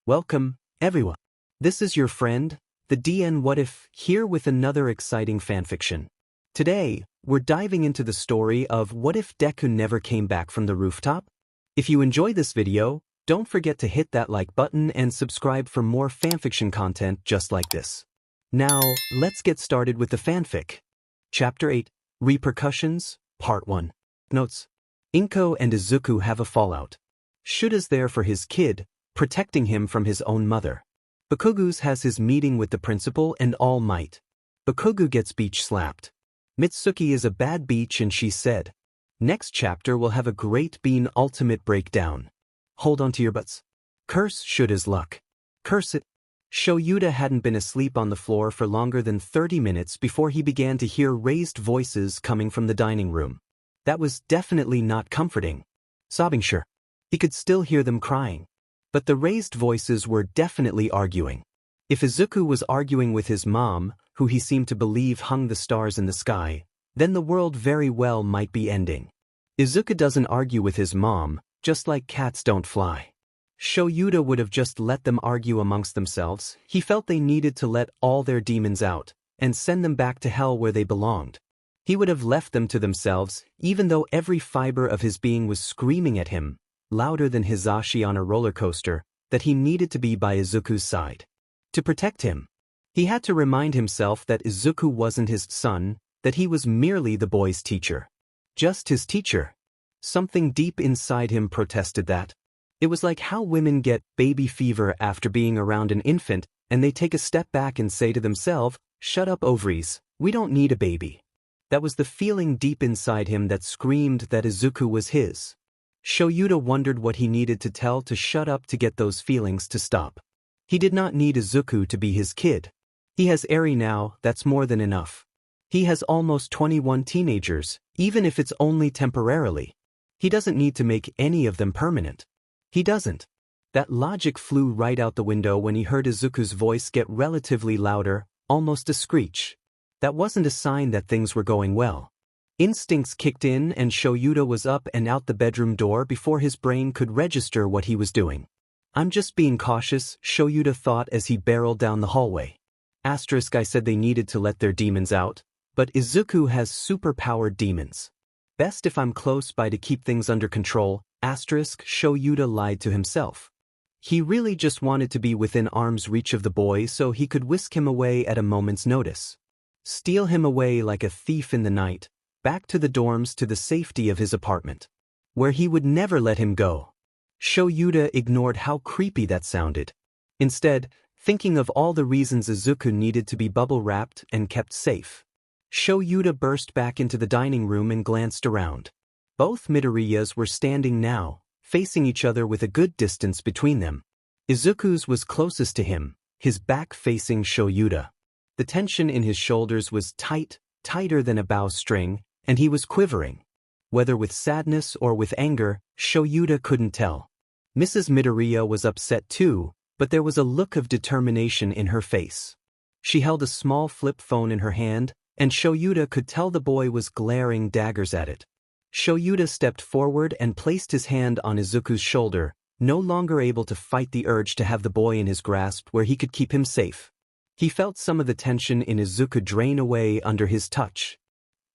Welcome, everyone. This is your friend, the DN What If, here with another exciting fanfiction. Today, we're diving into the story of What If Deku Never Came Back from the Rooftop? If you enjoy this video, don't forget to hit that like button and subscribe for more fanfiction content just like this. Now, let's get started with the fanfic. Chapter 8, Repercussions, Part 1. Notes. Inko and Izuku have a fallout. Shouta's there for his kid, protecting him from his own mother. Bakugo has his meeting with the principal and All Might. Bakugo gets beach slapped. Mitsuki is a bad beach and she said. Next chapter will have a great bean ultimate breakdown. Hold on to your butts. Curse Shouta's luck. Curse it. Shouta hadn't been asleep on the floor for longer than 30 minutes before he began to hear raised voices coming from the dining room. That was definitely not comforting. Sobbing sure. He could still hear them crying. But the raised voices were definitely arguing. If Izuku was arguing with his mom, who he seemed to believe hung the stars in the sky, then the world very well might be ending. Izuku doesn't argue with his mom, just like cats don't fly. Shouta would have just let them argue amongst themselves. He felt they needed to let all their demons out, and send them back to hell where they belonged. He would have left them to themselves, even though every fiber of his being was screaming at him, louder than Hizashi on a roller coaster, that he needed to be by Izuku's side. To protect him. He had to remind himself that Izuku wasn't his son, that he was merely the boy's teacher. Just his teacher. Something deep inside him protested that. It was like how women get baby fever after being around an infant, and they take a step back and say to themselves, "Shut up, ovaries, we don't need a baby." That was the feeling deep inside him that screamed that Izuku was his. Shouta wondered what he needed to tell to shut up to get those feelings to stop. He did not need Izuku to be his kid. He has Eri now, that's more than enough. He has almost 21 teenagers, even if it's only temporarily. He doesn't need to make any of them permanent. He doesn't. That logic flew right out the window when he heard Izuku's voice get relatively louder, almost a screech. That wasn't a sign that things were going well. Instincts kicked in and Shouta was up and out the bedroom door before his brain could register what he was doing. I'm just being cautious, Shouta thought as he barreled down the hallway. I said they needed to let their demons out, but Izuku has super-powered demons. Best if I'm close by to keep things under control, Shouta lied to himself. He really just wanted to be within arm's reach of the boy so he could whisk him away at a moment's notice. Steal him away like a thief in the night, back to the dorms to the safety of his apartment. Where he would never let him go. Shouta ignored how creepy that sounded. Instead, thinking of all the reasons Izuku needed to be bubble-wrapped and kept safe. Shouta burst back into the dining room and glanced around. Both Midoriyas were standing now, facing each other with a good distance between them. Izuku's was closest to him, his back facing Shouta. The tension in his shoulders was tight, tighter than a bowstring, and he was quivering. Whether with sadness or with anger, Shouta couldn't tell. Mrs. Midoriya was upset too, but there was a look of determination in her face. She held a small flip phone in her hand, and Shouta could tell the boy was glaring daggers at it. Shouta stepped forward and placed his hand on Izuku's shoulder, no longer able to fight the urge to have the boy in his grasp where he could keep him safe. He felt some of the tension in Izuku drain away under his touch.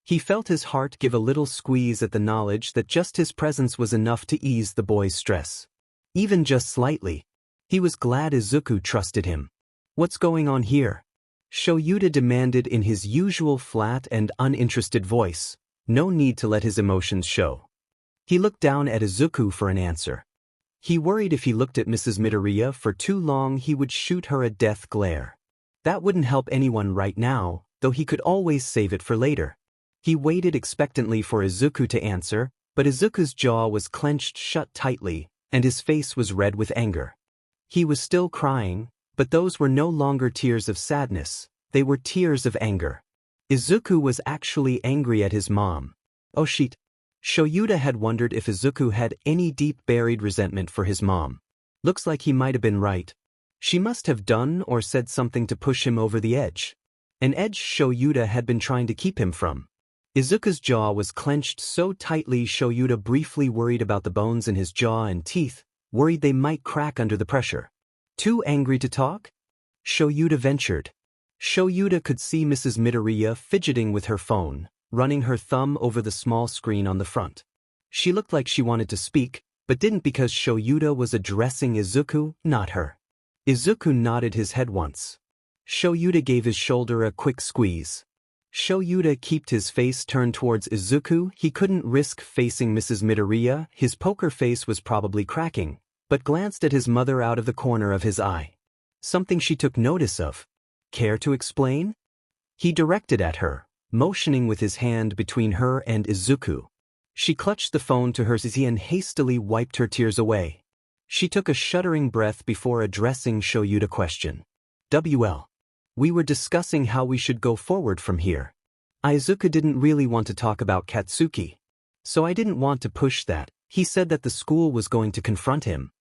He felt his heart give a little squeeze at the knowledge that just his presence was enough to ease the boy's stress. Even just slightly. He was glad Izuku trusted him. What's going on here? Shouta demanded in his usual flat and uninterested voice. No need to let his emotions show. He looked down at Izuku for an answer. He worried if he looked at Mrs. Midoriya for too long he would shoot her a death glare. That wouldn't help anyone right now, though he could always save it for later. He waited expectantly for Izuku to answer, but Izuku's jaw was clenched shut tightly, and his face was red with anger. He was still crying, but those were no longer tears of sadness, they were tears of anger. Izuku was actually angry at his mom. Oh shit. Shouta had wondered if Izuku had any deep-buried resentment for his mom. Looks like he might have been right. She must have done or said something to push him over the edge. An edge Shouta had been trying to keep him from. Izuku's jaw was clenched so tightly Shouta briefly worried about the bones in his jaw and teeth, worried they might crack under the pressure. Too angry to talk? Shouta ventured. Shouta could see Mrs. Midoriya fidgeting with her phone, running her thumb over the small screen on the front. She looked like she wanted to speak, but didn't because Shouta was addressing Izuku, not her. Izuku nodded his head once. Shouta gave his shoulder a quick squeeze. Shouta kept his face turned towards Izuku. He couldn't risk facing Mrs. Midoriya, his poker face was probably cracking, but glanced at his mother out of the corner of his eye. Something she took notice of. Care to explain? He directed at her, motioning with his hand between her and Izuku. She clutched the phone to her zizi and hastily wiped her tears away. She took a shuddering breath before addressing Shouta question. WL. We were discussing how we should go forward from here. Izuku didn't really want to talk about Katsuki. So I didn't want to push that. He said that the school was going to confront him.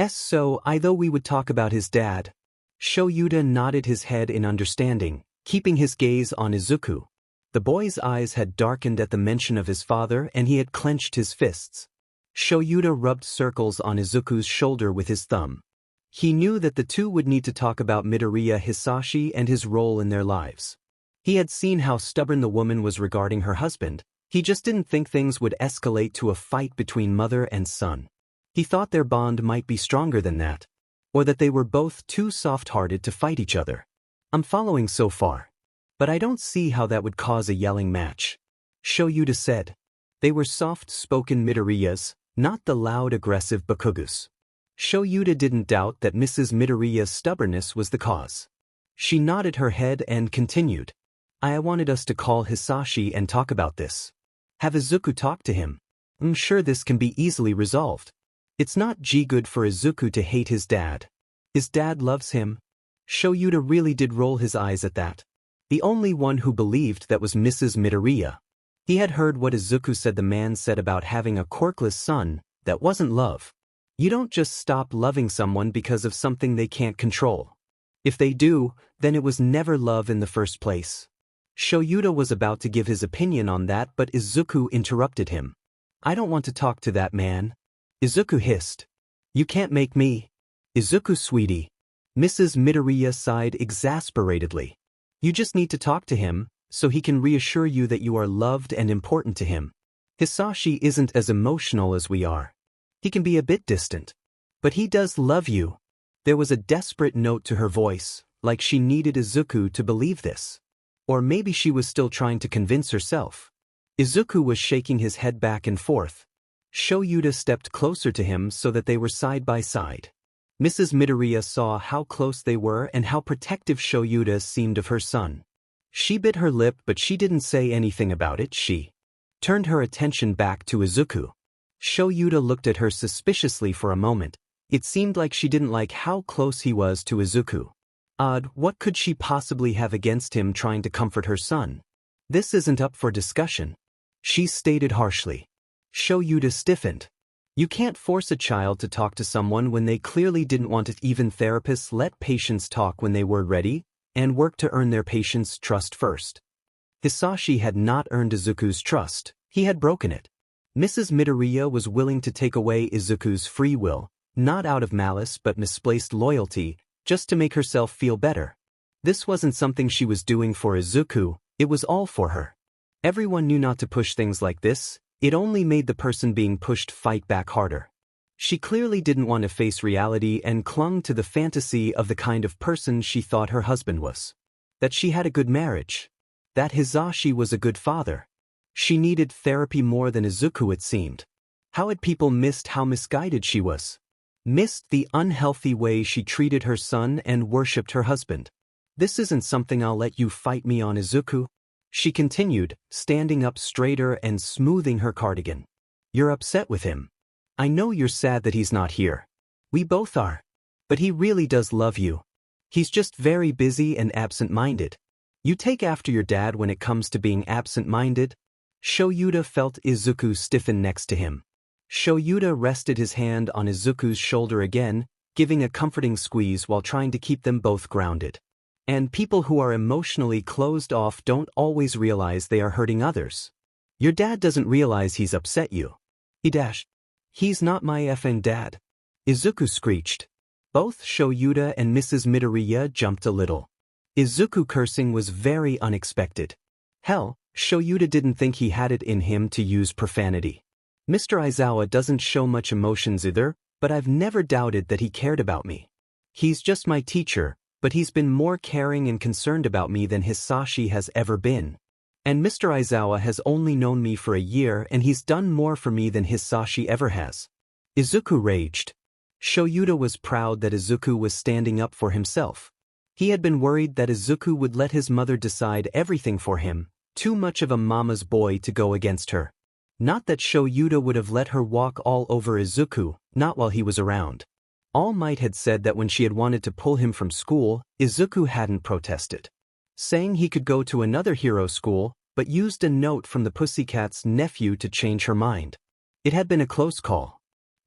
So I thought we would talk about his dad. Shouta nodded his head in understanding, keeping his gaze on Izuku. The boy's eyes had darkened at the mention of his father and he had clenched his fists. Shouta rubbed circles on Izuku's shoulder with his thumb. He knew that the two would need to talk about Midoriya Hisashi and his role in their lives. He had seen how stubborn the woman was regarding her husband. He just didn't think things would escalate to a fight between mother and son. He thought their bond might be stronger than that, or that they were both too soft-hearted to fight each other. I'm following so far. But I don't see how that would cause a yelling match. Shouta said. They were soft-spoken Midoriyas, not the loud aggressive Bakugos. Shouta didn't doubt that Mrs. Midoriya's stubbornness was the cause. She nodded her head and continued. I wanted us to call Hisashi and talk about this. Have Izuku talk to him. I'm sure this can be easily resolved. It's not good for Izuku to hate his dad. His dad loves him. Shouta really did roll his eyes at that. The only one who believed that was Mrs. Midoriya. He had heard what Izuku said the man said about having a quirkless son. That wasn't love. You don't just stop loving someone because of something they can't control. If they do, then it was never love in the first place. Shouta was about to give his opinion on that but Izuku interrupted him. I don't want to talk to that man. Izuku hissed. You can't make me. Izuku sweetie. Mrs. Midoriya sighed exasperatedly. You just need to talk to him, so he can reassure you that you are loved and important to him. Hisashi isn't as emotional as we are. He can be a bit distant. But he does love you. There was a desperate note to her voice, like she needed Izuku to believe this. Or maybe she was still trying to convince herself. Izuku was shaking his head back and forth. Shouta stepped closer to him so that they were side by side. Mrs. Midoriya saw how close they were and how protective Shouta seemed of her son. She bit her lip but she didn't say anything about it. She turned her attention back to Izuku. Shouta looked at her suspiciously for a moment. It seemed like she didn't like how close he was to Izuku. Odd, what could she possibly have against him trying to comfort her son? This isn't up for discussion. She stated harshly. Shouta stiffened. You can't force a child to talk to someone when they clearly didn't want it. Even therapists let patients talk when they were ready, and work to earn their patients' trust first. Hisashi had not earned Izuku's trust, he had broken it. Mrs. Midoriya was willing to take away Izuku's free will, not out of malice but misplaced loyalty, just to make herself feel better. This wasn't something she was doing for Izuku, it was all for her. Everyone knew not to push things like this. It only made the person being pushed fight back harder. She clearly didn't want to face reality and clung to the fantasy of the kind of person she thought her husband was. That she had a good marriage. That Hisashi was a good father. She needed therapy more than Izuku, it seemed. How had people missed how misguided she was? Missed the unhealthy way she treated her son and worshipped her husband. This isn't something I'll let you fight me on, Izuku. She continued, standing up straighter and smoothing her cardigan. You're upset with him. I know you're sad that he's not here. We both are. But he really does love you. He's just very busy and absent-minded. You take after your dad when it comes to being absent-minded. Shouta felt Izuku stiffen next to him. Shouta rested his hand on Izuku's shoulder again, giving a comforting squeeze while trying to keep them both grounded. And people who are emotionally closed off don't always realize they are hurting others. Your dad doesn't realize he's upset you. He's not my effing dad. Izuku screeched. Both Shouta and Mrs. Midoriya jumped a little. Izuku cursing was very unexpected. Hell, Shouta didn't think he had it in him to use profanity. Mr. Aizawa doesn't show much emotions either, but I've never doubted that he cared about me. He's just my teacher, but he's been more caring and concerned about me than Hisashi has ever been. And Mr. Aizawa has only known me for a year and he's done more for me than Hisashi ever has. Izuku raged. Shouta was proud that Izuku was standing up for himself. He had been worried that Izuku would let his mother decide everything for him, too much of a mama's boy to go against her. Not that Shouta would have let her walk all over Izuku, not while he was around. All Might had said that when she had wanted to pull him from school, Izuku hadn't protested. Saying he could go to another hero school, but used a note from the Pussycat's nephew to change her mind. It had been a close call.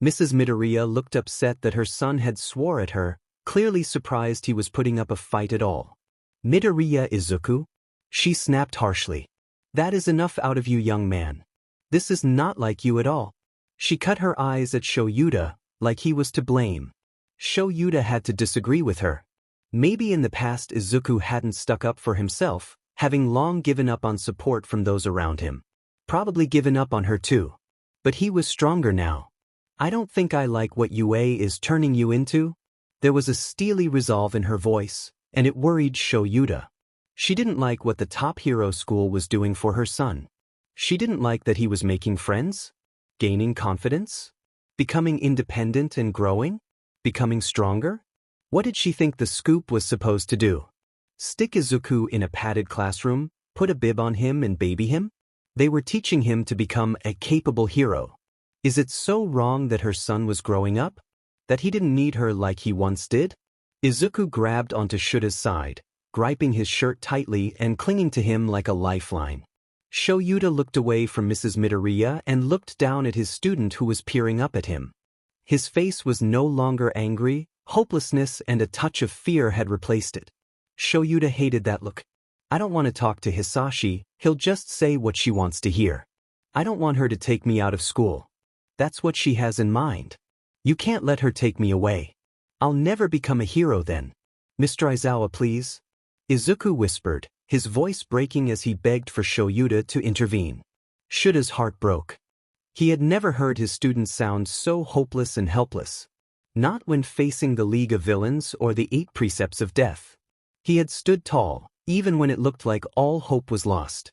Mrs. Midoriya looked upset that her son had swore at her, clearly surprised he was putting up a fight at all. Midoriya Izuku? She snapped harshly. That is enough out of you, young man. This is not like you at all. She cut her eyes at Shouta, like he was to blame. Shouta had to disagree with her. Maybe in the past Izuku hadn't stuck up for himself, having long given up on support from those around him. Probably given up on her too. But he was stronger now. I don't think I like what UA is turning you into. There was a steely resolve in her voice, and it worried Shouta. She didn't like what the top hero school was doing for her son. She didn't like that he was making friends, gaining confidence, becoming independent and growing, becoming stronger. What did she think the scoop was supposed to do? Stick Izuku in a padded classroom, put a bib on him and baby him? They were teaching him to become a capable hero. Is it so wrong that her son was growing up? That he didn't need her like he once did? Izuku grabbed onto Shuta's side, griping his shirt tightly and clinging to him like a lifeline. Shouta looked away from Mrs. Midoriya and looked down at his student who was peering up at him. His face was no longer angry, hopelessness and a touch of fear had replaced it. Shouta hated that look. I don't want to talk to Hisashi, he'll just say what she wants to hear. I don't want her to take me out of school. That's what she has in mind. You can't let her take me away. I'll never become a hero then. Mr. Aizawa, please. Izuku whispered, his voice breaking as he begged for Shouta to intervene. Shuta's heart broke. He had never heard his student sound so hopeless and helpless. Not when facing the League of Villains or the 8 Precepts of Death. He had stood tall, even when it looked like all hope was lost.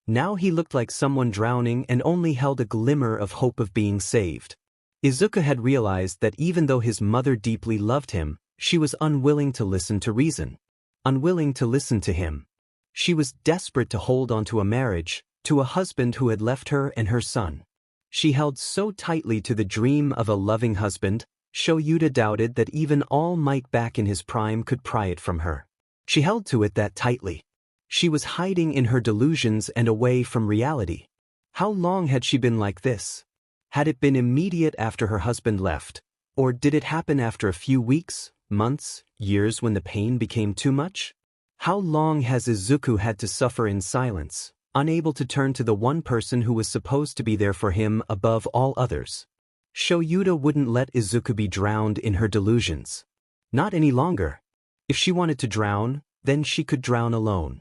Now he looked like someone drowning and only held a glimmer of hope of being saved. Izuku had realized that even though his mother deeply loved him, she was unwilling to listen to reason. Unwilling to listen to him. She was desperate to hold on to a marriage, to a husband who had left her and her son. She held so tightly to the dream of a loving husband, Shouta doubted that even All Might back in his prime could pry it from her. She held to it that tightly. She was hiding in her delusions and away from reality. How long had she been like this? Had it been immediate after her husband left, or did it happen after a few weeks, months, years when the pain became too much? How long has Izuku had to suffer in silence, unable to turn to the one person who was supposed to be there for him above all others? Shouta wouldn't let Izuku be drowned in her delusions. Not any longer. If she wanted to drown, then she could drown alone.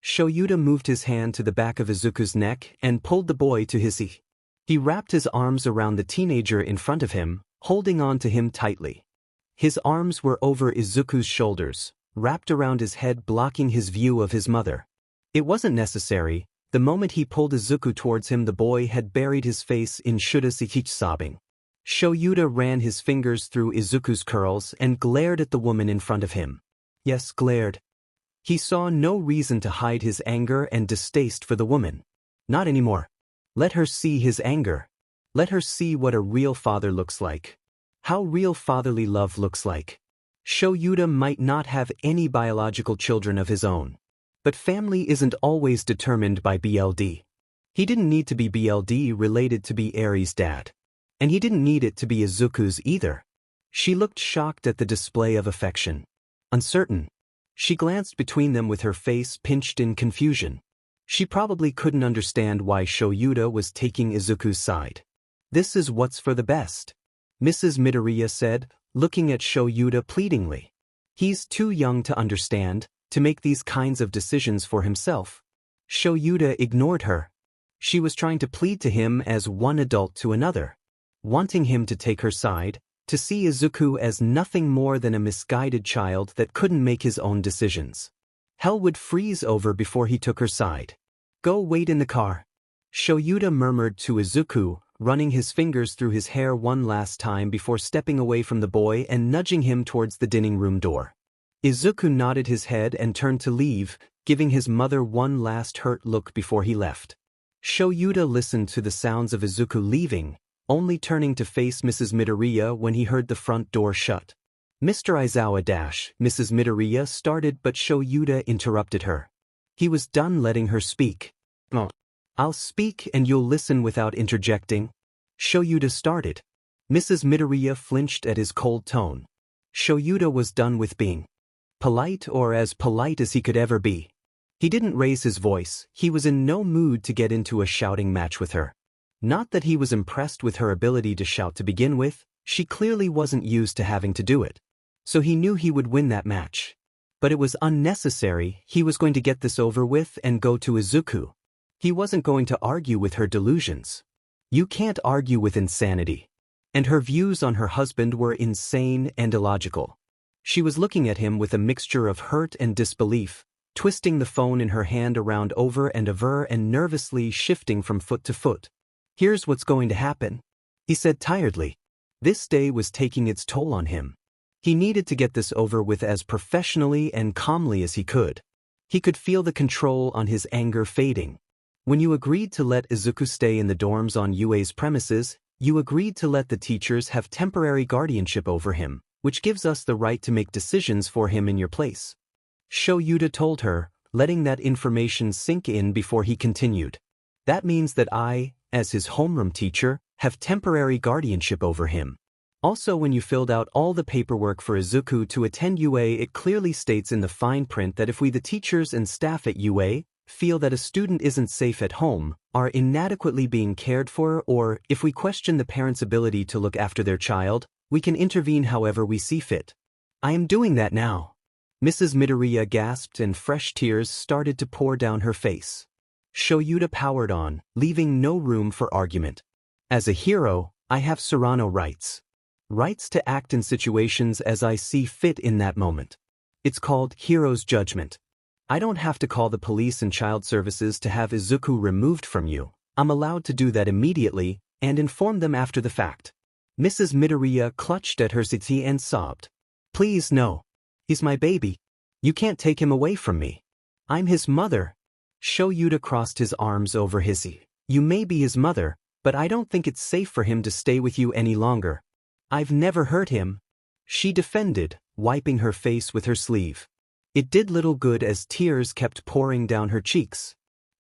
Shouta moved his hand to the back of Izuku's neck and pulled the boy to his knee. He wrapped his arms around the teenager in front of him, holding on to him tightly. His arms were over Izuku's shoulders, wrapped around his head, blocking his view of his mother. It wasn't necessary. The moment he pulled Izuku towards him, the boy had buried his face in Shuta's knee, sobbing. Shouta ran his fingers through Izuku's curls and glared at the woman in front of him. Yes, glared. He saw no reason to hide his anger and distaste for the woman. Not anymore. Let her see his anger. Let her see what a real father looks like. How real fatherly love looks like. Shouta might not have any biological children of his own. But family isn't always determined by BLD. He didn't need to be BLD related to be Eri's dad. And he didn't need it to be Izuku's either. She looked shocked at the display of affection. Uncertain. She glanced between them with her face pinched in confusion. She probably couldn't understand why Shouta was taking Izuku's side. This is what's for the best, Mrs. Midoriya said, looking at Shouta pleadingly. He's too young to understand, to make these kinds of decisions for himself. Shouta ignored her. She was trying to plead to him as one adult to another, wanting him to take her side, to see Izuku as nothing more than a misguided child that couldn't make his own decisions. Hell would freeze over before he took her side. Go wait in the car. Shouta murmured to Izuku, running his fingers through his hair one last time before stepping away from the boy and nudging him towards the dining room door. Izuku nodded his head and turned to leave, giving his mother one last hurt look before he left. Shouta listened to the sounds of Izuku leaving, only turning to face Mrs. Midoriya when he heard the front door shut. Mr. Aizawa Mrs. Midoriya started, but Shouta interrupted her. He was done letting her speak. "Oh, I'll speak and you'll listen without interjecting." Shouta started. Mrs. Midoriya flinched at his cold tone. Shouta was done with being polite, or as polite as he could ever be. He didn't raise his voice. He was in no mood to get into a shouting match with her. Not that he was impressed with her ability to shout to begin with, she clearly wasn't used to having to do it. So he knew he would win that match. But it was unnecessary. He was going to get this over with and go to Izuku. He wasn't going to argue with her delusions. You can't argue with insanity. And her views on her husband were insane and illogical. She was looking at him with a mixture of hurt and disbelief, twisting the phone in her hand around over and over and nervously shifting from foot to foot. "Here's what's going to happen," he said tiredly. This day was taking its toll on him. He needed to get this over with as professionally and calmly as he could. He could feel the control on his anger fading. When you agreed to let Izuku stay in the dorms on UA's premises, you agreed to let the teachers have temporary guardianship over him, which gives us the right to make decisions for him in your place. Shouta told her, letting that information sink in before he continued. That means that I, as his homeroom teacher, have temporary guardianship over him. Also, when you filled out all the paperwork for Izuku to attend UA, it clearly states in the fine print that if we, the teachers and staff at UA, feel that a student isn't safe at home, are inadequately being cared for, or if we question the parent's ability to look after their child, we can intervene however we see fit. I am doing that now. Mrs. Midoriya gasped and fresh tears started to pour down her face. Shouta powered on, leaving no room for argument. As a hero, I have Serrano rights. Rights to act in situations as I see fit in that moment. It's called hero's judgment. I don't have to call the police and child services to have Izuku removed from you. I'm allowed to do that immediately and inform them after the fact. Mrs. Midoriya clutched at her settee and sobbed. Please no. He's my baby. You can't take him away from me. I'm his mother. Shouta crossed his arms over his. You may be his mother, but I don't think it's safe for him to stay with you any longer. I've never hurt him. She defended, wiping her face with her sleeve. It did little good as tears kept pouring down her cheeks.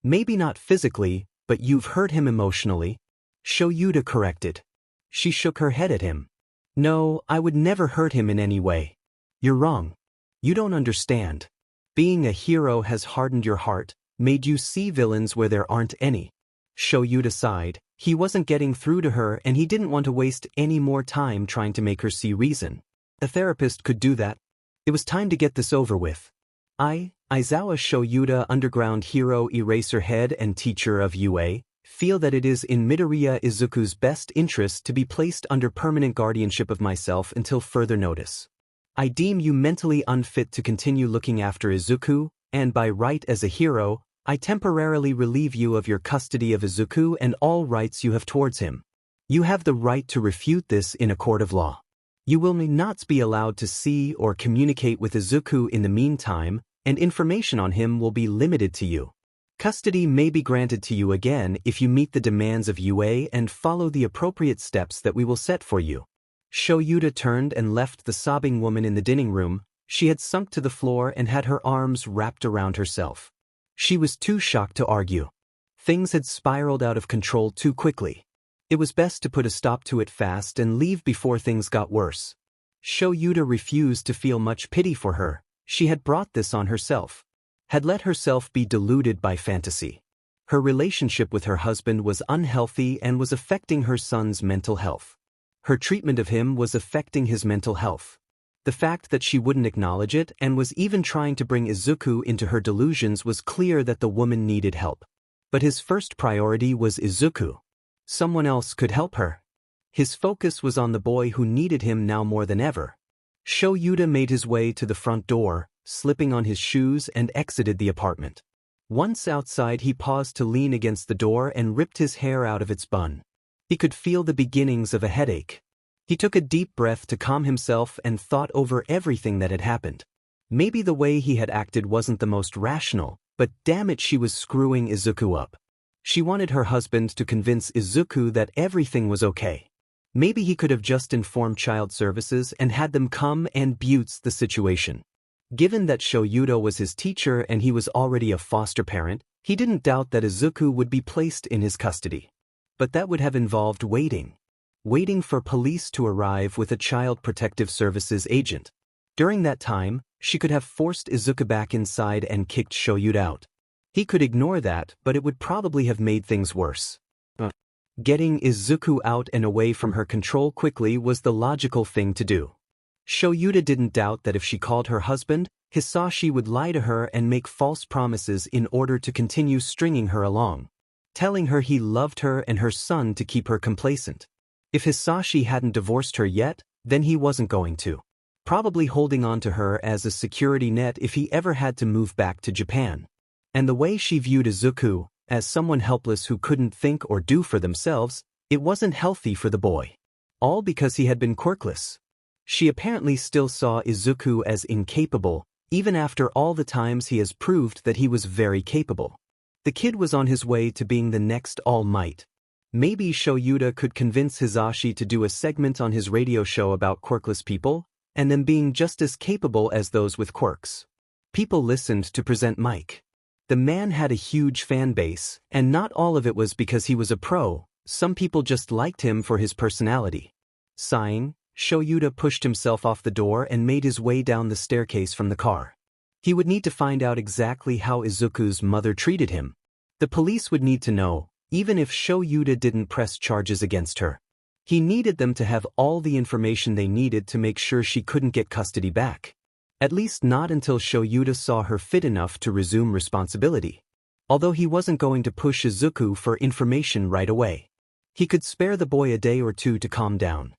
Maybe not physically, but you've hurt him emotionally. Shouta corrected. She shook her head at him. No, I would never hurt him in any way. You're wrong. You don't understand. Being a hero has hardened your heart, made you see villains where there aren't any. Shouta sighed. He wasn't getting through to her and he didn't want to waste any more time trying to make her see reason. A therapist could do that. It was time to get this over with. Aizawa Shouta, underground hero, Eraserhead and teacher of UA, feel that it is in Midoriya Izuku's best interest to be placed under permanent guardianship of myself until further notice. I deem you mentally unfit to continue looking after Izuku, and by right as a hero, I temporarily relieve you of your custody of Izuku and all rights you have towards him. You have the right to refute this in a court of law. You will not be allowed to see or communicate with Izuku in the meantime, and information on him will be limited to you. Custody may be granted to you again if you meet the demands of UA and follow the appropriate steps that we will set for you. Shouta turned and left the sobbing woman in the dining room. She had sunk to the floor and had her arms wrapped around herself. She was too shocked to argue. Things had spiraled out of control too quickly. It was best to put a stop to it fast and leave before things got worse. Shouta refused to feel much pity for her. She had brought this on herself. Had let herself be deluded by fantasy. Her relationship with her husband was unhealthy and was affecting her son's mental health. Her treatment of him was affecting his mental health. The fact that she wouldn't acknowledge it and was even trying to bring Izuku into her delusions was clear that the woman needed help. But his first priority was Izuku. Someone else could help her. His focus was on the boy who needed him now more than ever. Shouta made his way to the front door, slipping on his shoes and exited the apartment. Once outside, he paused to lean against the door and ripped his hair out of its bun. He could feel the beginnings of a headache. He took a deep breath to calm himself and thought over everything that had happened. Maybe the way he had acted wasn't the most rational, but damn it, she was screwing Izuku up. She wanted her husband to convince Izuku that everything was okay. Maybe he could have just informed child services and had them come and butts the situation. Given that Shouta was his teacher and he was already a foster parent, he didn't doubt that Izuku would be placed in his custody. But that would have involved waiting for police to arrive with a child protective services agent. During that time, she could have forced Izuku back inside and kicked Shouta out. He could ignore that, but it would probably have made things worse. Getting Izuku out and away from her control quickly was the logical thing to do. Shouta didn't doubt that if she called her husband, Hisashi would lie to her and make false promises in order to continue stringing her along, telling her he loved her and her son to keep her complacent. If Hisashi hadn't divorced her yet, then he wasn't going to. Probably holding on to her as a security net if he ever had to move back to Japan. And the way she viewed Izuku, as someone helpless who couldn't think or do for themselves, it wasn't healthy for the boy. All because he had been quirkless. She apparently still saw Izuku as incapable, even after all the times he has proved that he was very capable. The kid was on his way to being the next All Might. Maybe Shouta could convince Hisashi to do a segment on his radio show about quirkless people, and them being just as capable as those with quirks. People listened to Present Mike. The man had a huge fan base, and not all of it was because he was a pro. Some people just liked him for his personality. Sighing, Shouta pushed himself off the door and made his way down the staircase from the car. He would need to find out exactly how Izuku's mother treated him. The police would need to know, even if Shouta didn't press charges against her. He needed them to have all the information they needed to make sure she couldn't get custody back. At least not until Shouta saw her fit enough to resume responsibility. Although he wasn't going to push Izuku for information right away. He could spare the boy a day or two to calm down.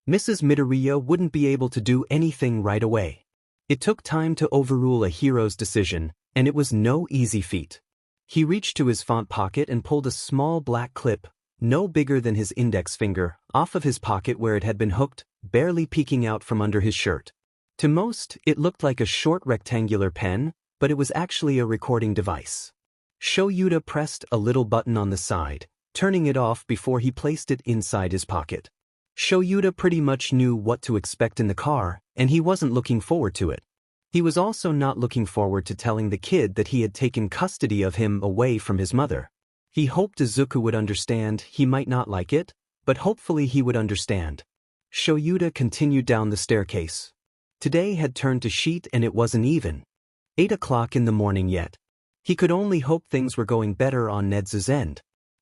Mrs. Midoriya wouldn't be able to do anything right away. It took time to overrule a hero's decision, and it was no easy feat. He reached to his front pocket and pulled a small black clip, no bigger than his index finger, off of his pocket where it had been hooked, barely peeking out from under his shirt. To most, it looked like a short rectangular pen, but it was actually a recording device. Shouta pressed a little button on the side, turning it off before he placed it inside his pocket. Shouta pretty much knew what to expect in the car, and he wasn't looking forward to it. He was also not looking forward to telling the kid that he had taken custody of him away from his mother. He hoped Izuku would understand. He might not like it, but hopefully he would understand. Shouta continued down the staircase. Today had turned to sheet and it wasn't even 8 o'clock in the morning yet. He could only hope things were going better on Ned's end.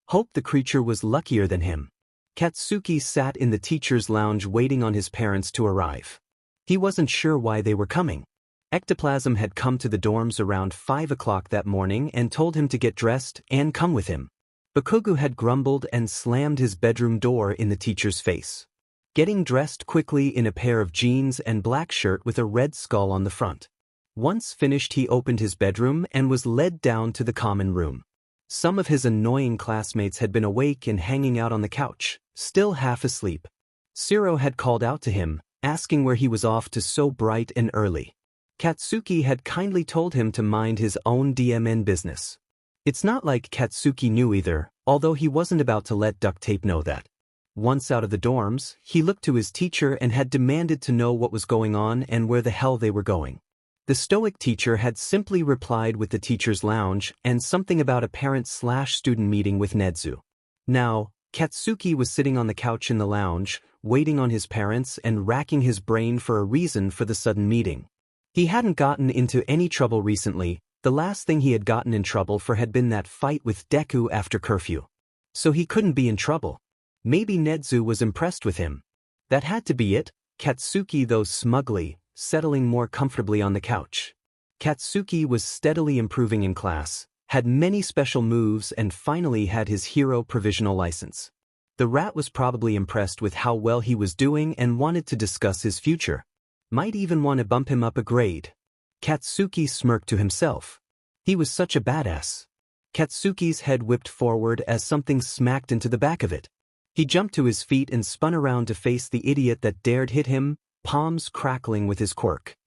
Hope the creature was luckier than him. Katsuki sat in the teacher's lounge waiting on his parents to arrive. He wasn't sure why they were coming. Ectoplasm had come to the dorms around 5 o'clock that morning and told him to get dressed and come with him. Bakugo had grumbled and slammed his bedroom door in the teacher's face. Getting dressed quickly in a pair of jeans and black shirt with a red skull on the front. Once finished, he opened his bedroom and was led down to the common room. Some of his annoying classmates had been awake and hanging out on the couch, still half asleep. Shiro had called out to him, asking where he was off to so bright and early. Katsuki had kindly told him to mind his own DMN business. It's not like Katsuki knew either, although he wasn't about to let duct tape know that. Once out of the dorms, he looked to his teacher and had demanded to know what was going on and where the hell they were going. The stoic teacher had simply replied with the teacher's lounge and something about a parent/student meeting with Nedzu. Now, Katsuki was sitting on the couch in the lounge, waiting on his parents and racking his brain for a reason for the sudden meeting. He hadn't gotten into any trouble recently. The last thing he had gotten in trouble for had been that fight with Deku after curfew. So he couldn't be in trouble. Maybe Nedzu was impressed with him. That had to be it, Katsuki though smugly, settling more comfortably on the couch. Katsuki was steadily improving in class, had many special moves and finally had his hero provisional license. The rat was probably impressed with how well he was doing and wanted to discuss his future. Might even want to bump him up a grade. Katsuki smirked to himself. He was such a badass. Katsuki's head whipped forward as something smacked into the back of it. He jumped to his feet and spun around to face the idiot that dared hit him, palms crackling with his quirk.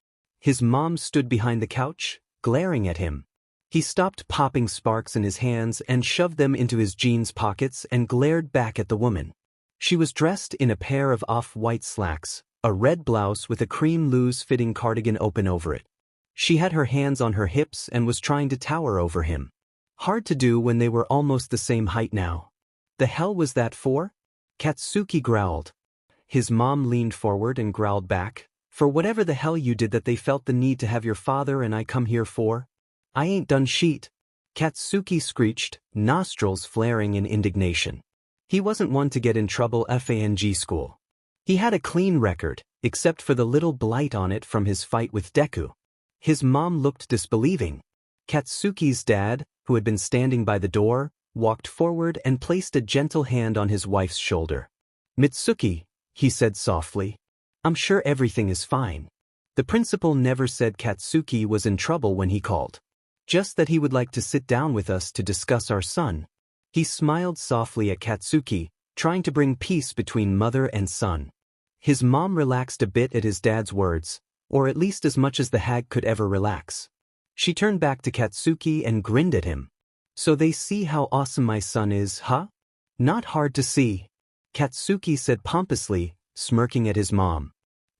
His mom stood behind the couch, glaring at him. He stopped popping sparks in his hands and shoved them into his jeans pockets and glared back at the woman. She was dressed in a pair of off-white slacks, a red blouse with a cream loose-fitting cardigan open over it. She had her hands on her hips and was trying to tower over him. Hard to do when they were almost the same height now. The hell was that for? Katsuki growled. His mom leaned forward and growled back. For whatever the hell you did that they felt the need to have your father and I come here for? I ain't done shit. Katsuki screeched, nostrils flaring in indignation. He wasn't one to get in trouble FANG school. He had a clean record, except for the little blight on it from his fight with Deku. His mom looked disbelieving. Katsuki's dad, who had been standing by the door, walked forward and placed a gentle hand on his wife's shoulder. Mitsuki, he said softly. I'm sure everything is fine. The principal never said Katsuki was in trouble when he called. Just that he would like to sit down with us to discuss our son. He smiled softly at Katsuki, trying to bring peace between mother and son. His mom relaxed a bit at his dad's words, or at least as much as the hag could ever relax. She turned back to Katsuki and grinned at him. So they see how awesome my son is, huh? Not hard to see. Katsuki said pompously, smirking at his mom.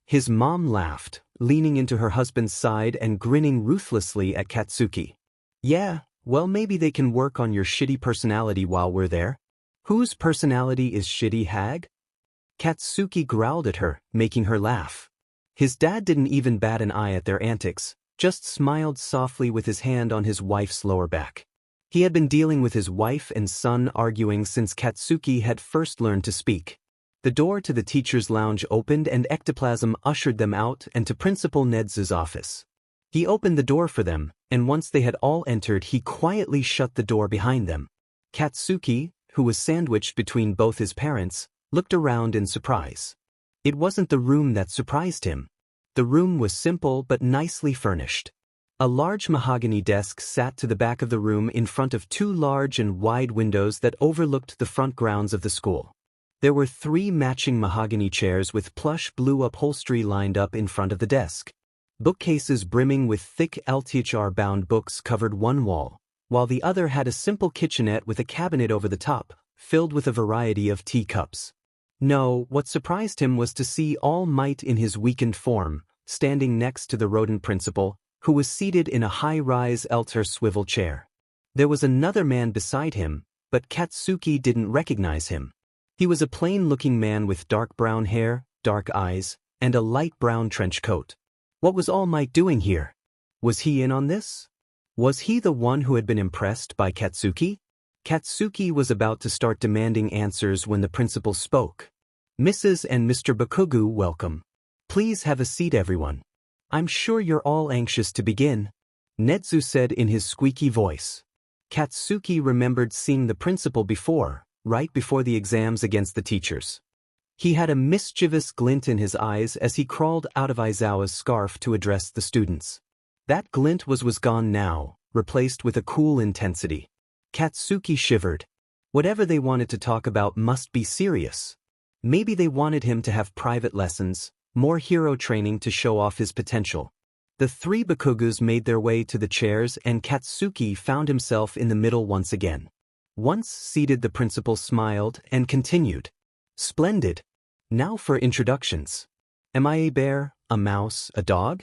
His mom laughed, leaning into her husband's side and grinning ruthlessly at Katsuki. Yeah, well maybe they can work on your shitty personality while we're there. Whose personality is shitty, hag? Katsuki growled at her, making her laugh. His dad didn't even bat an eye at their antics, just smiled softly with his hand on his wife's lower back. He had been dealing with his wife and son arguing since Katsuki had first learned to speak. The door to the teacher's lounge opened and ectoplasm ushered them out and to Principal Nedzu's office. He opened the door for them, and once they had all entered he quietly shut the door behind them. Katsuki, who was sandwiched between both his parents, looked around in surprise. It wasn't the room that surprised him. The room was simple but nicely furnished. A large mahogany desk sat to the back of the room in front of two large and wide windows that overlooked the front grounds of the school. There were 3 matching mahogany chairs with plush blue upholstery lined up in front of the desk. Bookcases brimming with thick LTHR-bound books covered one wall, while the other had a simple kitchenette with a cabinet over the top, filled with a variety of teacups. No, what surprised him was to see All Might in his weakened form, standing next to the rodent principal, who was seated in a high-rise Elter swivel chair. There was another man beside him, but Katsuki didn't recognize him. He was a plain-looking man with dark brown hair, dark eyes, and a light brown trench coat. What was All Might doing here? Was he in on this? Was he the one who had been impressed by Katsuki? Katsuki was about to start demanding answers when the principal spoke. Mrs. and Mr. Bakugo, welcome. Please have a seat, everyone. I'm sure you're all anxious to begin, Nedzu said in his squeaky voice. Katsuki remembered seeing the principal before, right before the exams against the teachers. He had a mischievous glint in his eyes as he crawled out of Aizawa's scarf to address the students. That glint was gone now, replaced with a cool intensity. Katsuki shivered. Whatever they wanted to talk about must be serious. Maybe they wanted him to have private lessons, more hero training to show off his potential. The 3 Bakugos made their way to the chairs and Katsuki found himself in the middle once again. Once seated, the principal smiled and continued. Splendid. Now for introductions. Am I a bear, a mouse, a dog?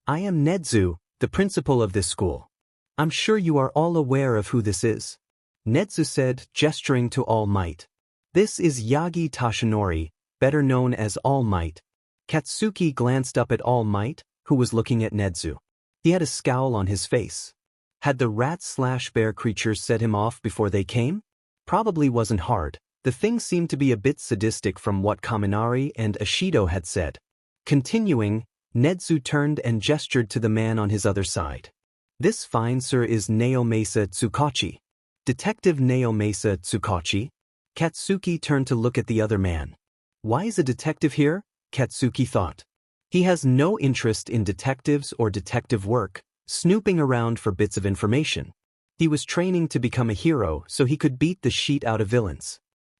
I am Nedzu, the principal of this school. I'm sure you are all aware of who this is. Nedzu said, gesturing to All Might. This is Yagi Tashinori, better known as All Might. Katsuki glanced up at All Might, who was looking at Nedzu. He had a scowl on his face. Had the rat-slash-bear creatures set him off before they came? Probably wasn't hard. The thing seemed to be a bit sadistic from what Kaminari and Ashido had said. Continuing, Nedzu turned and gestured to the man on his other side. This fine sir is Naomasa Tsukachi. Detective Naomasa Tsukachi? Katsuki turned to look at the other man. Why is a detective here? Katsuki thought. He has no interest in detectives or detective work, snooping around for bits of information. He was training to become a hero so he could beat the shit out of villains.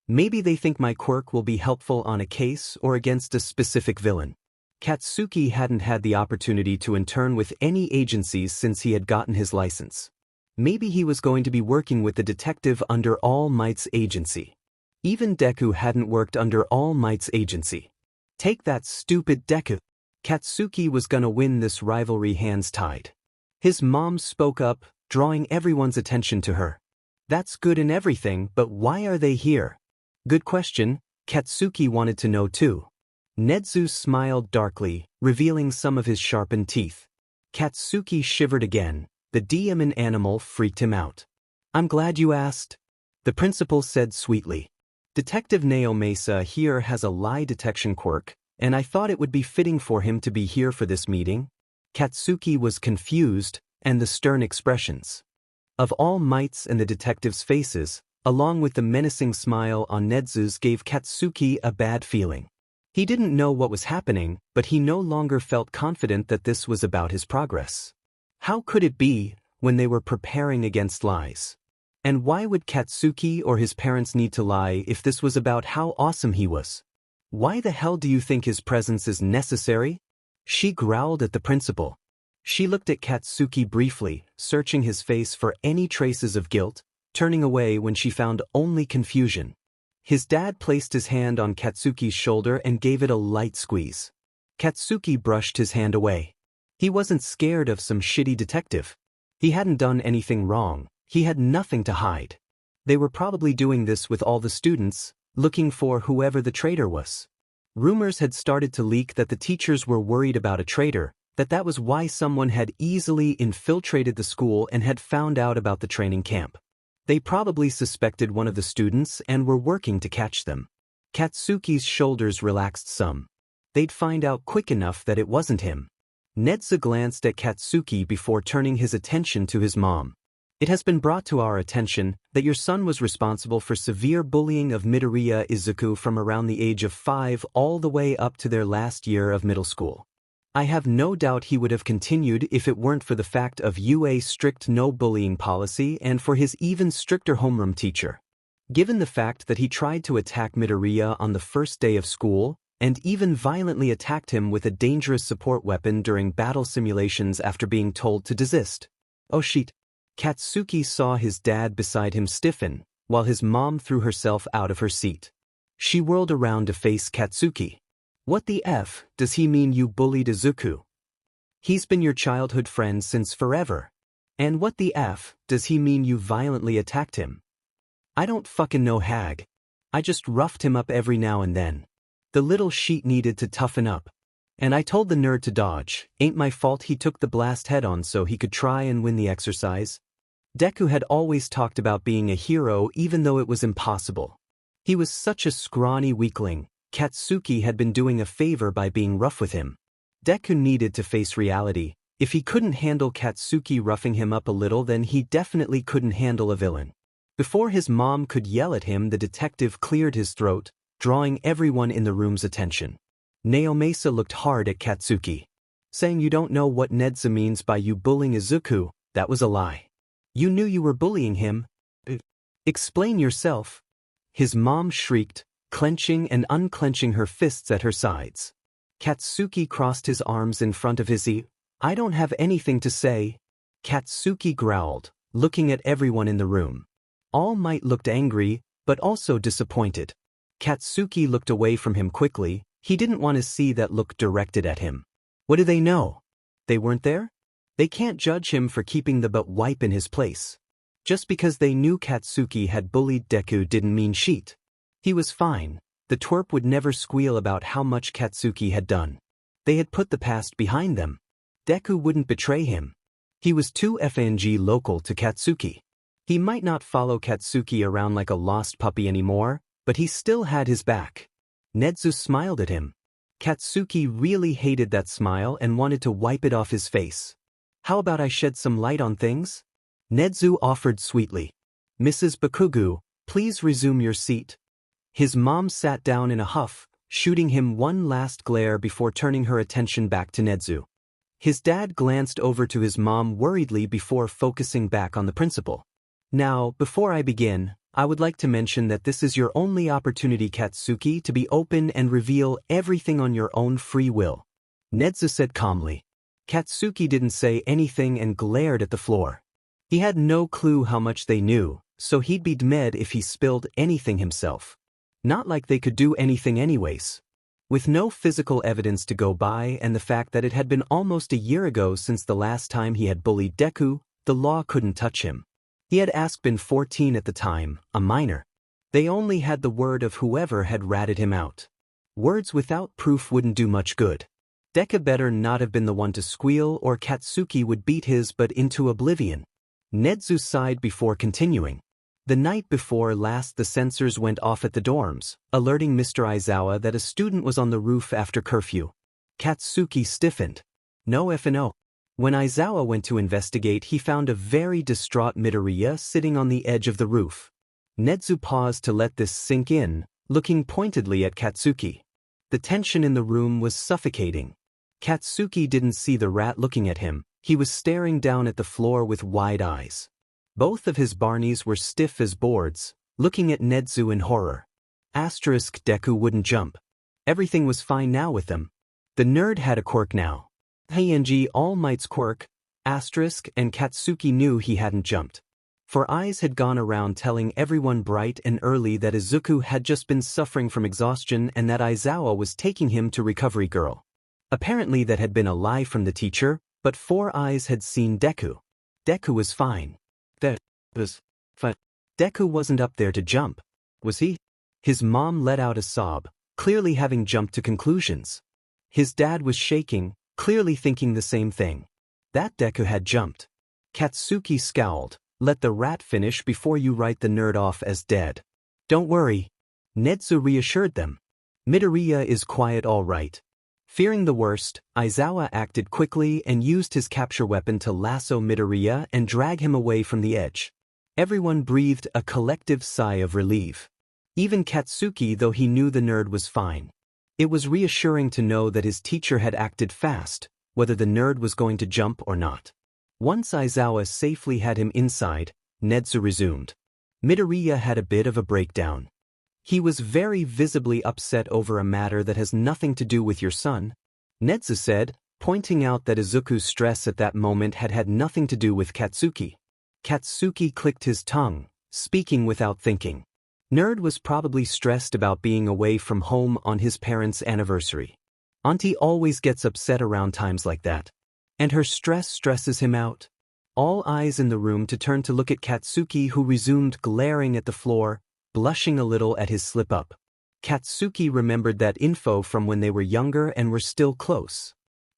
Maybe they think my quirk will be helpful on a case or against a specific villain. Katsuki hadn't had the opportunity to intern with any agencies since he had gotten his license. Maybe he was going to be working with the detective under All Might's agency. Even Deku hadn't worked under All Might's agency. Take that stupid Deku. Katsuki was gonna win this rivalry hands tied. His mom spoke up, drawing everyone's attention to her. That's good and everything, but why are they here? Good question, Katsuki wanted to know too. Nedzu smiled darkly, revealing some of his sharpened teeth. Katsuki shivered again. The demon animal freaked him out. I'm glad you asked, the principal said sweetly. Detective Naomasa here has a lie detection quirk, and I thought it would be fitting for him to be here for this meeting. Katsuki was confused, and the stern expressions of All Might's and the detective's faces, along with the menacing smile on Nedzu's, gave Katsuki a bad feeling. He didn't know what was happening, but he no longer felt confident that this was about his progress. How could it be, when they were preparing against lies? And why would Katsuki or his parents need to lie if this was about how awesome he was? Why the hell do you think his presence is necessary? She growled at the principal. She looked at Katsuki briefly, searching his face for any traces of guilt, turning away when she found only confusion. His dad placed his hand on Katsuki's shoulder and gave it a light squeeze. Katsuki brushed his hand away. He wasn't scared of some shitty detective. He hadn't done anything wrong. He had nothing to hide. They were probably doing this with all the students, looking for whoever the traitor was. Rumors had started to leak that the teachers were worried about a traitor, that was why someone had easily infiltrated the school and had found out about the training camp. They probably suspected one of the students and were working to catch them. Katsuki's shoulders relaxed some. They'd find out quick enough that it wasn't him. Nedzu glanced at Katsuki before turning his attention to his mom. It has been brought to our attention that your son was responsible for severe bullying of Midoriya Izuku from around the age of 5 all the way up to their last year of middle school. I have no doubt he would have continued if it weren't for the fact of UA's strict no-bullying policy and for his even stricter homeroom teacher. Given the fact that he tried to attack Midoriya on the first day of school, and even violently attacked him with a dangerous support weapon during battle simulations after being told to desist. Oh shit. Katsuki saw his dad beside him stiffen, while his mom threw herself out of her seat. She whirled around to face Katsuki. What the F does he mean you bullied Izuku? He's been your childhood friend since forever. And what the F does he mean you violently attacked him? I don't fucking know, hag. I just roughed him up every now and then. The little sheet needed to toughen up. And I told the nerd to dodge. Ain't my fault he took the blast head on so he could try and win the exercise. Deku had always talked about being a hero even though it was impossible. He was such a scrawny weakling. Katsuki had been doing a favor by being rough with him. Deku needed to face reality. If he couldn't handle Katsuki roughing him up a little, then he definitely couldn't handle a villain. Before his mom could yell at him, the detective cleared his throat, drawing everyone in the room's attention. Naomasa looked hard at Katsuki. Saying you don't know what Nedzu means by you bullying Izuku, that was a lie. You knew you were bullying him. Explain yourself. His mom shrieked, clenching and unclenching her fists at her sides. Katsuki crossed his arms in front of his I don't have anything to say. Katsuki growled, looking at everyone in the room. All Might looked angry, but also disappointed. Katsuki looked away from him quickly. He didn't want to see that look directed at him. What do they know? They weren't there? They can't judge him for keeping the butt wipe in his place. Just because they knew Katsuki had bullied Deku didn't mean shit. He was fine. The twerp would never squeal about how much Katsuki had done. They had put the past behind them. Deku wouldn't betray him. He was too FNG local to Katsuki. He might not follow Katsuki around like a lost puppy anymore, But he still had his back. Nedzu smiled at him. Katsuki really hated that smile and wanted to wipe it off his face. How about I shed some light on things? Nedzu offered sweetly. Mrs. Bakugo, please resume your seat. His mom sat down in a huff, shooting him one last glare before turning her attention back to Nedzu. His dad glanced over to his mom worriedly before focusing back on the principal. Now, before I begin, I would like to mention that this is your only opportunity, Katsuki, to be open and reveal everything on your own free will. Nedzu said calmly. Katsuki didn't say anything and glared at the floor. He had no clue how much they knew, so he'd be dead if he spilled anything himself. Not like they could do anything anyways. With no physical evidence to go by and the fact that it had been almost a year ago since the last time he had bullied Deku, the law couldn't touch him. He had been 14 at the time, a minor. They only had the word of whoever had ratted him out. Words without proof wouldn't do much good. Deku better not have been the one to squeal or Katsuki would beat his butt into oblivion. Nedzu sighed before continuing. The night before last the sensors went off at the dorms, alerting Mr. Aizawa that a student was on the roof after curfew. Katsuki stiffened. No F&O. When Aizawa went to investigate, he found a very distraught Midoriya sitting on the edge of the roof. Nedzu paused to let this sink in, looking pointedly at Katsuki. The tension in the room was suffocating. Katsuki didn't see the rat looking at him, he was staring down at the floor with wide eyes. Both of his Barneys were stiff as boards, looking at Nedzu in horror. Deku wouldn't jump. Everything was fine now with them. The nerd had a quirk now. Hang All Might's quirk, and Katsuki knew he hadn't jumped. For eyes had gone around telling everyone bright and early that Izuku had just been suffering from exhaustion and that Aizawa was taking him to Recovery Girl. Apparently that had been a lie from the teacher, but 4 eyes had seen Deku. Deku was fine. That was fine. Deku wasn't up there to jump, was he? His mom let out a sob, clearly having jumped to conclusions. His dad was shaking, clearly thinking the same thing. That Deku had jumped. Katsuki scowled. Let the rat finish before you write the nerd off as dead. Don't worry. Nedzu reassured them. Midoriya is quiet all right. Fearing the worst, Aizawa acted quickly and used his capture weapon to lasso Midoriya and drag him away from the edge. Everyone breathed a collective sigh of relief. Even Katsuki, though he knew the nerd was fine. It was reassuring to know that his teacher had acted fast, whether the nerd was going to jump or not. Once Aizawa safely had him inside, Nedzu resumed. Midoriya had a bit of a breakdown. He was very visibly upset over a matter that has nothing to do with your son, Nedzu said, pointing out that Izuku's stress at that moment had nothing to do with Katsuki. Katsuki clicked his tongue, speaking without thinking. Nerd was probably stressed about being away from home on his parents' anniversary. Auntie always gets upset around times like that. And her stress stresses him out. All eyes in the room to turn to look at Katsuki, who resumed glaring at the floor, blushing a little at his slip-up. Katsuki remembered that info from when they were younger and were still close.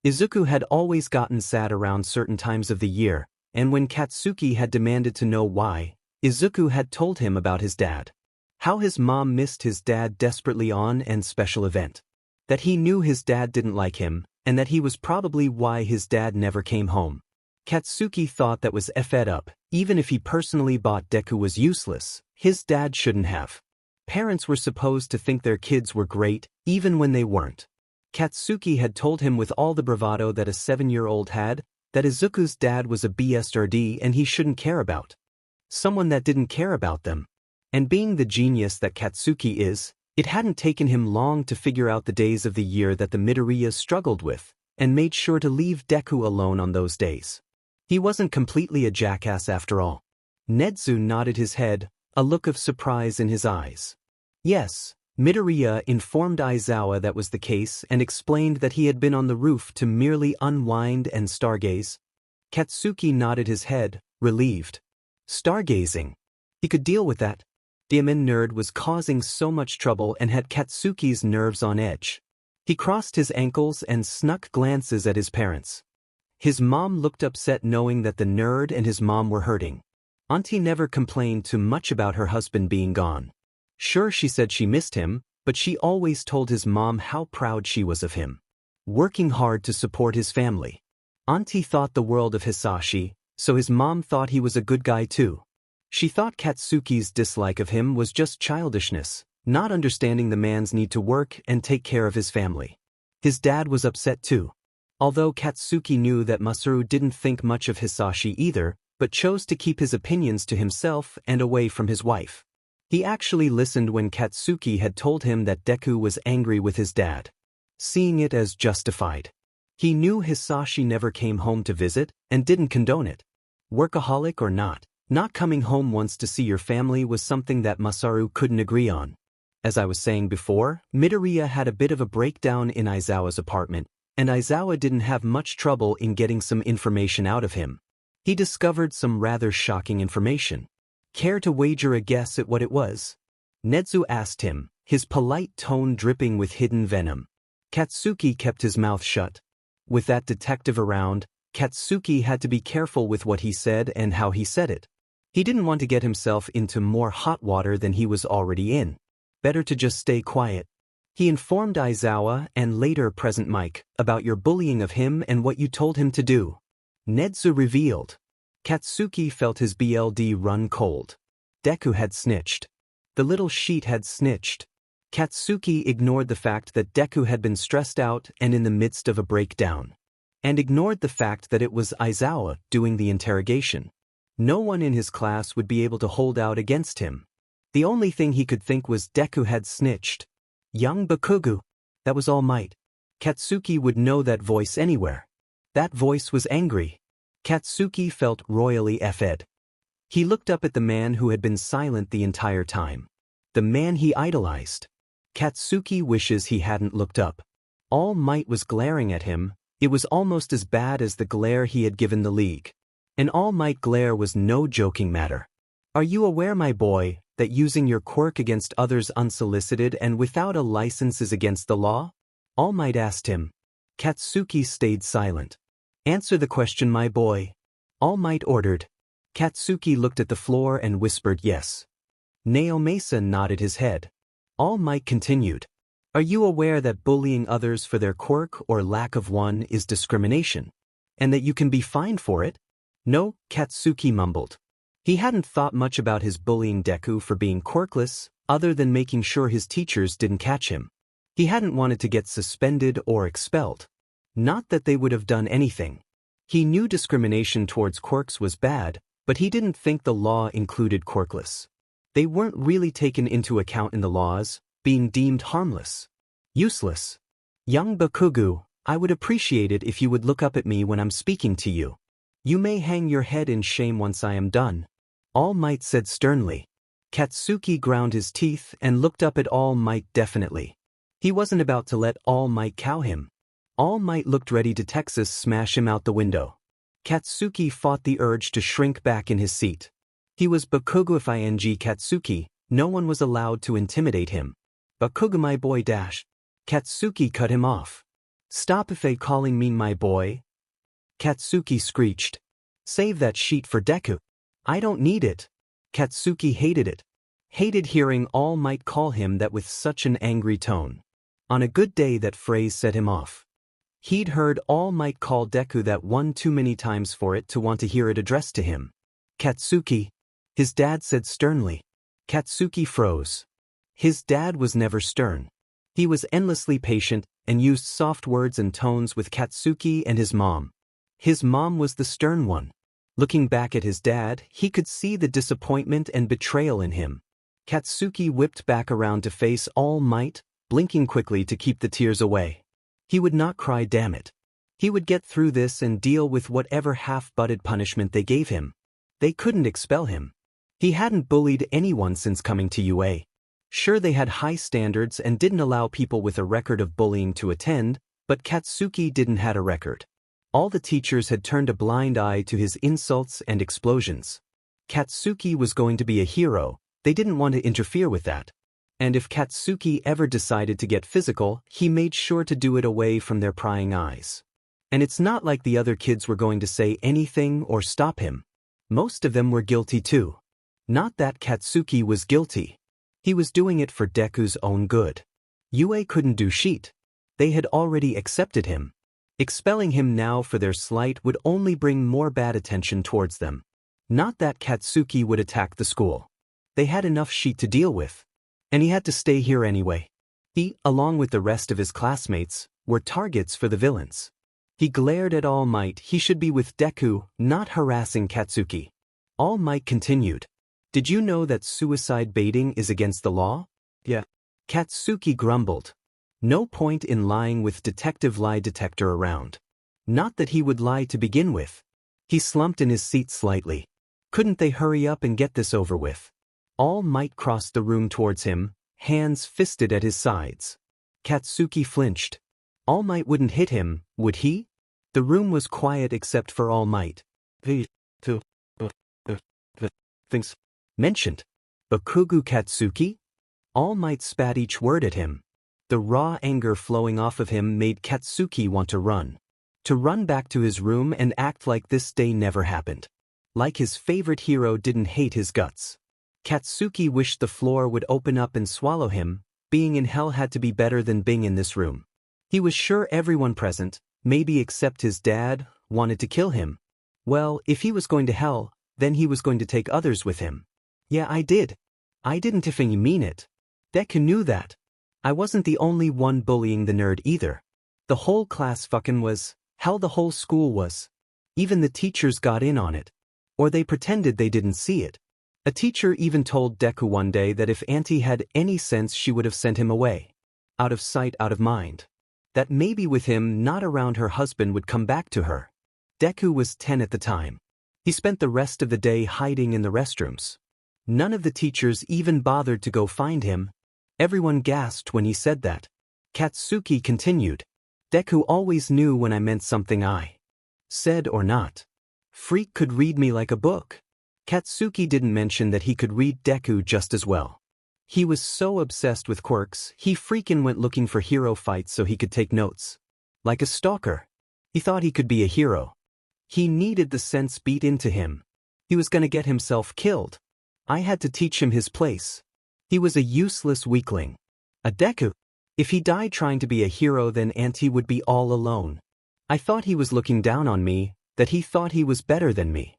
Izuku had always gotten sad around certain times of the year, and when Katsuki had demanded to know why, Izuku had told him about his dad. How his mom missed his dad desperately on an special event. That he knew his dad didn't like him, and that he was probably why his dad never came home. Katsuki thought that was fed up. Even if he personally bought Deku was useless, his dad shouldn't have. Parents were supposed to think their kids were great, even when they weren't. Katsuki had told him with all the bravado that a 7-year-old had, that Izuku's dad was a BSRD and he shouldn't care about. Someone that didn't care about them. And being the genius that Katsuki is, it hadn't taken him long to figure out the days of the year that the Midoriya struggled with, and made sure to leave Deku alone on those days. He wasn't completely a jackass after all. Nedzu nodded his head, a look of surprise in his eyes. Yes, Midoriya informed Aizawa that was the case and explained that he had been on the roof to merely unwind and stargaze. Katsuki nodded his head, relieved. Stargazing. He could deal with that. Demon nerd was causing so much trouble and had Katsuki's nerves on edge. He crossed his ankles and snuck glances at his parents. His mom looked upset knowing that the nerd and his mom were hurting. Auntie never complained too much about her husband being gone. Sure, she said she missed him, but she always told his mom how proud she was of him. Working hard to support his family. Auntie thought the world of Hisashi, so his mom thought he was a good guy too. She thought Katsuki's dislike of him was just childishness, not understanding the man's need to work and take care of his family. His dad was upset too. Although Katsuki knew that Masaru didn't think much of Hisashi either, but chose to keep his opinions to himself and away from his wife. He actually listened when Katsuki had told him that Deku was angry with his dad, seeing it as justified. He knew Hisashi never came home to visit and didn't condone it. Workaholic or not coming home once to see your family was something that Masaru couldn't agree on. As I was saying before, Midoriya had a bit of a breakdown in Aizawa's apartment, and Aizawa didn't have much trouble in getting some information out of him. He discovered some rather shocking information. Care to wager a guess at what it was? Nedzu asked him, his polite tone dripping with hidden venom. Katsuki kept his mouth shut. With that detective around, Katsuki had to be careful with what he said and how he said it. He didn't want to get himself into more hot water than he was already in. Better to just stay quiet. He informed Aizawa and later present Mike about your bullying of him and what you told him to do. Nedzu revealed. Katsuki felt his blood run cold. Deku had snitched. The little sheet had snitched. Katsuki ignored the fact that Deku had been stressed out and in the midst of a breakdown. And ignored the fact that it was Aizawa doing the interrogation. No one in his class would be able to hold out against him. The only thing he could think was Deku had snitched. Young Bakugo. That was All Might. Katsuki would know that voice anywhere. That voice was angry. Katsuki felt royally effed. He looked up at the man who had been silent the entire time. The man he idolized. Katsuki wishes he hadn't looked up. All Might was glaring at him. It was almost as bad as the glare he had given the League. An All Might glare was no joking matter. Are you aware, my boy, that using your quirk against others unsolicited and without a license is against the law? All Might asked him. Katsuki stayed silent. Answer the question, my boy. All Might ordered. Katsuki looked at the floor and whispered yes. Naomasa nodded his head. All Might continued. Are you aware that bullying others for their quirk or lack of one is discrimination? And that you can be fined for it? No, Katsuki mumbled. He hadn't thought much about his bullying Deku for being quirkless, other than making sure his teachers didn't catch him. He hadn't wanted to get suspended or expelled. Not that they would have done anything. He knew discrimination towards quirks was bad, but he didn't think the law included quirkless. They weren't really taken into account in the laws, being deemed harmless. Useless. Young Bakugo, I would appreciate it if you would look up at me when I'm speaking to you. You may hang your head in shame once I am done. All Might said sternly. Katsuki ground his teeth and looked up at All Might definitely. He wasn't about to let All Might cow him. All Might looked ready to Texas smash him out the window. Katsuki fought the urge to shrink back in his seat. He was Bakugo if ing Katsuki, no one was allowed to intimidate him. Bakugo my boy dash. Katsuki cut him off. Stop if calling me my boy. Katsuki screeched. Save that sheet for Deku. I don't need it. Katsuki hated it. Hated hearing All Might call him that with such an angry tone. On a good day that phrase set him off. He'd heard All Might call Deku that one too many times for it to want to hear it addressed to him. Katsuki. His dad said sternly. Katsuki froze. His dad was never stern. He was endlessly patient and used soft words and tones with Katsuki and his mom. His mom was the stern one. Looking back at his dad, he could see the disappointment and betrayal in him. Katsuki whipped back around to face All Might, blinking quickly to keep the tears away. He would not cry, damn it. He would get through this and deal with whatever half-butted punishment they gave him. They couldn't expel him. He hadn't bullied anyone since coming to UA. Sure, they had high standards and didn't allow people with a record of bullying to attend, but Katsuki didn't have a record. All the teachers had turned a blind eye to his insults and explosions. Katsuki was going to be a hero, they didn't want to interfere with that. And if Katsuki ever decided to get physical, he made sure to do it away from their prying eyes. And it's not like the other kids were going to say anything or stop him. Most of them were guilty too. Not that Katsuki was guilty. He was doing it for Deku's own good. Yue couldn't do shit. They had already accepted him. Expelling him now for their slight would only bring more bad attention towards them. Not that Katsuki would attack the school. They had enough shit to deal with. And he had to stay here anyway. He, along with the rest of his classmates, were targets for the villains. He glared at All Might. He should be with Deku, not harassing Katsuki. All Might continued. Did you know that suicide baiting is against the law? Yeah. Katsuki grumbled. No point in lying with detective lie detector around. Not that he would lie to begin with. He slumped in his seat slightly. Couldn't they hurry up and get this over with? All Might crossed the room towards him, hands fisted at his sides. Katsuki flinched. All Might wouldn't hit him, would he? The room was quiet except for All Might. Things mentioned. Bakugo Katsuki? All Might spat each word at him. The raw anger flowing off of him made Katsuki want to run. To run back to his room and act like this day never happened. Like his favorite hero didn't hate his guts. Katsuki wished the floor would open up and swallow him. Being in hell had to be better than being in this room. He was sure everyone present, maybe except his dad, wanted to kill him. Well, if he was going to hell, then he was going to take others with him. Yeah, I did. I didn't if you mean it. Deku knew that. I wasn't the only one bullying the nerd either. The whole class fucking was. Hell, the whole school was. Even the teachers got in on it. Or they pretended they didn't see it. A teacher even told Deku one day that if Auntie had any sense she would have sent him away. Out of sight, out of mind. That maybe with him not around her husband would come back to her. Deku was 10 at the time. He spent the rest of the day hiding in the restrooms. None of the teachers even bothered to go find him. Everyone gasped when he said that. Katsuki continued. Deku always knew when I meant something I said or not. Freak could read me like a book. Katsuki didn't mention that he could read Deku just as well. He was so obsessed with quirks, he freaking went looking for hero fights so he could take notes. Like a stalker. He thought he could be a hero. He needed the sense beat into him. He was gonna get himself killed. I had to teach him his place. He was a useless weakling. A Deku. If he died trying to be a hero, then Auntie would be all alone. I thought he was looking down on me, that he thought he was better than me.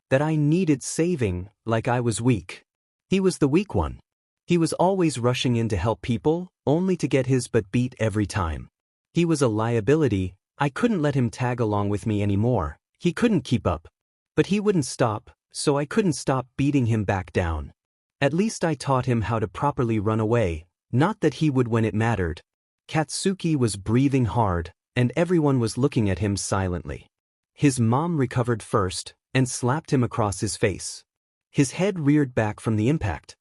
That I needed saving, like I was weak. He was the weak one. He was always rushing in to help people, only to get his butt beat every time. He was a liability. I couldn't let him tag along with me anymore. He couldn't keep up. But he wouldn't stop, so I couldn't stop beating him back down. At least I taught him how to properly run away, not that he would when it mattered. Katsuki was breathing hard, and everyone was looking at him silently. His mom recovered first, and slapped him across his face. His head reared back from the impact.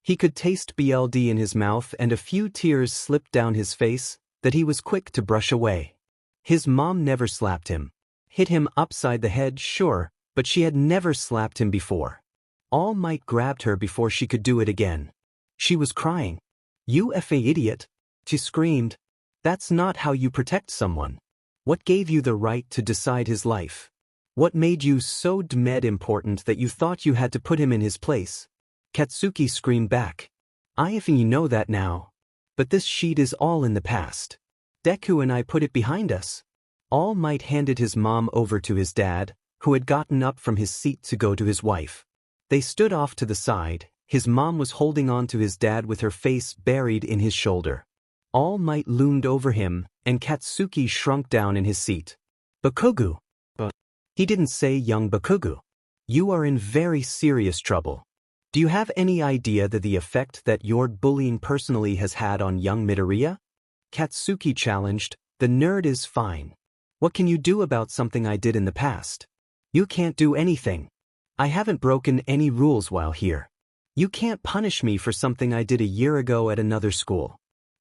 He could taste BLD in his mouth and a few tears slipped down his face, that he was quick to brush away. His mom never slapped him. Hit him upside the head, sure, but she had never slapped him before. All Might grabbed her before she could do it again. She was crying. You effing idiot. She screamed. That's not how you protect someone. What gave you the right to decide his life? What made you so dmed important that you thought you had to put him in his place? Katsuki screamed back. I effing know that now. But this sheet is all in the past. Deku and I put it behind us. All Might handed his mom over to his dad, who had gotten up from his seat to go to his wife. They stood off to the side. His mom was holding on to his dad with her face buried in his shoulder. All Might loomed over him, and Katsuki shrunk down in his seat. Bakugo. But he didn't say young Bakugo. You are in very serious trouble. Do you have any idea that the effect that your bullying personally has had on young Midoriya? Katsuki challenged. The nerd is fine. What can you do about something I did in the past? You can't do anything. I haven't broken any rules while here. You can't punish me for something I did a year ago at another school.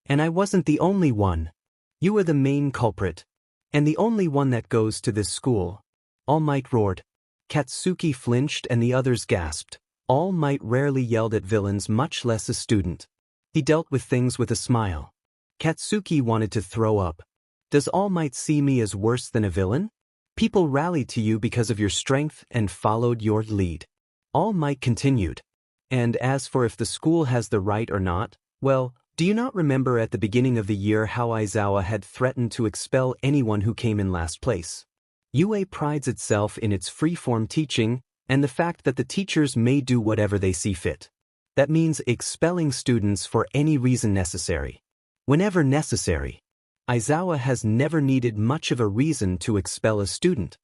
And I wasn't the only one. You are the main culprit. And the only one that goes to this school. All Might roared. Katsuki flinched and the others gasped. All Might rarely yelled at villains, much less a student. He dealt with things with a smile. Katsuki wanted to throw up. Does All Might see me as worse than a villain? People rallied to you because of your strength and followed your lead. All Might continued. And as for if the school has the right or not, well, do you not remember at the beginning of the year how Aizawa had threatened to expel anyone who came in last place? UA prides itself in its free-form teaching and the fact that the teachers may do whatever they see fit. That means expelling students for any reason necessary. Whenever necessary. Aizawa has never needed much of a reason to expel a student.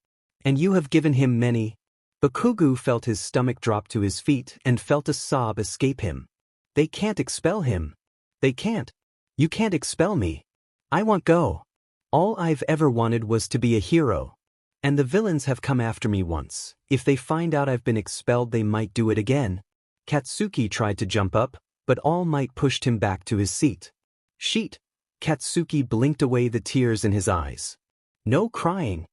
And you have given him many. Bakugo felt his stomach drop to his feet and felt a sob escape him. They can't expel him. They can't. You can't expel me. I want go. All I've ever wanted was to be a hero. And the villains have come after me once. If they find out I've been expelled, they might do it again. Katsuki tried to jump up, but All Might pushed him back to his seat. Sheet. Katsuki blinked away the tears in his eyes. No crying.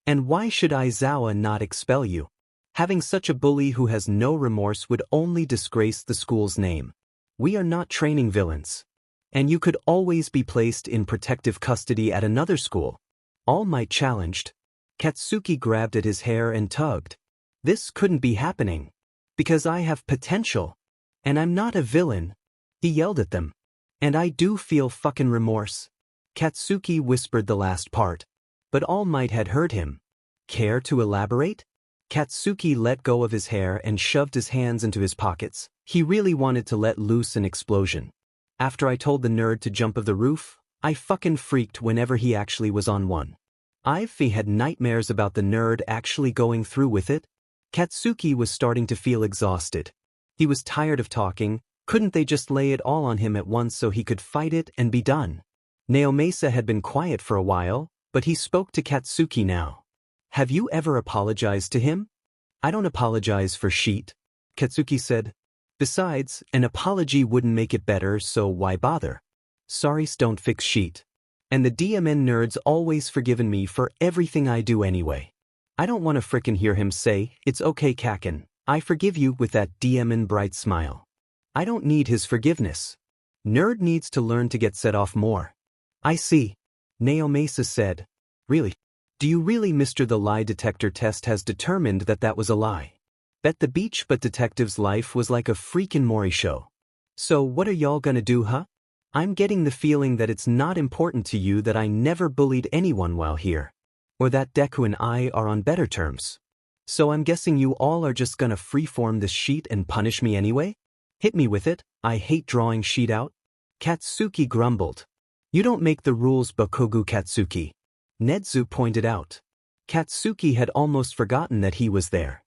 And why should Aizawa not expel you? Having such a bully who has no remorse would only disgrace the school's name. We are not training villains. And you could always be placed in protective custody at another school. All Might challenged. Katsuki grabbed at his hair and tugged. This couldn't be happening. Because I have potential. And I'm not a villain. He yelled at them. And I do feel fucking remorse. Katsuki whispered the last part. But All Might had heard him. Care to elaborate? Katsuki let go of his hair and shoved his hands into his pockets. He really wanted to let loose an explosion. After I told the nerd to jump off the roof, I fucking freaked whenever he actually was on one. I've had nightmares about the nerd actually going through with it. Katsuki was starting to feel exhausted. He was tired of talking. Couldn't they just lay it all on him at once so he could fight it and be done? Naomasa had been quiet for a while, but he spoke to Katsuki now. Have you ever apologized to him? I don't apologize for shit, Katsuki said. Besides, an apology wouldn't make it better, so why bother? Sorries don't fix shit. And the DMN nerd's always forgiven me for everything I do anyway. I don't want to frickin' hear him say, it's okay Kaken, I forgive you with that DMN bright smile. I don't need his forgiveness. Nerd needs to learn to get set off more. I see. Naomasa said. Really? Do you really, Mr. The lie detector test has determined that that was a lie? Bet the beach but detective's life was like a freakin' Maury show. So what are y'all gonna do, huh? I'm getting the feeling that it's not important to you that I never bullied anyone while here. Or that Deku and I are on better terms. So I'm guessing you all are just gonna freeform this sheet and punish me anyway? Hit me with it, I hate drawing sheet out. Katsuki grumbled. You don't make the rules, Bakugo Katsuki. Nedzu pointed out. Katsuki had almost forgotten that he was there.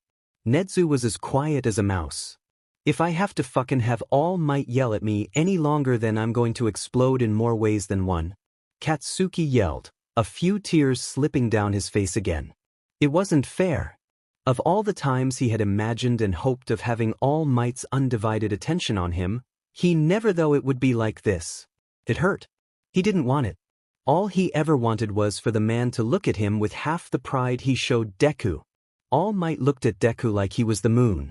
Nedzu was as quiet as a mouse. If I have to fucking have All Might yell at me any longer, then I'm going to explode in more ways than one. Katsuki yelled, a few tears slipping down his face again. It wasn't fair. Of all the times he had imagined and hoped of having All Might's undivided attention on him, he never thought it would be like this. It hurt. He didn't want it. All he ever wanted was for the man to look at him with half the pride he showed Deku. All Might looked at Deku like he was the moon.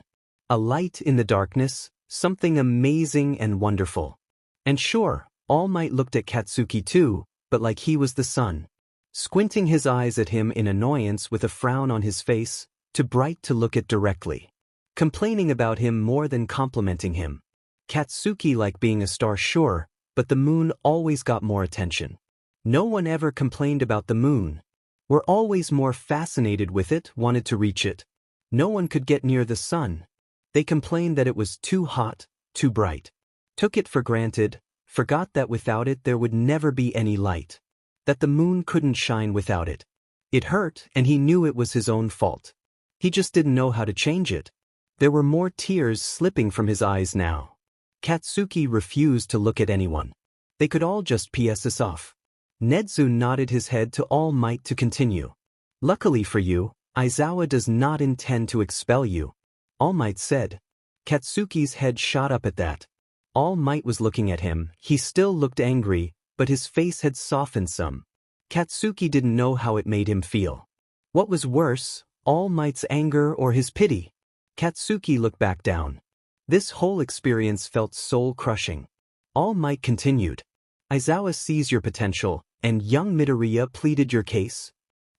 A light in the darkness, something amazing and wonderful. And sure, All Might looked at Katsuki too, but like he was the sun. Squinting his eyes at him in annoyance with a frown on his face, too bright to look at directly. Complaining about him more than complimenting him. Katsuki like being a star, sure, but the moon always got more attention. No one ever complained about the moon. Were always more fascinated with it, wanted to reach it. No one could get near the sun. They complained that it was too hot, too bright. Took it for granted, forgot that without it there would never be any light. That the moon couldn't shine without it. It hurt, and he knew it was his own fault. He just didn't know how to change it. There were more tears slipping from his eyes now. Katsuki refused to look at anyone. They could all just PS us off. Nedzu nodded his head to All Might to continue. Luckily for you, Aizawa does not intend to expel you. All Might said. Katsuki's head shot up at that. All Might was looking at him. He still looked angry, but his face had softened some. Katsuki didn't know how it made him feel. What was worse, All Might's anger or his pity? Katsuki looked back down. This whole experience felt soul-crushing. All Might continued. Aizawa sees your potential, and young Midoriya pleaded your case.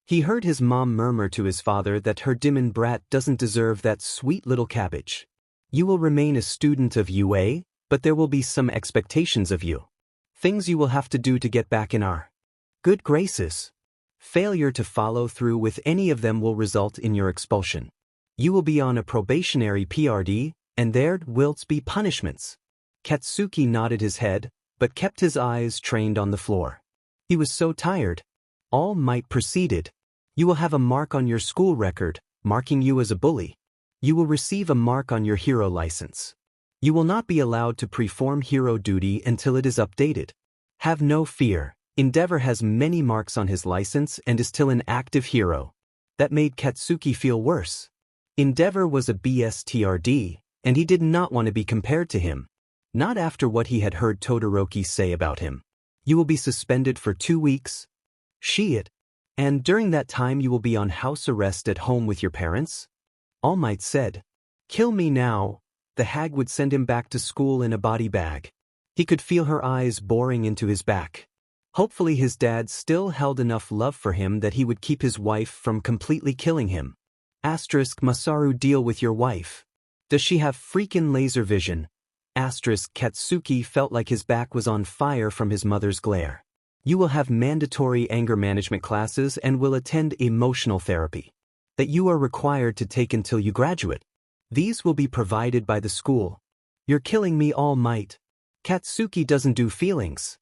He heard his mom murmur to his father that her demon brat doesn't deserve that sweet little cabbage. You will remain a student of UA, but there will be some expectations of you. Things you will have to do to get back in our good graces. Failure to follow through with any of them will result in your expulsion. You will be on a probationary PRD, and there will be punishments. Katsuki nodded his head, but kept his eyes trained on the floor. He was so tired. All Might proceeded. You will have a mark on your school record, marking you as a bully. You will receive a mark on your hero license. You will not be allowed to perform hero duty until it is updated. Have no fear. Endeavor has many marks on his license and is still an active hero. That made Katsuki feel worse. Endeavor was a BSTRD, and he did not want to be compared to him. Not after what he had heard Todoroki say about him. You will be suspended for 2 weeks. Shit. And during that time you will be on house arrest at home with your parents? All Might said. Kill me now. The hag would send him back to school in a body bag. He could feel her eyes boring into his back. Hopefully his dad still held enough love for him that he would keep his wife from completely killing him. Masaru, deal with your wife. Does she have freaking laser vision? Katsuki felt like his back was on fire from his mother's glare. You will have mandatory anger management classes and will attend emotional therapy that you are required to take until you graduate. These will be provided by the school. You're killing me, All Might. Katsuki doesn't do feelings.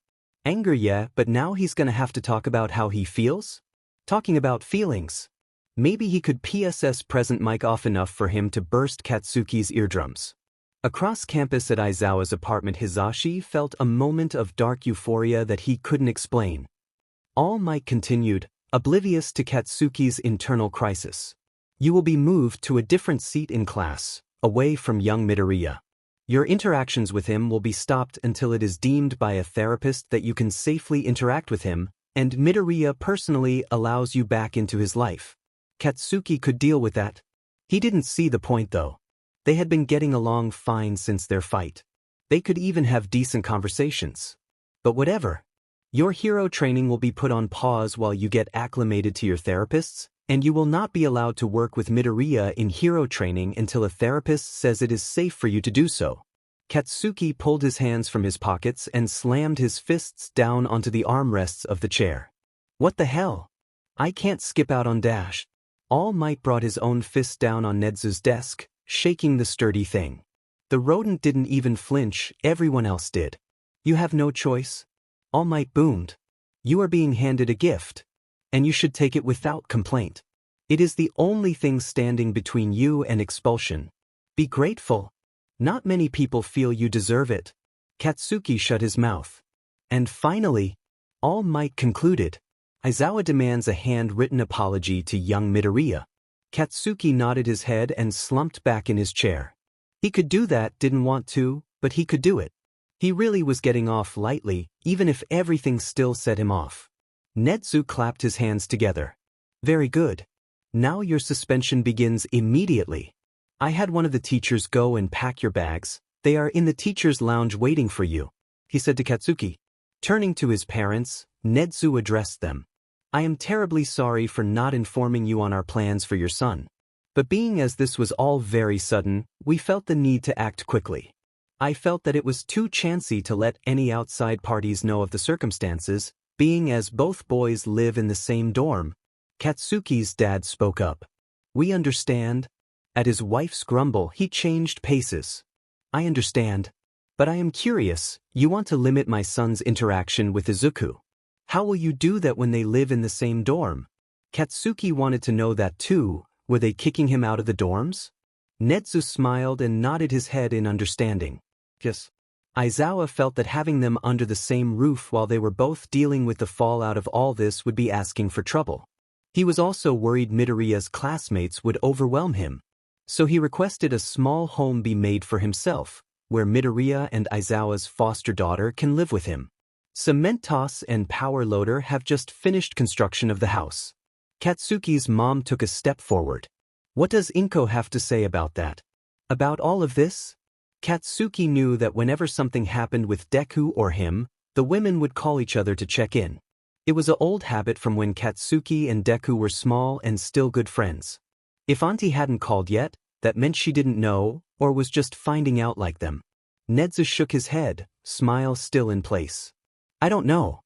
Anger, yeah, but now he's gonna have to talk about how he feels? Talking about feelings. Maybe he could PSS present mic off enough for him to burst Katsuki's eardrums. Across campus at Aizawa's apartment, Hisashi felt a moment of dark euphoria that he couldn't explain. All Might continued, oblivious to Katsuki's internal crisis. You will be moved to a different seat in class, away from young Midoriya. Your interactions with him will be stopped until it is deemed by a therapist that you can safely interact with him, and Midoriya personally allows you back into his life. Katsuki could deal with that. He didn't see the point though. They had been getting along fine since their fight. They could even have decent conversations. But whatever. Your hero training will be put on pause while you get acclimated to your therapists, and you will not be allowed to work with Midoriya in hero training until a therapist says it is safe for you to do so. Katsuki pulled his hands from his pockets and slammed his fists down onto the armrests of the chair. What the hell? I can't skip out on Dash. All Might brought his own fist down on Nedzu's desk, shaking the sturdy thing. The rodent didn't even flinch, everyone else did. You have no choice. All Might boomed. You are being handed a gift. And you should take it without complaint. It is the only thing standing between you and expulsion. Be grateful. Not many people feel you deserve it. Katsuki shut his mouth. And finally, All Might concluded. Aizawa demands a handwritten apology to young Midoriya. Katsuki nodded his head and slumped back in his chair. He could do that, didn't want to, but he could do it. He really was getting off lightly, even if everything still set him off. Nedzu clapped his hands together. Very good. Now your suspension begins immediately. I had one of the teachers go and pack your bags. They are in the teacher's lounge waiting for you, he said to Katsuki. Turning to his parents, Nedzu addressed them. I am terribly sorry for not informing you on our plans for your son. But being as this was all very sudden, we felt the need to act quickly. I felt that it was too chancy to let any outside parties know of the circumstances, being as both boys live in the same dorm. Katsuki's dad spoke up. We understand. At his wife's grumble, he changed paces. I understand. But I am curious, you want to limit my son's interaction with Izuku. How will you do that when they live in the same dorm? Katsuki wanted to know that too. Were they kicking him out of the dorms? Nedzu smiled and nodded his head in understanding. Yes. Aizawa felt that having them under the same roof while they were both dealing with the fallout of all this would be asking for trouble. He was also worried Midoriya's classmates would overwhelm him. So he requested a small home be made for himself, where Midoriya and Aizawa's foster daughter can live with him. Cement toss and power loader have just finished construction of the house. Katsuki's mom took a step forward. What does Inko have to say about that? About all of this? Katsuki knew that whenever something happened with Deku or him, the women would call each other to check in. It was an old habit from when Katsuki and Deku were small and still good friends. If Auntie hadn't called yet, that meant she didn't know, Or was just finding out like them? Nedza shook his head, smile still in place. I don't know.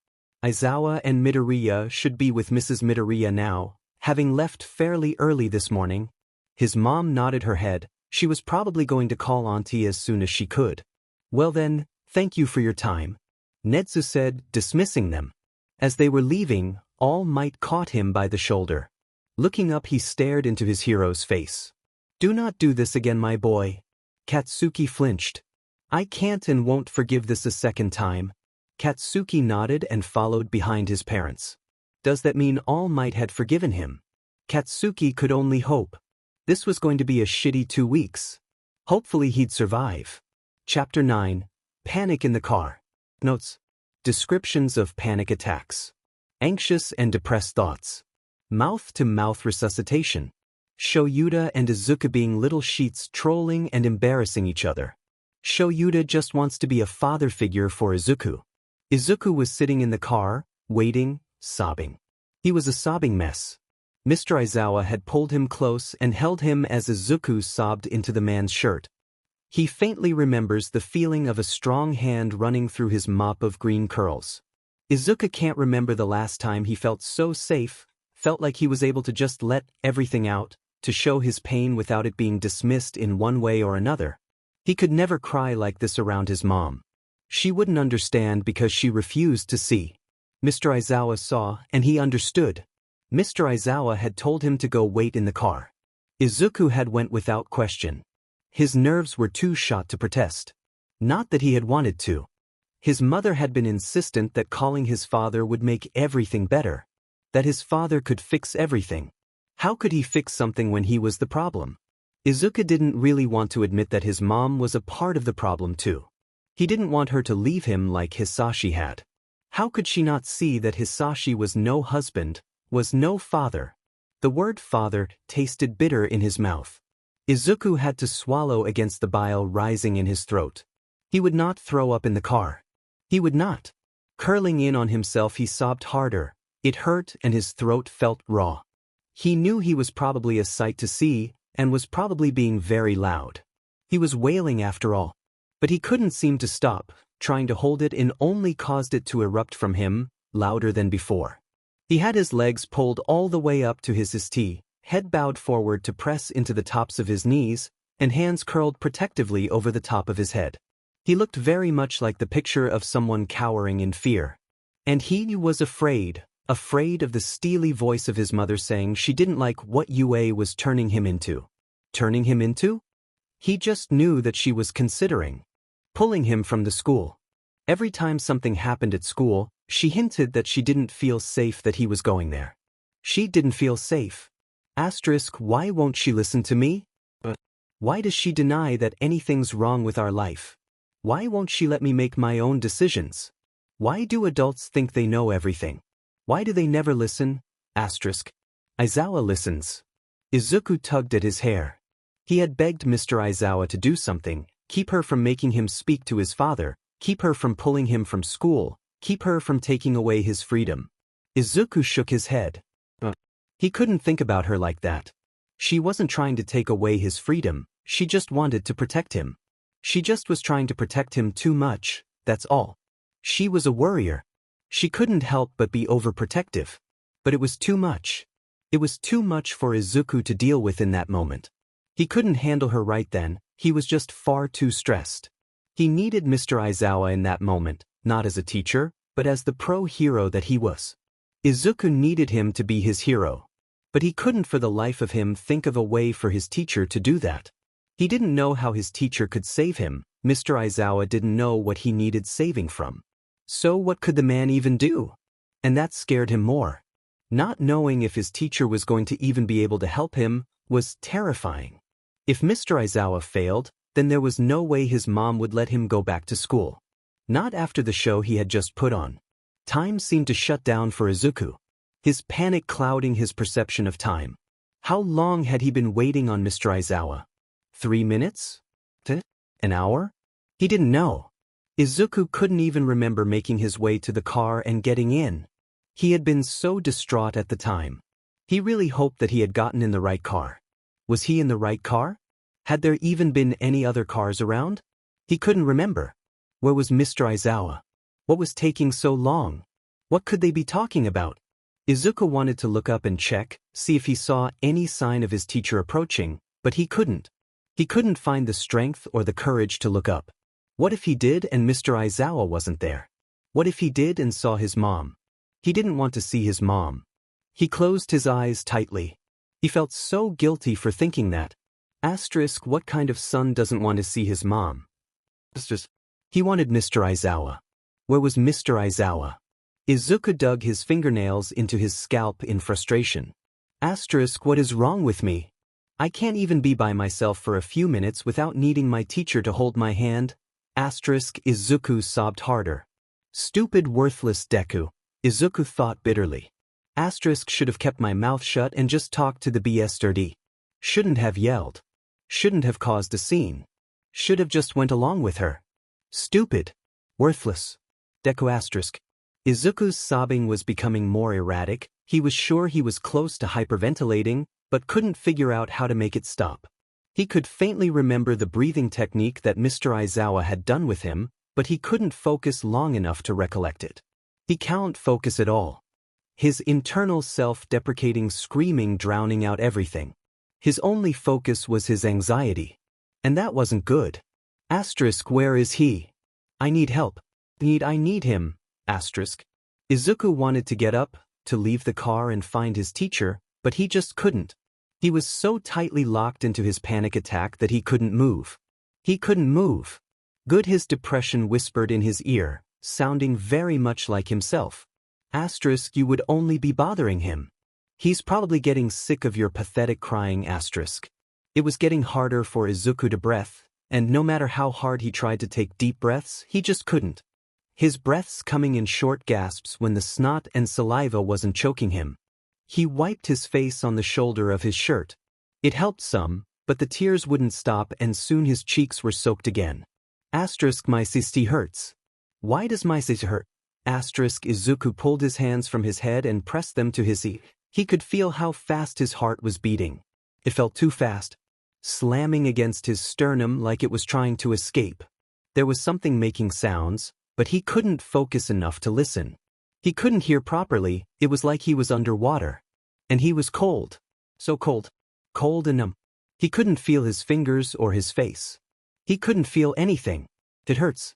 Aizawa and Midoriya should be with Mrs. Midoriya now, having left fairly early this morning. His mom nodded her head. She was probably going to call Auntie as soon as she could. Well then, thank you for your time, Nedza said, dismissing them. As they were leaving, All Might caught him by the shoulder. Looking up, he stared into his hero's face. Do not do this again, my boy. Katsuki flinched. I can't and won't forgive this a second time. Katsuki nodded and followed behind his parents. Does that mean All Might had forgiven him? Katsuki could only hope. This was going to be a shitty 2 weeks. Hopefully he'd survive. Chapter 9. Panic in the car. Notes. Descriptions of panic attacks. Anxious and depressed thoughts. Mouth-to-mouth resuscitation. Shouta and Izuku being little sheets trolling and embarrassing each other. Shouta just wants to be a father figure for Izuku. Izuku was sitting in the car, waiting, sobbing. He was a sobbing mess. Mr. Aizawa had pulled him close and held him as Izuku sobbed into the man's shirt. He faintly remembers the feeling of a strong hand running through his mop of green curls. Izuku can't remember the last time he felt so safe, felt like he was able to just let everything out, to show his pain without it being dismissed in one way or another. He could never cry like this around his mom. She wouldn't understand because she refused to see. Mr. Aizawa saw, and he understood. Mr. Aizawa had told him to go wait in the car. Izuku had went without question. His nerves were too shot to protest. Not that he had wanted to. His mother had been insistent that calling his father would make everything better. That his father could fix everything. How could he fix something when he was the problem? Izuku didn't really want to admit that his mom was a part of the problem too. He didn't want her to leave him like Hisashi had. How could she not see that Hisashi was no husband, was no father? The word father tasted bitter in his mouth. Izuku had to swallow against the bile rising in his throat. He would not throw up in the car. He would not. Curling in on himself, he sobbed harder. It hurt and his throat felt raw. He knew he was probably a sight to see, and was probably being very loud. He was wailing after all. But he couldn't seem to stop. Trying to hold it in only caused it to erupt from him, louder than before. He had his legs pulled all the way up to his tea, head bowed forward to press into the tops of his knees, and hands curled protectively over the top of his head. He looked very much like the picture of someone cowering in fear. And he was afraid of the steely voice of his mother saying she didn't like what UA was turning him into. Turning him into? He just knew that she was considering pulling him from the school. Every time something happened at school, she hinted that she didn't feel safe that he was going there. She didn't feel safe. Why won't she listen to me? Why does she deny that anything's wrong with our life? Why won't she let me make my own decisions? Why do adults think they know everything? Why do they never listen? Aizawa listens. Izuku tugged at his hair. He had begged Mr. Aizawa to do something, keep her from making him speak to his father, keep her from pulling him from school, keep her from taking away his freedom. Izuku shook his head. He couldn't think about her like that. She wasn't trying to take away his freedom, she just wanted to protect him. She just was trying to protect him too much, that's all. She was a worrier. She couldn't help but be overprotective. But it was too much. It was too much for Izuku to deal with in that moment. He couldn't handle her right then, he was just far too stressed. He needed Mr. Aizawa in that moment, not as a teacher, but as the pro-hero that he was. Izuku needed him to be his hero. But he couldn't for the life of him think of a way for his teacher to do that. He didn't know how his teacher could save him. Mr. Aizawa didn't know what he needed saving from. So what could the man even do? And that scared him more. Not knowing if his teacher was going to even be able to help him was terrifying. If Mr. Aizawa failed, then there was no way his mom would let him go back to school. Not after the show he had just put on. Time seemed to shut down for Izuku. His panic clouding his perception of time. How long had he been waiting on Mr. Aizawa? 3 minutes? An hour? He didn't know. Izuku couldn't even remember making his way to the car and getting in. He had been so distraught at the time. He really hoped that he had gotten in the right car. Was he in the right car? Had there even been any other cars around? He couldn't remember. Where was Mr. Aizawa? What was taking so long? What could they be talking about? Izuku wanted to look up and check, see if he saw any sign of his teacher approaching, but he couldn't. He couldn't find the strength or the courage to look up. What if he did and Mr. Aizawa wasn't there? What if he did and saw his mom? He didn't want to see his mom. He closed his eyes tightly. He felt so guilty for thinking that. Asterisk, what kind of son doesn't want to see his mom? He wanted Mr. Aizawa. Where was Mr. Aizawa? Izuku dug his fingernails into his scalp in frustration. Asterisk, what is wrong with me? I can't even be by myself for a few minutes without needing my teacher to hold my hand. Asterisk, Izuku sobbed harder. Stupid, worthless Deku, Izuku thought bitterly. Asterisk, should have kept my mouth shut and just talked to the BS30. Shouldn't have yelled. Shouldn't have caused a scene. Should have just went along with her. Stupid. Worthless. Deku asterisk. Izuku's sobbing was becoming more erratic. He was sure he was close to hyperventilating, but couldn't figure out how to make it stop. He could faintly remember the breathing technique that Mr. Aizawa had done with him, but he couldn't focus long enough to recollect it. He can't focus at all. His internal self-deprecating screaming drowning out everything. His only focus was his anxiety. And that wasn't good. Asterisk, where is he? I need help. I need him. Asterisk. Izuku wanted to get up, to leave the car and find his teacher, but he just couldn't. He was so tightly locked into his panic attack that he couldn't move. He couldn't move. Good, his depression whispered in his ear, sounding very much like himself. Asterisk, you would only be bothering him. He's probably getting sick of your pathetic crying. Asterisk. It was getting harder for Izuku to breathe, and no matter how hard he tried to take deep breaths, he just couldn't. His breaths coming in short gasps when the snot and saliva wasn't choking him. He wiped his face on the shoulder of his shirt. It helped some, but the tears wouldn't stop and soon his cheeks were soaked again. Asterisk, my sisti hurts. Why does my sisti hurt? Asterisk, Izuku pulled his hands from his head and pressed them to his ear. He could feel how fast his heart was beating. It felt too fast, slamming against his sternum like it was trying to escape. There was something making sounds, but he couldn't focus enough to listen. He couldn't hear properly. It was like he was underwater. And he was cold. So cold. Cold and numb. He couldn't feel his fingers or his face. He couldn't feel anything. It hurts.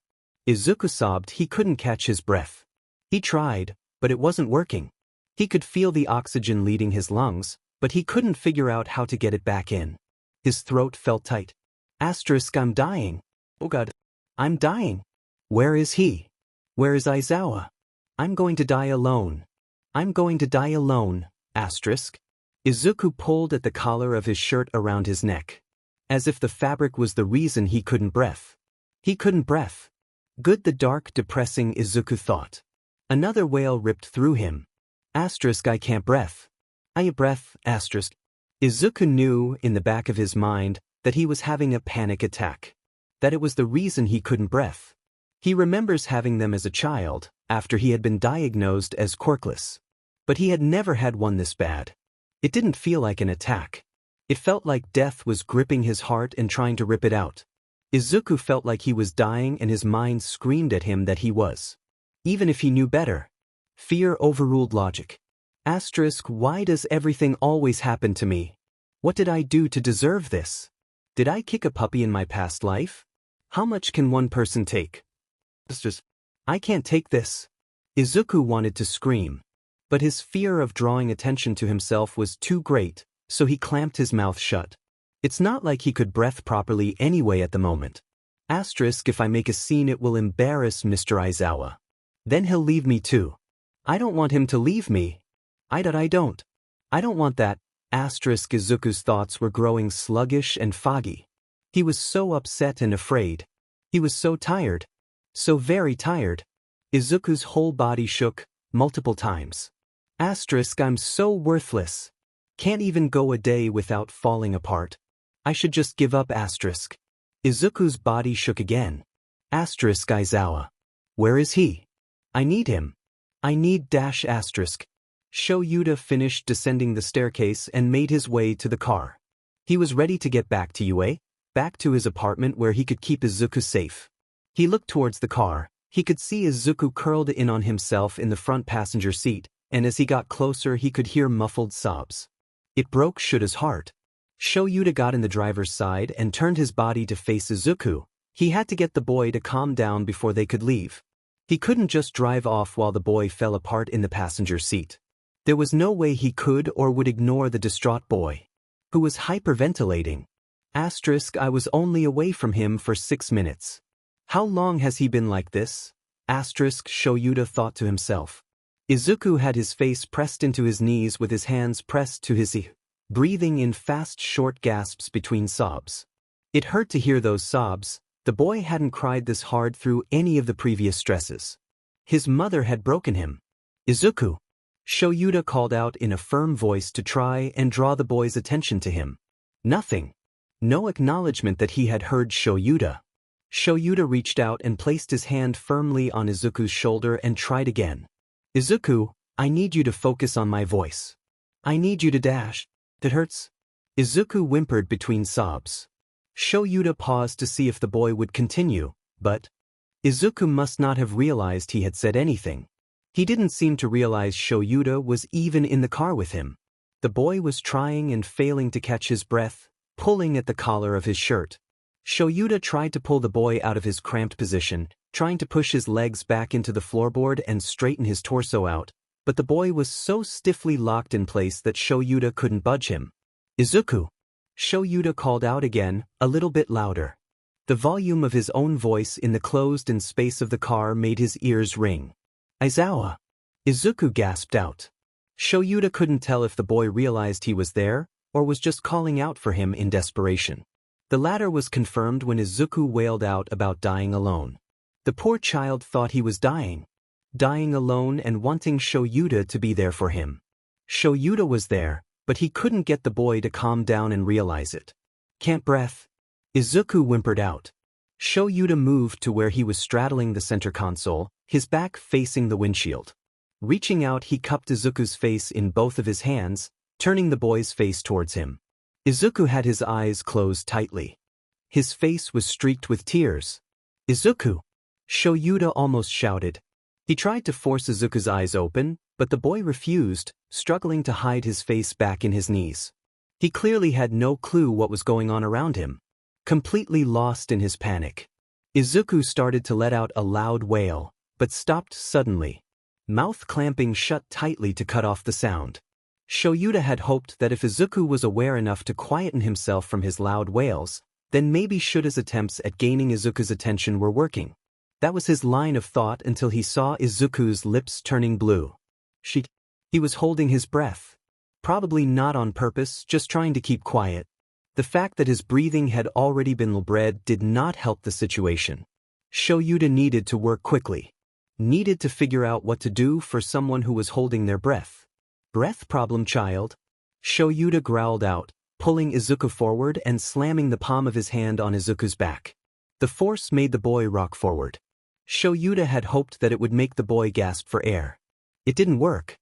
Izuku sobbed. He couldn't catch his breath. He tried, but it wasn't working. He could feel the oxygen leaving his lungs, but he couldn't figure out how to get it back in. His throat felt tight. Asterisk, I'm dying. Oh God. I'm dying. Where is he? Where is Aizawa? I'm going to die alone. I'm going to die alone. Asterisk. Izuku pulled at the collar of his shirt around his neck. As if the fabric was the reason he couldn't breathe. He couldn't breathe. Good, the dark, depressing Izuku thought. Another wail ripped through him. Asterisk, I can't breathe. I breath. Asterisk. Izuku knew, in the back of his mind, that he was having a panic attack. That it was the reason he couldn't breathe. He remembers having them as a child, after he had been diagnosed as quirkless. But he had never had one this bad. It didn't feel like an attack. It felt like death was gripping his heart and trying to rip it out. Izuku felt like he was dying and his mind screamed at him that he was. Even if he knew better. Fear overruled logic. Asterisk, why does everything always happen to me? What did I do to deserve this? Did I kick a puppy in my past life? How much can one person take? I can't take this. Izuku wanted to scream. But his fear of drawing attention to himself was too great, so he clamped his mouth shut. It's not like he could breathe properly anyway at the moment. Asterisk, if I make a scene it will embarrass Mr. Aizawa. Then he'll leave me too. I don't want him to leave me. I don't. I don't want that. Asterisk, Izuku's thoughts were growing sluggish and foggy. He was so upset and afraid. He was so tired. So very tired. Izuku's whole body shook, multiple times. Asterisk, I'm so worthless. Can't even go a day without falling apart. I should just give up. Asterisk. Izuku's body shook again. Asterisk, Aizawa. Where is he? I need him. I need dash asterisk. Shouta finished descending the staircase and made his way to the car. He was ready to get back to UA. back to his apartment where he could keep Izuku safe. He looked towards the car. He could see Izuku curled in on himself in the front passenger seat, and as he got closer he could hear muffled sobs. It broke Shouda's heart. Shouta got in the driver's side and turned his body to face Izuku. He had to get the boy to calm down before they could leave. He couldn't just drive off while the boy fell apart in the passenger seat. There was no way he could or would ignore the distraught boy, who was hyperventilating. I was only away from him for 6 minutes. How long has he been like this? Shouta thought to himself. Izuku had his face pressed into his knees with his hands pressed to his ear, breathing in fast short gasps between sobs. It hurt to hear those sobs. The boy hadn't cried this hard through any of the previous stresses. His mother had broken him. Izuku! Shouta called out in a firm voice to try and draw the boy's attention to him. Nothing. No acknowledgement that he had heard Shouta. Shouta reached out and placed his hand firmly on Izuku's shoulder and tried again. Izuku, I need you to focus on my voice. I need you to dash. That hurts. Izuku whimpered between sobs. Shouta paused to see if the boy would continue, but Izuku must not have realized he had said anything. He didn't seem to realize Shouta was even in the car with him. The boy was trying and failing to catch his breath, pulling at the collar of his shirt. Shouta tried to pull the boy out of his cramped position, trying to push his legs back into the floorboard and straighten his torso out, but the boy was so stiffly locked in place that Shouta couldn't budge him. Izuku! Shouta called out again, a little bit louder. The volume of his own voice in the closed-in space of the car made his ears ring. Aizawa! Izuku gasped out. Shouta couldn't tell if the boy realized he was there, or was just calling out for him in desperation. The latter was confirmed when Izuku wailed out about dying alone. The poor child thought he was dying. Dying alone and wanting Shouta to be there for him. Shouta was there, but he couldn't get the boy to calm down and realize it. Can't breath. Izuku whimpered out. Shouta moved to where he was straddling the center console, his back facing the windshield. Reaching out, he cupped Izuku's face in both of his hands, turning the boy's face towards him. Izuku had his eyes closed tightly. His face was streaked with tears. Izuku! Shouta almost shouted. He tried to force Izuku's eyes open, but the boy refused, struggling to hide his face back in his knees. He clearly had no clue what was going on around him. Completely lost in his panic. Izuku started to let out a loud wail, but stopped suddenly, mouth clamping shut tightly to cut off the sound. Shouta had hoped that if Izuku was aware enough to quieten himself from his loud wails, then maybe Shouda's attempts at gaining Izuku's attention were working. That was his line of thought until he saw Izuku's lips turning blue. He was holding his breath. Probably not on purpose, just trying to keep quiet. The fact that his breathing had already been labred did not help the situation. Shouta needed to work quickly. Needed to figure out what to do for someone who was holding their breath. Breath problem, child? Shouta growled out, pulling Izuku forward and slamming the palm of his hand on Izuku's back. The force made the boy rock forward. Shouta had hoped that it would make the boy gasp for air. It didn't work.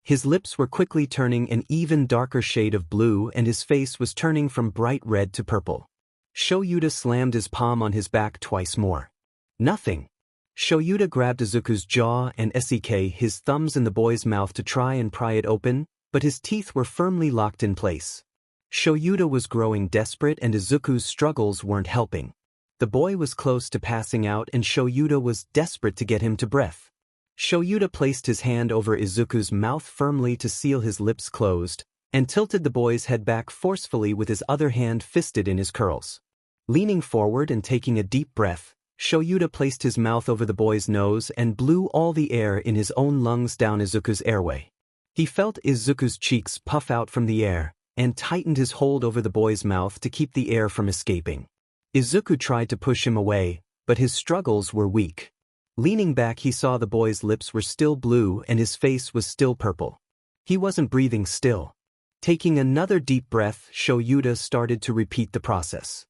His lips were quickly turning an even darker shade of blue and his face was turning from bright red to purple. Shouta slammed his palm on his back twice more. Nothing. Shouta grabbed Izuku's jaw and his thumbs in the boy's mouth to try and pry it open, but his teeth were firmly locked in place. Shouta was growing desperate and Izuku's struggles weren't helping. The boy was close to passing out and Shouta was desperate to get him to breath. Shouta placed his hand over Izuku's mouth firmly to seal his lips closed, and tilted the boy's head back forcefully with his other hand fisted in his curls. Leaning forward and taking a deep breath, Shouta placed his mouth over the boy's nose and blew all the air in his own lungs down Izuku's airway. He felt Izuku's cheeks puff out from the air, and tightened his hold over the boy's mouth to keep the air from escaping. Izuku tried to push him away, but his struggles were weak. Leaning back, he saw the boy's lips were still blue and his face was still purple. He wasn't breathing still. Taking another deep breath, Shouta started to repeat the process.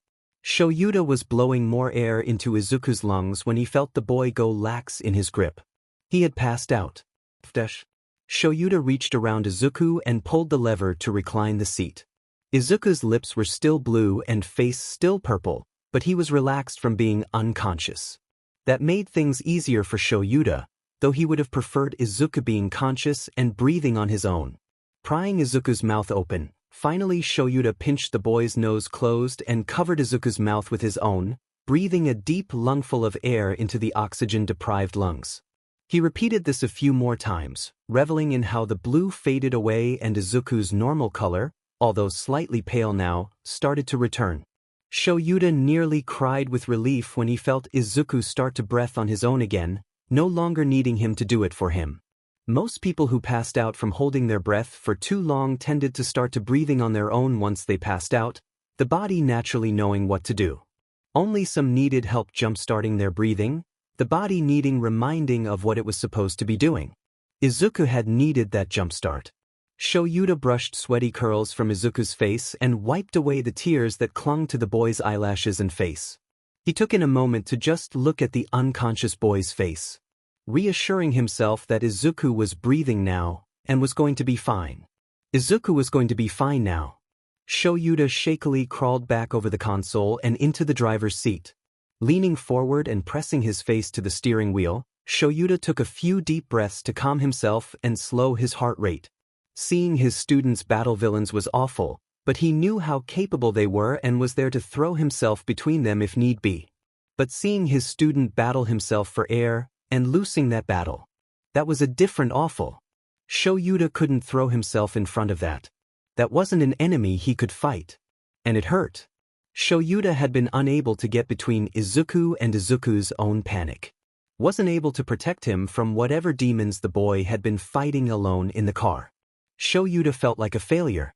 Shouta was blowing more air into Izuku's lungs when he felt the boy go lax in his grip. He had passed out. Shouta reached around Izuku and pulled the lever to recline the seat. Izuku's lips were still blue and face still purple, but he was relaxed from being unconscious. That made things easier for Shouta, though he would have preferred Izuku being conscious and breathing on his own. Prying Izuku's mouth open, finally Shouta pinched the boy's nose closed and covered Izuku's mouth with his own, breathing a deep lungful of air into the oxygen-deprived lungs. He repeated this a few more times, reveling in how the blue faded away and Izuku's normal color, although slightly pale now, started to return. Shouta nearly cried with relief when he felt Izuku start to breathe on his own again, no longer needing him to do it for him. Most people who passed out from holding their breath for too long tended to start to breathing on their own once they passed out, the body naturally knowing what to do. Only some needed help jump-starting their breathing, the body needing reminding of what it was supposed to be doing. Izuku had needed that jump-start. Shouta brushed sweaty curls from Izuku's face and wiped away the tears that clung to the boy's eyelashes and face. He took in a moment to just look at the unconscious boy's face, reassuring himself that Izuku was breathing now and was going to be fine. Izuku was going to be fine now. Shouta shakily crawled back over the console and into the driver's seat. Leaning forward and pressing his face to the steering wheel, Shouta took a few deep breaths to calm himself and slow his heart rate. Seeing his students battle villains was awful, but he knew how capable they were and was there to throw himself between them if need be. But seeing his student battle himself for air, and losing that battle, that was a different awful. Shouta couldn't throw himself in front of that. That wasn't an enemy he could fight. And it hurt. Shouta had been unable to get between Izuku and Izuku's own panic. Wasn't able to protect him from whatever demons the boy had been fighting alone in the car. Shouta felt like a failure.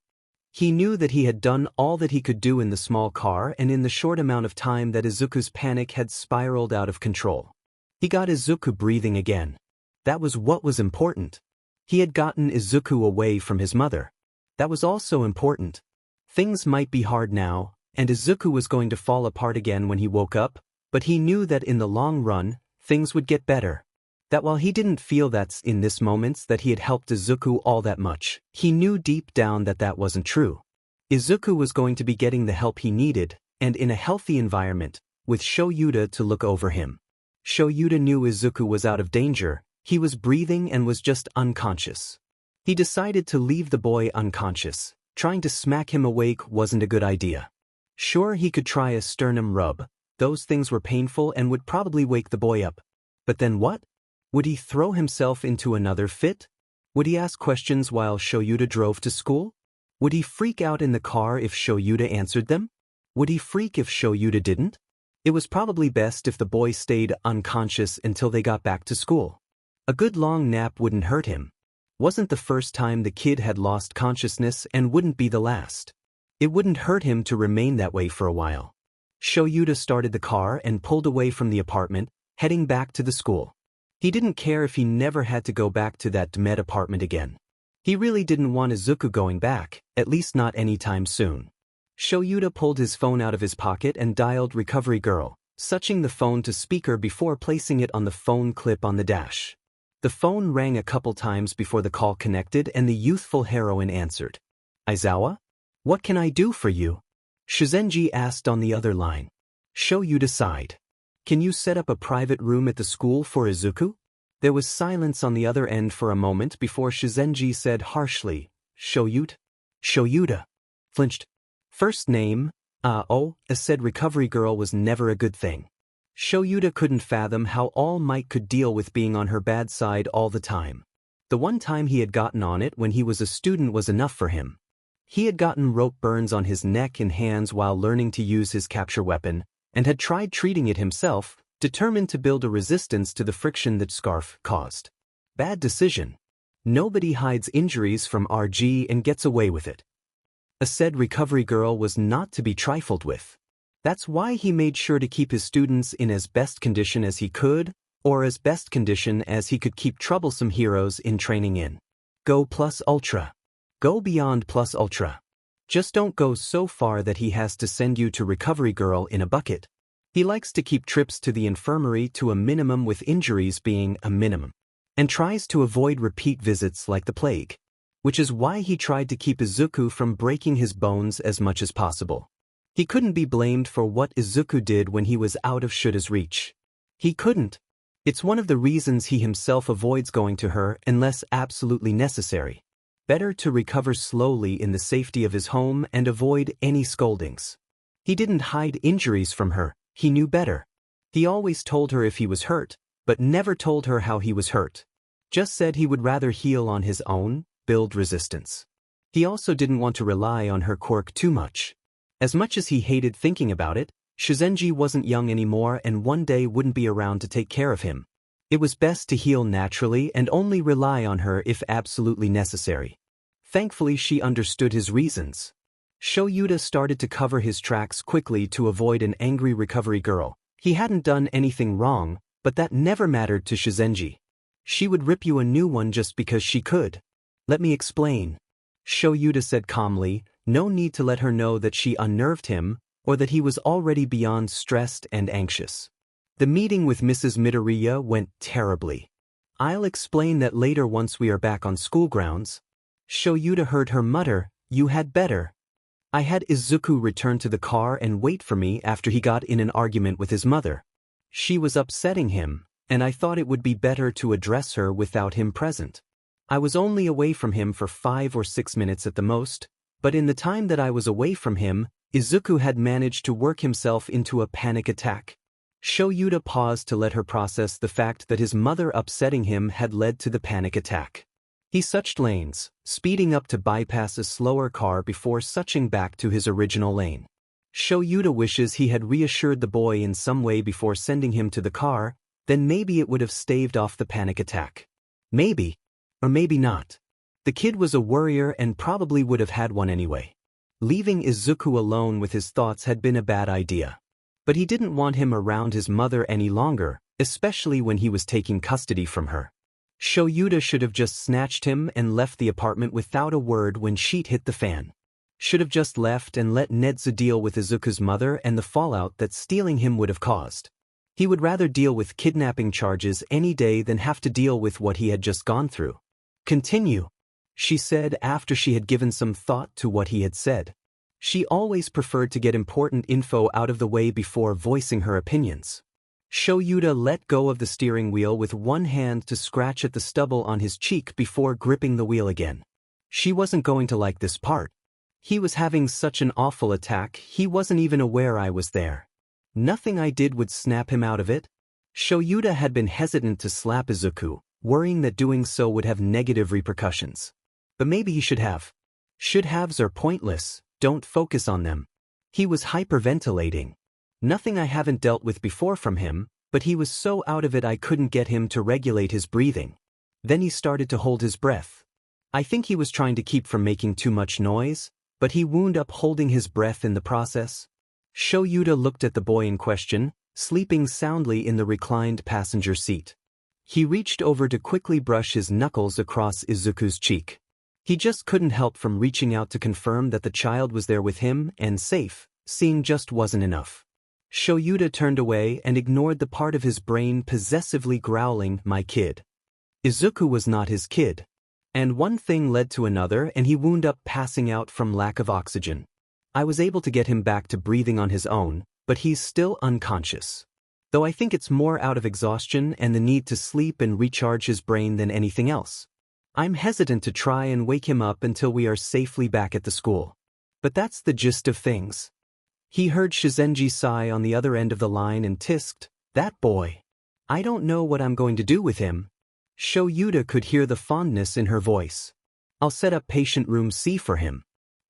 He knew that he had done all that he could do in the small car and in the short amount of time that Izuku's panic had spiraled out of control. He got Izuku breathing again. That was what was important. He had gotten Izuku away from his mother. That was also important. Things might be hard now, and Izuku was going to fall apart again when he woke up, but he knew that in the long run, things would get better. That while he didn't feel that in this moments that he had helped Izuku all that much, he knew deep down that that wasn't true. Izuku was going to be getting the help he needed, and in a healthy environment, with Shouta to look over him. Shouta knew Izuku was out of danger, he was breathing and was just unconscious. He decided to leave the boy unconscious. Trying to smack him awake wasn't a good idea. Sure, he could try a sternum rub, those things were painful and would probably wake the boy up. But then what? Would he throw himself into another fit? Would he ask questions while Shouta drove to school? Would he freak out in the car if Shouta answered them? Would he freak if Shouta didn't? It was probably best if the boy stayed unconscious until they got back to school. A good long nap wouldn't hurt him. Wasn't the first time the kid had lost consciousness and wouldn't be the last. It wouldn't hurt him to remain that way for a while. Shouta started the car and pulled away from the apartment, heading back to the school. He didn't care if he never had to go back to that med apartment again. He really didn't want Izuku going back, at least not anytime soon. Shouta pulled his phone out of his pocket and dialed Recovery Girl, switching the phone to speaker before placing it on the phone clip on the dash. The phone rang a couple times before the call connected and the youthful heroine answered. Aizawa? What can I do for you? Shizenji asked on the other line. Shouta sighed. Can you set up a private room at the school for Izuku? There was silence on the other end for a moment before Shizenji said harshly, Shouta flinched. First name, said Recovery Girl was never a good thing. Shouta couldn't fathom how All Might could deal with being on her bad side all the time. The one time he had gotten on it when he was a student was enough for him. He had gotten rope burns on his neck and hands while learning to use his capture weapon, and had tried treating it himself, determined to build a resistance to the friction that scarf caused. Bad decision. Nobody hides injuries from RG and gets away with it. Said Recovery Girl was not to be trifled with. That's why he made sure to keep his students in as best condition as he could, or as best condition as he could keep troublesome heroes in training in. Go plus ultra. Go beyond plus ultra. Just don't go so far that he has to send you to Recovery Girl in a bucket. He likes to keep trips to the infirmary to a minimum with injuries being a minimum, and tries to avoid repeat visits like the plague. which is why he tried to keep Izuku from breaking his bones as much as possible. He couldn't be blamed for what Izuku did when he was out of Shouta's reach. He couldn't. It's one of the reasons he himself avoids going to her unless absolutely necessary. Better to recover slowly in the safety of his home and avoid any scoldings. He didn't hide injuries from her, he knew better. He always told her if he was hurt, but never told her how he was hurt. Just said he would rather heal on his own, build resistance. He also didn't want to rely on her quirk too much. As much as he hated thinking about it, Shizenji wasn't young anymore and one day wouldn't be around to take care of him. It was best to heal naturally and only rely on her if absolutely necessary. Thankfully she understood his reasons. Shouta started to cover his tracks quickly to avoid an angry recovery girl. He hadn't done anything wrong, but that never mattered to Shizenji. She would rip you a new one just because she could. Let me explain. Shouta said calmly, no need to let her know that she unnerved him, or that he was already beyond stressed and anxious. The meeting with Mrs. Midoriya went terribly. I'll explain that later once we are back on school grounds. Shouta heard her mutter, you had better. I had Izuku return to the car and wait for me after he got in an argument with his mother. She was upsetting him, and I thought it would be better to address her without him present. I was only away from him for 5 or 6 minutes at the most, but in the time that I was away from him, Izuku had managed to work himself into a panic attack. Shouta paused to let her process the fact that his mother upsetting him had led to the panic attack. He switched lanes, speeding up to bypass a slower car before switching back to his original lane. Shouta wishes he had reassured the boy in some way before sending him to the car, then maybe it would have staved off the panic attack. Maybe. Or maybe not. The kid was a worrier and probably would have had one anyway. Leaving Izuku alone with his thoughts had been a bad idea. But he didn't want him around his mother any longer, especially when he was taking custody from her. Shouta should have just snatched him and left the apartment without a word when shit hit the fan. Should have just left and let Nezu deal with Izuku's mother and the fallout that stealing him would have caused. He would rather deal with kidnapping charges any day than have to deal with what he had just gone through. Continue, she said after she had given some thought to what he had said. She always preferred to get important info out of the way before voicing her opinions. Shouta let go of the steering wheel with one hand to scratch at the stubble on his cheek before gripping the wheel again. She wasn't going to like this part. He was having such an awful attack, he wasn't even aware I was there. Nothing I did would snap him out of it. Shouta had been hesitant to slap Izuku, worrying that doing so would have negative repercussions. But maybe he should have. Should-haves are pointless, don't focus on them. He was hyperventilating. Nothing I haven't dealt with before from him, but he was so out of it I couldn't get him to regulate his breathing. Then he started to hold his breath. I think he was trying to keep from making too much noise, but he wound up holding his breath in the process. Shouta looked at the boy in question, sleeping soundly in the reclined passenger seat. He reached over to quickly brush his knuckles across Izuku's cheek. He just couldn't help from reaching out to confirm that the child was there with him and safe. Seeing just wasn't enough. Shouta turned away and ignored the part of his brain possessively growling, my kid. Izuku was not his kid. And one thing led to another and he wound up passing out from lack of oxygen. I was able to get him back to breathing on his own, but he's still unconscious. Though I think it's more out of exhaustion and the need to sleep and recharge his brain than anything else. I'm hesitant to try and wake him up until we are safely back at the school. But that's the gist of things. He heard Shizenji sigh on the other end of the line and tisked, that boy. I don't know what I'm going to do with him. Shouta could hear the fondness in her voice. I'll set up patient room C for him.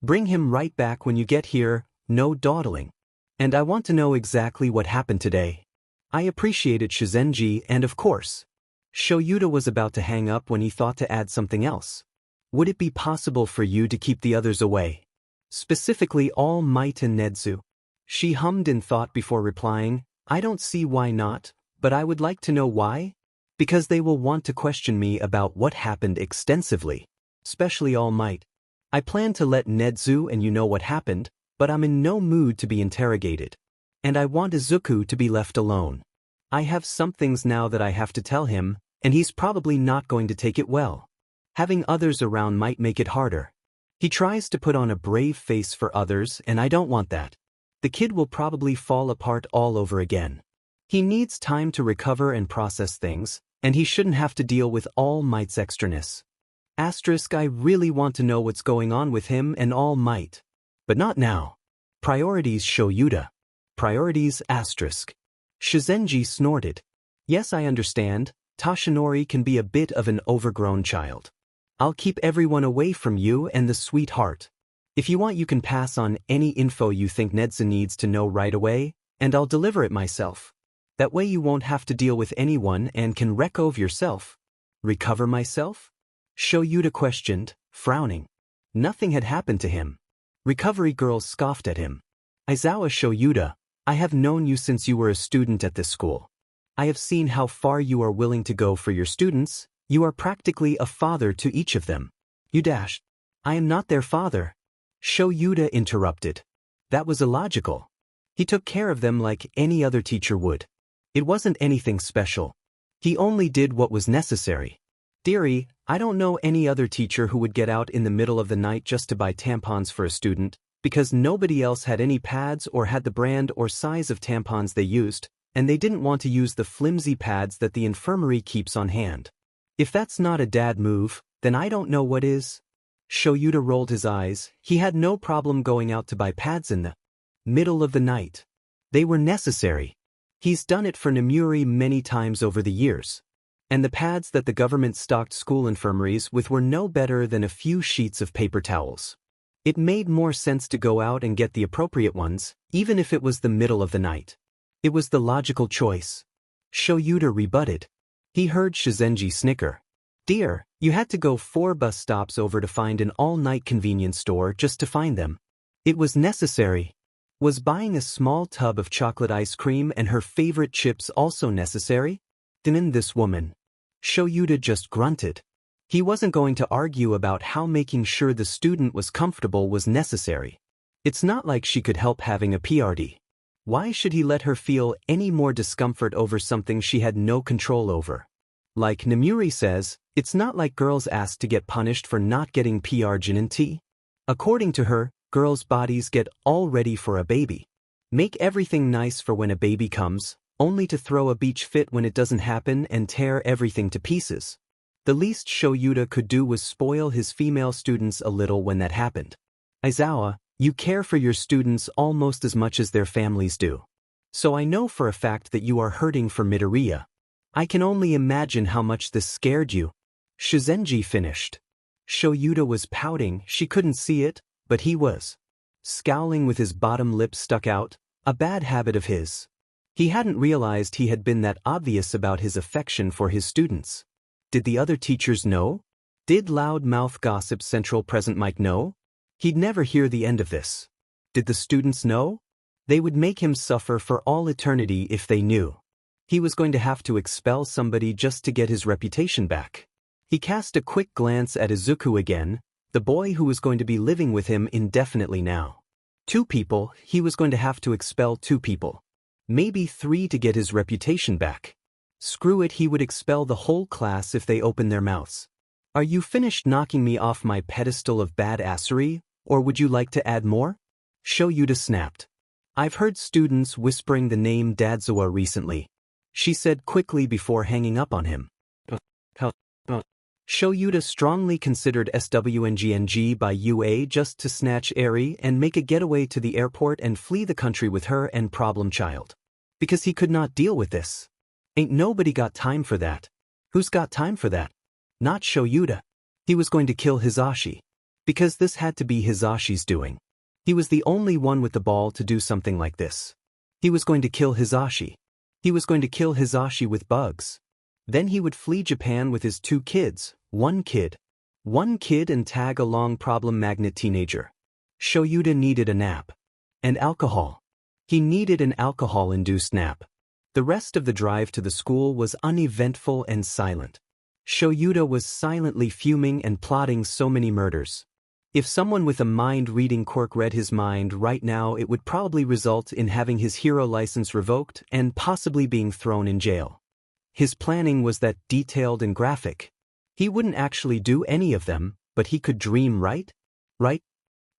Bring him right back when you get here, no dawdling. And I want to know exactly what happened today. I appreciated Shizenji and of course. Shouta was about to hang up when he thought to add something else. Would it be possible for you to keep the others away? Specifically All Might and Nezu. She hummed in thought before replying, I don't see why not, but I would like to know why. Because they will want to question me about what happened extensively. Especially All Might. I plan to let Nezu and you know what happened, but I'm in no mood to be interrogated. And I want Izuku to be left alone. I have some things now that I have to tell him, and he's probably not going to take it well. Having others around might make it harder. He tries to put on a brave face for others, and I don't want that. The kid will probably fall apart all over again. He needs time to recover and process things, and he shouldn't have to deal with All Might's extraness. I really want to know what's going on with him and All Might. But not now. Priorities Shouta. Priorities Shizenji snorted. Yes, I understand. Tashinori can be a bit of an overgrown child. I'll keep everyone away from you and the sweetheart. If you want, you can pass on any info you think Nedza needs to know right away, and I'll deliver it myself. That way you won't have to deal with anyone and can recover yourself. Recover myself? Shouta questioned, frowning. Nothing had happened to him. Recovery girls scoffed at him. Aizawa Shouta, I have known you since you were a student at this school. I have seen how far you are willing to go for your students. You are practically a father to each of them. You dashed. I am not their father. Shouta interrupted. That was illogical. He took care of them like any other teacher would. It wasn't anything special. He only did what was necessary. Dearie, I don't know any other teacher who would get out in the middle of the night just to buy tampons for a student, because nobody else had any pads or had the brand or size of tampons they used, and they didn't want to use the flimsy pads that the infirmary keeps on hand. If that's not a dad move, then I don't know what is. Shouta rolled his eyes. He had no problem going out to buy pads in the middle of the night. They were necessary. He's done it for Nemuri many times over the years. And the pads that the government stocked school infirmaries with were no better than a few sheets of paper towels. It made more sense to go out and get the appropriate ones, even if it was the middle of the night. It was the logical choice. Shouta rebutted. He heard Shizenji snicker. Dear, you had to go 4 bus stops over to find an all-night convenience store just to find them. It was necessary. Was buying a small tub of chocolate ice cream and her favorite chips also necessary? Didn't this woman? Shouta just grunted. He wasn't going to argue about how making sure the student was comfortable was necessary. It's not like she could help having a PRD. Why should he let her feel any more discomfort over something she had no control over? Like Nemuri says, it's not like girls asked to get punished for not getting PRGNT. According to her, girls' bodies get all ready for a baby. Make everything nice for when a baby comes, only to throw a beach fit when it doesn't happen and tear everything to pieces. The least Shouta could do was spoil his female students a little when that happened. Aizawa, you care for your students almost as much as their families do. So I know for a fact that you are hurting for Midoriya. I can only imagine how much this scared you. Shizenji finished. Shouta was pouting, she couldn't see it, but he was. Scowling with his bottom lip stuck out, a bad habit of his. He hadn't realized he had been that obvious about his affection for his students. Did the other teachers know? Did loud-mouth gossip Central Present Mike know? He'd never hear the end of this. Did the students know? They would make him suffer for all eternity if they knew. He was going to have to expel somebody just to get his reputation back. He cast a quick glance at Izuku again, the boy who was going to be living with him indefinitely now. 2 people, he was going to have to expel 2 people. Maybe 3 to get his reputation back. Screw it, he would expel the whole class if they opened their mouths. Are you finished knocking me off my pedestal of badassery, or would you like to add more? Shouta snapped. I've heard students whispering the name Dadzawa recently, she said quickly before hanging up on him. Shouta strongly considered SWNGNG by UA just to snatch Eri and make a getaway to the airport and flee the country with her and problem child. Because he could not deal with this. Ain't nobody got time for that. Who's got time for that? Not Shouta. He was going to kill Hisashi. Because this had to be Hisashi's doing. He was the only one with the ball to do something like this. He was going to kill Hisashi. He was going to kill Hisashi with bugs. Then he would flee Japan with his 2 kids, one kid and tag along problem magnet teenager. Shouta needed a nap. And alcohol. He needed an alcohol-induced nap. The rest of the drive to the school was uneventful and silent. Shouta was silently fuming and plotting so many murders. If someone with a mind-reading quirk read his mind right now, it would probably result in having his hero license revoked and possibly being thrown in jail. His planning was that detailed and graphic. He wouldn't actually do any of them, but he could dream, right? Right?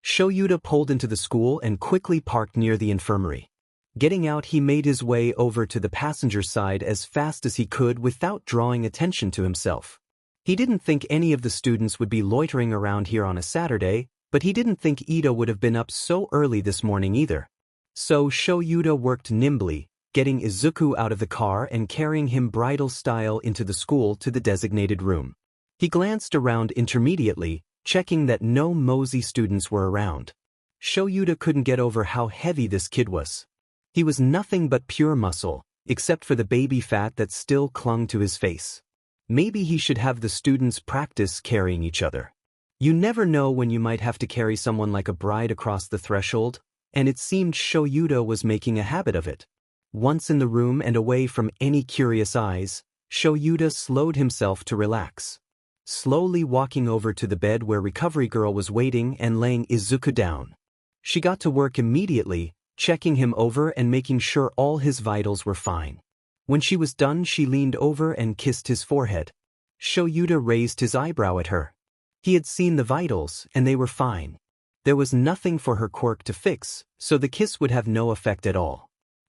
Shouta pulled into the school and quickly parked near the infirmary. Getting out, he made his way over to the passenger side as fast as he could without drawing attention to himself. He didn't think any of the students would be loitering around here on a Saturday, but he didn't think Ida would have been up so early this morning either. So Shouta worked nimbly, getting Izuku out of the car and carrying him bridal style into the school to the designated room. He glanced around intermediately, checking that no mosey students were around. Shouta couldn't get over how heavy this kid was. He was nothing but pure muscle, except for the baby fat that still clung to his face. Maybe he should have the students practice carrying each other. You never know when you might have to carry someone like a bride across the threshold, and it seemed Shouta was making a habit of it. Once in the room and away from any curious eyes, Shouta slowed himself to relax. Slowly walking over to the bed where Recovery Girl was waiting and laying Izuku down. She got to work immediately, checking him over and making sure all his vitals were fine. When she was done, she leaned over and kissed his forehead. Shouta raised his eyebrow at her. He had seen the vitals, and they were fine. There was nothing for her quirk to fix, so the kiss would have no effect at all.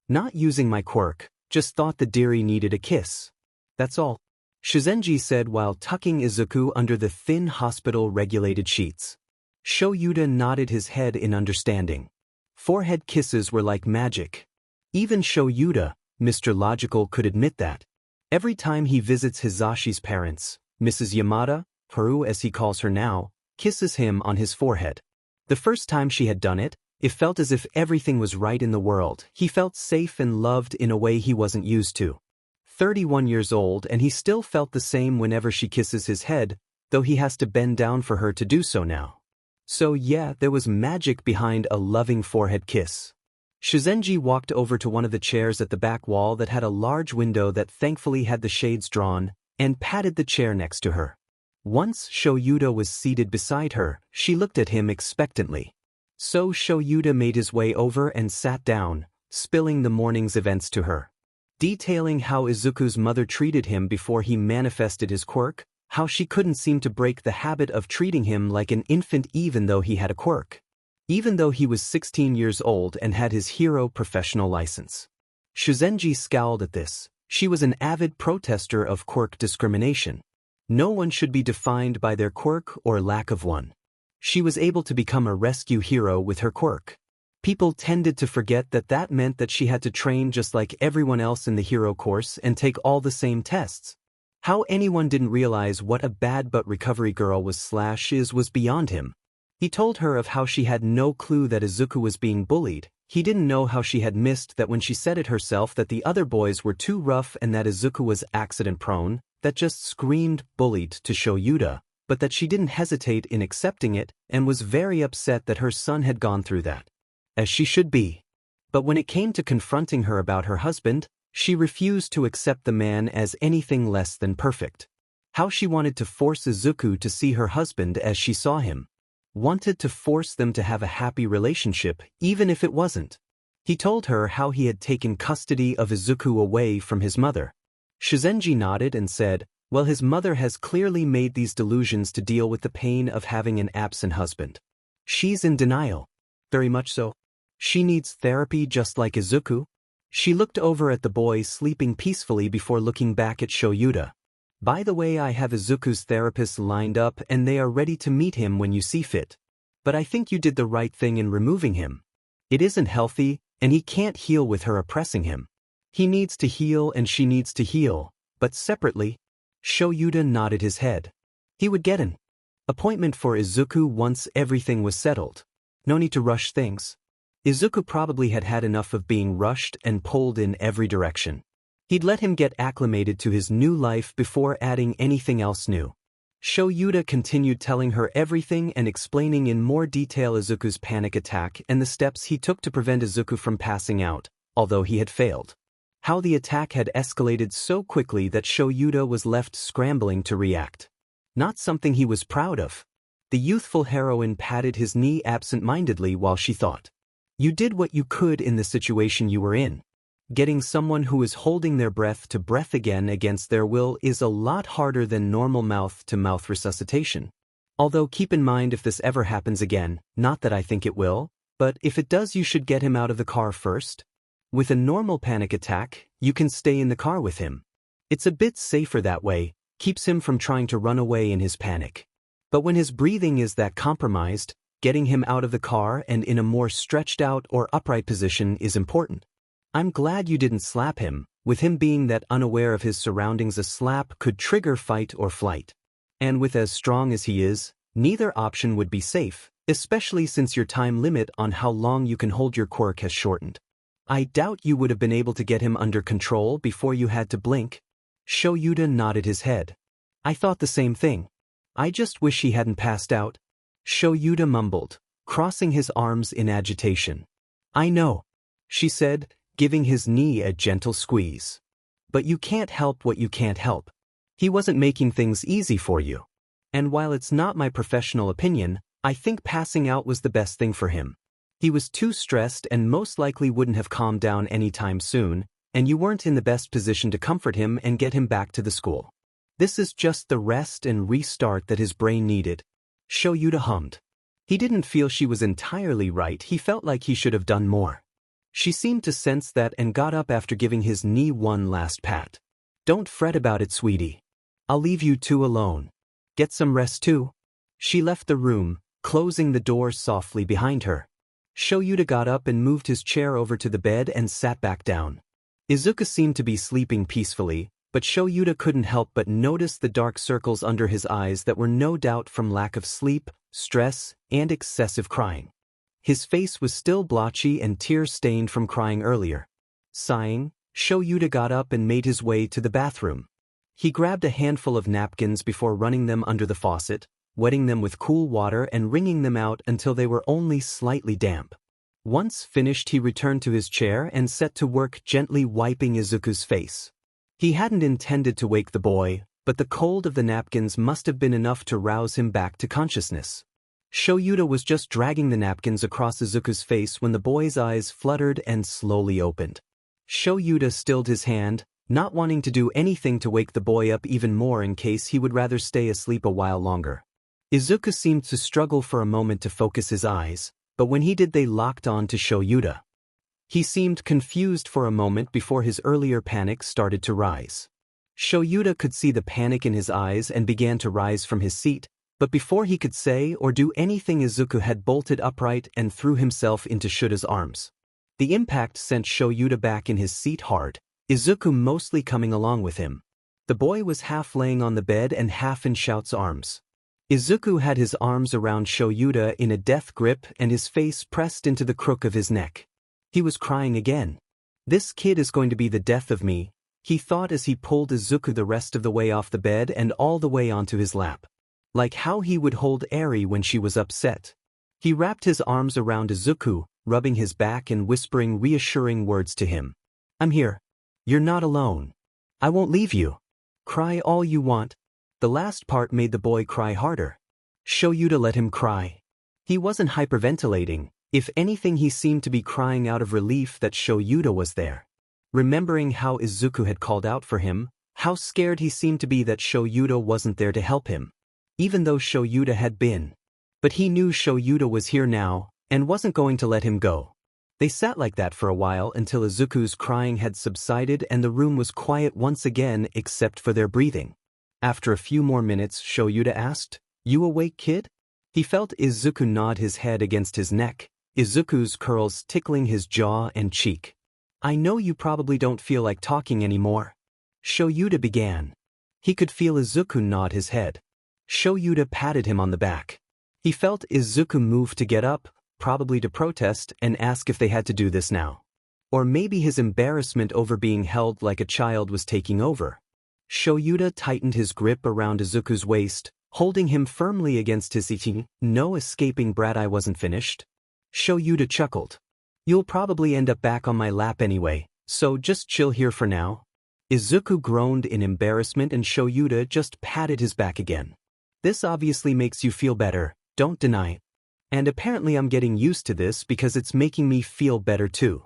Not using my quirk, just thought the dearie needed a kiss. That's all. Shizenji said while tucking Izuku under the thin hospital-regulated sheets. Shouta nodded his head in understanding. Forehead kisses were like magic. Even Shouta, Mr. Logical, could admit that. Every time he visits Hisashi's parents, Mrs. Yamada, Haru as he calls her now, kisses him on his forehead. The first time she had done it, it felt as if everything was right in the world. He felt safe and loved in a way he wasn't used to. 31 years old, and he still felt the same whenever she kisses his head, though he has to bend down for her to do so now. So yeah, there was magic behind a loving forehead kiss. Shizenji walked over to one of the chairs at the back wall that had a large window that thankfully had the shades drawn, and patted the chair next to her. Once Shouta was seated beside her, she looked at him expectantly. So Shouta made his way over and sat down, spilling the morning's events to her. Detailing how Izuku's mother treated him before he manifested his quirk, how she couldn't seem to break the habit of treating him like an infant even though he had a quirk. Even though he was 16 years old and had his hero professional license. Shizenji scowled at this. She was an avid protester of quirk discrimination. No one should be defined by their quirk or lack of one. She was able to become a rescue hero with her quirk. People tended to forget that that meant that she had to train just like everyone else in the hero course and take all the same tests. How anyone didn't realize what a bad but Recovery Girl was was beyond him. He told her of how she had no clue that Izuku was being bullied. He didn't know how she had missed that when she said it herself that the other boys were too rough and that Izuku was accident-prone, that just screamed bullied to Shouta, but that she didn't hesitate in accepting it and was very upset that her son had gone through that. As she should be. But when it came to confronting her about her husband, she refused to accept the man as anything less than perfect. How she wanted to force Izuku to see her husband as she saw him. Wanted to force them to have a happy relationship, even if it wasn't. He told her how he had taken custody of Izuku away from his mother. Shizenji nodded and said, well, his mother has clearly made these delusions to deal with the pain of having an absent husband. She's in denial. Very much so. She needs therapy just like Izuku. She looked over at the boy sleeping peacefully before looking back at Shouta. By the way, I have Izuku's therapists lined up and they are ready to meet him when you see fit. But I think you did the right thing in removing him. It isn't healthy, and he can't heal with her oppressing him. He needs to heal and she needs to heal, but separately. Shouta nodded his head. He would get an appointment for Izuku once everything was settled. No need to rush things. Izuku probably had had enough of being rushed and pulled in every direction. He'd let him get acclimated to his new life before adding anything else new. Shouta continued telling her everything and explaining in more detail Izuku's panic attack and the steps he took to prevent Izuku from passing out, although he had failed. How the attack had escalated so quickly that Shouta was left scrambling to react. Not something he was proud of. The youthful heroine patted his knee absent-mindedly while she thought. You did what you could in the situation you were in. Getting someone who is holding their breath to breath again against their will is a lot harder than normal mouth-to-mouth resuscitation. Although keep in mind if this ever happens again, not that I think it will, but if it does you should get him out of the car first. With a normal panic attack, you can stay in the car with him. It's a bit safer that way, keeps him from trying to run away in his panic. But when his breathing is that compromised, getting him out of the car and in a more stretched out or upright position is important. I'm glad you didn't slap him. With him being that unaware of his surroundings, a slap could trigger fight or flight. And with as strong as he is, neither option would be safe, especially since your time limit on how long you can hold your quirk has shortened. I doubt you would have been able to get him under control before you had to blink. Shouta nodded his head. I thought the same thing. I just wish he hadn't passed out. Shouta mumbled, crossing his arms in agitation. I know, she said, giving his knee a gentle squeeze. But you can't help what you can't help. He wasn't making things easy for you. And while it's not my professional opinion, I think passing out was the best thing for him. He was too stressed and most likely wouldn't have calmed down anytime soon, and you weren't in the best position to comfort him and get him back to the school. This is just the rest and restart that his brain needed. Shouta hummed. He didn't feel she was entirely right, he felt like he should have done more. She seemed to sense that and got up after giving his knee one last pat. Don't fret about it, sweetie. I'll leave you two alone. Get some rest too. She left the room, closing the door softly behind her. Shouta got up and moved his chair over to the bed and sat back down. Izuku seemed to be sleeping peacefully, but Shouta couldn't help but notice the dark circles under his eyes that were no doubt from lack of sleep, stress, and excessive crying. His face was still blotchy and tear-stained from crying earlier. Sighing, Shouta got up and made his way to the bathroom. He grabbed a handful of napkins before running them under the faucet, wetting them with cool water and wringing them out until they were only slightly damp. Once finished, he returned to his chair and set to work gently wiping Izuku's face. He hadn't intended to wake the boy, but the cold of the napkins must have been enough to rouse him back to consciousness. Shouta was just dragging the napkins across Izuku's face when the boy's eyes fluttered and slowly opened. Shouta stilled his hand, not wanting to do anything to wake the boy up even more in case he would rather stay asleep a while longer. Izuku seemed to struggle for a moment to focus his eyes, but when he did they locked on to Shouta. He seemed confused for a moment before his earlier panic started to rise. Shouta could see the panic in his eyes and began to rise from his seat, but before he could say or do anything Izuku had bolted upright and threw himself into Shouta's arms. The impact sent Shouta back in his seat hard, Izuku mostly coming along with him. The boy was half laying on the bed and half in Shouta's arms. Izuku had his arms around Shouta in a death grip and his face pressed into the crook of his neck. He was crying again. This kid is going to be the death of me, he thought as he pulled Izuku the rest of the way off the bed and all the way onto his lap. Like how he would hold Eri when she was upset. He wrapped his arms around Izuku, rubbing his back and whispering reassuring words to him. I'm here. You're not alone. I won't leave you. Cry all you want. The last part made the boy cry harder. Shouta let him cry. He wasn't hyperventilating. If anything, he seemed to be crying out of relief that Shouta was there. Remembering how Izuku had called out for him, how scared he seemed to be that Shouta wasn't there to help him. Even though Shouta had been. But he knew Shouta was here now, and wasn't going to let him go. They sat like that for a while until Izuku's crying had subsided and the room was quiet once again except for their breathing. After a few more minutes, Shouta asked, You awake, kid? He felt Izuku nod his head against his neck, Izuku's curls tickling his jaw and cheek. I know you probably don't feel like talking anymore. Shouta began. He could feel Izuku nod his head. Shouta patted him on the back. He felt Izuku move to get up, probably to protest and ask if they had to do this now. Or maybe his embarrassment over being held like a child was taking over. Shouta tightened his grip around Izuku's waist, holding him firmly against his seat. No escaping, brat, I wasn't finished. Shouta chuckled. You'll probably end up back on my lap anyway, so just chill here for now. Izuku groaned in embarrassment and Shouta just patted his back again. This obviously makes you feel better, don't deny it. And apparently I'm getting used to this because it's making me feel better too.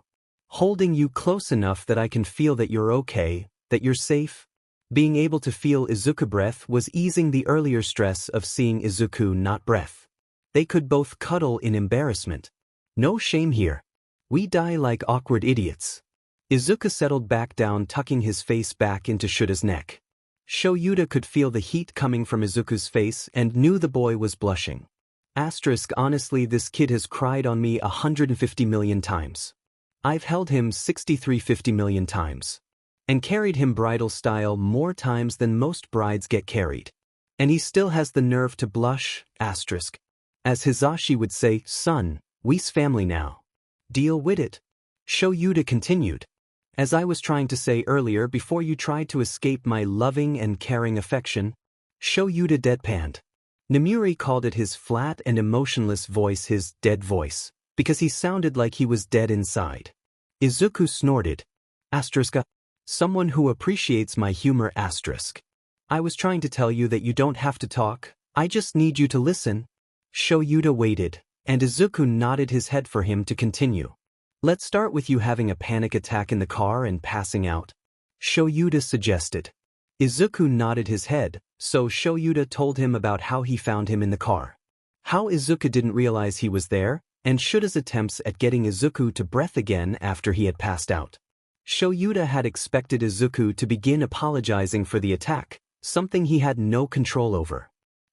Holding you close enough that I can feel that you're okay, that you're safe. Being able to feel Izuku breath was easing the earlier stress of seeing Izuku not breath. They could both cuddle in embarrassment. No shame here. We die like awkward idiots. Izuku settled back down, tucking his face back into Shouda's neck. Shouta could feel the heat coming from Izuku's face and knew the boy was blushing. Honestly, this kid has cried on me 150 million times. I've held him 6350 million times. And carried him bridal style more times than most brides get carried. And he still has the nerve to blush, As Hizashi would say, son, we's family now. Deal with it. Shouta continued. As I was trying to say earlier before you tried to escape my loving and caring affection, Shouta deadpanned. Namuri called it his flat and emotionless voice, his dead voice, because he sounded like he was dead inside. Izuku snorted. Someone who appreciates my humor. I was trying to tell you that you don't have to talk, I just need you to listen. Shouta waited, and Izuku nodded his head for him to continue. Let's start with you having a panic attack in the car and passing out. Shouta suggested. Izuku nodded his head, so Shouta told him about how he found him in the car. How Izuku didn't realize he was there, and Shouda's attempts at getting Izuku to breath again after he had passed out. Shouta had expected Izuku to begin apologizing for the attack, something he had no control over.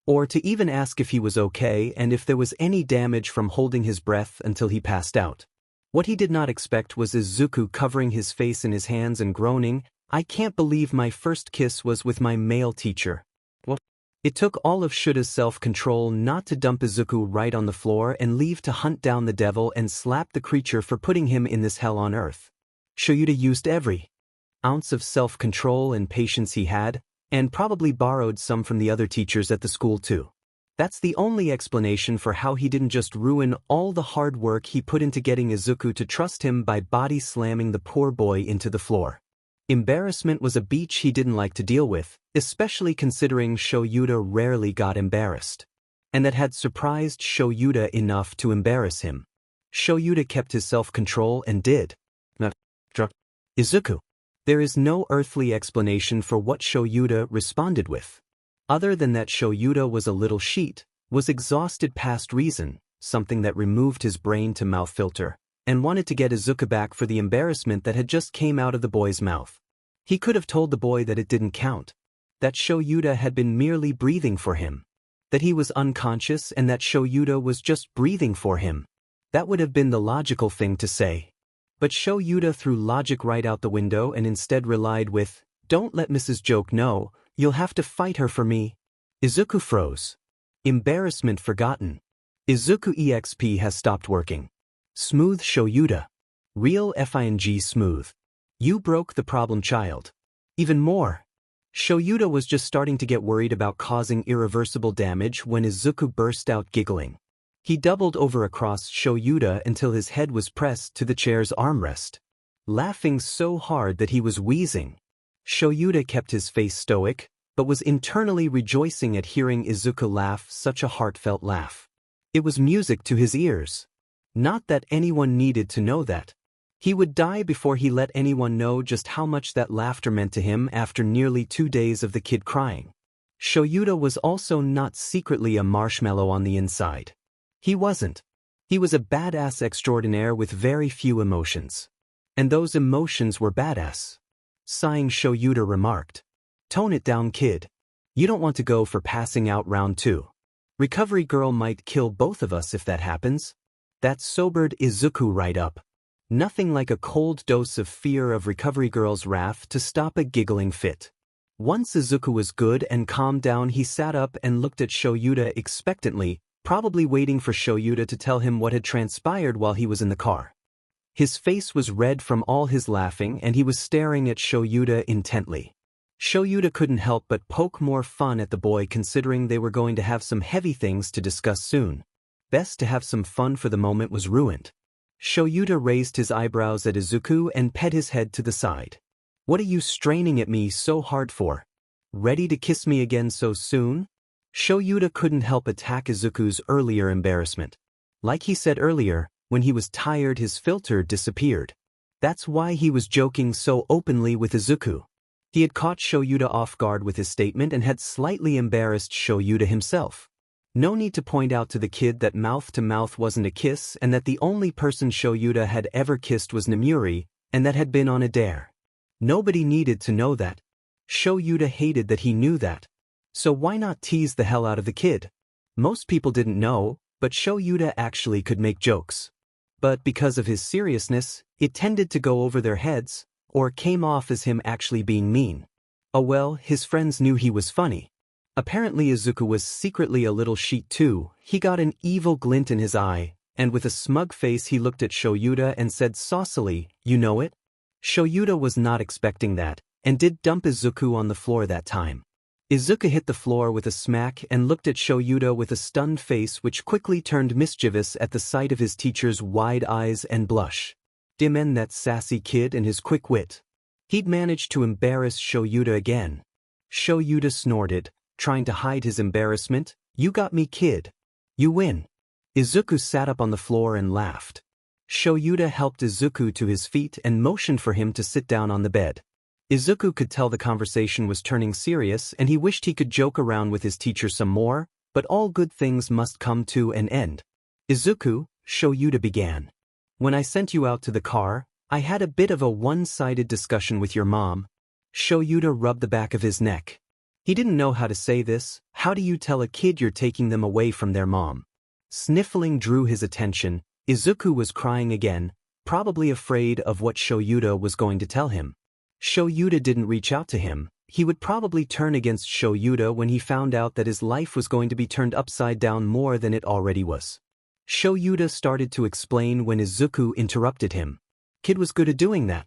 Or to even ask if he was okay and if there was any damage from holding his breath until he passed out. What he did not expect was Izuku covering his face in his hands and groaning, I can't believe my first kiss was with my male teacher. What? It took all of Shouda's self-control not to dump Izuku right on the floor and leave to hunt down the devil and slap the creature for putting him in this hell on earth. Shouta used every ounce of self-control and patience he had, and probably borrowed some from the other teachers at the school too. That's the only explanation for how he didn't just ruin all the hard work he put into getting Izuku to trust him by body slamming the poor boy into the floor. Embarrassment was a beach he didn't like to deal with, especially considering Shouta rarely got embarrassed. And that had surprised Shouta enough to embarrass him. Shouta kept his self-control and did. Izuku. There is no earthly explanation for what Shouta responded with. Other than that Shouta was a little sheet, was exhausted past reason, something that removed his brain to mouth filter, and wanted to get Izuku back for the embarrassment that had just came out of the boy's mouth. He could have told the boy that it didn't count. That Shouta had been merely breathing for him. That he was unconscious and that Shouta was just breathing for him. That would have been the logical thing to say. But Shouta threw logic right out the window and instead relied with, don't let Mrs. Joke know, you'll have to fight her for me. Izuku froze. Embarrassment forgotten. Izuku EXP has stopped working. Smooth Shouta. Real FING smooth. You broke the problem child. Even more. Shouta was just starting to get worried about causing irreversible damage when Izuku burst out giggling. He doubled over across Shouta until his head was pressed to the chair's armrest. Laughing so hard that he was wheezing. Shouta kept his face stoic, but was internally rejoicing at hearing Izuku laugh such a heartfelt laugh. It was music to his ears. Not that anyone needed to know that. He would die before he let anyone know just how much that laughter meant to him after nearly 2 days of the kid crying. Shouta was also not secretly a marshmallow on the inside. He wasn't. He was a badass extraordinaire with very few emotions. And those emotions were badass. Sighing Shouta remarked. Tone it down, kid. You don't want to go for passing out round 2. Recovery girl might kill both of us if that happens. That sobered Izuku right up. Nothing like a cold dose of fear of recovery girl's wrath to stop a giggling fit. Once Izuku was good and calmed down, he sat up and looked at Shouta expectantly, probably waiting for Shouta to tell him what had transpired while he was in the car. His face was red from all his laughing and he was staring at Shouta intently. Shouta couldn't help but poke more fun at the boy considering they were going to have some heavy things to discuss soon. Best to have some fun for the moment was ruined. Shouta raised his eyebrows at Izuku and pet his head to the side. What are you straining at me so hard for? Ready to kiss me again so soon? Shouta couldn't help attack Izuku's earlier embarrassment. Like he said earlier, when he was tired his filter disappeared. That's why he was joking so openly with Izuku. He had caught Shouta off guard with his statement and had slightly embarrassed Shouta himself. No need to point out to the kid that mouth-to-mouth wasn't a kiss and that the only person Shouta had ever kissed was Namuri, and that had been on a dare. Nobody needed to know that. Shouta hated that he knew that. So why not tease the hell out of the kid? Most people didn't know, but Shouta actually could make jokes. But because of his seriousness, it tended to go over their heads, or came off as him actually being mean. Oh well, his friends knew he was funny. Apparently Izuku was secretly a little sheet too. He got an evil glint in his eye, and with a smug face he looked at Shouta and said saucily, "You know it?" Shouta was not expecting that, and did dump Izuku on the floor that time. Izuku hit the floor with a smack and looked at Shouta with a stunned face which quickly turned mischievous at the sight of his teacher's wide eyes and blush. Damn, that sassy kid and his quick wit. He'd managed to embarrass Shouta again. Shouta snorted, trying to hide his embarrassment. "You got me, kid. You win." Izuku sat up on the floor and laughed. Shouta helped Izuku to his feet and motioned for him to sit down on the bed. Izuku could tell the conversation was turning serious and he wished he could joke around with his teacher some more, but all good things must come to an end. "Izuku," Shouta began. "When I sent you out to the car, I had a bit of a one-sided discussion with your mom." Shouta rubbed the back of his neck. He didn't know how to say this. How do you tell a kid you're taking them away from their mom? Sniffling drew his attention. Izuku was crying again, probably afraid of what Shouta was going to tell him. Shouta didn't reach out to him. He would probably turn against Shouta when he found out that his life was going to be turned upside down more than it already was. Shouta started to explain when Izuku interrupted him. "Kid was good at doing that.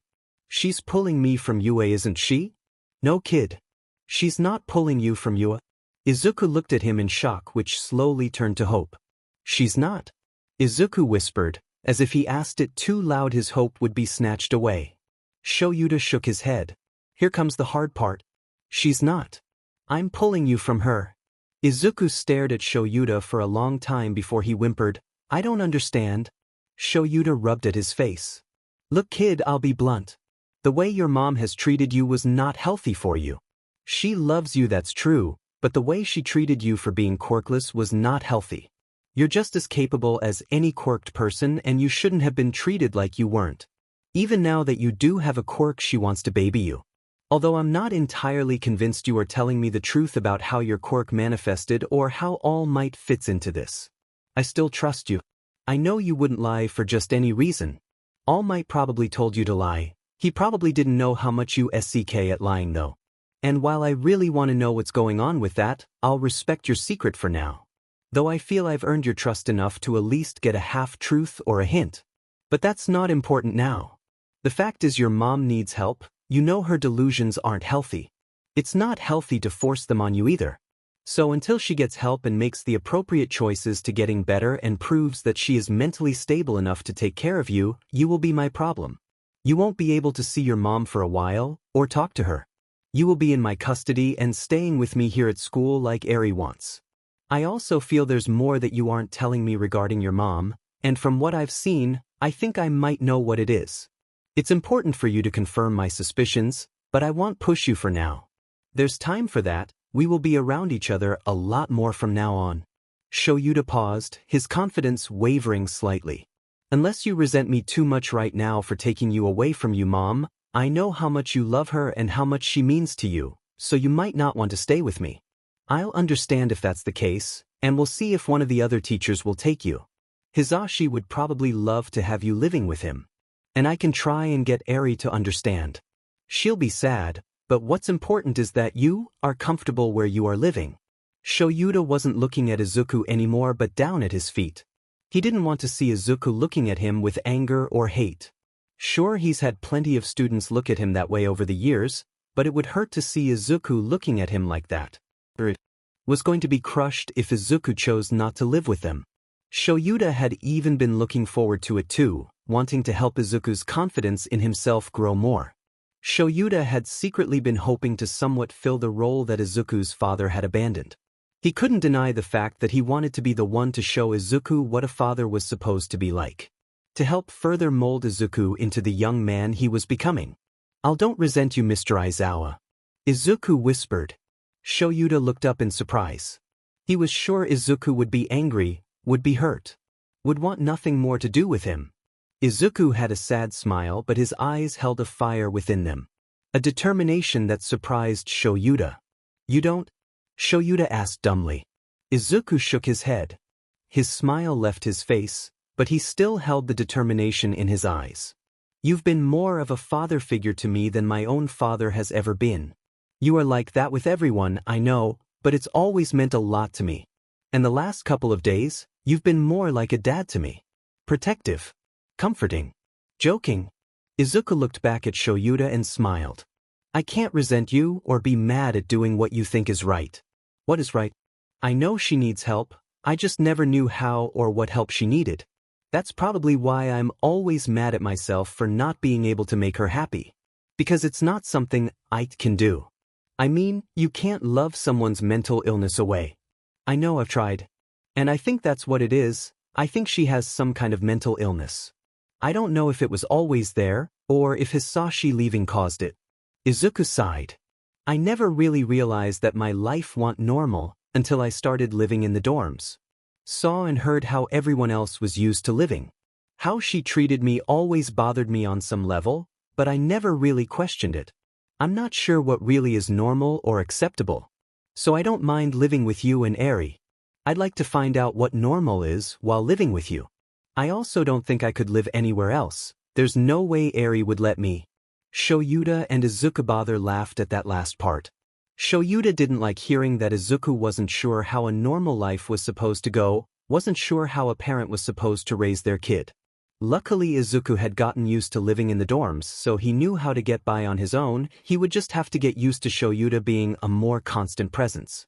She's pulling me from you, isn't she?" "No, kid. She's not pulling you from you." Izuku looked at him in shock, which slowly turned to hope. "She's not?" Izuku whispered, as if he asked it too loud his hope would be snatched away. Shouta shook his head. "Here comes the hard part. She's not. I'm pulling you from her." Izuku stared at Shouta for a long time before he whimpered, "I don't understand." Shouta rubbed at his face. "Look, kid, I'll be blunt. The way your mom has treated you was not healthy for you. She loves you, that's true, but the way she treated you for being quirkless was not healthy. You're just as capable as any quirked person and you shouldn't have been treated like you weren't. Even now that you do have a quirk, she wants to baby you. Although I'm not entirely convinced you are telling me the truth about how your quirk manifested or how All Might fits into this. I still trust you. I know you wouldn't lie for just any reason. All Might probably told you to lie. He probably didn't know how much you suck at lying though. And while I really want to know what's going on with that, I'll respect your secret for now. Though I feel I've earned your trust enough to at least get a half-truth or a hint. But that's not important now. The fact is your mom needs help. You know her delusions aren't healthy. It's not healthy to force them on you either. So until she gets help and makes the appropriate choices to getting better and proves that she is mentally stable enough to take care of you, you will be my problem. You won't be able to see your mom for a while, or talk to her. You will be in my custody and staying with me here at school like Eri wants. I also feel there's more that you aren't telling me regarding your mom, and from what I've seen, I think I might know what it is. It's important for you to confirm my suspicions, but I won't push you for now. There's time for that. We will be around each other a lot more from now on." Shouta paused, his confidence wavering slightly. "Unless you resent me too much right now for taking you away from you, Mom, I know how much you love her and how much she means to you, so you might not want to stay with me. I'll understand if that's the case, and we'll see if one of the other teachers will take you. Hisashi would probably love to have you living with him. And I can try and get Eri to understand. She'll be sad, but what's important is that you are comfortable where you are living." Shouta wasn't looking at Izuku anymore but down at his feet. He didn't want to see Izuku looking at him with anger or hate. Sure, he's had plenty of students look at him that way over the years, but it would hurt to see Izuku looking at him like that. It was going to be crushed if Izuku chose not to live with them. Shouta had even been looking forward to it too, wanting to help Izuku's confidence in himself grow more. Shouta had secretly been hoping to somewhat fill the role that Izuku's father had abandoned. He couldn't deny the fact that he wanted to be the one to show Izuku what a father was supposed to be like. to help further mold Izuku into the young man he was becoming. "I don't resent you, Mr. Aizawa," Izuku whispered. Shouta looked up in surprise. He was sure Izuku would be angry, would be hurt, would want nothing more to do with him. Izuku had a sad smile, but his eyes held a fire within them. A determination that surprised Shouta. "You don't?" Shouta asked dumbly. Izuku shook his head. His smile left his face, but he still held the determination in his eyes. "You've been more of a father figure to me than my own father has ever been. You are like that with everyone, I know, but it's always meant a lot to me. And the last couple of days, you've been more like a dad to me. Protective. Comforting. Joking." Izuku looked back at Shouta and smiled. "I can't resent you or be mad at doing what you think is right." "What is right?" "I know she needs help, I just never knew how or what help she needed. That's probably why I'm always mad at myself for not being able to make her happy. Because it's not something I can do. I mean, you can't love someone's mental illness away. I know I've tried. And I think that's what it is. I think she has some kind of mental illness. I don't know if it was always there, or if Hisashi leaving caused it." Izuku sighed. "I never really realized that my life wasn't normal until I started living in the dorms. Saw and heard how everyone else was used to living. How she treated me always bothered me on some level, but I never really questioned it. I'm not sure what really is normal or acceptable. So I don't mind living with you and Eri. I'd like to find out what normal is while living with you. I also don't think I could live anywhere else. There's no way Eri would let me." Shouta and Izuku bother laughed at that last part. Shouta didn't like hearing that Izuku wasn't sure how a normal life was supposed to go, wasn't sure how a parent was supposed to raise their kid. Luckily Izuku had gotten used to living in the dorms, so he knew how to get by on his own. He would just have to get used to Shouta being a more constant presence.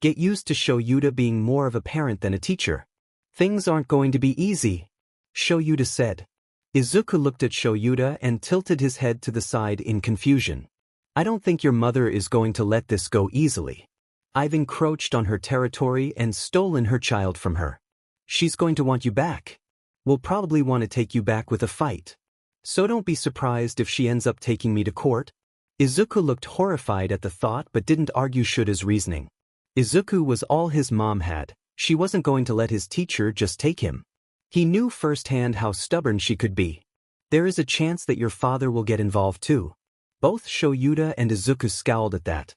Get used to Shouta being more of a parent than a teacher. "Things aren't going to be easy," Shouta said. Izuku looked at Shouta and tilted his head to the side in confusion. "I don't think your mother is going to let this go easily. I've encroached on her territory and stolen her child from her. She's going to want you back. Will probably want to take you back with a fight. So don't be surprised if she ends up taking me to court." Izuku looked horrified at the thought but didn't argue Shouda's reasoning. Izuku was all his mom had. She wasn't going to let his teacher just take him. He knew firsthand how stubborn she could be. "There is a chance that your father will get involved too." Both Shouta and Izuku scowled at that.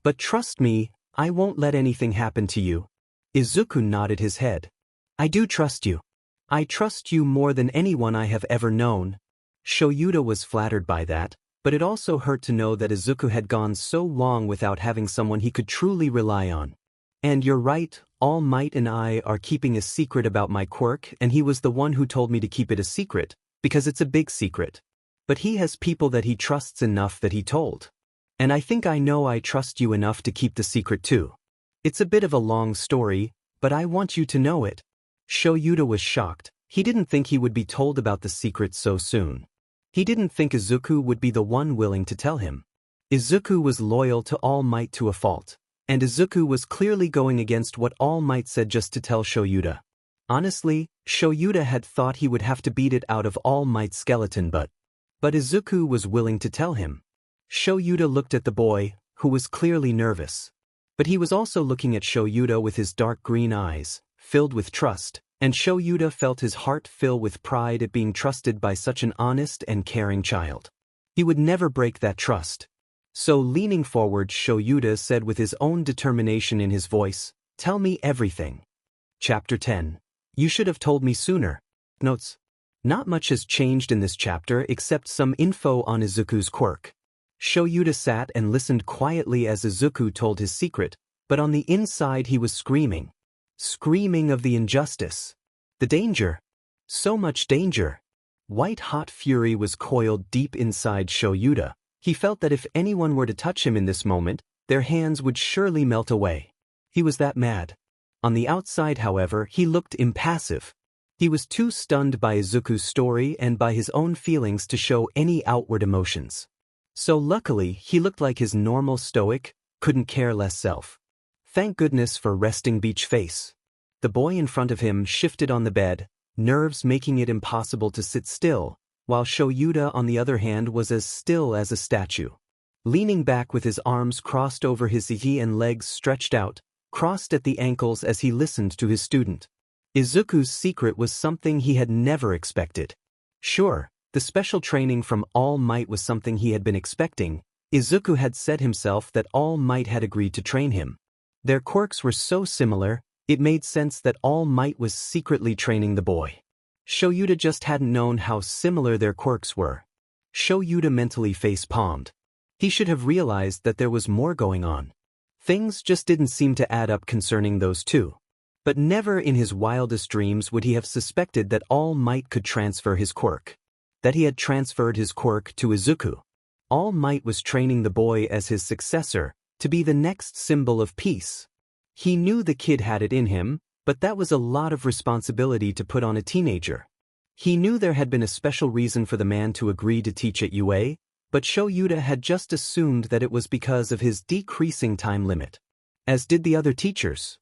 "But trust me, I won't let anything happen to you." Izuku nodded his head. "I do trust you. I trust you more than anyone I have ever known." Shouta was flattered by that, but it also hurt to know that Izuku had gone so long without having someone he could truly rely on. "And you're right, All Might and I are keeping a secret about my quirk, and he was the one who told me to keep it a secret, because it's a big secret. But he has people that he trusts enough that he told. And I think I know I trust you enough to keep the secret too. It's a bit of a long story, but I want you to know it." Shouta was shocked. He didn't think he would be told about the secret so soon. He didn't think Izuku would be the one willing to tell him. Izuku was loyal to All Might to a fault, and Izuku was clearly going against what All Might said just to tell Shouta. Honestly, Shouta had thought he would have to beat it out of All Might's skeleton, but Izuku was willing to tell him. Shouta looked at the boy, who was clearly nervous. But he was also looking at Shouta with his dark green eyes, filled with trust, and Shouta felt his heart fill with pride at being trusted by such an honest and caring child. He would never break that trust. So leaning forward, Shouta said with his own determination in his voice, "Tell me everything." Chapter 10. You should have told me sooner. Notes. Not much has changed in this chapter except some info on Izuku's quirk. Shouta sat and listened quietly as Izuku told his secret, but on the inside he was screaming. Screaming of the injustice. The danger. So much danger. White-hot fury was coiled deep inside Shouta. He felt that if anyone were to touch him in this moment, their hands would surely melt away. He was that mad. On the outside, however, he looked impassive. He was too stunned by Izuku's story and by his own feelings to show any outward emotions. So luckily, he looked like his normal stoic, couldn't care less self. Thank goodness for resting beach face. The boy in front of him shifted on the bed, nerves making it impossible to sit still, while Shouta on the other hand was as still as a statue. Leaning back with his arms crossed over his ihi and legs stretched out, crossed at the ankles as he listened to his student. Izuku's secret was something he had never expected. Sure, the special training from All Might was something he had been expecting. Izuku had said himself that All Might had agreed to train him. Their quirks were so similar, it made sense that All Might was secretly training the boy. Shouta just hadn't known how similar their quirks were. Shouta mentally face-palmed. He should have realized that there was more going on. Things just didn't seem to add up concerning those two. But never in his wildest dreams would he have suspected that All Might could transfer his quirk. That he had transferred his quirk to Izuku. All Might was training the boy as his successor, to be the next symbol of peace. He knew the kid had it in him, but that was a lot of responsibility to put on a teenager. He knew there had been a special reason for the man to agree to teach at UA, but Shouta had just assumed that it was because of his decreasing time limit. As did the other teachers.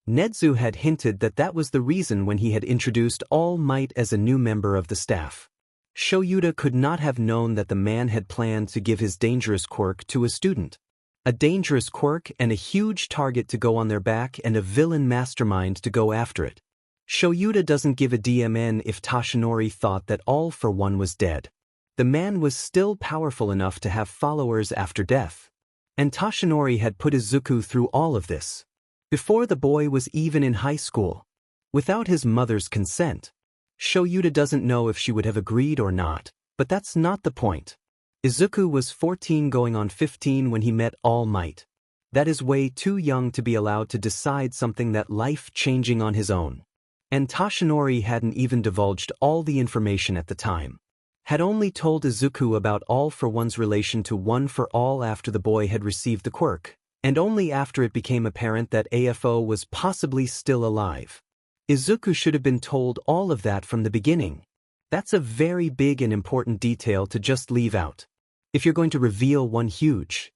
Nedzu had hinted that that was the reason when he had introduced All Might as a new member of the staff. Shouta could not have known that the man had planned to give his dangerous quirk to a student. A dangerous quirk and a huge target to go on their back and a villain mastermind to go after it. Shouta doesn't give a DMN if Toshinori thought that All for One was dead. The man was still powerful enough to have followers after death. And Toshinori had put Izuku through all of this. Before the boy was even in high school. Without his mother's consent. Shouta doesn't know if she would have agreed or not, but that's not the point. Izuku was 14 going on 15 when he met All Might. That is way too young to be allowed to decide something that life-changing on his own. And Toshinori hadn't even divulged all the information at the time. Had only told Izuku about All for One's relation to One for All after the boy had received the quirk, and only after it became apparent that AFO was possibly still alive. Izuku should have been told all of that from the beginning. That's a very big and important detail to just leave out. If you're going to reveal one huge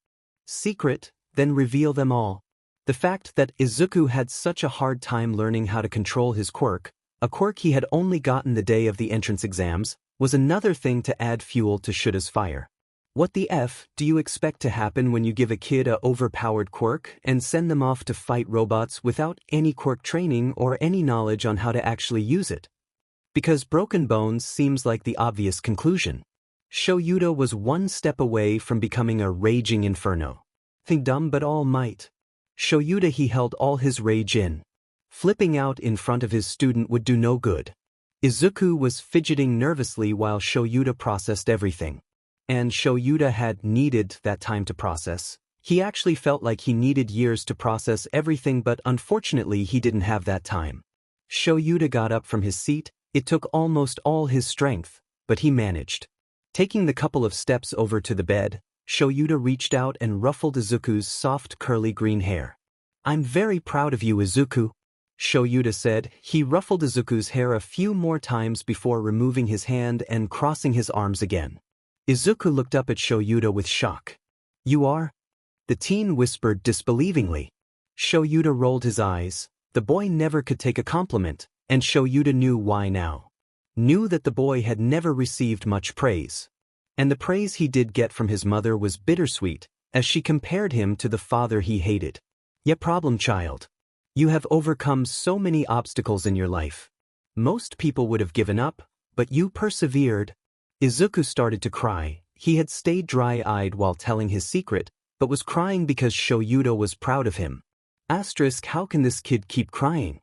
secret, then reveal them all. The fact that Izuku had such a hard time learning how to control his quirk, a quirk he had only gotten the day of the entrance exams, was another thing to add fuel to Shouda's fire. What the F do you expect to happen when you give a kid a overpowered quirk and send them off to fight robots without any quirk training or any knowledge on how to actually use it? Because broken bones seems like the obvious conclusion. Shouta was one step away from becoming a raging inferno. Think dumb but All Might. Shouta he held all his rage in. Flipping out in front of his student would do no good. Izuku was fidgeting nervously while Shouta processed everything. And Shouta had needed that time to process. He actually felt like he needed years to process everything, but unfortunately he didn't have that time. Shouta got up from his seat. It took almost all his strength, but he managed. Taking the couple of steps over to the bed, Shouta reached out and ruffled Izuku's soft curly green hair. "I'm very proud of you, Izuku," Shouta said. He ruffled Izuku's hair a few more times before removing his hand and crossing his arms again. Izuku looked up at Shouta with shock. "You are?" the teen whispered disbelievingly. Shouta rolled his eyes. The boy never could take a compliment, and Shouta knew why now. Knew that the boy had never received much praise. And the praise he did get from his mother was bittersweet, as she compared him to the father he hated. "Yeah, problem child. You have overcome so many obstacles in your life. Most people would have given up, but you persevered." Izuku started to cry. He had stayed dry-eyed while telling his secret, but was crying because Shouta was proud of him. Asterisk, how can this kid keep crying?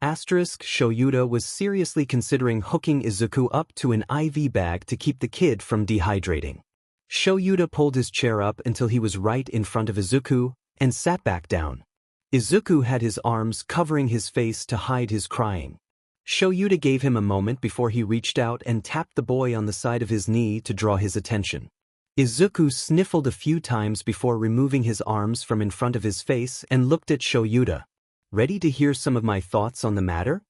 Asterisk, Shouta was seriously considering hooking Izuku up to an IV bag to keep the kid from dehydrating. Shouta pulled his chair up until he was right in front of Izuku, and sat back down. Izuku had his arms covering his face to hide his crying. Shouta gave him a moment before he reached out and tapped the boy on the side of his knee to draw his attention. Izuku sniffled a few times before removing his arms from in front of his face and looked at Shouta. "Ready to hear some of my thoughts on the matter?"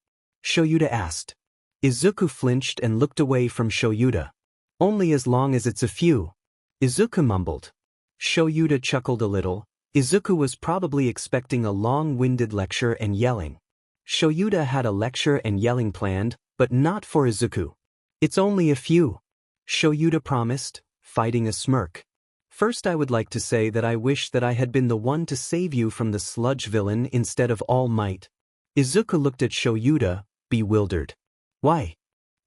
Shouta asked. Izuku flinched and looked away from Shouta. "Only as long as it's a few," Izuku mumbled. Shouta chuckled a little. Izuku was probably expecting a long-winded lecture and yelling. Shouta had a lecture and yelling planned, but not for Izuku. It's only a few. Shouta promised, fighting a smirk. First, I would like to say that I wish that I had been the one to save you from the sludge villain instead of All Might. Izuku looked at Shouta, bewildered. Why?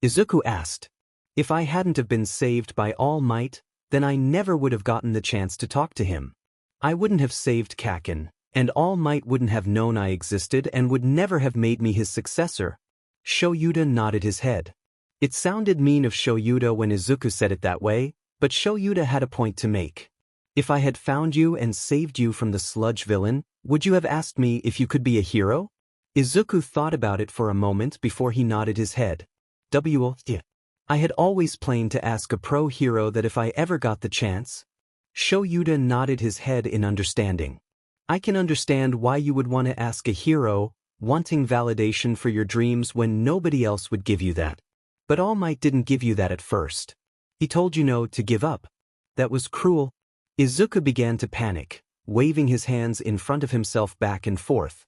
Izuku asked. If I hadn't have been saved by All Might, then I never would have gotten the chance to talk to him. I wouldn't have saved Kaken, and All Might wouldn't have known I existed and would never have made me his successor. Shouta nodded his head. It sounded mean of Shouta when Izuku said it that way, but Shouta had a point to make. If I had found you and saved you from the sludge villain, would you have asked me if you could be a hero? Izuku thought about it for a moment before he nodded his head. I had always planned to ask a pro hero that if I ever got the chance. Shouta nodded his head in understanding. I can understand why you would want to ask a hero, wanting validation for your dreams when nobody else would give you that. But All Might didn't give you that at first. He told you no to give up. That was cruel. Izuku began to panic, waving his hands in front of himself back and forth.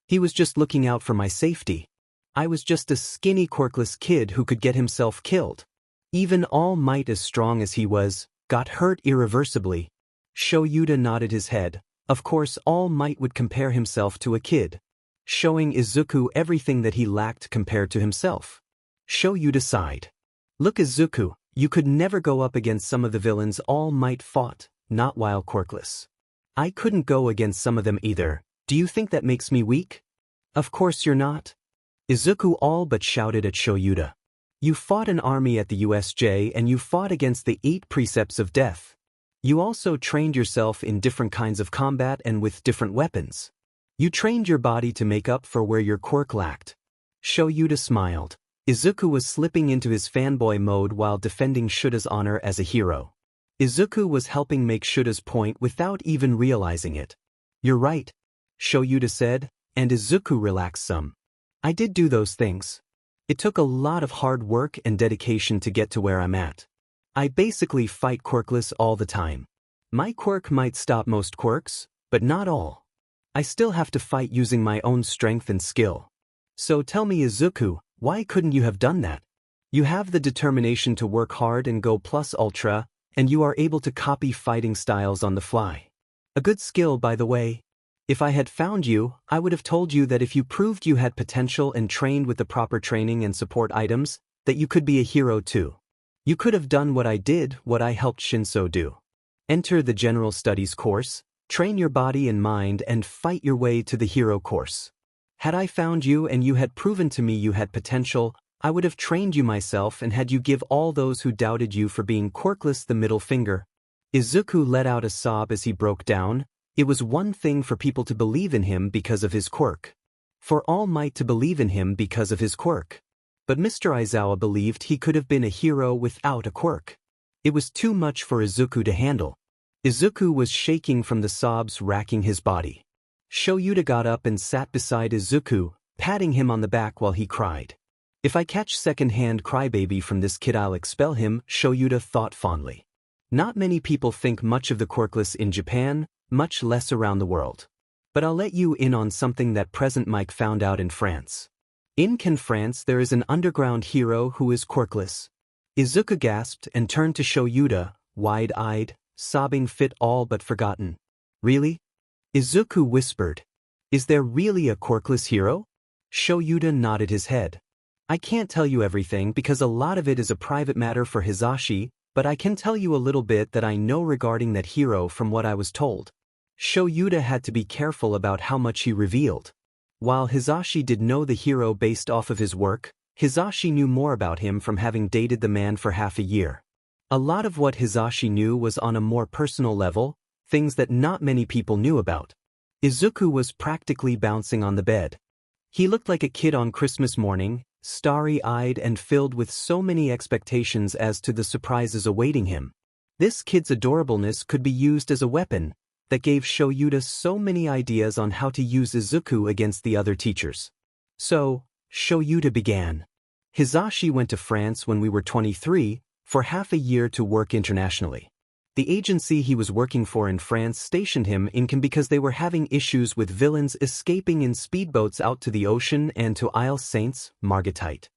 He was just looking out for my safety. I was just a skinny quirkless kid who could get himself killed. Even All Might, as strong as he was, got hurt irreversibly. Shouta nodded his head. Of course All Might would compare himself to a kid, showing Izuku everything that he lacked compared to himself. Shouta sighed. Look, Izuku, you could never go up against some of the villains All Might fought, not while quirkless. I couldn't go against some of them either. Do you think that makes me weak? Of course you're not. Izuku all but shouted at Shouta. You fought an army at the USJ and you fought against the 8 precepts of death. You also trained yourself in different kinds of combat and with different weapons. You trained your body to make up for where your quirk lacked. Shouta smiled. Izuku was slipping into his fanboy mode while defending Shuta's honor as a hero. Izuku was helping make Shuta's point without even realizing it. You're right, Shouta said, and Izuku relaxed some. I did do those things. It took a lot of hard work and dedication to get to where I'm at. I basically fight quirkless all the time. My quirk might stop most quirks, but not all. I still have to fight using my own strength and skill. So tell me, Izuku, why couldn't you have done that? You have the determination to work hard and go plus ultra, and you are able to copy fighting styles on the fly. A good skill, by the way. If I had found you, I would have told you that if you proved you had potential and trained with the proper training and support items, that you could be a hero too. You could have done what I did, what I helped Shinso do. Enter the General Studies course, train your body and mind and fight your way to the hero course. Had I found you and you had proven to me you had potential, I would have trained you myself and had you give all those who doubted you for being quirkless the middle finger. Izuku let out a sob as he broke down. It was one thing for people to believe in him because of his quirk. For All Might to believe in him because of his quirk. But Mr. Aizawa believed he could have been a hero without a quirk. It was too much for Izuku to handle. Izuku was shaking from the sobs racking his body. Shouta got up and sat beside Izuku, patting him on the back while he cried. If I catch second-hand crybaby from this kid, I'll expel him, Shouta thought fondly. Not many people think much of the quirkless in Japan, much less around the world. But I'll let you in on something that present Mike found out in France. In France there is an underground hero who is quirkless. Izuku gasped and turned to Shouta, wide-eyed, sobbing fit all but forgotten. Really? Izuku whispered. Is there really a quirkless hero? Shouta nodded his head. I can't tell you everything because a lot of it is a private matter for Hizashi, but I can tell you a little bit that I know regarding that hero from what I was told. Shouta had to be careful about how much he revealed. While Hizashi did know the hero based off of his work, Hizashi knew more about him from having dated the man for half a year. A lot of what Hizashi knew was on a more personal level, things that not many people knew about. Izuku was practically bouncing on the bed. He looked like a kid on Christmas morning, starry-eyed and filled with so many expectations as to the surprises awaiting him. This kid's adorableness could be used as a weapon that gave Shouta so many ideas on how to use Izuku against the other teachers. So, Shouta began. Hizashi went to France when we were 23, for half a year to work internationally. The agency he was working for in France stationed him in Can because they were having issues with villains escaping in speedboats out to the ocean and to Isle Saints, Marguerite.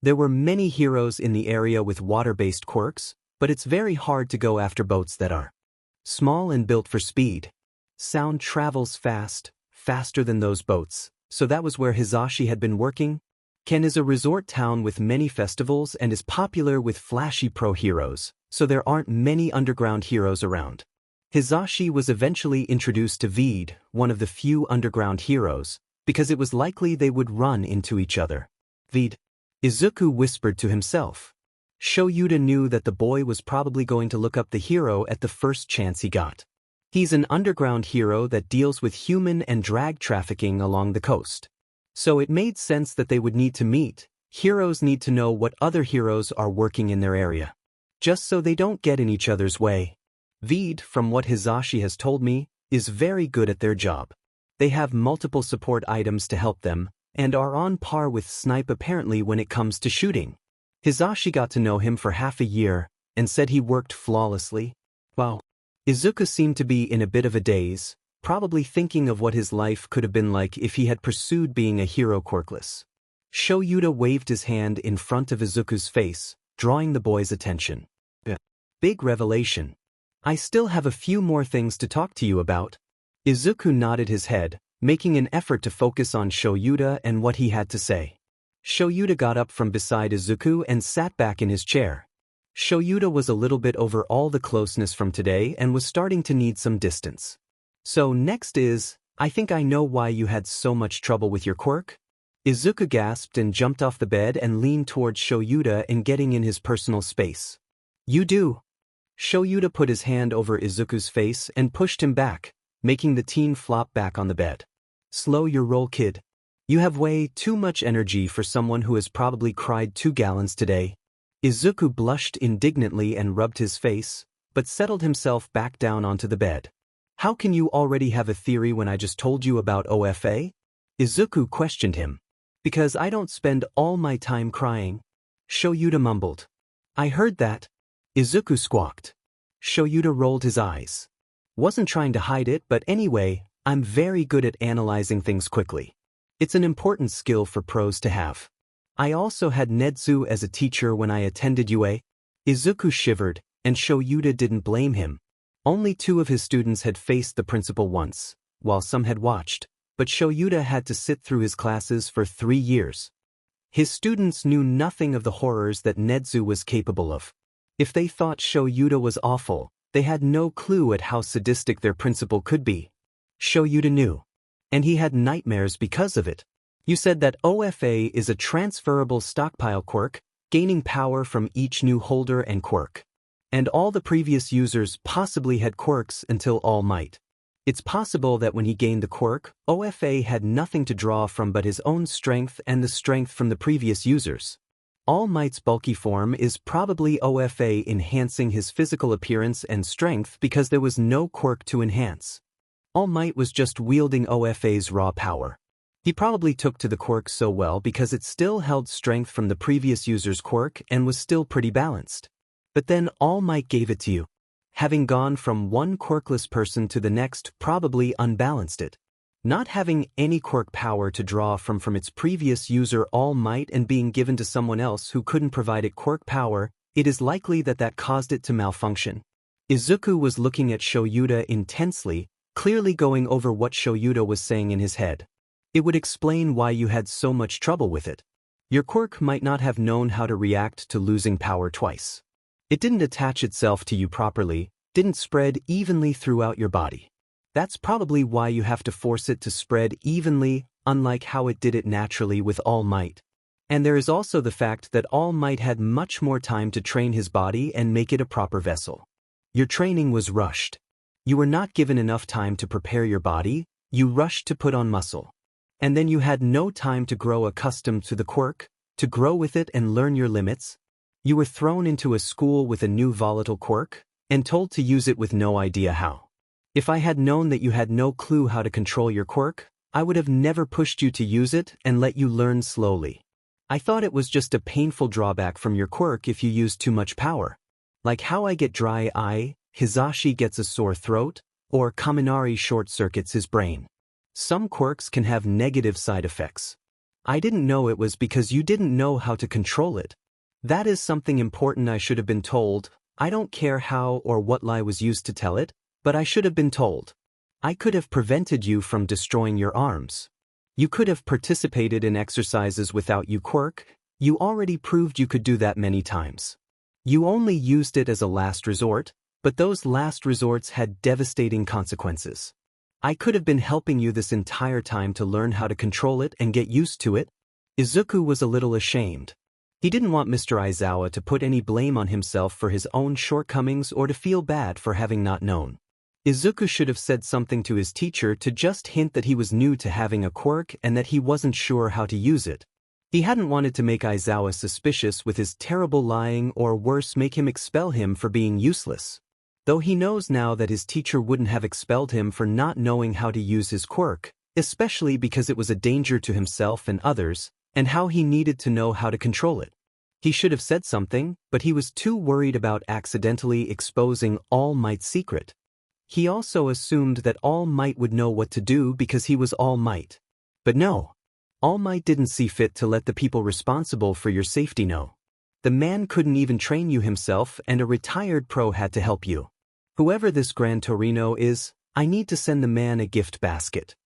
There were many heroes in the area with water-based quirks, but it's very hard to go after boats that are small and built for speed. Sound travels fast, faster than those boats, so that was where Hizashi had been working. Ken is a resort town with many festivals and is popular with flashy pro heroes, so there aren't many underground heroes around. Hizashi was eventually introduced to Veed, one of the few underground heroes, because it was likely they would run into each other. Veed. Izuku whispered to himself. Shouta knew that the boy was probably going to look up the hero at the first chance he got. He's an underground hero that deals with human and drag trafficking along the coast. So it made sense that they would need to meet. Heroes need to know what other heroes are working in their area, just so they don't get in each other's way. Veed, from what Hizashi has told me, is very good at their job. They have multiple support items to help them, and are on par with Snipe apparently when it comes to shooting. Hizashi got to know him for half a year, and said he worked flawlessly. Wow. Izuku seemed to be in a bit of a daze, probably thinking of what his life could have been like if he had pursued being a hero quirkless. Shouta waved his hand in front of Izuku's face, drawing the boy's attention. Big revelation. I still have a few more things to talk to you about. Izuku nodded his head, making an effort to focus on Shouta and what he had to say. Shouta got up from beside Izuku and sat back in his chair. Shouta was a little bit over all the closeness from today and was starting to need some distance. So next is, I think I know why you had so much trouble with your quirk. Izuku gasped and jumped off the bed and leaned towards Shouta in getting in his personal space. You do. Shouta put his hand over Izuku's face and pushed him back, making the teen flop back on the bed. Slow your roll, kid. You have way too much energy for someone who has probably cried 2 gallons today. Izuku blushed indignantly and rubbed his face, but settled himself back down onto the bed. How can you already have a theory when I just told you about OFA? Izuku questioned him. Because I don't spend all my time crying. Shouta mumbled. I heard that. Izuku squawked. Shouta rolled his eyes. Wasn't trying to hide it, but anyway, I'm very good at analyzing things quickly. It's an important skill for pros to have. I also had Netsu as a teacher when I attended UA. Izuku shivered, and Shouta didn't blame him. Only 2 of his students had faced the principal once, while some had watched, but Shouta had to sit through his classes for 3 years. His students knew nothing of the horrors that Netsu was capable of. If they thought Shouta was awful, they had no clue at how sadistic their principal could be. Shouta knew. And he had nightmares because of it. You said that OFA is a transferable stockpile quirk, gaining power from each new holder and quirk. And all the previous users possibly had quirks until All Might. It's possible that when he gained the quirk, OFA had nothing to draw from but his own strength and the strength from the previous users. All Might's bulky form is probably OFA enhancing his physical appearance and strength because there was no quirk to enhance. All Might was just wielding OFA's raw power. He probably took to the quirk so well because it still held strength from the previous user's quirk and was still pretty balanced. But then All Might gave it to you. Having gone from one quirkless person to the next probably unbalanced it. Not having any quirk power to draw from its previous user All Might and being given to someone else who couldn't provide it quirk power, it is likely that caused it to malfunction. Izuku was looking at Shouta intensely, clearly going over what Shouta was saying in his head. It would explain why you had so much trouble with it. Your quirk might not have known how to react to losing power twice. It didn't attach itself to you properly, didn't spread evenly throughout your body. That's probably why you have to force it to spread evenly, unlike how it did it naturally with All Might. And there is also the fact that All Might had much more time to train his body and make it a proper vessel. Your training was rushed. You were not given enough time to prepare your body, you rushed to put on muscle. And then you had no time to grow accustomed to the quirk, to grow with it and learn your limits. You were thrown into a school with a new volatile quirk, and told to use it with no idea how. If I had known that you had no clue how to control your quirk, I would have never pushed you to use it and let you learn slowly. I thought it was just a painful drawback from your quirk if you used too much power. Like how I get dry eye, Hizashi gets a sore throat, or Kaminari short-circuits his brain. Some quirks can have negative side effects. I didn't know it was because you didn't know how to control it. That is something important I should have been told. I don't care how or what lie was used to tell it, but I should have been told. I could have prevented you from destroying your arms. You could have participated in exercises without you quirk. You already proved you could do that many times. You only used it as a last resort, but those last resorts had devastating consequences. I could have been helping you this entire time to learn how to control it and get used to it. Izuku was a little ashamed. He didn't want Mr. Aizawa to put any blame on himself for his own shortcomings or to feel bad for having not known. Izuku should have said something to his teacher to just hint that he was new to having a quirk and that he wasn't sure how to use it. He hadn't wanted to make Aizawa suspicious with his terrible lying or worse make him expel him for being useless. Though he knows now that his teacher wouldn't have expelled him for not knowing how to use his quirk, especially because it was a danger to himself and others, and how he needed to know how to control it. He should have said something, but he was too worried about accidentally exposing All Might's secret. He also assumed that All Might would know what to do because he was All Might. But no. All Might didn't see fit to let the people responsible for your safety know. The man couldn't even train you himself and a retired pro had to help you. Whoever this Gran Torino is, I need to send the man a gift basket.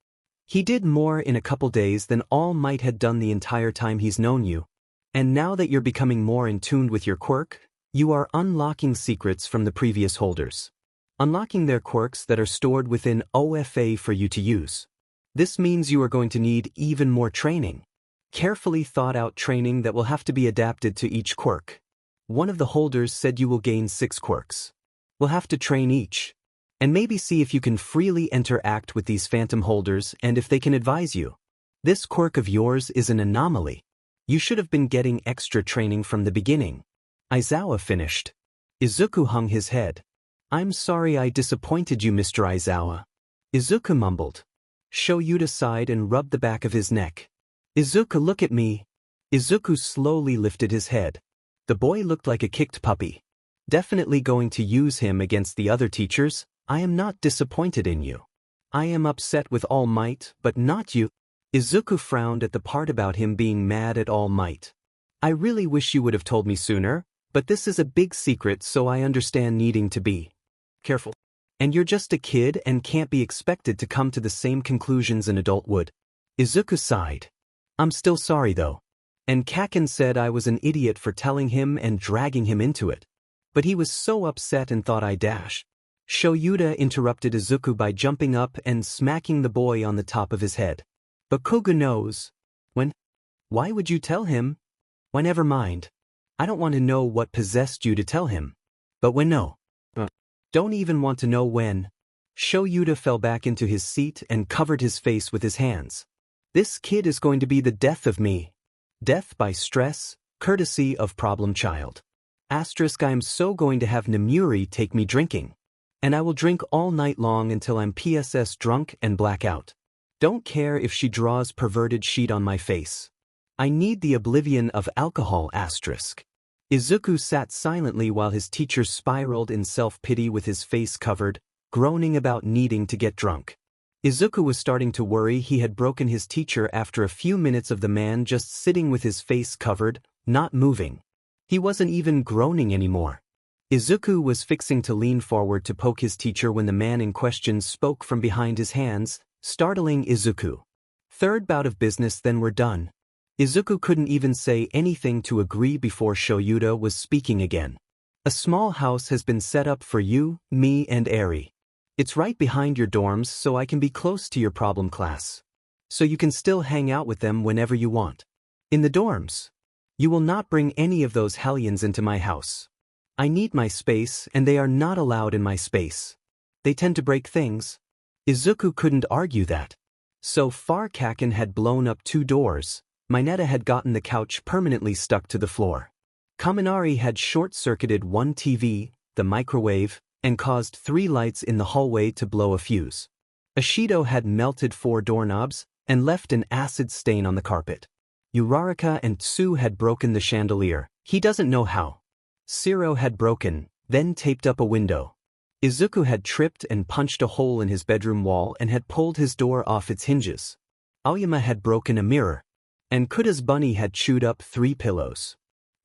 He did more in a couple days than All Might had done the entire time he's known you. And now that you're becoming more in tune with your quirk, you are unlocking secrets from the previous holders. Unlocking their quirks that are stored within OFA for you to use. This means you are going to need even more training. Carefully thought out training that will have to be adapted to each quirk. One of the holders said you will gain 6 quirks. We'll have to train each. And maybe see if you can freely interact with these phantom holders and if they can advise you. This quirk of yours is an anomaly. You should have been getting extra training from the beginning. Aizawa finished. Izuku hung his head. I'm sorry I disappointed you, Mr. Aizawa. Izuku mumbled. Shouta sighed and rubbed the back of his neck. Izuku, look at me. Izuku slowly lifted his head. The boy looked like a kicked puppy. Definitely going to use him against the other teachers. I am not disappointed in you. I am upset with All Might, but not you. Izuku frowned at the part about him being mad at All Might. I really wish you would have told me sooner, but this is a big secret, so I understand needing to be careful. And you're just a kid and can't be expected to come to the same conclusions an adult would. Izuku sighed. I'm still sorry though. And Kaken said I was an idiot for telling him and dragging him into it. But he was so upset and thought I dash. Shouta interrupted Izuku by jumping up and smacking the boy on the top of his head. Bakugo knows. When? Why would you tell him? Why, never mind. I don't want to know what possessed you to tell him. But when no. Don't even want to know when. Shouta fell back into his seat and covered his face with his hands. This kid is going to be the death of me. Death by stress, courtesy of problem child. Asterisk, I'm so going to have Nemuri take me drinking. And I will drink all night long until I'm PSS drunk and black out. Don't care if she draws perverted sheet on my face. I need the oblivion of alcohol asterisk. Izuku sat silently while his teacher spiraled in self-pity with his face covered, groaning about needing to get drunk. Izuku was starting to worry he had broken his teacher after a few minutes of the man just sitting with his face covered, not moving. He wasn't even groaning anymore. Izuku was fixing to lean forward to poke his teacher when the man in question spoke from behind his hands, startling Izuku. Third bout of business, then we're done. Izuku couldn't even say anything to agree before Shouta was speaking again. A small house has been set up for you, me and Eri. It's right behind your dorms so I can be close to your problem class. So you can still hang out with them whenever you want. In the dorms. You will not bring any of those hellions into my house. I need my space and they are not allowed in my space. They tend to break things. Izuku couldn't argue that. So far Kaken had blown up 2 doors. Mineta had gotten the couch permanently stuck to the floor. Kaminari had short-circuited 1 TV, the microwave, and caused 3 lights in the hallway to blow a fuse. Ashido had melted 4 doorknobs and left an acid stain on the carpet. Uraraka and Tsu had broken the chandelier. He doesn't know how. Siro had broken, then taped up a window. Izuku had tripped and punched a hole in his bedroom wall and had pulled his door off its hinges. Aoyama had broken a mirror. and Kuta's bunny had chewed up 3 pillows.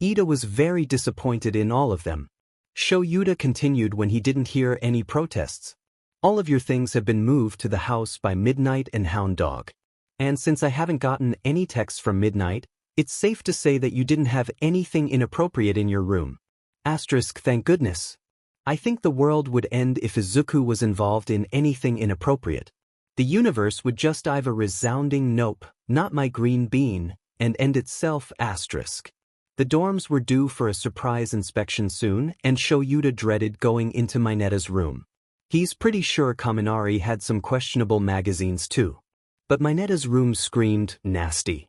Ida was very disappointed in all of them. Shouta continued when he didn't hear any protests. All of your things have been moved to the house by Midnight and Hound Dog. And since I haven't gotten any texts from Midnight, it's safe to say that you didn't have anything inappropriate in your room. Asterisk, thank goodness. I think the world would end if Izuku was involved in anything inappropriate. The universe would just have a resounding nope, not my green bean, and end itself asterisk. The dorms were due for a surprise inspection soon, and Shouta dreaded going into Mineta's room. He's pretty sure Kaminari had some questionable magazines too. But Mineta's room screamed nasty.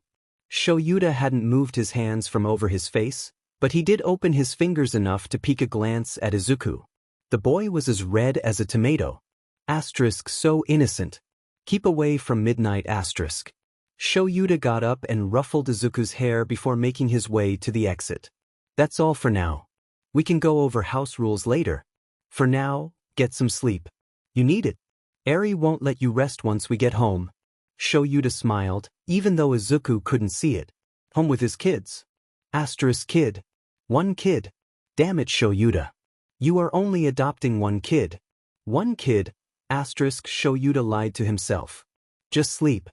Shouta hadn't moved his hands from over his face, but he did open his fingers enough to peek a glance at Izuku. The boy was as red as a tomato. Asterisk, so innocent. Keep away from Midnight asterisk. Shouta got up and ruffled Izuku's hair before making his way to the exit. That's all for now. We can go over house rules later. For now, get some sleep. You need it. Eri won't let you rest once we get home. Shouta smiled, even though Izuku couldn't see it. Home with his kids. Asterisk kid. 1 kid. Damn it, Shouta. You are only adopting 1 kid. 1 kid. Asterisk, Shouta lied to himself. Just sleep.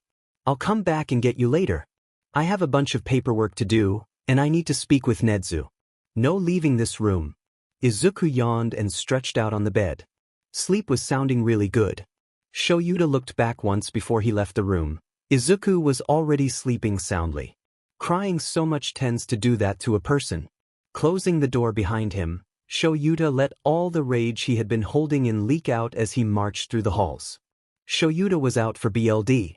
I'll come back and get you later. I have a bunch of paperwork to do, and I need to speak with Nezu. No leaving this room. Izuku yawned and stretched out on the bed. Sleep was sounding really good. Shouta looked back once before he left the room. Izuku was already sleeping soundly. Crying so much tends to do that to a person. Closing the door behind him, Shouta let all the rage he had been holding in leak out as he marched through the halls. Shouta was out for BLD.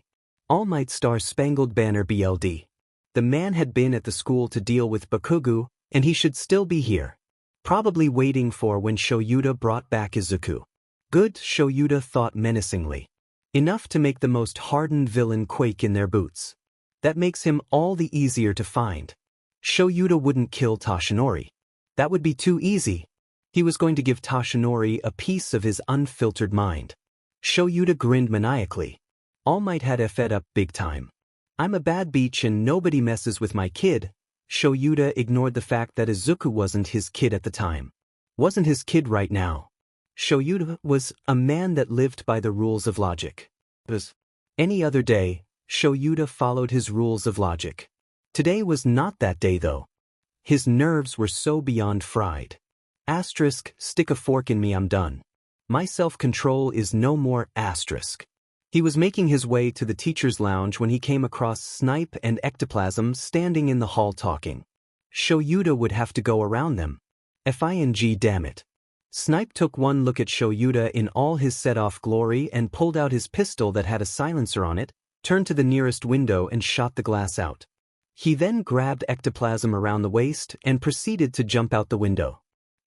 All Might Star Spangled Banner BLD. The man had been at the school to deal with Bakugo, and he should still be here. Probably waiting for when Shouta brought back Izuku. Good, Shouta thought menacingly. Enough to make the most hardened villain quake in their boots. That makes him all the easier to find. Shouta wouldn't kill Toshinori. That would be too easy. He was going to give Toshinori a piece of his unfiltered mind. Shouta grinned maniacally. All Might had fed up big time. I'm a bad bitch and nobody messes with my kid. Shouta ignored the fact that Izuku wasn't his kid at the time. Wasn't his kid right now. Shouta was a man that lived by the rules of logic. Any other day, Shouta followed his rules of logic. Today was not that day though. His nerves were so beyond fried. Asterisk, stick a fork in me, I'm done. My self-control is no more asterisk. He was making his way to the teacher's lounge when he came across Snipe and Ectoplasm standing in the hall talking. Shouta would have to go around them. F-I-N-G, damn it. Snipe took one look at Shouta in all his set-off glory and pulled out his pistol that had a silencer on it, turned to the nearest window and shot the glass out. He then grabbed Ectoplasm around the waist and proceeded to jump out the window.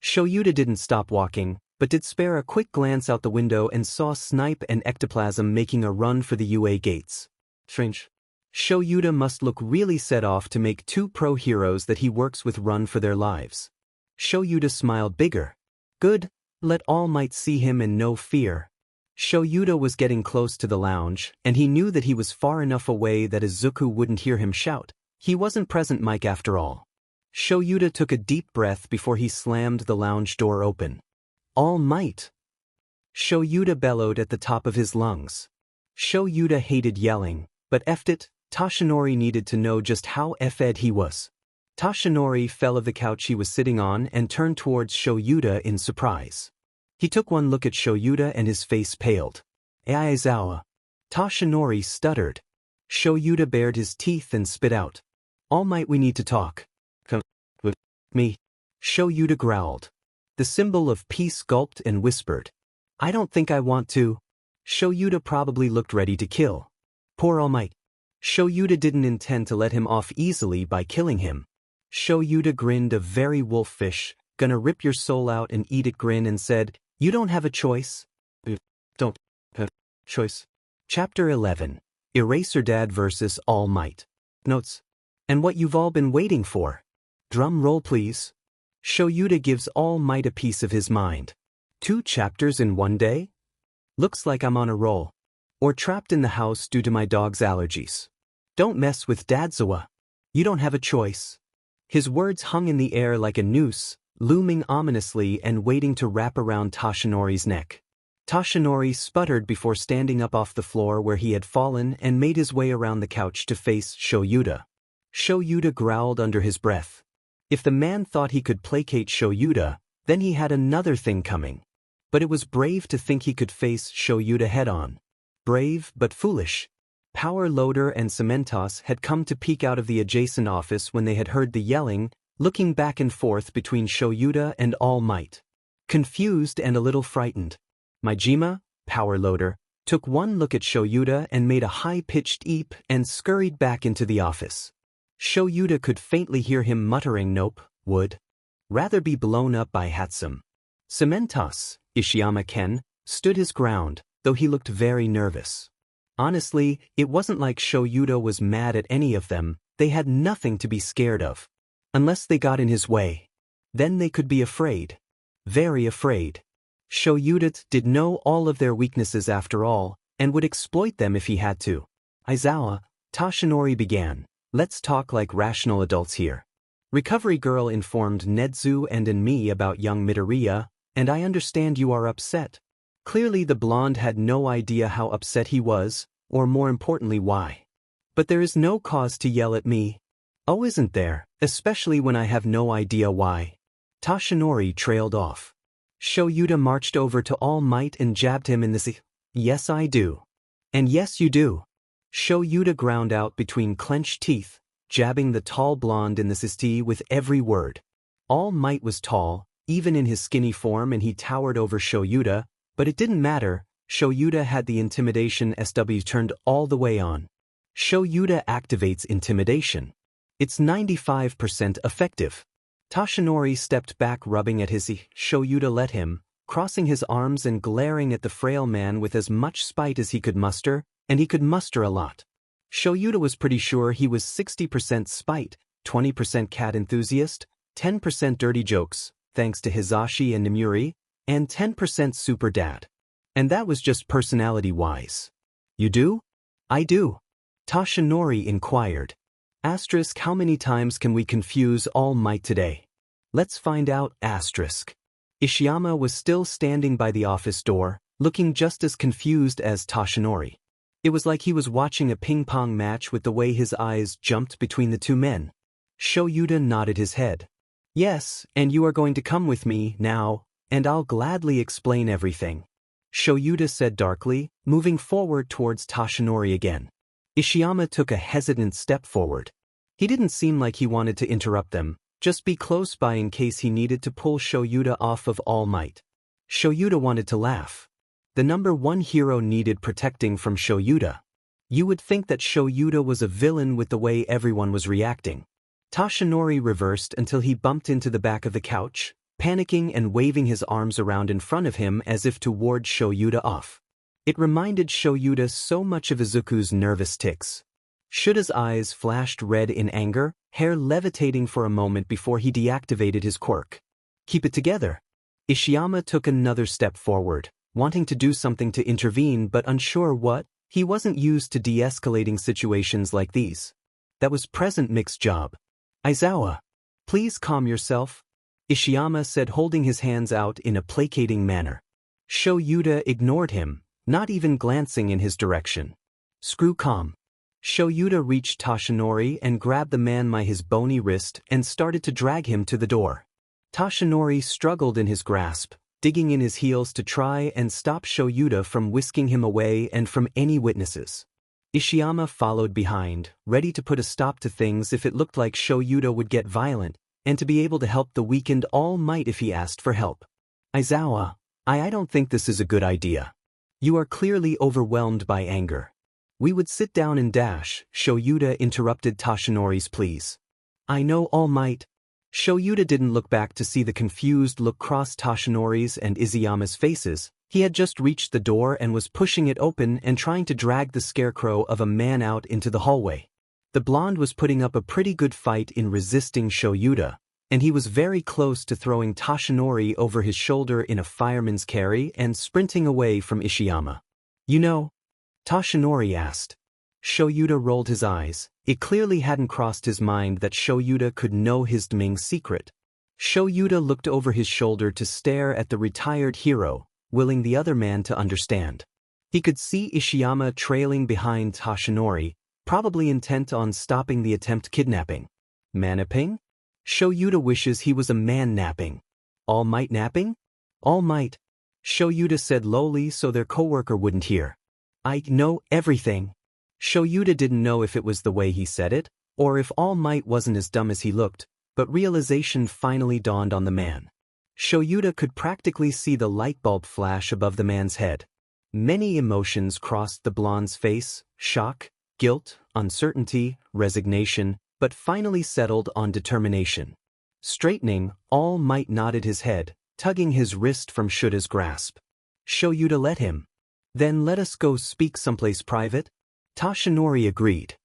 Shouta didn't stop walking, but did spare a quick glance out the window and saw Snipe and Ectoplasm making a run for the UA gates. Strange. Shouta must look really set off to make 2 pro heroes that he works with run for their lives. Shouta smiled bigger. Good, let All Might see him and no fear. Shouta was getting close to the lounge, and he knew that he was far enough away that Izuku wouldn't hear him shout. He wasn't present mic after all. Shouta took a deep breath before he slammed the lounge door open. All Might. Shouta bellowed at the top of his lungs. Shouta hated yelling, but effed it, Toshinori needed to know just how effed he was. Toshinori fell off the couch he was sitting on and turned towards Shouta in surprise. He took one look at Shouta and his face paled. Aizawa. Toshinori stuttered. Shouta bared his teeth and spit out. All Might, we need to talk. Come with me. Shouta growled. The symbol of peace gulped and whispered. I don't think I want to. Shouta probably looked ready to kill. Poor All Might. Shouta didn't intend to let him off easily by killing him. Shouta grinned a very wolfish, gonna rip your soul out and eat it grin and said, you don't have a choice. Don't have choice. Chapter 11. Eraserhead vs. All Might. Notes. And what you've all been waiting for. Drum roll please. Shouta gives All Might a piece of his mind. 2 chapters in one day? Looks like I'm on a roll. Or trapped in the house due to my dog's allergies. Don't mess with Aizawa. You don't have a choice. His words hung in the air like a noose, looming ominously and waiting to wrap around Toshinori's neck. Toshinori sputtered before standing up off the floor where he had fallen and made his way around the couch to face Shouta. Shouta growled under his breath. If the man thought he could placate Shouta, then he had another thing coming. But it was brave to think he could face Shouta head-on. Brave, but foolish. Power Loader and Cementos had come to peek out of the adjacent office when they had heard the yelling, looking back and forth between Shouta and All Might. Confused and a little frightened, Majima, Power Loader, took one look at Shouta and made a high-pitched eep and scurried back into the office. Shouta could faintly hear him muttering nope, would rather be blown up by Hatsum. Cementos, Ishiyama-ken, stood his ground, though he looked very nervous. Honestly, it wasn't like Shouta was mad at any of them, they had nothing to be scared of. Unless they got in his way. Then they could be afraid. Very afraid. Shouta did know all of their weaknesses after all, and would exploit them if he had to. Aizawa, Toshinori began. Let's talk like rational adults here. Recovery Girl informed Nedzu and me about young Midoriya, and I understand you are upset. Clearly the blonde had no idea how upset he was, or more importantly why. But there is no cause to yell at me. Oh, isn't there, especially when I have no idea why. Toshinori trailed off. Shouta marched over to All Might and jabbed him in the Yes, I do. And yes, you do. Shouta ground out between clenched teeth, jabbing the tall blonde in the city with every word. All Might was tall, even in his skinny form, and he towered over Shouta, but it didn't matter, Shouta had the intimidation SW turned all the way on. Shouta activates intimidation. It's 95% effective. Toshinori stepped back rubbing at his Shouta let him, crossing his arms and glaring at the frail man with as much spite as he could muster, and he could muster a lot. Shouta was pretty sure he was 60% spite, 20% cat enthusiast, 10% dirty jokes, thanks to Hizashi and Nimuri, and 10% super dad. And that was just personality-wise. You do? I do. Toshinori inquired. Asterisk, how many times can we confuse All Might today? Let's find out, asterisk. Ishiyama was still standing by the office door, looking just as confused as Toshinori. It was like he was watching a ping-pong match with the way his eyes jumped between the two men. Shouta nodded his head. Yes, and you are going to come with me, now, and I'll gladly explain everything. Shouta said darkly, moving forward towards Toshinori again. Ishiyama took a hesitant step forward. He didn't seem like he wanted to interrupt them, just be close by in case he needed to pull Shouta off of All Might. Shouta wanted to laugh. The number one hero needed protecting from Shouta. You would think that Shouta was a villain with the way everyone was reacting. Toshinori reversed until he bumped into the back of the couch, panicking and waving his arms around in front of him as if to ward Shouta off. It reminded Shouta so much of Izuku's nervous tics. Shouda's eyes flashed red in anger, hair levitating for a moment before he deactivated his quirk. Keep it together. Ishiyama took another step forward, wanting to do something to intervene but unsure what. He wasn't used to de-escalating situations like these. That was Present Mic's job. Aizawa, please calm yourself, Ishiyama said, holding his hands out in a placating manner. Shouta ignored him, not even glancing in his direction. Screw calm. Shouta reached Toshinori and grabbed the man by his bony wrist and started to drag him to the door. Toshinori struggled in his grasp, digging in his heels to try and stop Shouta from whisking him away and from any witnesses. Ishiyama followed behind, ready to put a stop to things if it looked like Shouta would get violent, and to be able to help the weakened All Might if he asked for help. Aizawa, I don't think this is a good idea. You are clearly overwhelmed by anger. We would sit down and dash, Shouta interrupted Toshinori's pleas. I know, All Might. Shouta didn't look back to see the confused look cross Toshinori's and Izuyama's faces. He had just reached the door and was pushing it open and trying to drag the scarecrow of a man out into the hallway. The blonde was putting up a pretty good fight in resisting Shouta, and he was very close to throwing Toshinori over his shoulder in a fireman's carry and sprinting away from Ishiyama. You know? Toshinori asked. Shouta rolled his eyes. It clearly hadn't crossed his mind that Shouta could know his Ming's secret. Shouta looked over his shoulder to stare at the retired hero, willing the other man to understand. He could see Ishiyama trailing behind Tashinori, probably intent on stopping the attempt kidnapping. Man-napping? Shouta wishes he was a man-napping. All Might napping? All Might. Shouta said lowly so their coworker wouldn't hear. I know everything. Shouta didn't know if it was the way he said it, or if All Might wasn't as dumb as he looked, but realization finally dawned on the man. Shouta could practically see the light bulb flash above the man's head. Many emotions crossed the blonde's face: shock, guilt, uncertainty, resignation, but finally settled on determination. Straightening, All Might nodded his head, tugging his wrist from Shouta's grasp. Shouta let him. Then let us go speak someplace private? Tashinori agreed.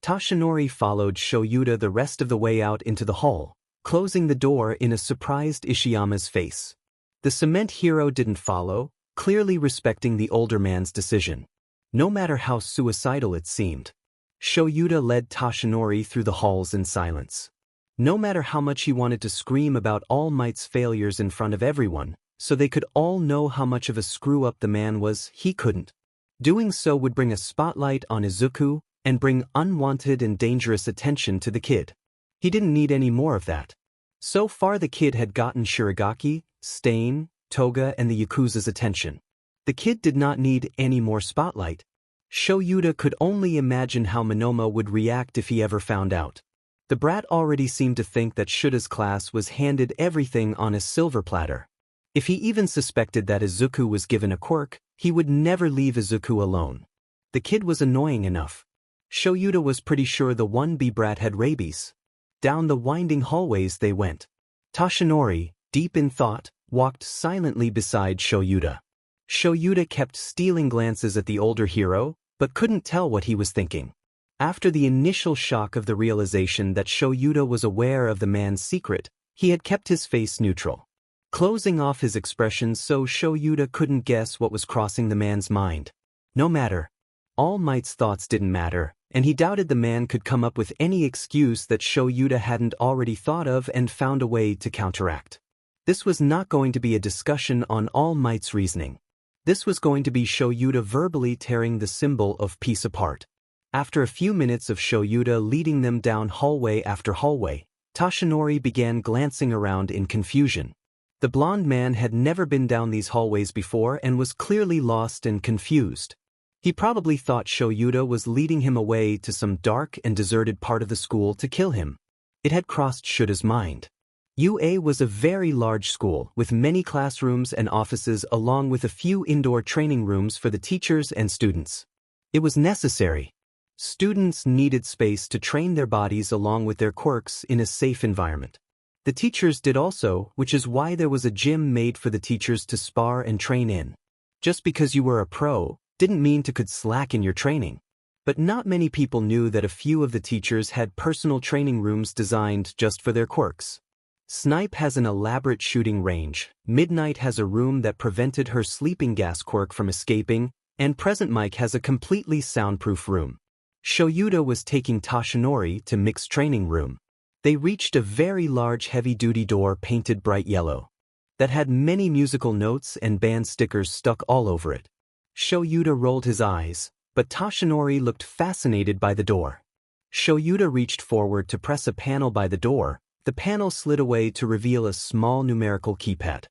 Tashinori followed Shouta the rest of the way out into the hall, closing the door in a surprised Ishiyama's face. The cement hero didn't follow, clearly respecting the older man's decision. No matter how suicidal it seemed. Shouta led Tashinori through the halls in silence. No matter how much he wanted to scream about All Might's failures in front of everyone, so they could all know how much of a screw-up the man was, he couldn't. Doing so would bring a spotlight on Izuku, and bring unwanted and dangerous attention to the kid. He didn't need any more of that. So far the kid had gotten Shirogaki, Stain, Toga and the Yakuza's attention. The kid did not need any more spotlight. Shouta could only imagine how Monoma would react if he ever found out. The brat already seemed to think that Shouda's class was handed everything on a silver platter. If he even suspected that Izuku was given a quirk, he would never leave Izuku alone. The kid was annoying enough. Shouta was pretty sure the 1B brat had rabies. Down the winding hallways they went. Tashinori, deep in thought, walked silently beside Shouta. Shouta kept stealing glances at the older hero, but couldn't tell what he was thinking. After the initial shock of the realization that Shouta was aware of the man's secret, he had kept his face neutral, closing off his expressions so Shouta couldn't guess what was crossing the man's mind. No matter. All Might's thoughts didn't matter, and he doubted the man could come up with any excuse that Shouta hadn't already thought of and found a way to counteract. This was not going to be a discussion on All Might's reasoning. This was going to be Shouta verbally tearing the symbol of peace apart. After a few minutes of Shouta leading them down hallway after hallway, Tashinori began glancing around in confusion. The blonde man had never been down these hallways before and was clearly lost and confused. He probably thought Shouta was leading him away to some dark and deserted part of the school to kill him. It had crossed Shouta's mind. UA was a very large school with many classrooms and offices along with a few indoor training rooms for the teachers and students. It was necessary. Students needed space to train their bodies along with their quirks in a safe environment. The teachers did also, which is why there was a gym made for the teachers to spar and train in. Just because you were a pro, didn't mean to could slack in your training. But not many people knew that a few of the teachers had personal training rooms designed just for their quirks. Snipe has an elaborate shooting range, Midnight has a room that prevented her sleeping gas quirk from escaping, and Present Mike has a completely soundproof room. Shouta was taking Tashinori to mixed training room. They reached a very large heavy-duty door painted bright yellow that had many musical notes and band stickers stuck all over it. Shouta rolled his eyes, but Tashinori looked fascinated by the door. Shouta reached forward to press a panel by the door. The panel slid away to reveal a small numerical keypad.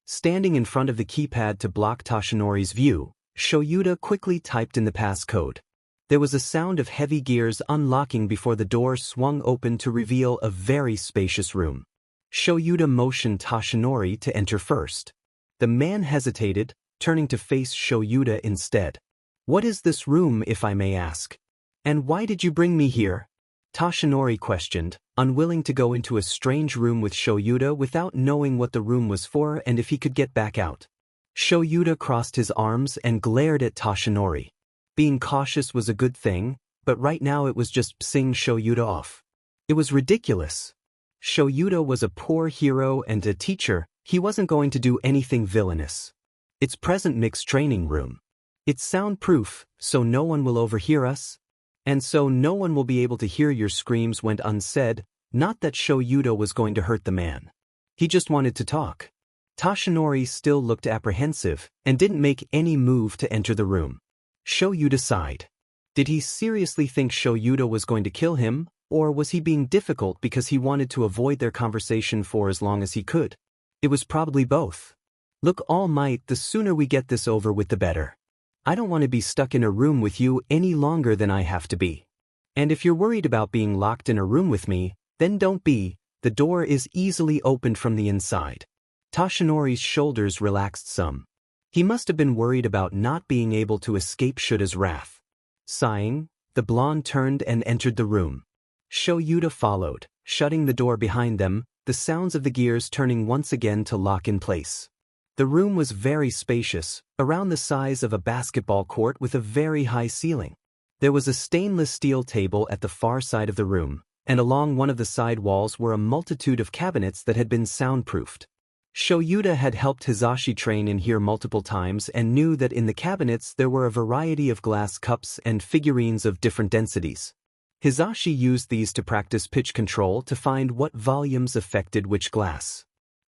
Standing in front of the keypad to block Tashinori's view, Shouta quickly typed in the passcode. There was a sound of heavy gears unlocking before the door swung open to reveal a very spacious room. Shouta motioned Tashinori to enter first. The man hesitated, turning to face Shouta instead. What is this room, if I may ask? And why did you bring me here? Tashinori questioned, unwilling to go into a strange room with Shouta without knowing what the room was for and if he could get back out. Shouta crossed his arms and glared at Tashinori. Being cautious was a good thing, but right now it was just pissing Shouta off. It was ridiculous. Shouta was a poor hero and a teacher, he wasn't going to do anything villainous. It's present mixed training room. It's soundproof, so no one will overhear us. And so no one will be able to hear your screams went unsaid, not that Shouta was going to hurt the man. He just wanted to talk. Toshinori still looked apprehensive and didn't make any move to enter the room. Shouta sighed. Did he seriously think Shouta was going to kill him, or was he being difficult because he wanted to avoid their conversation for as long as he could? It was probably both. Look, All Might, the sooner we get this over with the better. I don't want to be stuck in a room with you any longer than I have to be. And if you're worried about being locked in a room with me, then don't be. The door is easily opened from the inside. Toshinori's shoulders relaxed some. He must have been worried about not being able to escape Shuta's wrath. Sighing, the blonde turned and entered the room. Shouta followed, shutting the door behind them, the sounds of the gears turning once again to lock in place. The room was very spacious, around the size of a basketball court with a very high ceiling. There was a stainless steel table at the far side of the room, and along one of the side walls were a multitude of cabinets that had been soundproofed. Shouta had helped Hisashi train in here multiple times and knew that in the cabinets there were a variety of glass cups and figurines of different densities. Hisashi used these to practice pitch control to find what volumes affected which glass.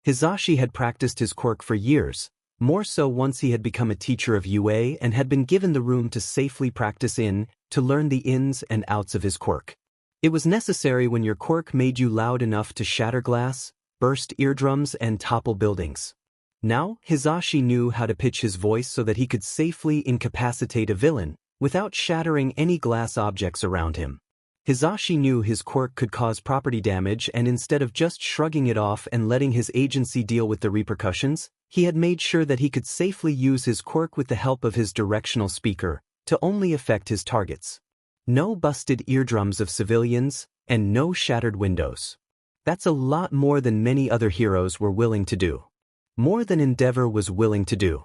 Hisashi had practiced his quirk for years, more so once he had become a teacher of UA and had been given the room to safely practice in, to learn the ins and outs of his quirk. It was necessary when your quirk made you loud enough to shatter glass, burst eardrums and topple buildings. Now, Hisashi knew how to pitch his voice so that he could safely incapacitate a villain, without shattering any glass objects around him. Hisashi knew his quirk could cause property damage, and instead of just shrugging it off and letting his agency deal with the repercussions, he had made sure that he could safely use his quirk with the help of his directional speaker, to only affect his targets. No busted eardrums of civilians, and no shattered windows. That's a lot more than many other heroes were willing to do. More than Endeavor was willing to do.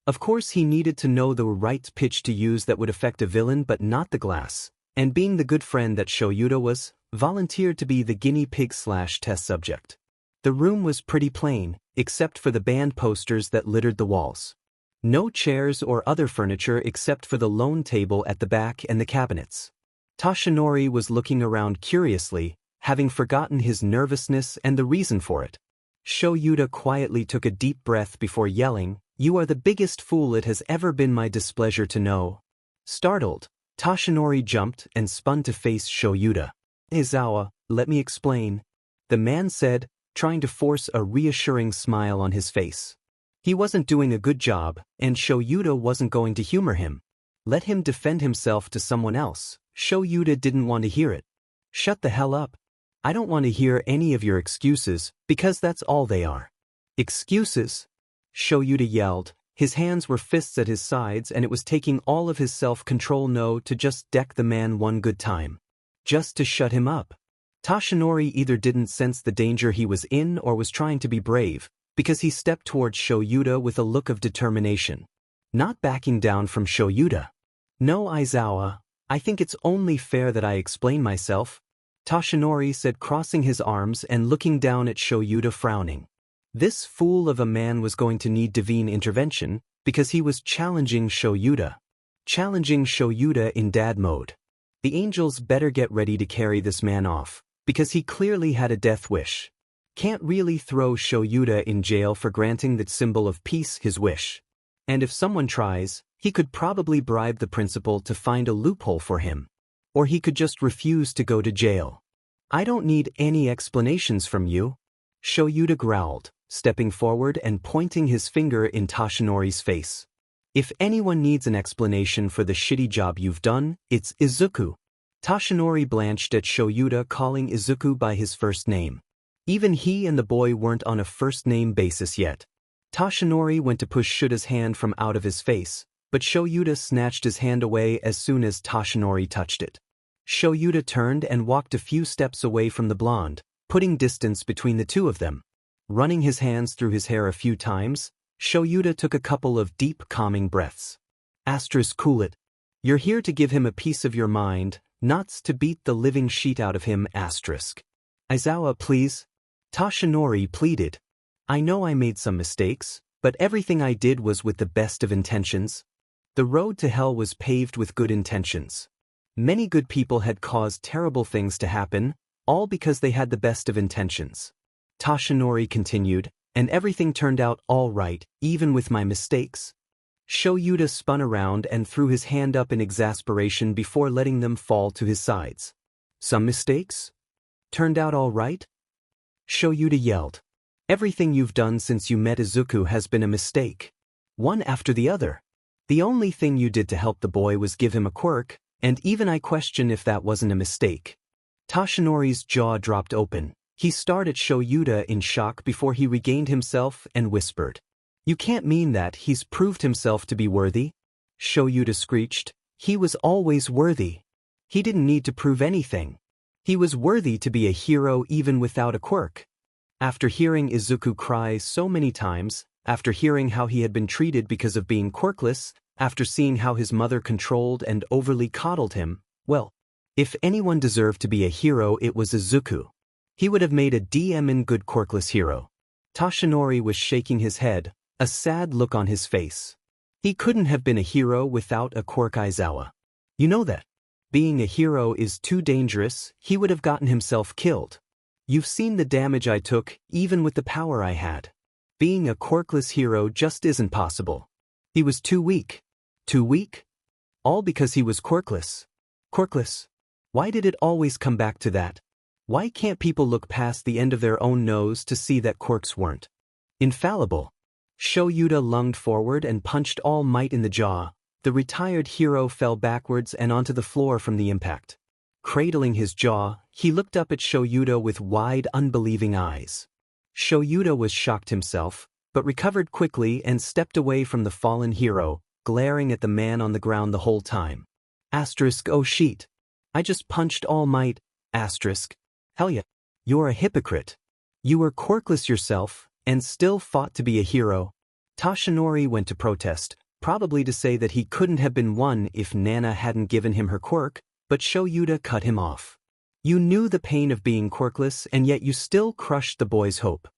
Of course he needed to know the right pitch to use that would affect a villain but not the glass, and being the good friend that Shouta was, volunteered to be the guinea pig/test subject. The room was pretty plain, except for the band posters that littered the walls. No chairs or other furniture except for the lone table at the back and the cabinets. Toshinori was looking around curiously, having forgotten his nervousness and the reason for it. Shouta quietly took a deep breath before yelling, "You are the biggest fool it has ever been my displeasure to know." Startled, Toshinori jumped and spun to face Shouta. "Aizawa, let me explain," the man said, trying to force a reassuring smile on his face. He wasn't doing a good job, and Shouta wasn't going to humor him. Let him defend himself to someone else. Shouta didn't want to hear it. "Shut the hell up. I don't want to hear any of your excuses, because that's all they are." "Excuses?" Shouta yelled. His hands were fists at his sides, and it was taking all of his self-control to just deck the man one good time. Just to shut him up. Toshinori either didn't sense the danger he was in or was trying to be brave, because he stepped towards Shouta with a look of determination. Not backing down from Shouta. "No, Aizawa, I think it's only fair that I explain myself," Toshinori said, crossing his arms and looking down at Shouta, frowning. This fool of a man was going to need divine intervention, because he was challenging Shouta. Challenging Shouta in dad mode. The angels better get ready to carry this man off, because he clearly had a death wish. Can't really throw Shouta in jail for granting that symbol of peace his wish. And if someone tries, he could probably bribe the principal to find a loophole for him. Or he could just refuse to go to jail. "I don't need any explanations from you," Shouta growled, stepping forward and pointing his finger in Toshinori's face. "If anyone needs an explanation for the shitty job you've done, it's Izuku." Toshinori blanched at Shouta calling Izuku by his first name. Even he and the boy weren't on a first-name basis yet. Toshinori went to push Shuta's hand from out of his face, but Shouta snatched his hand away as soon as Toshinori touched it. Shouta turned and walked a few steps away from the blonde, putting distance between the two of them. Running his hands through his hair a few times, Shouta took a couple of deep, calming breaths. "Cool it. You're here to give him a piece of your mind, not to beat the living sheet out of him. Aizawa, please." Toshinori pleaded. "I know I made some mistakes, but everything I did was with the best of intentions." The road to hell was paved with good intentions. Many good people had caused terrible things to happen, all because they had the best of intentions. Toshinori continued, and everything turned out all right, even with my mistakes. Shouta spun around and threw his hand up in exasperation before letting them fall to his sides. Some mistakes? Turned out all right? Shouta yelled. Everything you've done since you met Izuku has been a mistake. One after the other. The only thing you did to help the boy was give him a quirk, and even I question if that wasn't a mistake. Toshinori's jaw dropped open. He stared at Shouta in shock before he regained himself and whispered. You can't mean that he's proved himself to be worthy? Shouta screeched. He was always worthy. He didn't need to prove anything. He was worthy to be a hero even without a quirk. After hearing Izuku cry so many times, after hearing how he had been treated because of being quirkless, after seeing how his mother controlled and overly coddled him, well, if anyone deserved to be a hero it was Izuku. He would have made a DM good quirkless hero. Toshinori was shaking his head, a sad look on his face. He couldn't have been a hero without a quirk Aizawa. You know that. Being a hero is too dangerous, he would have gotten himself killed. You've seen the damage I took, even with the power I had. Being a quirkless hero just isn't possible. He was too weak. Too weak? All because he was quirkless. Quirkless? Why did it always come back to that? Why can't people look past the end of their own nose to see that quirks weren't infallible? Shouta lunged forward and punched All Might in the jaw. The retired hero fell backwards and onto the floor from the impact. Cradling his jaw, he looked up at Shouta with wide, unbelieving eyes. Shouta was shocked himself, but recovered quickly and stepped away from the fallen hero, glaring at the man on the ground the whole time. Oh shit. I just punched All Might. Hell yeah. You're a hypocrite. You were quirkless yourself, and still fought to be a hero. Toshinori went to protest, probably to say that he couldn't have been one if Nana hadn't given him her quirk, but Shouta cut him off. You knew the pain of being quirkless and yet you still crushed the boy's hope.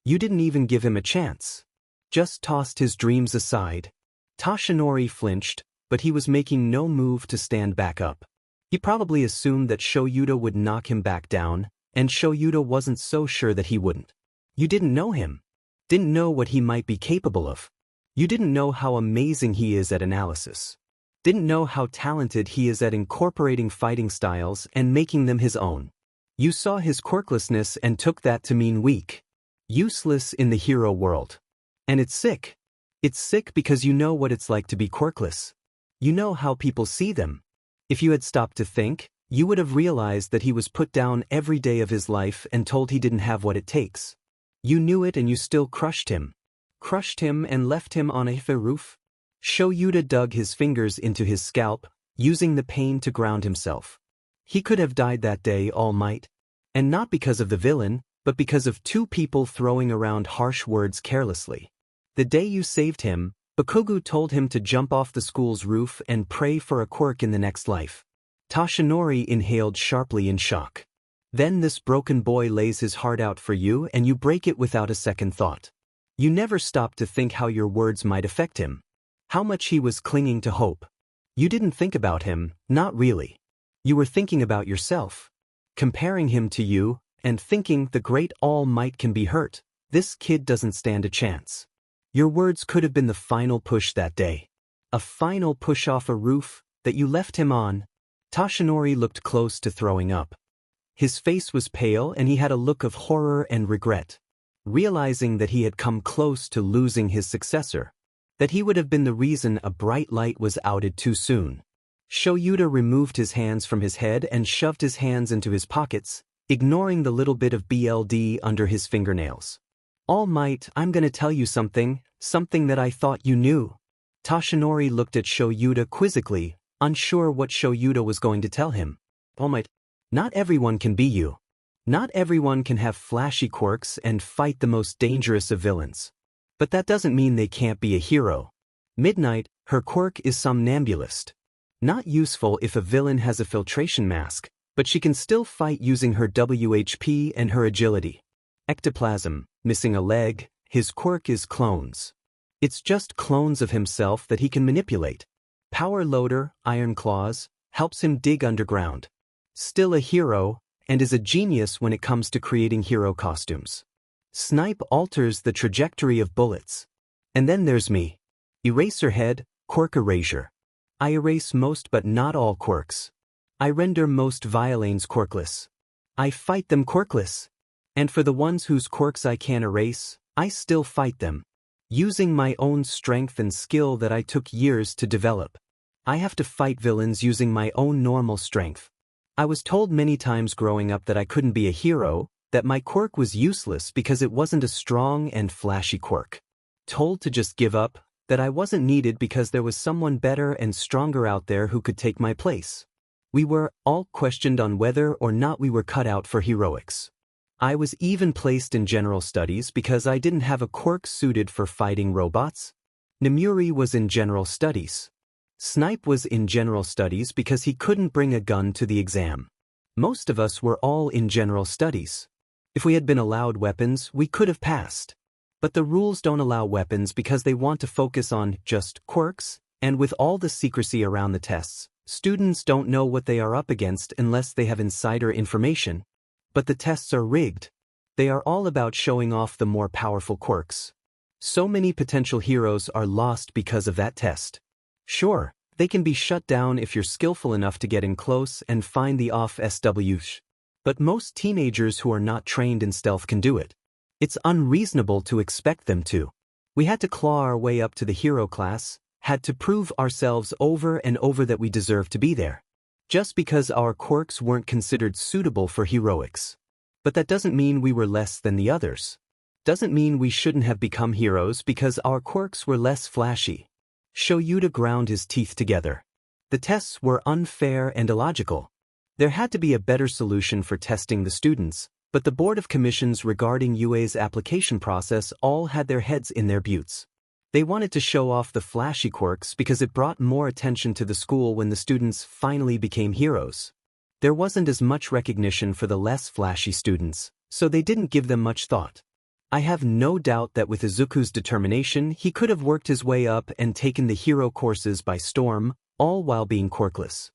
You didn't even give him a chance. Just tossed his dreams aside. Toshinori flinched, but he was making no move to stand back up. He probably assumed that Shouta would knock him back down, and Shouta wasn't so sure that he wouldn't. You didn't know him. Didn't know what he might be capable of. You didn't know how amazing he is at analysis. Didn't know how talented he is at incorporating fighting styles and making them his own. You saw his quirklessness and took that to mean weak. Useless in the hero world. And it's sick. It's sick because you know what it's like to be quirkless. You know how people see them. If you had stopped to think, you would have realized that he was put down every day of his life and told he didn't have what it takes. You knew it and you still crushed him. Crushed him and left him on a roof. Shouta dug his fingers into his scalp, using the pain to ground himself. He could have died that day, All Might. And not because of the villain, but because of two people throwing around harsh words carelessly. The day you saved him, Bakugo told him to jump off the school's roof and pray for a quirk in the next life. Toshinori inhaled sharply in shock. Then this broken boy lays his heart out for you and you break it without a second thought. You never stopped to think how your words might affect him. How much he was clinging to hope. You didn't think about him, not really. You were thinking about yourself. Comparing him to you, and thinking the great All Might can be hurt. This kid doesn't stand a chance. Your words could have been the final push that day. A final push off a roof that you left him on. Toshinori looked close to throwing up. His face was pale and he had a look of horror and regret. Realizing that he had come close to losing his successor. That he would have been the reason a bright light was outed too soon. Shouta removed his hands from his head and shoved his hands into his pockets, ignoring the little bit of BLD under his fingernails. All Might, I'm gonna tell you something that I thought you knew. Toshinori looked at Shouta quizzically, unsure what Shouta was going to tell him. All Might, not everyone can be you. Not everyone can have flashy quirks and fight the most dangerous of villains. But that doesn't mean they can't be a hero. Midnight, her quirk is somnambulist. Not useful if a villain has a filtration mask, but she can still fight using her WHP and her agility. Ectoplasm, missing a leg, his quirk is clones. It's just clones of himself that he can manipulate. Power Loader, Iron Claws, helps him dig underground. Still a hero, and is a genius when it comes to creating hero costumes. Snipe alters the trajectory of bullets. And then there's me. Eraserhead, quirk erasure. I erase most but not all quirks. I render most violains quirkless. I fight them quirkless. And for the ones whose quirks I can't erase, I still fight them. Using my own strength and skill that I took years to develop. I have to fight villains using my own normal strength. I was told many times growing up that I couldn't be a hero, that my quirk was useless because it wasn't a strong and flashy quirk. Told to just give up, that I wasn't needed because there was someone better and stronger out there who could take my place. We were all questioned on whether or not we were cut out for heroics. I was even placed in general studies because I didn't have a quirk suited for fighting robots. Nemuri was in general studies. Snipe was in general studies because he couldn't bring a gun to the exam. Most of us were all in general studies. If we had been allowed weapons, we could have passed. But the rules don't allow weapons because they want to focus on just quirks, and with all the secrecy around the tests, students don't know what they are up against unless they have insider information. But the tests are rigged. They are all about showing off the more powerful quirks. So many potential heroes are lost because of that test. Sure, they can be shut down if you're skillful enough to get in close and find the off SWs. But most teenagers who are not trained in stealth can do it. It's unreasonable to expect them to. We had to claw our way up to the hero class, had to prove ourselves over and over that we deserve to be there. Just because our quirks weren't considered suitable for heroics. But that doesn't mean we were less than the others. Doesn't mean we shouldn't have become heroes because our quirks were less flashy. Shouta ground his teeth together. The tests were unfair and illogical. There had to be a better solution for testing the students, but the Board of Commissions regarding UA's application process all had their heads in their butts. They wanted to show off the flashy quirks because it brought more attention to the school when the students finally became heroes. There wasn't as much recognition for the less flashy students, so they didn't give them much thought. I have no doubt that with Izuku's determination he could have worked his way up and taken the hero courses by storm, all while being quirkless.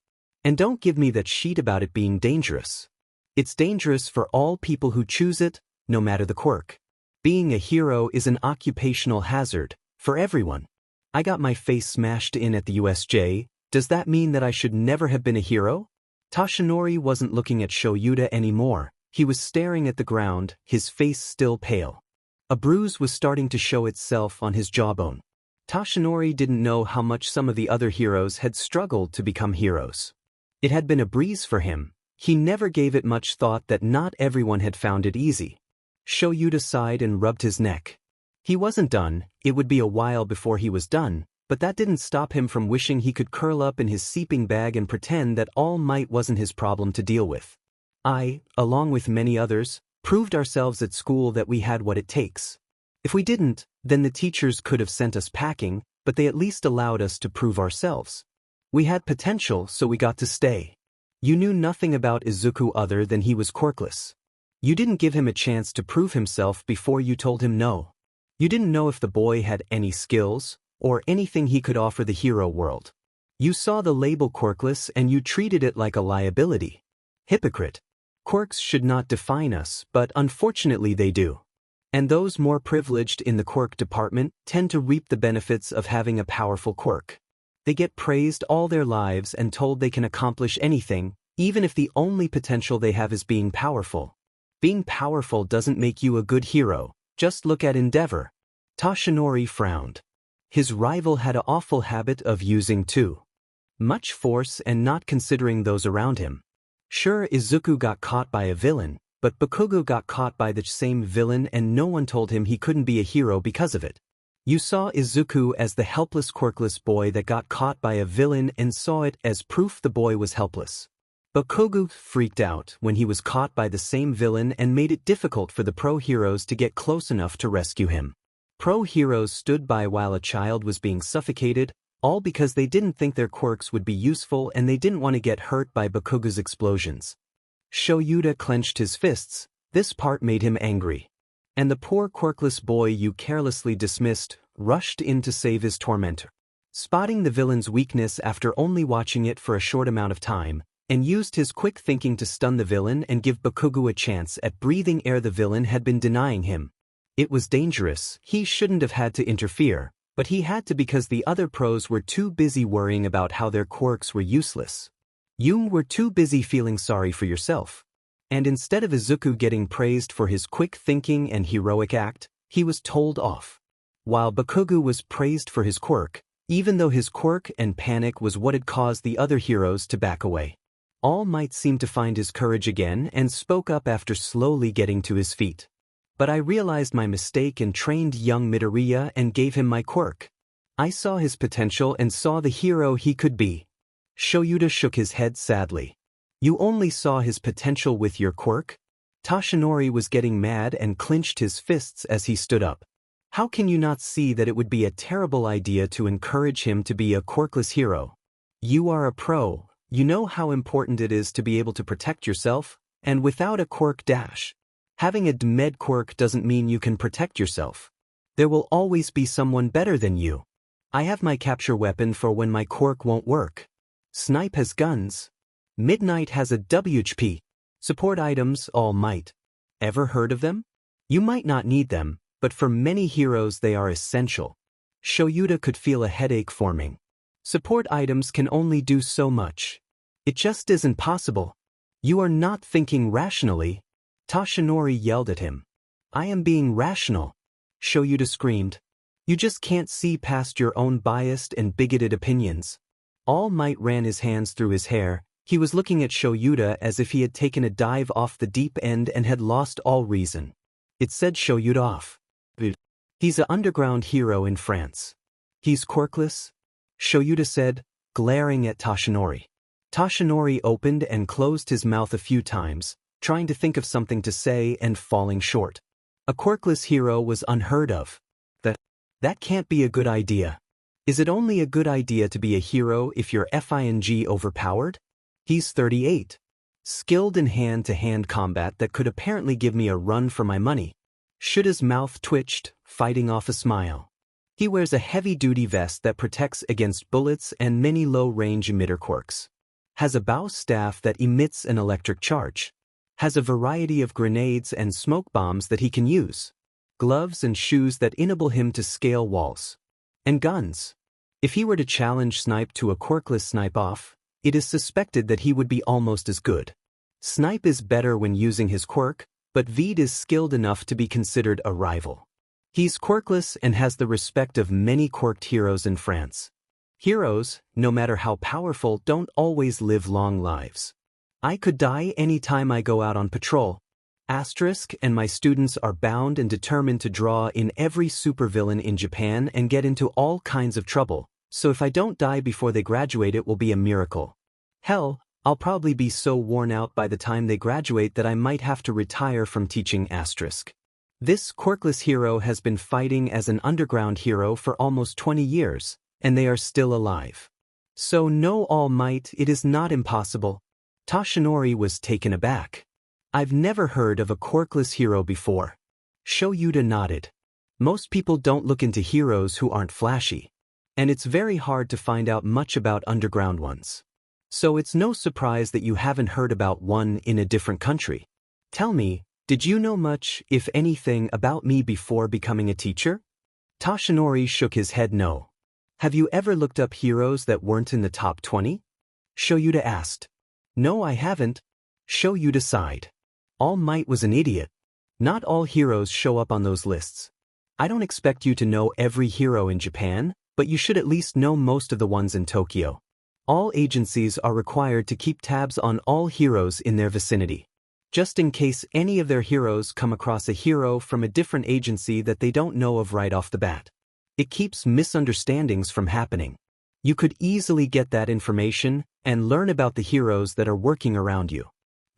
And don't give me that shit about it being dangerous. It's dangerous for all people who choose it, no matter the quirk. Being a hero is an occupational hazard, for everyone. I got my face smashed in at the USJ, does that mean that I should never have been a hero? Toshinori wasn't looking at Shouta anymore, he was staring at the ground, his face still pale. A bruise was starting to show itself on his jawbone. Toshinori didn't know how much some of the other heroes had struggled to become heroes. It had been a breeze for him, he never gave it much thought that not everyone had found it easy. Shouta sighed and rubbed his neck. He wasn't done, it would be a while before he was done, but that didn't stop him from wishing he could curl up in his sleeping bag and pretend that All Might wasn't his problem to deal with. I, along with many others, proved ourselves at school that we had what it takes. If we didn't, then the teachers could have sent us packing, but they at least allowed us to prove ourselves. We had potential, so we got to stay. You knew nothing about Izuku other than he was quirkless. You didn't give him a chance to prove himself before you told him no. You didn't know if the boy had any skills, or anything he could offer the hero world. You saw the label quirkless and you treated it like a liability. Hypocrite. Quirks should not define us, but unfortunately they do. And those more privileged in the quirk department tend to reap the benefits of having a powerful quirk. They get praised all their lives and told they can accomplish anything, even if the only potential they have is being powerful. Being powerful doesn't make you a good hero, just look at Endeavor. Toshinori frowned. His rival had an awful habit of using too much force and not considering those around him. Sure, Izuku got caught by a villain, but Bakugo got caught by the same villain and no one told him he couldn't be a hero because of it. You saw Izuku as the helpless quirkless boy that got caught by a villain and saw it as proof the boy was helpless. Bakugo freaked out when he was caught by the same villain and made it difficult for the pro heroes to get close enough to rescue him. Pro heroes stood by while a child was being suffocated, all because they didn't think their quirks would be useful and they didn't want to get hurt by Bakugo's explosions. Shouta clenched his fists, this part made him angry. And the poor quirkless boy you carelessly dismissed rushed in to save his tormentor. spotting the villain's weakness after only watching it for a short amount of time, and used his quick thinking to stun the villain and give Bakugo a chance at breathing air the villain had been denying him. It was dangerous, he shouldn't have had to interfere, but he had to because the other pros were too busy worrying about how their quirks were useless. You were too busy feeling sorry for yourself. And instead of Izuku getting praised for his quick thinking and heroic act, he was told off. While Bakugo was praised for his quirk, even though his quirk and panic was what had caused the other heroes to back away. All Might seemed to find his courage again and spoke up after slowly getting to his feet. But I realized my mistake and trained young Midoriya and gave him my quirk. I saw his potential and saw the hero he could be. Shouta shook his head sadly. You only saw his potential with your quirk? Toshinori was getting mad and clenched his fists as he stood up. How can you not see that it would be a terrible idea to encourage him to be a quirkless hero? You are a pro. You know how important it is to be able to protect yourself, and without a quirk dash. Having a med quirk doesn't mean you can protect yourself. There will always be someone better than you. I have my capture weapon for when my quirk won't work. Snipe has guns. Midnight has a WHP. Support items, All Might. Ever heard of them? You might not need them, but for many heroes they are essential. Shouta could feel a headache forming. Support items can only do so much. It just isn't possible. You are not thinking rationally. Toshinori yelled at him. I am being rational. Shouta screamed. You just can't see past your own biased and bigoted opinions. All Might ran his hands through his hair. He was looking at Shouta as if he had taken a dive off the deep end and had lost all reason. It said Shouta off. He's an underground hero in France. He's quirkless? Shouta said, glaring at Toshinori. Toshinori opened and closed his mouth a few times, trying to think of something to say and falling short. A quirkless hero was unheard of. That can't be a good idea. Is it only a good idea to be a hero if you're FING overpowered? He's 38. Skilled in hand-to-hand combat that could apparently give me a run for my money. Shouda's mouth twitched, fighting off a smile. He wears a heavy-duty vest that protects against bullets and many low-range emitter quirks. Has a bow staff that emits an electric charge. Has a variety of grenades and smoke bombs that he can use. Gloves and shoes that enable him to scale walls. And guns. If he were to challenge Snipe to a quirkless snipe-off, it is suspected that he would be almost as good. Snipe is better when using his quirk, but Veed is skilled enough to be considered a rival. He's quirkless and has the respect of many quirked heroes in France. Heroes, no matter how powerful, don't always live long lives. I could die any time I go out on patrol. Asterisk and my students are bound and determined to draw in every supervillain in Japan and get into all kinds of trouble, so if I don't die before they graduate it will be a miracle. Hell, I'll probably be so worn out by the time they graduate that I might have to retire from teaching asterisk. This quirkless hero has been fighting as an underground hero for almost 20 years, and they are still alive. So no, All Might, it is not impossible. Toshinori was taken aback. I've never heard of a quirkless hero before. Shouta nodded. Most people don't look into heroes who aren't flashy. And it's very hard to find out much about underground ones. So it's no surprise that you haven't heard about one in a different country. Tell me, did you know much, if anything, about me before becoming a teacher? Toshinori shook his head no. Have you ever looked up heroes that weren't in the top 20? Shouta asked. No, I haven't. Shouta sighed. All Might was an idiot. Not all heroes show up on those lists. I don't expect you to know every hero in Japan, but you should at least know most of the ones in Tokyo. All agencies are required to keep tabs on all heroes in their vicinity. Just in case any of their heroes come across a hero from a different agency that they don't know of right off the bat. It keeps misunderstandings from happening. You could easily get that information and learn about the heroes that are working around you.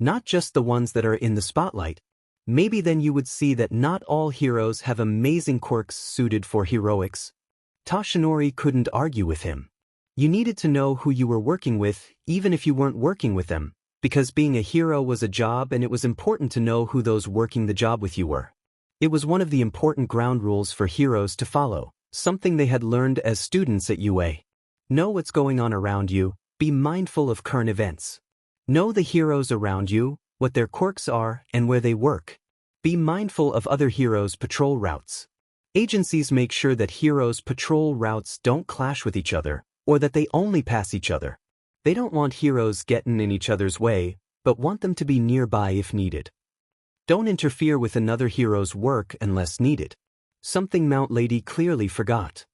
Not just the ones that are in the spotlight. Maybe then you would see that not all heroes have amazing quirks suited for heroics. Toshinori couldn't argue with him. You needed to know who you were working with, even if you weren't working with them, because being a hero was a job and it was important to know who those working the job with you were. It was one of the important ground rules for heroes to follow. something they had learned as students at UA. Know what's going on around you, be mindful of current events. Know the heroes around you, what their quirks are, and where they work. Be mindful of other heroes' patrol routes. Agencies make sure that heroes' patrol routes don't clash with each other, or that they only pass each other. They don't want heroes getting in each other's way, but want them to be nearby if needed. Don't interfere with another hero's work unless needed. Something Mount Lady clearly forgot.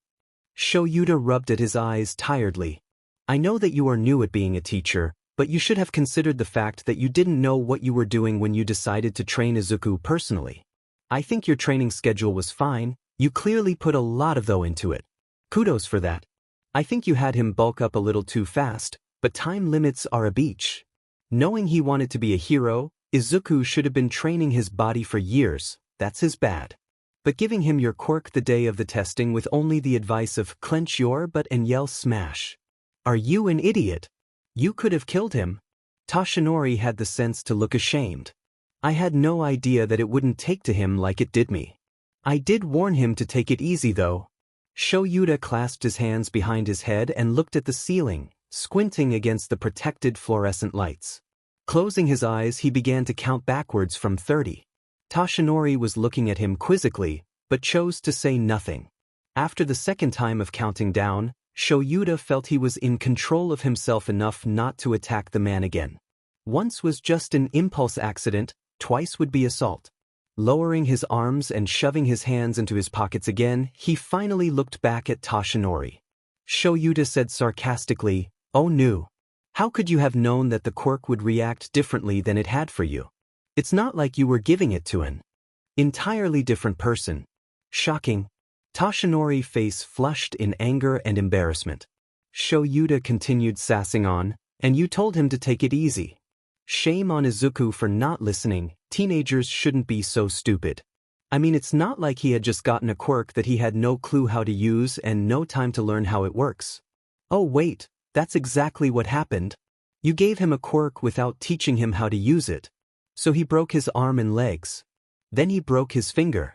Shouta rubbed at his eyes tiredly. I know that you are new at being a teacher, but you should have considered the fact that you didn't know what you were doing when you decided to train Izuku personally. I think your training schedule was fine, you clearly put a lot of though into it. Kudos for that. I think you had him bulk up a little too fast, but time limits are a beach. Knowing he wanted to be a hero, Izuku should have been training his body for years, that's his bad. But giving him your quirk the day of the testing with only the advice of clench your butt and yell smash. Are you an idiot? You could have killed him. Toshinori had the sense to look ashamed. I had no idea that it wouldn't take to him like it did me. I did warn him to take it easy though. Shouta clasped his hands behind his head and looked at the ceiling, squinting against the protected fluorescent lights. Closing his eyes, he began to count backwards from 30. Toshinori was looking at him quizzically, but chose to say nothing. After the second time of counting down, Shouta felt he was in control of himself enough not to attack the man again. Once was just an impulse accident, twice would be assault. Lowering his arms and shoving his hands into his pockets again, he finally looked back at Toshinori. Shouta said sarcastically, "Oh no. How could you have known that the quirk would react differently than it had for you? It's not like you were giving it to an entirely different person." Shocking. Toshinori's face flushed in anger and embarrassment. Shouta continued sassing on, "And you told him to take it easy. Shame on Izuku for not listening, teenagers shouldn't be so stupid. I mean, it's not like he had just gotten a quirk that he had no clue how to use and no time to learn how it works. Oh wait. That's exactly what happened. You gave him a quirk without teaching him how to use it. So he broke his arm and legs. Then he broke his finger.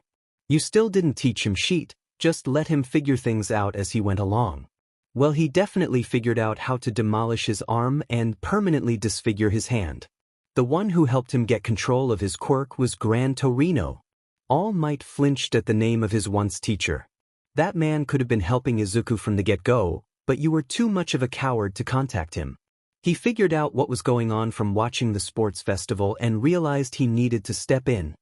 You still didn't teach him shit, just let him figure things out as he went along. Well, he definitely figured out how to demolish his arm and permanently disfigure his hand. The one who helped him get control of his quirk was Gran Torino. All Might flinched at the name of his once teacher. That man could have been helping Izuku from the get-go, but you were too much of a coward to contact him. He figured out what was going on from watching the sports festival and realized he needed to step in.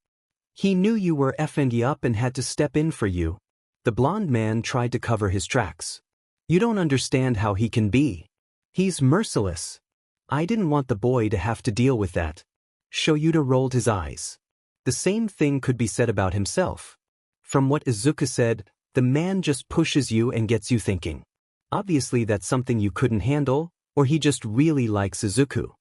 He knew you were effing up and had to step in for you. The blonde man tried to cover his tracks. You don't understand how he can be. He's merciless. I didn't want the boy to have to deal with that. Shouta rolled his eyes. The same thing could be said about himself. From what Izuku said, the man just pushes you and gets you thinking. Obviously that's something you couldn't handle, or he just really likes Izuku.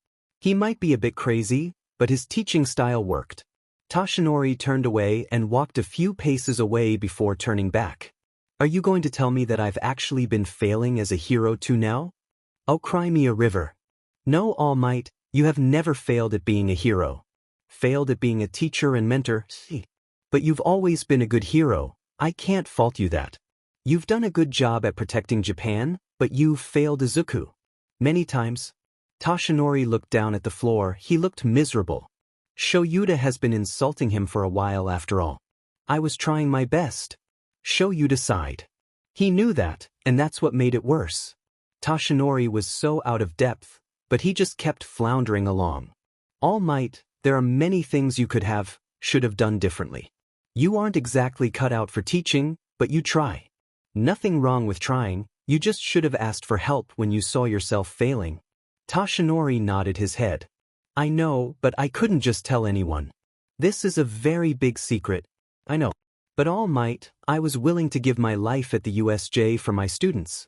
He might be a bit crazy, but his teaching style worked. Toshinori turned away and walked a few paces away before turning back. Are you going to tell me that I've actually been failing as a hero too now? Oh, cry me a river. No, All Might, you have never failed at being a hero. Failed at being a teacher and mentor, but you've always been a good hero. I can't fault you that. You've done a good job at protecting Japan, but you've failed Izuku. Many times. Toshinori looked down at the floor, he looked miserable. Shouta has been insulting him for a while after all. I was trying my best. Shouta sighed. He knew that, and that's what made it worse. Toshinori was so out of depth, but he just kept floundering along. All Might, there are many things you should have done differently. You aren't exactly cut out for teaching, but you try. Nothing wrong with trying, you just should have asked for help when you saw yourself failing. Toshinori nodded his head. I know, but I couldn't just tell anyone. This is a very big secret. I know. But All Might, I was willing to give my life at the USJ for my students.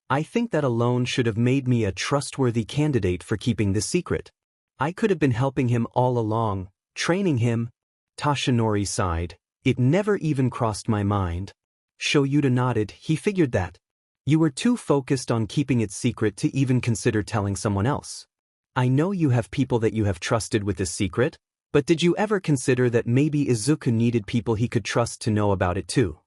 I think that alone should have made me a trustworthy candidate for keeping this secret. I could have been helping him all along, training him. Toshinori sighed. It never even crossed my mind. Shouta nodded, he figured that. You were too focused on keeping it secret to even consider telling someone else. I know you have people that you have trusted with this secret, but did you ever consider that maybe Izuku needed people he could trust to know about it too?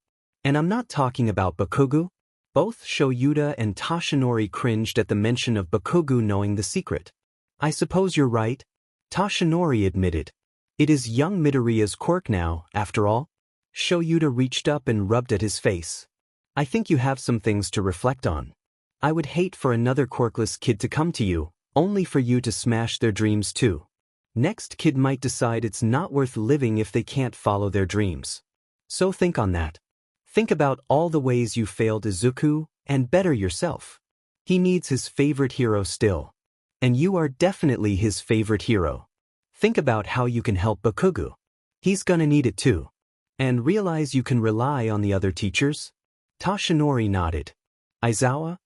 And I'm not talking about Bakugo. Both Shouta and Toshinori cringed at the mention of Bakugo knowing the secret. I suppose you're right, Toshinori admitted. It is young Midoriya's quirk now, after all. Shouta reached up and rubbed at his face. I think you have some things to reflect on. I would hate for another quirkless kid to come to you, only for you to smash their dreams too. Next kid might decide it's not worth living if they can't follow their dreams. So think on that. Think about all the ways you failed Izuku, and better yourself. He needs his favorite hero still. And you are definitely his favorite hero. Think about how you can help Bakugo. He's gonna need it too. And realize you can rely on the other teachers? Toshinori nodded. Aizawa?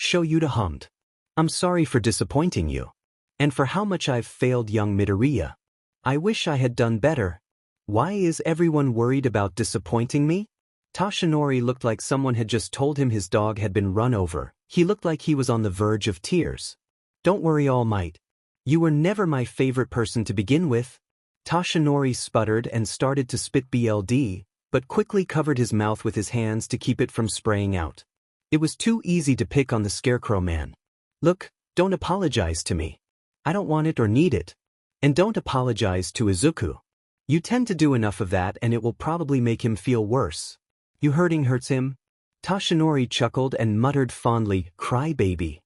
Shouta hummed. I'm sorry for disappointing you. And for how much I've failed young Midoriya. I wish I had done better. Why is everyone worried about disappointing me? Toshinori looked like someone had just told him his dog had been run over. He looked like he was on the verge of tears. Don't worry, All Might. You were never my favorite person to begin with. Toshinori sputtered and started to spit BLD, but quickly covered his mouth with his hands to keep it from spraying out. It was too easy to pick on the Scarecrow man. Look, don't apologize to me. I don't want it or need it. And don't apologize to Izuku. You tend to do enough of that and it will probably make him feel worse. You hurting hurts him? Toshinori chuckled and muttered fondly, "Cry baby."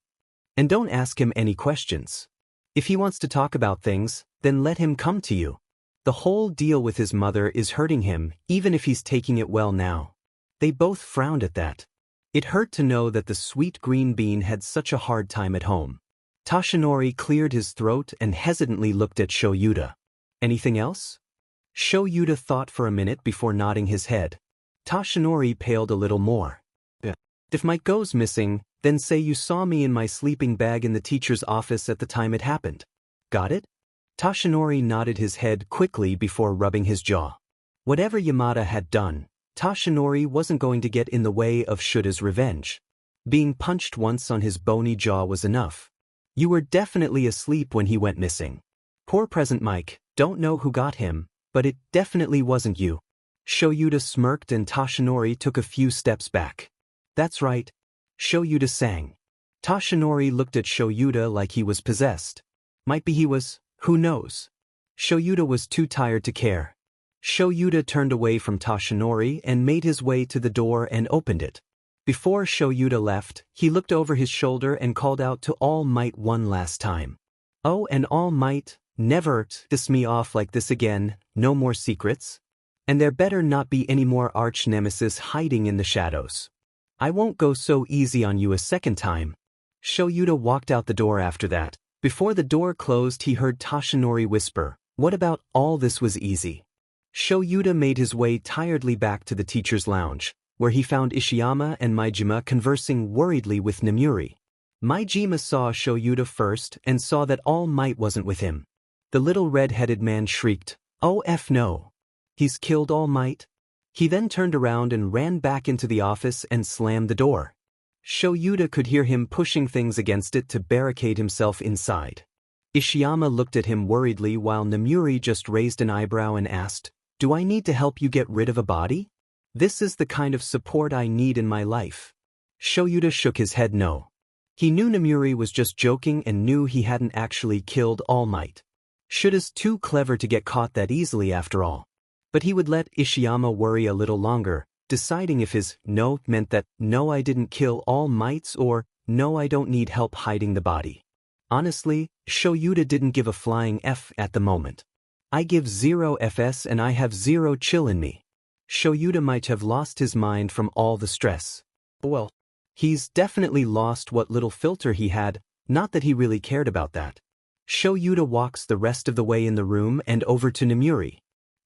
And don't ask him any questions. If he wants to talk about things, then let him come to you. The whole deal with his mother is hurting him, even if he's taking it well now. They both frowned at that. It hurt to know that the sweet green bean had such a hard time at home. Toshinori cleared his throat and hesitantly looked at Shouta. Anything else? Shouta thought for a minute before nodding his head. Toshinori paled a little more. If Mike goes missing, then say you saw me in my sleeping bag in the teacher's office at the time it happened. Got it? Toshinori nodded his head quickly before rubbing his jaw. Whatever Yamada had done, Toshinori wasn't going to get in the way of Shouta's revenge. Being punched once on his bony jaw was enough. You were definitely asleep when he went missing. Poor present Mike, don't know who got him, but it definitely wasn't you. Shouta smirked and Toshinori took a few steps back. That's right. Shouta sang. Toshinori looked at Shouta like he was possessed. Might be he was, who knows? Shouta was too tired to care. Shouta turned away from Toshinori and made his way to the door and opened it. Before Shouta left, he looked over his shoulder and called out to All Might one last time. Oh, and All Might, never diss me off like this again, no more secrets. And there better not be any more arch nemesis hiding in the shadows. I won't go so easy on you a second time. Shouta walked out the door after that. Before the door closed he heard Toshinori whisper, "What about all this was easy?" Shouta made his way tiredly back to the teacher's lounge, where he found Ishiyama and Maijima conversing worriedly with Nemuri. Maijima saw Shouta first and saw that All Might wasn't with him. The little red-headed man shrieked, "Oh F no! He's killed All Might?" He then turned around and ran back into the office and slammed the door. Shouta could hear him pushing things against it to barricade himself inside. Ishiyama looked at him worriedly while Nemuri just raised an eyebrow and asked, "Do I need to help you get rid of a body? This is the kind of support I need in my life." Shouta shook his head no. He knew Nemuri was just joking and knew he hadn't actually killed All Might. Shouta's too clever to get caught that easily after all. But he would let Ishiyama worry a little longer, deciding if his "no" meant that "no, I didn't kill All Mights" or "no, I don't need help hiding the body." Honestly, Shouta didn't give a flying F at the moment. I give 0 FS and I have 0 chill in me. Shouta might have lost his mind from all the stress. Well, he's definitely lost what little filter he had, not that he really cared about that. Shouta walks the rest of the way in the room and over to Nemuri.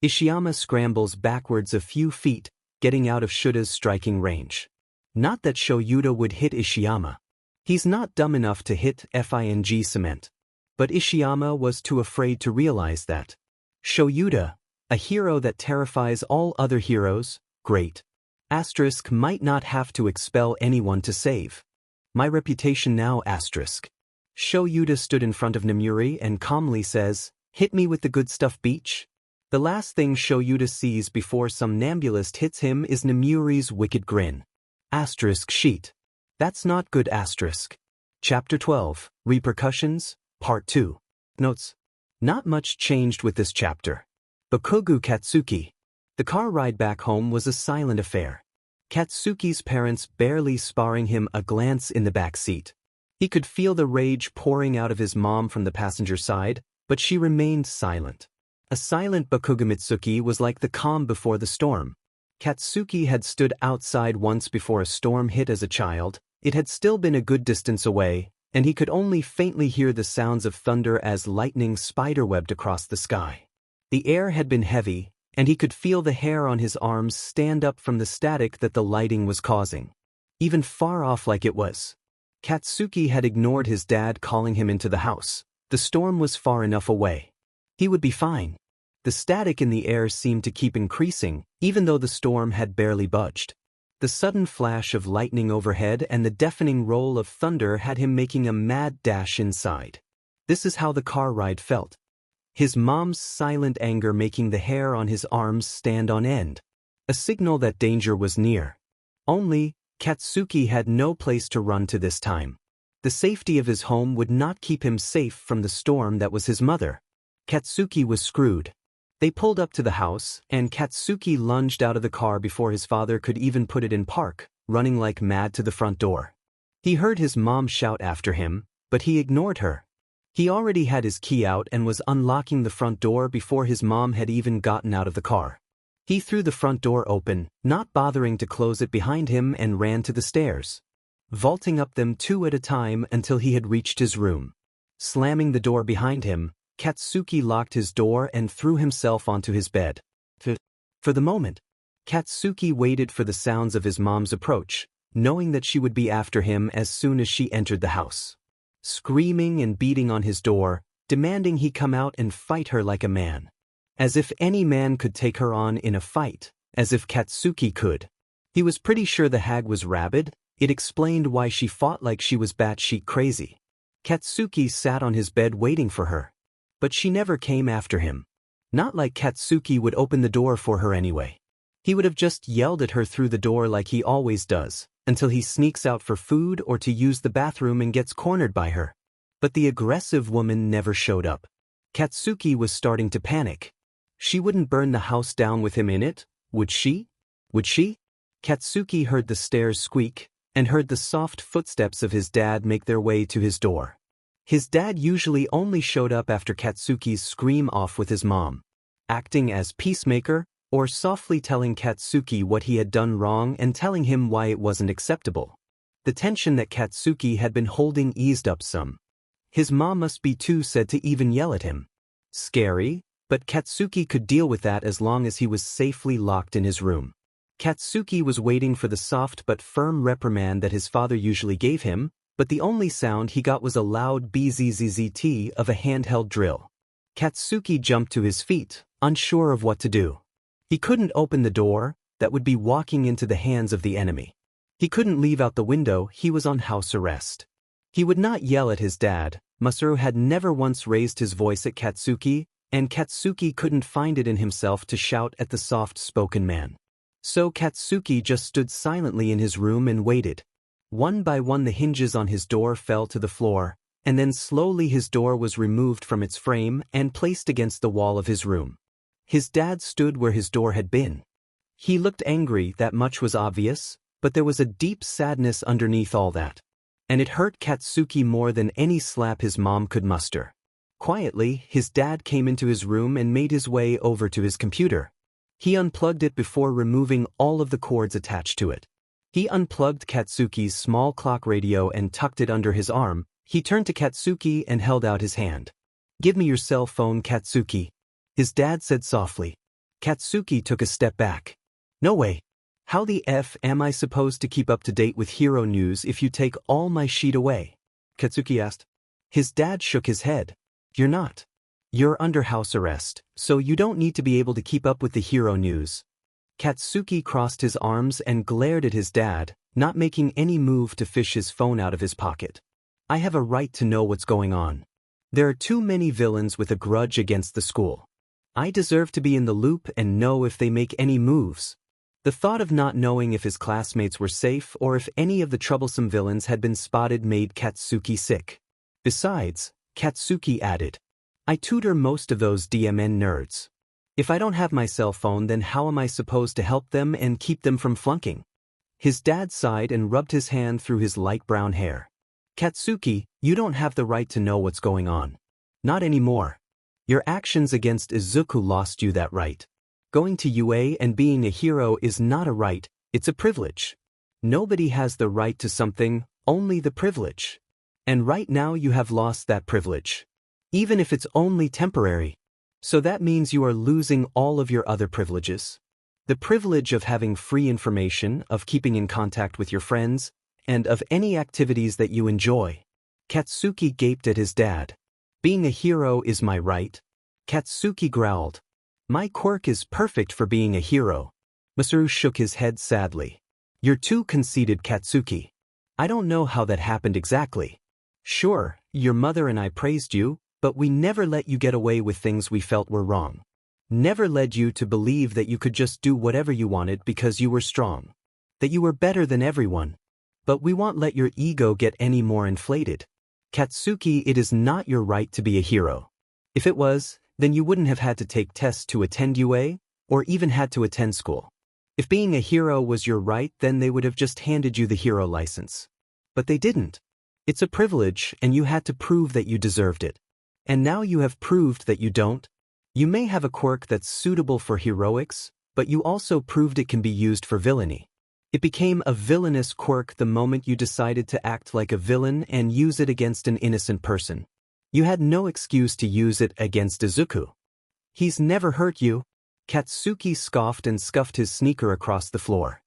Ishiyama scrambles backwards a few feet, getting out of Shouta's striking range. Not that Shouta would hit Ishiyama. He's not dumb enough to hit FING cement. But Ishiyama was too afraid to realize that. Shouta, a hero that terrifies all other heroes, great. Asterisk might not have to expel anyone to save. My reputation now asterisk. Shouta stood in front of Nemuri and calmly says, "Hit me with the good stuff, Beach." The last thing Shouta sees before somnambulist hits him is Nemuri's wicked grin. Asterisk sheet. That's not good asterisk. Chapter 12, Repercussions, Part 2. Notes. Not much changed with this chapter. Bakugo Katsuki. The car ride back home was a silent affair. Katsuki's parents barely sparring him a glance in the back seat. He could feel the rage pouring out of his mom from the passenger side, but she remained silent. A silent Bakugo Mitsuki was like the calm before the storm. Katsuki had stood outside once before a storm hit as a child. It had still been a good distance away, and he could only faintly hear the sounds of thunder as lightning spiderwebbed across the sky. The air had been heavy, and he could feel the hair on his arms stand up from the static that the lighting was causing. Even far off like it was. Katsuki had ignored his dad calling him into the house. The storm was far enough away. He would be fine. The static in the air seemed to keep increasing, even though the storm had barely budged. The sudden flash of lightning overhead and the deafening roll of thunder had him making a mad dash inside. This is how the car ride felt. His mom's silent anger making the hair on his arms stand on end. A signal that danger was near. Only, Katsuki had no place to run to this time. The safety of his home would not keep him safe from the storm that was his mother. Katsuki was screwed. They pulled up to the house, and Katsuki lunged out of the car before his father could even put it in park, running like mad to the front door. He heard his mom shout after him, but he ignored her. He already had his key out and was unlocking the front door before his mom had even gotten out of the car. He threw the front door open, not bothering to close it behind him, and ran to the stairs, vaulting up them two at a time until he had reached his room. Slamming the door behind him, Katsuki locked his door and threw himself onto his bed. For the moment, Katsuki waited for the sounds of his mom's approach, knowing that she would be after him as soon as she entered the house. Screaming and beating on his door, demanding he come out and fight her like a man. As if any man could take her on in a fight, as if Katsuki could. He was pretty sure the hag was rabid. It explained why she fought like she was batshit crazy. Katsuki sat on his bed waiting for her. But she never came after him. Not like Katsuki would open the door for her anyway. He would have just yelled at her through the door like he always does, until he sneaks out for food or to use the bathroom and gets cornered by her. But the aggressive woman never showed up. Katsuki was starting to panic. She wouldn't burn the house down with him in it, would she? Would she? Katsuki heard the stairs squeak, and heard the soft footsteps of his dad make their way to his door. His dad usually only showed up after Katsuki's scream off with his mom, acting as peacemaker, or softly telling Katsuki what he had done wrong and telling him why it wasn't acceptable. The tension that Katsuki had been holding eased up some. His mom must be too sad to even yell at him. Scary, but Katsuki could deal with that as long as he was safely locked in his room. Katsuki was waiting for the soft but firm reprimand that his father usually gave him, but the only sound he got was a loud bzzzt of a handheld drill. Katsuki jumped to his feet, unsure of what to do. He couldn't open the door, that would be walking into the hands of the enemy. He couldn't leave out the window, he was on house arrest. He would not yell at his dad. Masaru had never once raised his voice at Katsuki, and Katsuki couldn't find it in himself to shout at the soft-spoken man. So Katsuki just stood silently in his room and waited. One by one the hinges on his door fell to the floor, and then slowly his door was removed from its frame and placed against the wall of his room. His dad stood where his door had been. He looked angry, that much was obvious, but there was a deep sadness underneath all that. And it hurt Katsuki more than any slap his mom could muster. Quietly, his dad came into his room and made his way over to his computer. He unplugged it before removing all of the cords attached to it. He unplugged Katsuki's small clock radio and tucked it under his arm. He turned to Katsuki and held out his hand. "Give me your cell phone, Katsuki," his dad said softly. Katsuki took a step back. "No way. How the F am I supposed to keep up to date with hero news if you take all my sheet away?" Katsuki asked. His dad shook his head. "You're not. You're under house arrest, so you don't need to be able to keep up with the hero news." Katsuki crossed his arms and glared at his dad, not making any move to fish his phone out of his pocket. "I have a right to know what's going on. There are too many villains with a grudge against the school. I deserve to be in the loop and know if they make any moves. The thought of not knowing if his classmates were safe or if any of the troublesome villains had been spotted made Katsuki sick. Besides, Katsuki added, I tutor most of those DMN nerds. If I don't have my cell phone, then how am I supposed to help them and keep them from flunking? His dad sighed and rubbed his hand through his light brown hair. Katsuki, you don't have the right to know what's going on. Not anymore. Your actions against Izuku lost you that right. Going to UA and being a hero is not a right, it's a privilege. Nobody has the right to something, only the privilege. And right now you have lost that privilege. Even if it's only temporary. So that means you are losing all of your other privileges. The privilege of having free information, of keeping in contact with your friends, and of any activities that you enjoy. Katsuki gaped at his dad. Being a hero is my right. Katsuki growled. My quirk is perfect for being a hero. Masaru shook his head sadly. You're too conceited, Katsuki. I don't know how that happened exactly. Sure, your mother and I praised you, but we never let you get away with things we felt were wrong. Never led you to believe that you could just do whatever you wanted because you were strong. That you were better than everyone. But we won't let your ego get any more inflated. Katsuki, it is not your right to be a hero. If it was, then you wouldn't have had to take tests to attend UA, or even had to attend school. If being a hero was your right, then they would have just handed you the hero license. But they didn't. It's a privilege, and you had to prove that you deserved it. And now you have proved that you don't. You may have a quirk that's suitable for heroics, but you also proved it can be used for villainy. It became a villainous quirk the moment you decided to act like a villain and use it against an innocent person. You had no excuse to use it against Izuku. He's never hurt you. Katsuki scoffed and scuffed his sneaker across the floor.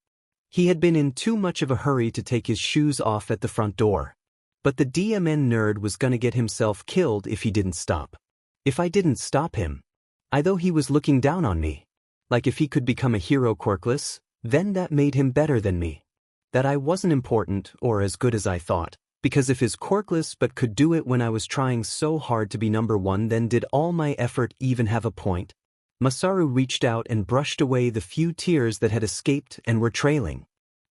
He had been in too much of a hurry to take his shoes off at the front door. But the DMN nerd was gonna get himself killed if he didn't stop. If I didn't stop him. Though he was looking down on me. Like if he could become a hero quirkless, then that made him better than me. That I wasn't important or as good as I thought. Because if his quirkless but could do it when I was trying so hard to be number one, then did all my effort even have a point? Masaru reached out and brushed away the few tears that had escaped and were trailing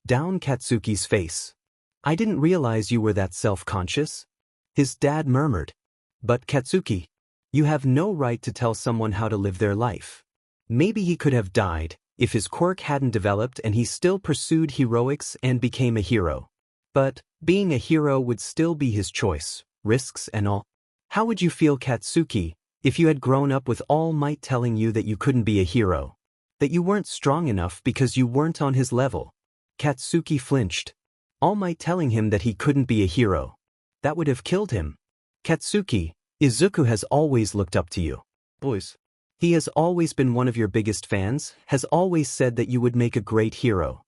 down Katsuki's face. I didn't realize you were that self-conscious. His dad murmured. But Katsuki, you have no right to tell someone how to live their life. Maybe he could have died if his quirk hadn't developed and he still pursued heroics and became a hero. But being a hero would still be his choice, risks and all. How would you feel, Katsuki, if you had grown up with All Might telling you that you couldn't be a hero? That you weren't strong enough because you weren't on his level? Katsuki flinched. All Might telling him that he couldn't be a hero. That would have killed him. Katsuki, Izuku has always looked up to you. Boys. He has always been one of your biggest fans, has always said that you would make a great hero.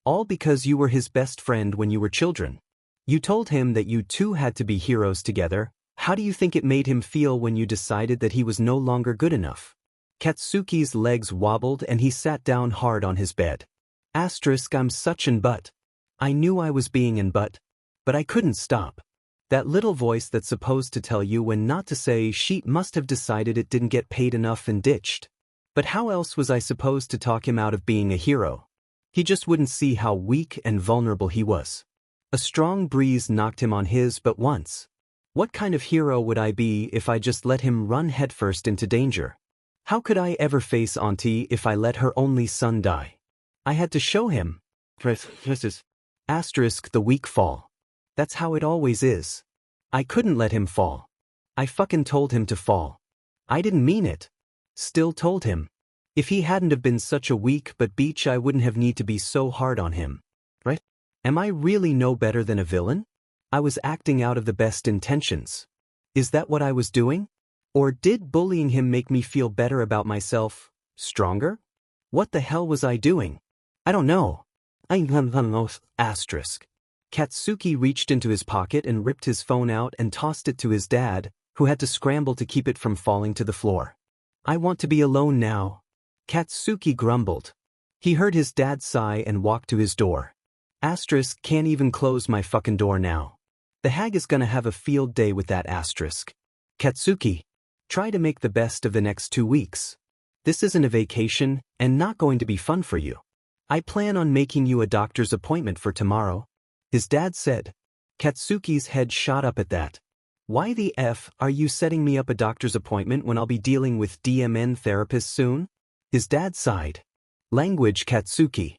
All because you were his best friend when you were children. You told him that you two had to be heroes together. How do you think it made him feel when you decided that he was no longer good enough? Katsuki's legs wobbled and he sat down hard on his bed. I'm such an butt. I knew I was being an butt. But I couldn't stop. That little voice that's supposed to tell you when not to say shit must have decided it didn't get paid enough and ditched. But how else was I supposed to talk him out of being a hero? He just wouldn't see how weak and vulnerable he was. A strong breeze knocked him on his but once. What kind of hero would I be if I just let him run headfirst into danger? How could I ever face Auntie if I let her only son die? I had to show him. Asterisk the weak fall. That's how it always is. I couldn't let him fall. I fucking told him to fall. I didn't mean it. Still told him. If he hadn't have been such a weak but beach, I wouldn't have need to be so hard on him. Right? Am I really no better than a villain? I was acting out of the best intentions. Is that what I was doing? Or did bullying him make me feel better about myself? Stronger? What the hell was I doing? I don't know. Asterisk. Katsuki reached into his pocket and ripped his phone out and tossed it to his dad, who had to scramble to keep it from falling to the floor. I want to be alone now. Katsuki grumbled. He heard his dad sigh and walked to his door. Asterisk can't even close my fucking door now. The hag is gonna have a field day with that asterisk. Katsuki, try to make the best of the next 2 weeks. This isn't a vacation, and not going to be fun for you. I plan on making you a doctor's appointment for tomorrow, his dad said. Katsuki's head shot up at that. Why the F are you setting me up a doctor's appointment when I'll be dealing with DMN therapists soon? His dad sighed. Language, Katsuki.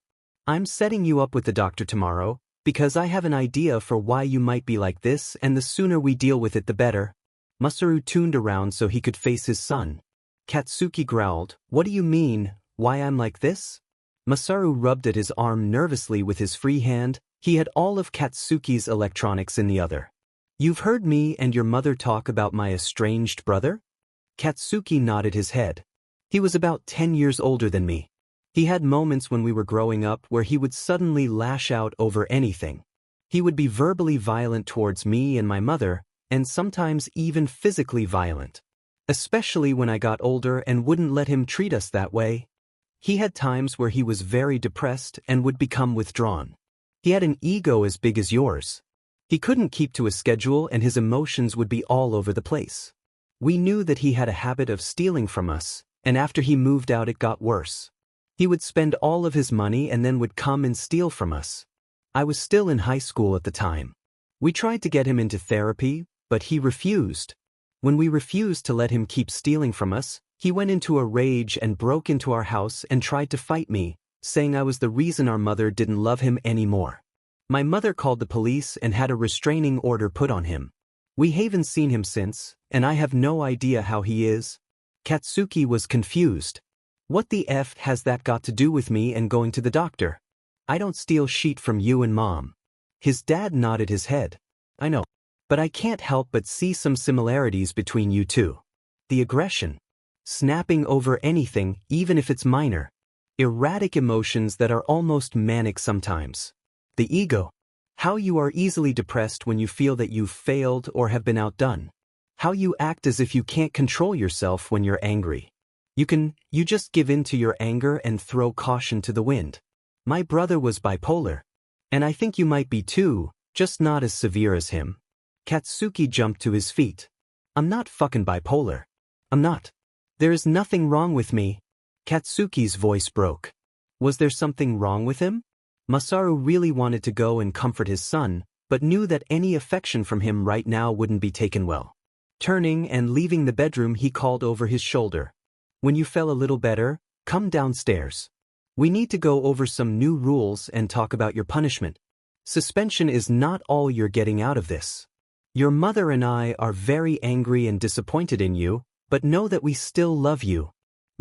I'm setting you up with the doctor tomorrow, because I have an idea for why you might be like this, and the sooner we deal with it the better. Masaru tuned around so he could face his son. Katsuki growled, What do you mean, why I'm like this? Masaru rubbed at his arm nervously with his free hand. He had all of Katsuki's electronics in the other. You've heard me and your mother talk about my estranged brother? Katsuki nodded his head. He was about 10 years older than me. He had moments when we were growing up where he would suddenly lash out over anything. He would be verbally violent towards me and my mother, and sometimes even physically violent. Especially when I got older and wouldn't let him treat us that way. He had times where he was very depressed and would become withdrawn. He had an ego as big as yours. He couldn't keep to a schedule and his emotions would be all over the place. We knew that he had a habit of stealing from us, and after he moved out it got worse. He would spend all of his money and then would come and steal from us. I was still in high school at the time. We tried to get him into therapy, but he refused. When we refused to let him keep stealing from us, he went into a rage and broke into our house and tried to fight me, saying I was the reason our mother didn't love him anymore. My mother called the police and had a restraining order put on him. We haven't seen him since, and I have no idea how he is. Katsuki was confused. What the F has that got to do with me and going to the doctor? I don't steal shit from you and Mom. His dad nodded his head. I know. But I can't help but see some similarities between you two. The aggression. Snapping over anything, even if it's minor. Erratic emotions that are almost manic sometimes. The ego. How you are easily depressed when you feel that you've failed or have been outdone. How you act as if you can't control yourself when you're angry. You just give in to your anger and throw caution to the wind. My brother was bipolar. And I think you might be too, just not as severe as him. Katsuki jumped to his feet. I'm not fucking bipolar. I'm not. There is nothing wrong with me. Katsuki's voice broke. Was there something wrong with him? Masaru really wanted to go and comfort his son, but knew that any affection from him right now wouldn't be taken well. Turning and leaving the bedroom, he called over his shoulder. When you feel a little better, come downstairs. We need to go over some new rules and talk about your punishment. Suspension is not all you're getting out of this. Your mother and I are very angry and disappointed in you, but know that we still love you.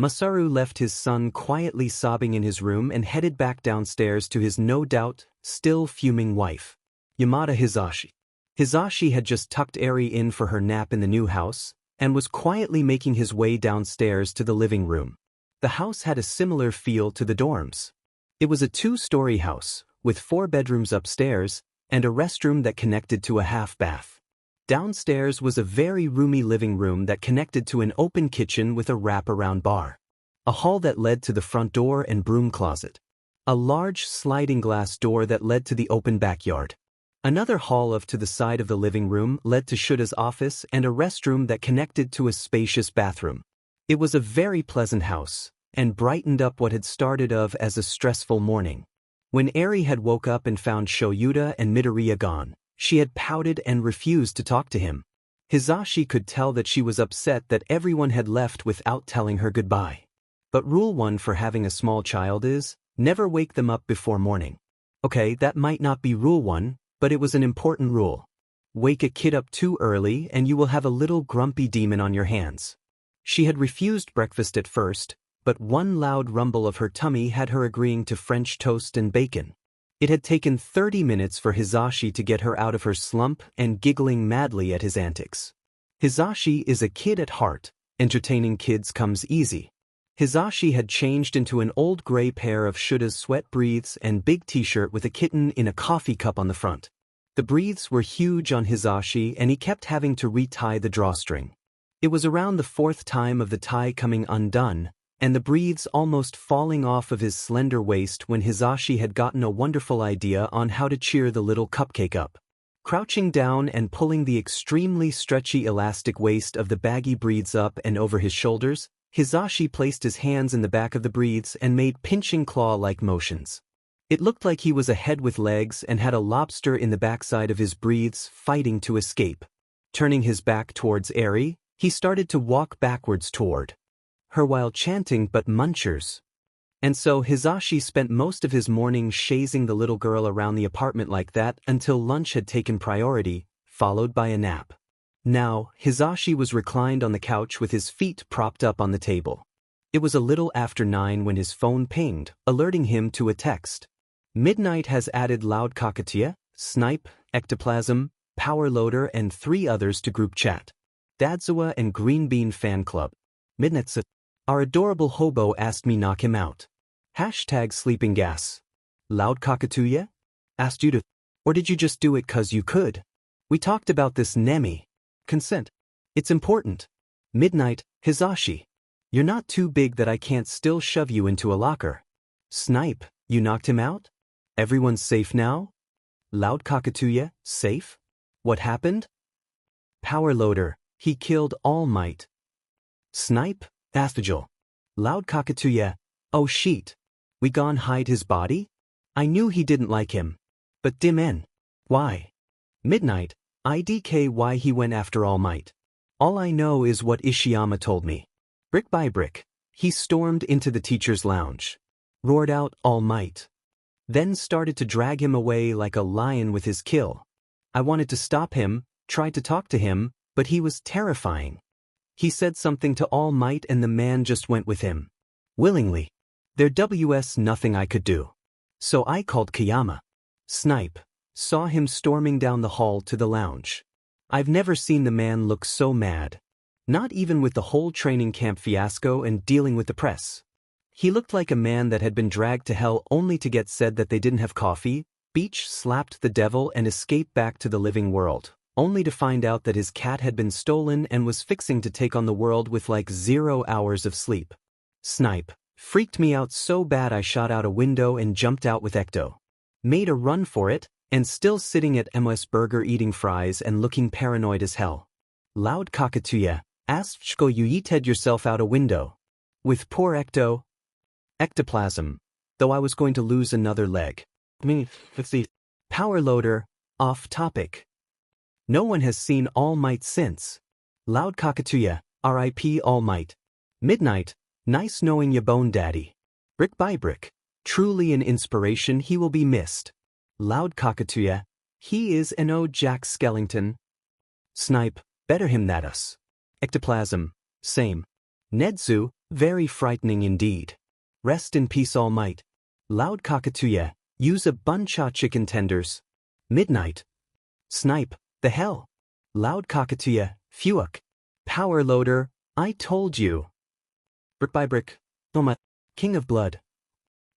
Masaru left his son quietly sobbing in his room and headed back downstairs to his no doubt, still fuming wife. Yamada Hisashi. Hisashi had just tucked Eri in for her nap in the new house, and was quietly making his way downstairs to the living room. The house had a similar feel to the dorms. It was a 2-story house, with 4 bedrooms upstairs, and a restroom that connected to a half bath. Downstairs was a very roomy living room that connected to an open kitchen with a wrap-around bar. A hall that led to the front door and broom closet. A large sliding glass door that led to the open backyard. Another hall off to the side of the living room led to Shouta's office and a restroom that connected to a spacious bathroom. It was a very pleasant house, and brightened up what had started off as a stressful morning. When Eri had woke up and found Shouta and Midoriya gone, she had pouted and refused to talk to him. Hisashi could tell that she was upset that everyone had left without telling her goodbye. But rule 1 for having a small child is, never wake them up before morning. Okay, that might not be rule 1, but it was an important rule. Wake a kid up too early and you will have a little grumpy demon on your hands. She had refused breakfast at first, but one loud rumble of her tummy had her agreeing to French toast and bacon. It had taken 30 minutes for Hisashi to get her out of her slump and giggling madly at his antics. Hisashi is a kid at heart. Entertaining kids comes easy. Hisashi had changed into an old gray pair of Shouta's sweat breathes and big t-shirt with a kitten in a coffee cup on the front. The breathes were huge on Hisashi and he kept having to retie the drawstring. It was around the 4th time of the tie coming undone, and the breathes almost falling off of his slender waist when Hisashi had gotten a wonderful idea on how to cheer the little cupcake up. Crouching down and pulling the extremely stretchy elastic waist of the baggy breathes up and over his shoulders, Hisashi placed his hands in the back of the breathes and made pinching claw-like motions. It looked like he was a head with legs and had a lobster in the backside of his breathes fighting to escape. Turning his back towards Eri, he started to walk backwards toward her while chanting "but munchers." And so Hisashi spent most of his morning chasing the little girl around the apartment like that until lunch had taken priority, followed by a nap. Now, Hisashi was reclined on the couch with his feet propped up on the table. It was a little after 9 when his phone pinged, alerting him to a text. Midnight has added Loud Cockatier, Snipe, Ectoplasm, Power Loader and 3 others to group chat. Aizawa and Green Bean Fan Club. Midnight's our adorable hobo asked me knock him out. Hashtag sleeping gas. Loud Cockatuya? Asked you to. Or did you just do it 'cause you could? We talked about this Nemi. Consent. It's important. Midnight, Hisashi. You're not too big that I can't still shove you into a locker. Snipe, you knocked him out? Everyone's safe now? Loud Cockatuya, safe? What happened? Power Loader, he killed All Might. Snipe, Astigil. Loud Cockatuya, oh sheet. We gone hide his body? I knew he didn't like him. But Dimen. Why? Midnight, IDK why he went after All Might. All I know is what Ishiyama told me. Brick by brick, he stormed into the teacher's lounge. Roared out All Might. Then started to drag him away like a lion with his kill. I wanted to stop him, tried to talk to him, but he was terrifying. He said something to All Might and the man just went with him. Willingly. There was nothing I could do. So I called Kayama. Snipe. Saw him storming down the hall to the lounge. I've never seen the man look so mad. Not even with the whole training camp fiasco and dealing with the press. He looked like a man that had been dragged to hell only to get said that they didn't have coffee, beach slapped the devil and escape back to the living world, only to find out that his cat had been stolen and was fixing to take on the world with like 0 hours of sleep. Snipe. Freaked me out so bad I shot out a window and jumped out with Ecto. Made a run for it, and still sitting at MS Burger eating fries and looking paranoid as hell. Loud Cockatuya, asked Shko you yeeted yourself out a window. With poor Ecto. Ectoplasm. Though I was going to lose another leg. It's the Power Loader, off topic. No one has seen All Might since. Loud Cockatuya, RIP All Might. Midnight. Nice knowing ya Bone Daddy. Brick by brick. Truly an inspiration, he will be missed. Loud Cockatuya. He is an O Jack Skellington. Snipe. Better him that us. Ectoplasm. Same. Nedzu. Very frightening indeed. Rest in peace All Might. Loud Cockatuya. Use a buncha chicken tenders. Midnight. Snipe. The hell. Loud Cockatuya. Fuck. Power Loader. I told you. Brick by brick. Oh my. King of Blood.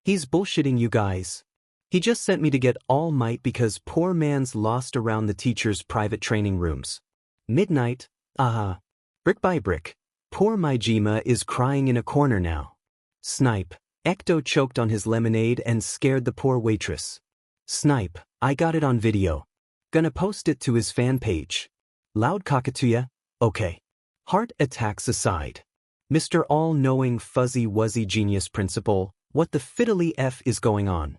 He's bullshitting you guys. He just sent me to get All Might because poor man's lost around the teacher's private training rooms. Midnight. Aha. Brick by brick. Poor Maijima is crying in a corner now. Snipe. Ecto choked on his lemonade and scared the poor waitress. Snipe. I got it on video. Gonna post it to his fan page. Loud Cockatuya. Okay. Heart attacks aside. Mr. All-Knowing Fuzzy Wuzzy Genius Principal, what the fiddly F is going on?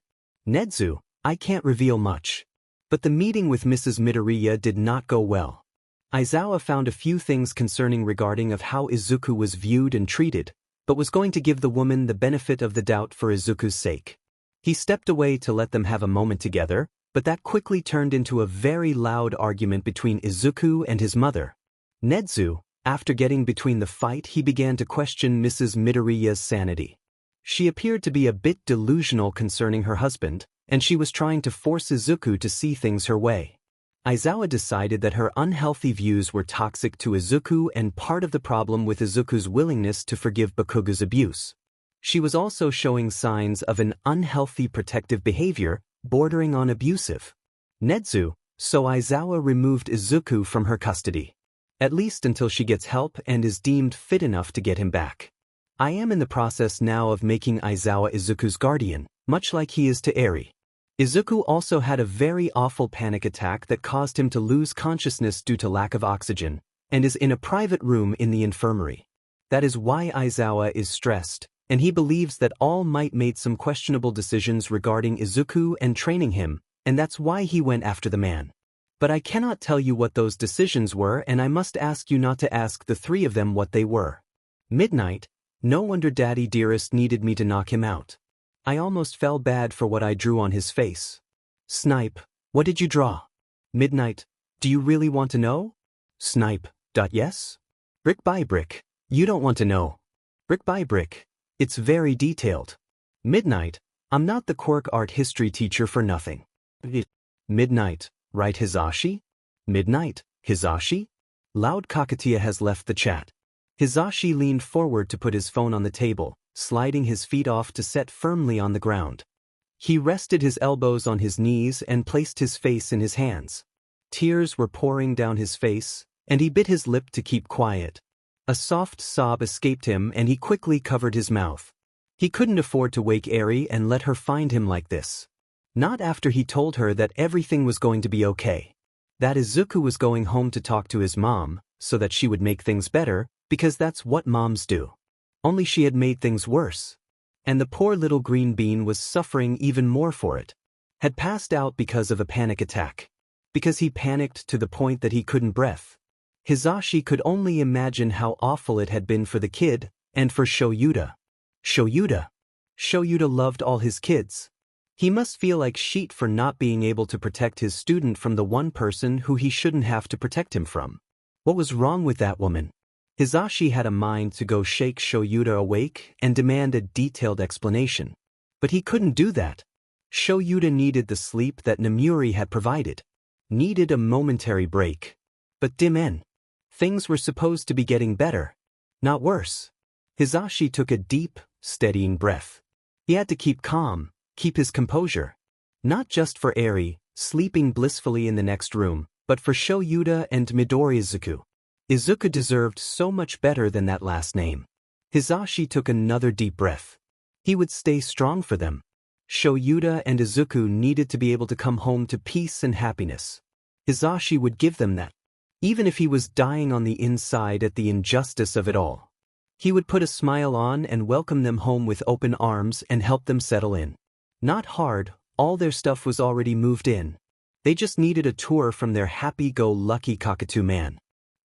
Nedzu, I can't reveal much. But the meeting with Mrs. Midoriya did not go well. Aizawa found a few things concerning regarding of how Izuku was viewed and treated, but was going to give the woman the benefit of the doubt for Izuku's sake. He stepped away to let them have a moment together, but that quickly turned into a very loud argument between Izuku and his mother. Nedzu, after getting between the fight, he began to question Mrs. Midoriya's sanity. She appeared to be a bit delusional concerning her husband, and she was trying to force Izuku to see things her way. Aizawa decided that her unhealthy views were toxic to Izuku and part of the problem with Izuku's willingness to forgive Bakugo's abuse. She was also showing signs of an unhealthy protective behavior, bordering on abusive. Nedzu, so Aizawa removed Izuku from her custody. At least until she gets help and is deemed fit enough to get him back. I am in the process now of making Aizawa Izuku's guardian, much like he is to Eri. Izuku also had a very awful panic attack that caused him to lose consciousness due to lack of oxygen, and is in a private room in the infirmary. That is why Aizawa is stressed, and he believes that All Might made some questionable decisions regarding Izuku and training him, and that's why he went after the man. But I cannot tell you what those decisions were, and I must ask you not to ask the three of them what they were. Midnight, no wonder Daddy Dearest needed me to knock him out. I almost felt bad for what I drew on his face. Snipe, what did you draw? Midnight, do you really want to know? Snipe, yes? Brick by brick, you don't want to know. Brick by brick, it's very detailed. Midnight, I'm not the quirk art history teacher for nothing. Midnight, right Hizashi? Midnight, Hizashi? Loud Kakatia has left the chat. Hizashi leaned forward to put his phone on the table, sliding his feet off to set firmly on the ground. He rested his elbows on his knees and placed his face in his hands. Tears were pouring down his face, and he bit his lip to keep quiet. A soft sob escaped him and he quickly covered his mouth. He couldn't afford to wake Eri and let her find him like this. Not after he told her that everything was going to be okay. That Izuku was going home to talk to his mom, so that she would make things better, because that's what moms do. Only she had made things worse. And the poor little green bean was suffering even more for it. Had passed out because of a panic attack. Because he panicked to the point that he couldn't breathe. Hizashi could only imagine how awful it had been for the kid, and for Shouta. Shouta loved all his kids. He must feel like shit for not being able to protect his student from the one person who he shouldn't have to protect him from. What was wrong with that woman? Hizashi had a mind to go shake Shouta awake and demand a detailed explanation. But he couldn't do that. Shouta needed the sleep that Namuri had provided. Needed a momentary break. But Dimen. Things were supposed to be getting better. Not worse. Hizashi took a deep, steadying breath. He had to keep calm, keep his composure. Not just for Eri, sleeping blissfully in the next room, but for Shouta and Midoriya Izuku. Izuku deserved so much better than that last name. Hizashi took another deep breath. He would stay strong for them. Shouta and Izuku needed to be able to come home to peace and happiness. Hizashi would give them that. Even if he was dying on the inside at the injustice of it all. He would put a smile on and welcome them home with open arms and help them settle in. Not hard, all their stuff was already moved in. They just needed a tour from their happy-go-lucky cockatoo man.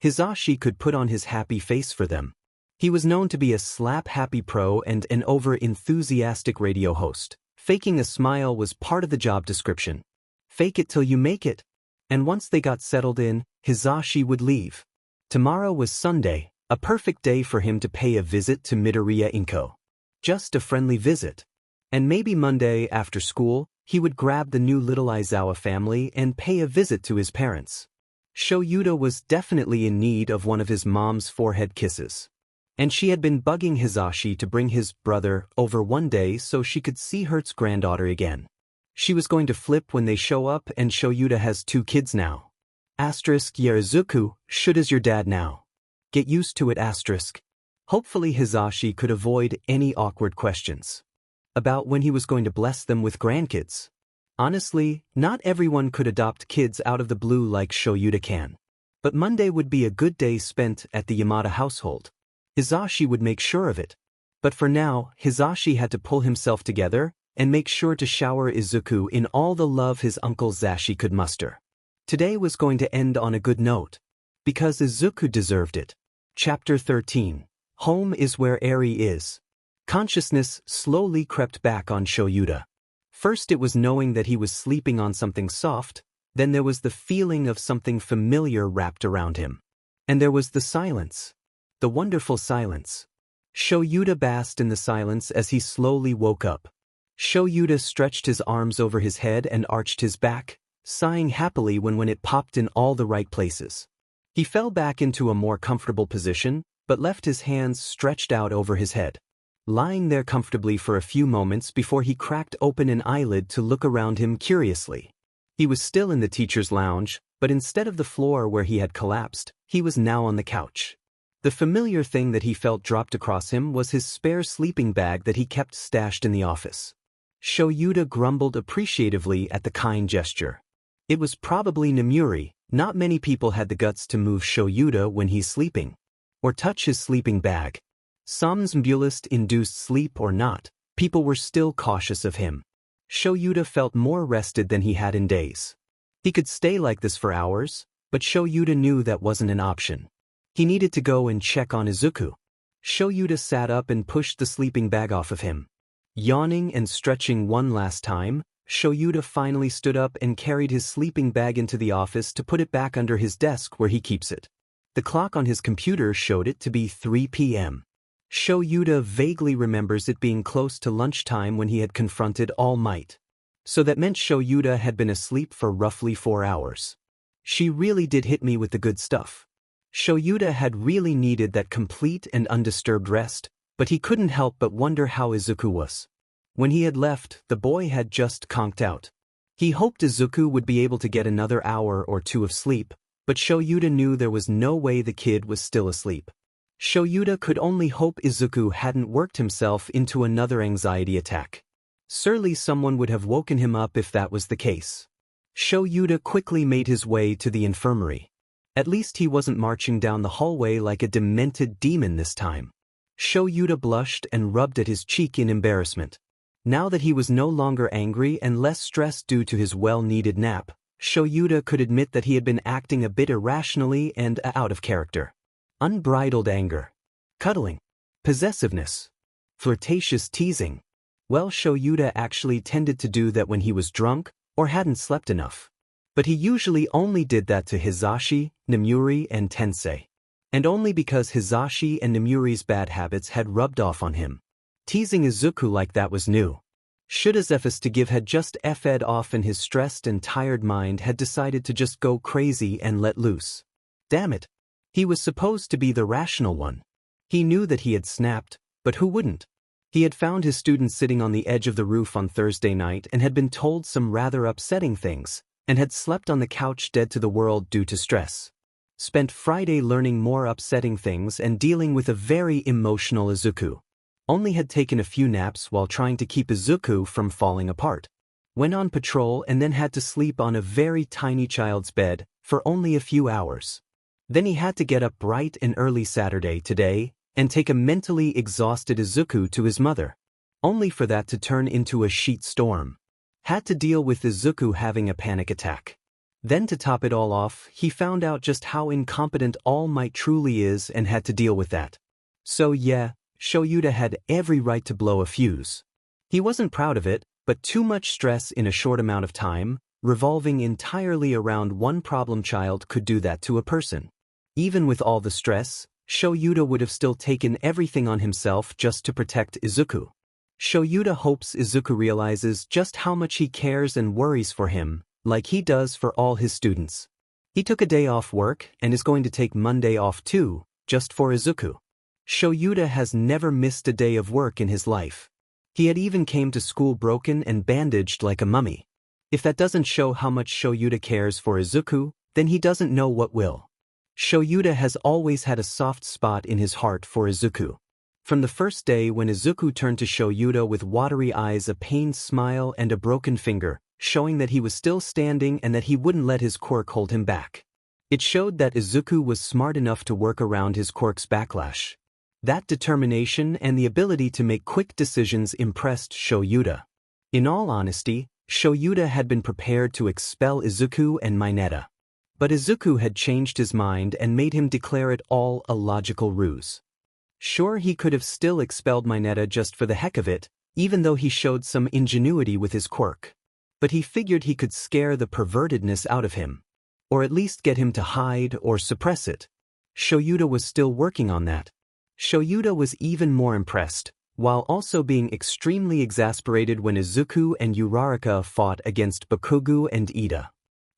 Hizashi could put on his happy face for them. He was known to be a slap-happy pro and an over-enthusiastic radio host. Faking a smile was part of the job description. Fake it till you make it. And once they got settled in, Hizashi would leave. Tomorrow was Sunday, a perfect day for him to pay a visit to Midoriya Izuku. Just a friendly visit. And maybe Monday, after school, he would grab the new little Aizawa family and pay a visit to his parents. Shouta was definitely in need of one of his mom's forehead kisses. And she had been bugging Hizashi to bring his brother over one day so she could see Hert's granddaughter again. She was going to flip when they show up, and Shouta has 2 kids now. Asterisk Izuku, should as your dad now. Get used to it asterisk. Hopefully Hizashi could avoid any awkward questions. About when he was going to bless them with grandkids. Honestly, not everyone could adopt kids out of the blue like Shouta can. But Monday would be a good day spent at the Yamada household. Hizashi would make sure of it. But for now, Hizashi had to pull himself together and make sure to shower Izuku in all the love his uncle Zashi could muster. Today was going to end on a good note. Because Izuku deserved it. Chapter 13. Home is where Eri is. Consciousness slowly crept back on Shouta. First it was knowing that he was sleeping on something soft, then there was the feeling of something familiar wrapped around him. And there was the silence. The wonderful silence. Shouta basked in the silence as he slowly woke up. Shouta stretched his arms over his head and arched his back, sighing happily when it popped in all the right places. He fell back into a more comfortable position, but left his hands stretched out over his head. Lying there comfortably for a few moments before he cracked open an eyelid to look around him curiously. He was still in the teacher's lounge, but instead of the floor where he had collapsed, he was now on the couch. The familiar thing that he felt dropped across him was his spare sleeping bag that he kept stashed in the office. Shouta grumbled appreciatively at the kind gesture. It was probably Namuri. Not many people had the guts to move Shouta when he's sleeping. Or touch his sleeping bag. Somnambulist-induced sleep or not, people were still cautious of him. Shouta felt more rested than he had in days. He could stay like this for hours, but Shouta knew that wasn't an option. He needed to go and check on Izuku. Shouta sat up and pushed the sleeping bag off of him. Yawning and stretching one last time, Shouta finally stood up and carried his sleeping bag into the office to put it back under his desk where he keeps it. The clock on his computer showed it to be 3 p.m. Shouta vaguely remembers it being close to lunchtime when he had confronted All Might. So that meant Shouta had been asleep for roughly 4 hours. She really did hit me with the good stuff. Shouta had really needed that complete and undisturbed rest, but he couldn't help but wonder how Izuku was. When he had left, the boy had just conked out. He hoped Izuku would be able to get another hour or two of sleep, but Shouta knew there was no way the kid was still asleep. Shouta could only hope Izuku hadn't worked himself into another anxiety attack. Surely someone would have woken him up if that was the case. Shouta quickly made his way to the infirmary. At least he wasn't marching down the hallway like a demented demon this time. Shouta blushed and rubbed at his cheek in embarrassment. Now that he was no longer angry and less stressed due to his well-needed nap, Shouta could admit that he had been acting a bit irrationally and out of character. Unbridled anger. Cuddling. Possessiveness. Flirtatious teasing. Well, Shouta actually tended to do that when he was drunk or hadn't slept enough. But he usually only did that to Hisashi, Nemuri, and Tensei. And only because Hisashi and Nemuri's bad habits had rubbed off on him. Teasing Izuku like that was new. Shouda's efforts to give had just fed off and his stressed and tired mind had decided to just go crazy and let loose. Damn it. He was supposed to be the rational one. He knew that he had snapped, but who wouldn't? He had found his students sitting on the edge of the roof on Thursday night and had been told some rather upsetting things, and had slept on the couch dead to the world due to stress. Spent Friday learning more upsetting things and dealing with a very emotional Izuku. Only had taken a few naps while trying to keep Izuku from falling apart. Went on patrol and then had to sleep on a very tiny child's bed for only a few hours. Then he had to get up bright and early Saturday today and take a mentally exhausted Izuku to his mother. Only for that to turn into a sheet storm. Had to deal with Izuku having a panic attack. Then to top it all off, he found out just how incompetent All Might truly is and had to deal with that. So yeah, Shouta had every right to blow a fuse. He wasn't proud of it, but too much stress in a short amount of time, revolving entirely around one problem child could do that to a person. Even with all the stress, Shouta would have still taken everything on himself just to protect Izuku. Shouta hopes Izuku realizes just how much he cares and worries for him, like he does for all his students. He took a day off work and is going to take Monday off too, just for Izuku. Shouta has never missed a day of work in his life. He had even came to school broken and bandaged like a mummy. If that doesn't show how much Shouta cares for Izuku, then he doesn't know what will. Shouta has always had a soft spot in his heart for Izuku. From the first day when Izuku turned to Shouta with watery eyes, a pained smile, and a broken finger, showing that he was still standing and that he wouldn't let his quirk hold him back. It showed that Izuku was smart enough to work around his quirk's backlash. That determination and the ability to make quick decisions impressed Shouta. In all honesty, Shouta had been prepared to expel Izuku and Mineta. But Izuku had changed his mind and made him declare it all a logical ruse. Sure, he could have still expelled Mineta just for the heck of it, even though he showed some ingenuity with his quirk. But he figured he could scare the pervertedness out of him. Or at least get him to hide or suppress it. Shouta was still working on that. Shouta was even more impressed, while also being extremely exasperated when Izuku and Uraraka fought against Bakugo and Ida.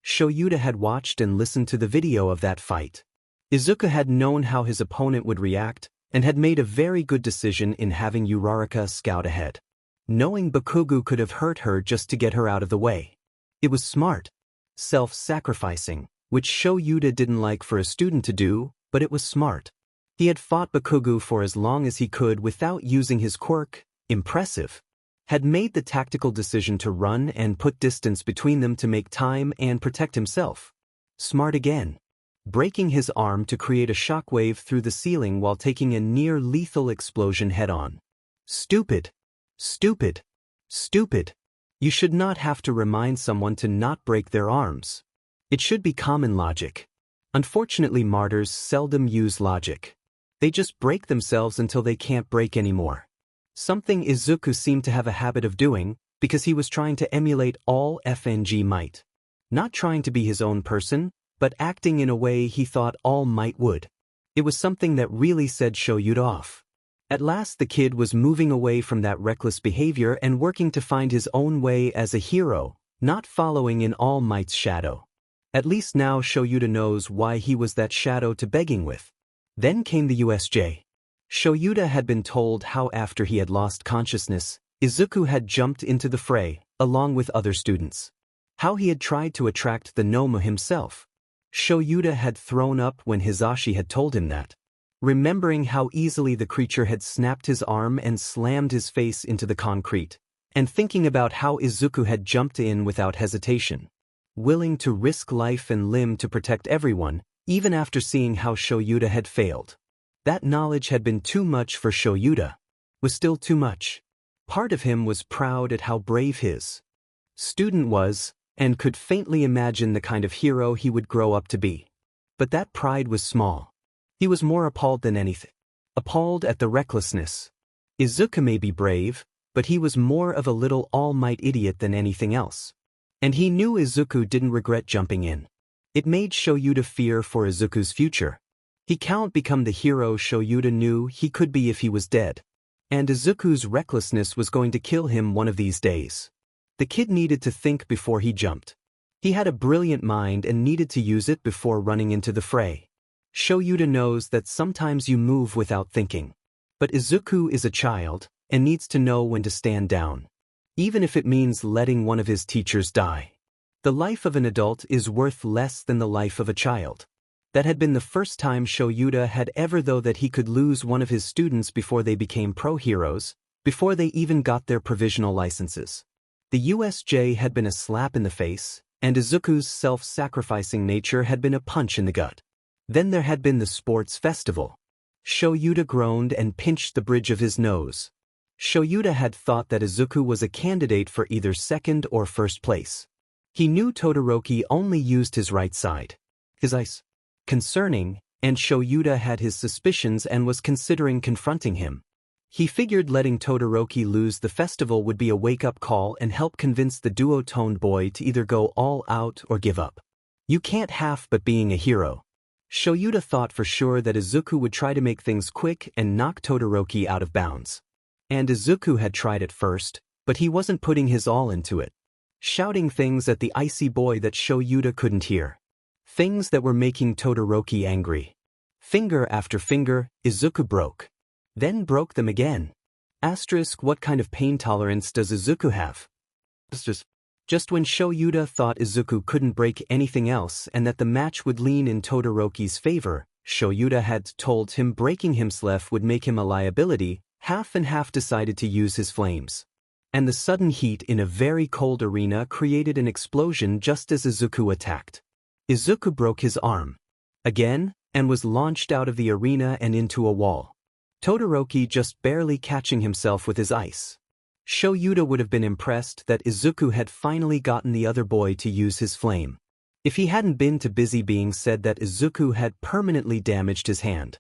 Shouta had watched and listened to the video of that fight. Izuku had known how his opponent would react, and had made a very good decision in having Uraraka scout ahead. Knowing Bakugo could have hurt her just to get her out of the way. It was smart. Self-sacrificing, which Shouta didn't like for a student to do, but it was smart. He had fought Bakugo for as long as he could without using his quirk. Impressive. Had made the tactical decision to run and put distance between them to make time and protect himself. Smart again. breaking his arm to create a shockwave through the ceiling while taking a near-lethal explosion head-on. Stupid. Stupid. Stupid. You should not have to remind someone to not break their arms. It should be common logic. Unfortunately, martyrs seldom use logic. They just break themselves until they can't break anymore. Something Izuku seemed to have a habit of doing, because he was trying to emulate all FNG might. Not trying to be his own person, but acting in a way he thought all might would. It was something that really set Shouta off. At last the kid was moving away from that reckless behavior and working to find his own way as a hero, not following in All Might's shadow. At least now Shouta knows why he was that shadow to begging with. Then came the USJ. Shouta had been told how after he had lost consciousness, Izuku had jumped into the fray, along with other students. How he had tried to attract the Nomu himself. Shouta had thrown up when Hisashi had told him that. Remembering how easily the creature had snapped his arm and slammed his face into the concrete, and thinking about how Izuku had jumped in without hesitation. Willing to risk life and limb to protect everyone, even after seeing how Shouta had failed. That knowledge had been too much for Shouta. Was still too much. Part of him was proud at how brave his student was, and could faintly imagine the kind of hero he would grow up to be. But that pride was small. He was more appalled than anything. Appalled at the recklessness. Izuku may be brave, but he was more of a little all-might idiot than anything else. And he knew Izuku didn't regret jumping in. It made Shouta fear for Izuku's future. He can't become the hero Shouta knew he could be if he was dead. And Izuku's recklessness was going to kill him one of these days. The kid needed to think before he jumped. He had a brilliant mind and needed to use it before running into the fray. Shouta knows that sometimes you move without thinking. But Izuku is a child, and needs to know when to stand down. Even if it means letting one of his teachers die. The life of an adult is worth less than the life of a child. That had been the first time Shouta had ever thought that he could lose one of his students before they became pro-heroes, before they even got their provisional licenses. The USJ had been a slap in the face, and Izuku's self-sacrificing nature had been a punch in the gut. Then there had been the sports festival. Shouta groaned and pinched the bridge of his nose. Shouta had thought that Izuku was a candidate for either second or first place. He knew Todoroki only used his right side. His eyes. Concerning, and Shouta had his suspicions and was considering confronting him. He figured letting Todoroki lose the festival would be a wake-up call and help convince the duo-toned boy to either go all out or give up. You can't half but being a hero. Shouta thought for sure that Izuku would try to make things quick and knock Todoroki out of bounds. And Izuku had tried it first, but he wasn't putting his all into it. Shouting things at the icy boy that Shouta couldn't hear. Things that were making Todoroki angry. Finger after finger, Izuku broke. Then broke them again. Asterisk, what kind of pain tolerance does Izuku have? Just when Shouta thought Izuku couldn't break anything else and that the match would lean in Todoroki's favor, Shouta had told him breaking himself would make him a liability, half and half decided to use his flames. And the sudden heat in a very cold arena created an explosion just as Izuku attacked. Izuku broke his arm. Again, and was launched out of the arena and into a wall. Todoroki just barely catching himself with his ice. Shouta would have been impressed that Izuku had finally gotten the other boy to use his flame. If he hadn't been too busy being said that Izuku had permanently damaged his hand.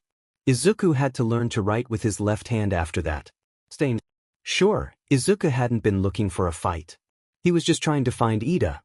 Izuku had to learn to write with his left hand after that. Stained. Sure, Izuku hadn't been looking for a fight. He was just trying to find Ida.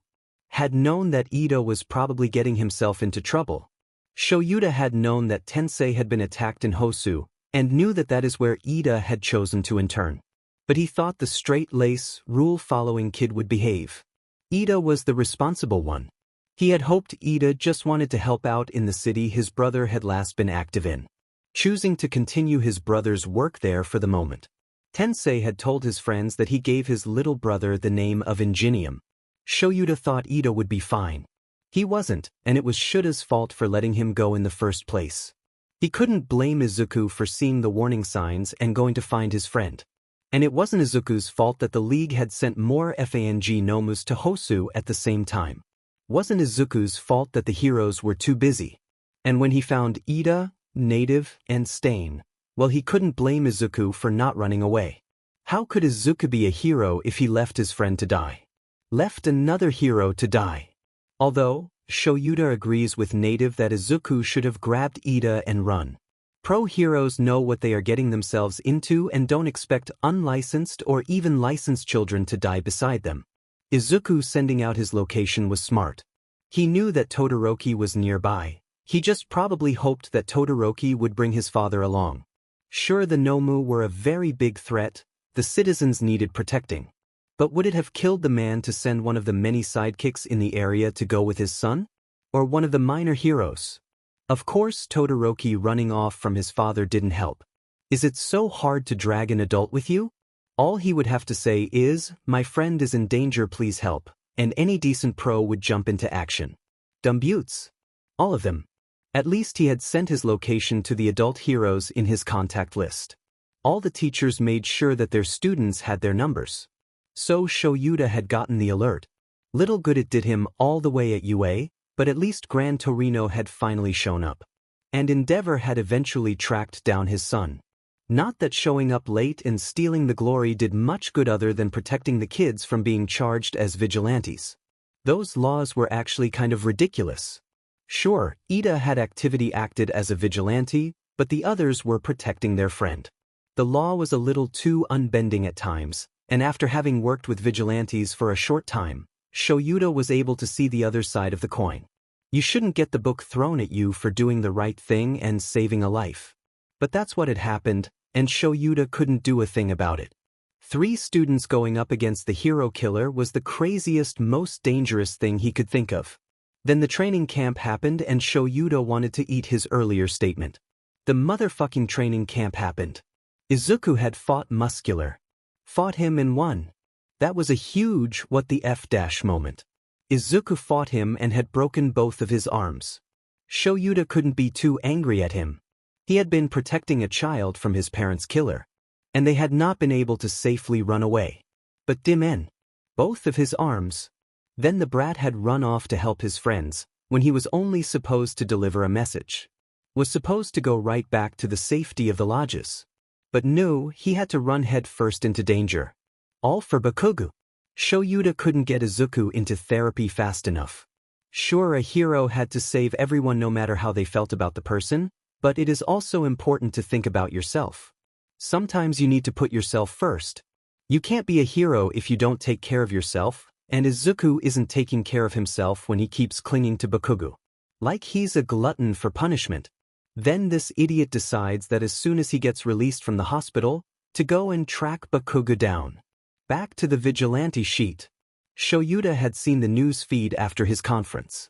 Had known that Ida was probably getting himself into trouble. Shouta had known that Tensei had been attacked in Hosu, and knew that that is where Ida had chosen to intern. But he thought the straight-lace, rule-following kid would behave. Ida was the responsible one. He had hoped Ida just wanted to help out in the city his brother had last been active in. Choosing to continue his brother's work there for the moment. Tensei had told his friends that he gave his little brother the name of Ingenium. Shouta thought Ida would be fine. He wasn't, and it was Shuta's fault for letting him go in the first place. He couldn't blame Izuku for seeing the warning signs and going to find his friend. And it wasn't Izuku's fault that the League had sent more FANG Nomus to Hosu at the same time. Wasn't Izuku's fault that the heroes were too busy. And when he found Ida, Native, and Stain, well, he couldn't blame Izuku for not running away. How could Izuku be a hero if he left his friend to die? Left another hero to die. Although, Shouta agrees with Native that Izuku should have grabbed Ida and run. Pro heroes know what they are getting themselves into and don't expect unlicensed or even licensed children to die beside them. Izuku sending out his location was smart. He knew that Todoroki was nearby. He just probably hoped that Todoroki would bring his father along. Sure, the Nomu were a very big threat, the citizens needed protecting. But would it have killed the man to send one of the many sidekicks in the area to go with his son? Or one of the minor heroes? Of course, Todoroki running off from his father didn't help. Is it so hard to drag an adult with you? All he would have to say is, "My friend is in danger, please help," and any decent pro would jump into action. Dumb buttes. All of them. At least he had sent his location to the adult heroes in his contact list. All the teachers made sure that their students had their numbers. So Shouta had gotten the alert. Little good it did him all the way at UA, but at least Gran Torino had finally shown up. And Endeavor had eventually tracked down his son. Not that showing up late and stealing the glory did much good other than protecting the kids from being charged as vigilantes. Those laws were actually kind of ridiculous. Sure, Ida had acted as a vigilante, but the others were protecting their friend. The law was a little too unbending at times, and after having worked with vigilantes for a short time, Shouta was able to see the other side of the coin. You shouldn't get the book thrown at you for doing the right thing and saving a life. But that's what had happened, and Shouta couldn't do a thing about it. 3 students going up against the hero killer was the craziest, most dangerous thing he could think of. Then the training camp happened and Shouta wanted to eat his earlier statement. The motherfucking training camp happened. Izuku had fought Muscular. Fought him and won. That was a huge what the F dash moment. Izuku fought him and had broken both of his arms. Shouta couldn't be too angry at him. He had been protecting a child from his parents' killer. And they had not been able to safely run away. But Dimen. Both of his arms. Then the brat had run off to help his friends, when he was only supposed to deliver a message. Was supposed to go right back to the safety of the lodges. But no, he had to run head first into danger. All for Bakugo. Shouta couldn't get Izuku into therapy fast enough. Sure, a hero had to save everyone no matter how they felt about the person, but it is also important to think about yourself. Sometimes you need to put yourself first. You can't be a hero if you don't take care of yourself, and Izuku isn't taking care of himself when he keeps clinging to Bakugo. Like he's a glutton for punishment. Then this idiot decides that as soon as he gets released from the hospital, to go and track Bakugo down. Back to the vigilante sheet. Shouta had seen the news feed after his conference.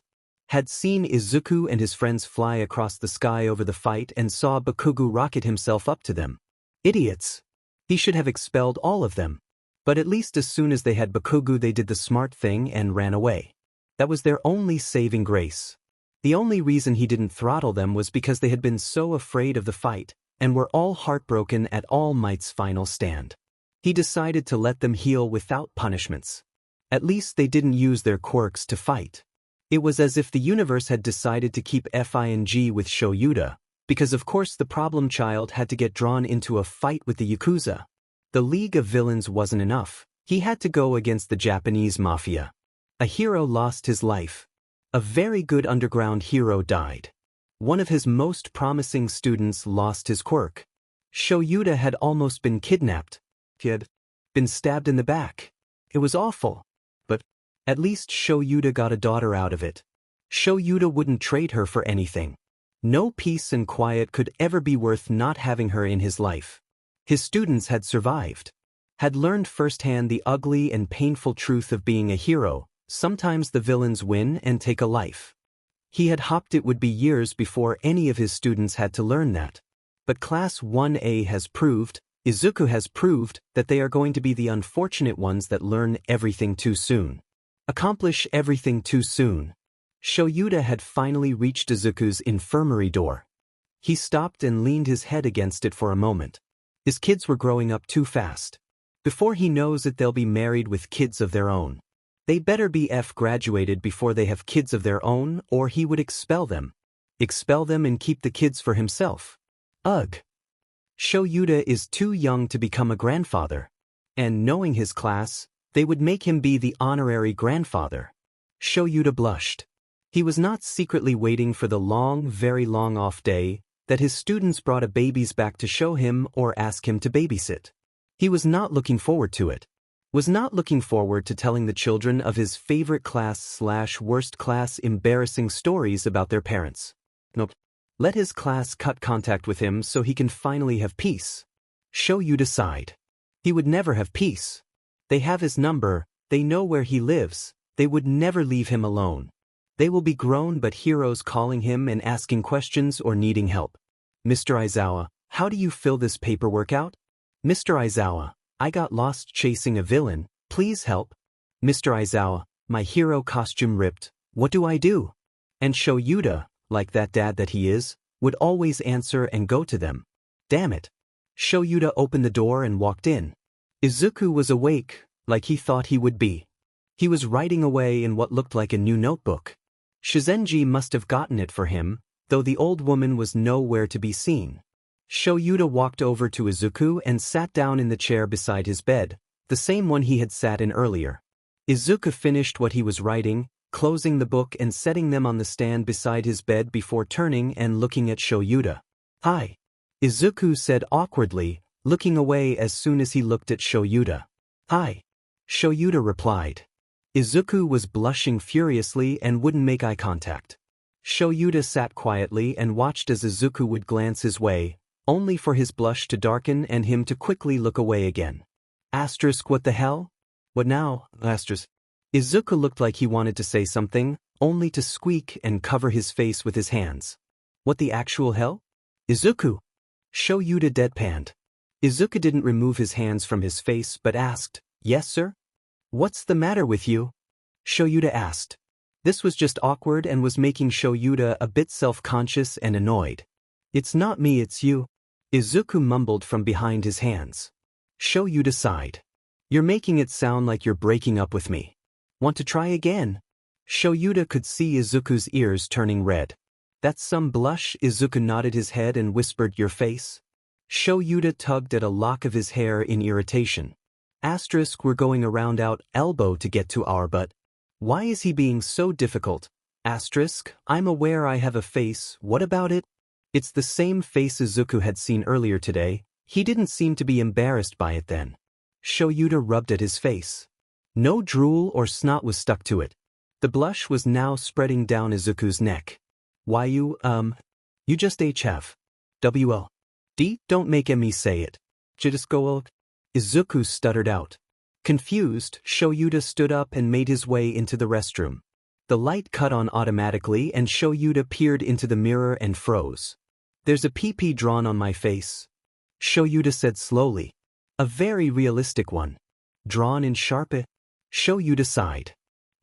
Had seen Izuku and his friends fly across the sky over the fight and saw Bakugo rocket himself up to them. Idiots. He should have expelled all of them. But at least as soon as they had Bakugo they did the smart thing and ran away. That was their only saving grace. The only reason he didn't throttle them was because they had been so afraid of the fight, and were all heartbroken at All Might's final stand. He decided to let them heal without punishments. At least they didn't use their quirks to fight. It was as if the universe had decided to keep FING with Shouta, because of course the problem child had to get drawn into a fight with the Yakuza. The League of Villains wasn't enough. He had to go against the Japanese mafia. A hero lost his life. A very good underground hero died. One of his most promising students lost his quirk. Shouta had almost been kidnapped. He had been stabbed in the back. It was awful. But at least Shouta got a daughter out of it. Shouta wouldn't trade her for anything. No peace and quiet could ever be worth not having her in his life. His students had survived. Had learned firsthand the ugly and painful truth of being a hero. Sometimes the villains win and take a life. He had hoped it would be years before any of his students had to learn that. But Class 1A has proved, Izuku has proved, that they are going to be the unfortunate ones that learn everything too soon. Accomplish everything too soon. Shouta had finally reached Izuku's infirmary door. He stopped and leaned his head against it for a moment. His kids were growing up too fast. Before he knows it, they'll be married with kids of their own. They better be graduated before they have kids of their own, or he would expel them. Expel them and keep the kids for himself. Ugh. Shouta is too young to become a grandfather. And knowing his class, they would make him be the honorary grandfather. Shouta blushed. He was not secretly waiting for the long, very long off day that his students brought a babies back to show him or ask him to babysit. He was not looking forward to it. Was not looking forward to telling the children of his favorite class/worst class embarrassing stories about their parents. Nope. Let his class cut contact with him so he can finally have peace. Shouta sighed. He would never have peace. They have his number, they know where he lives, they would never leave him alone. They will be grown but heroes calling him and asking questions or needing help. Mr. Aizawa, how do you fill this paperwork out? Mr. Aizawa, I got lost chasing a villain, please help. Mr. Aizawa, my hero costume ripped, what do I do? And Shouta, like that dad that he is, would always answer and go to them. Damn it. Shouta opened the door and walked in. Izuku was awake, like he thought he would be. He was writing away in what looked like a new notebook. Shizenji must have gotten it for him, though the old woman was nowhere to be seen. Shouta walked over to Izuku and sat down in the chair beside his bed, the same one he had sat in earlier. Izuku finished what he was writing, closing the book and setting them on the stand beside his bed before turning and looking at Shouta. Hi. Izuku said awkwardly, looking away as soon as he looked at Shouta. Hi. Shouta replied. Izuku was blushing furiously and wouldn't make eye contact. Shouta sat quietly and watched as Izuku would glance his way, only for his blush to darken and him to quickly look away again. What the hell? What now? Izuku looked like he wanted to say something, only to squeak and cover his face with his hands. What the actual hell? Izuku! Shouta deadpanned. Izuku didn't remove his hands from his face but asked, Yes, sir? What's the matter with you? Shouta asked. This was just awkward and was making Shouta a bit self-conscious and annoyed. It's not me, it's you. Izuku mumbled from behind his hands. Shouta sighed. You're making it sound like you're breaking up with me. Want to try again? Shouta could see Izuku's ears turning red. That's some blush. Izuku nodded his head and whispered, Your face? Shouta tugged at a lock of his hair in irritation. We're going around out elbow to get to our butt. Why is he being so difficult? I'm aware I have a face, what about it? It's the same face Izuku had seen earlier today. He didn't seem to be embarrassed by it then. Shouta rubbed at his face. No drool or snot was stuck to it. The blush was now spreading down Izuku's neck. Why you just have. WL. Don't make me say it. Just go. Izuku stuttered out. Confused, Shouta stood up and made his way into the restroom. The light cut on automatically and Shouta peered into the mirror and froze. There's a PP drawn on my face. Shouta said slowly. A very realistic one. Drawn in Sharpe? Shouta sighed.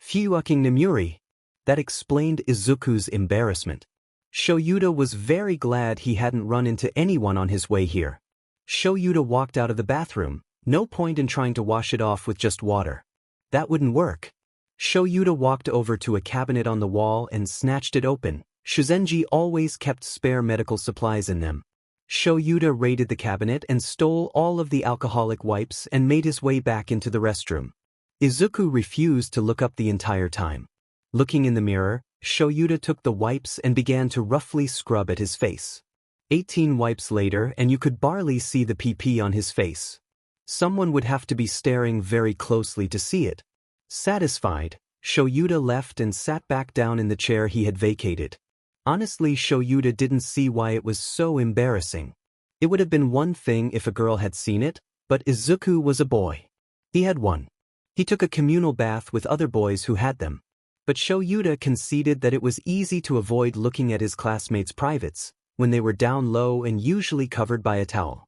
Fucking Nemuri. That explained Izuku's embarrassment. Shouta was very glad he hadn't run into anyone on his way here. Shouta walked out of the bathroom, no point in trying to wash it off with just water. That wouldn't work. Shouta walked over to a cabinet on the wall and snatched it open. Shizenji always kept spare medical supplies in them. Shouta raided the cabinet and stole all of the alcoholic wipes and made his way back into the restroom. Izuku refused to look up the entire time. Looking in the mirror, Shouta took the wipes and began to roughly scrub at his face. 18 wipes later and you could barely see the PP on his face. Someone would have to be staring very closely to see it. Satisfied, Shouta left and sat back down in the chair he had vacated. Honestly, Shouta didn't see why it was so embarrassing. It would have been one thing if a girl had seen it, but Izuku was a boy. He had one. He took a communal bath with other boys who had them. But Shouta conceded that it was easy to avoid looking at his classmates' privates, when they were down low and usually covered by a towel.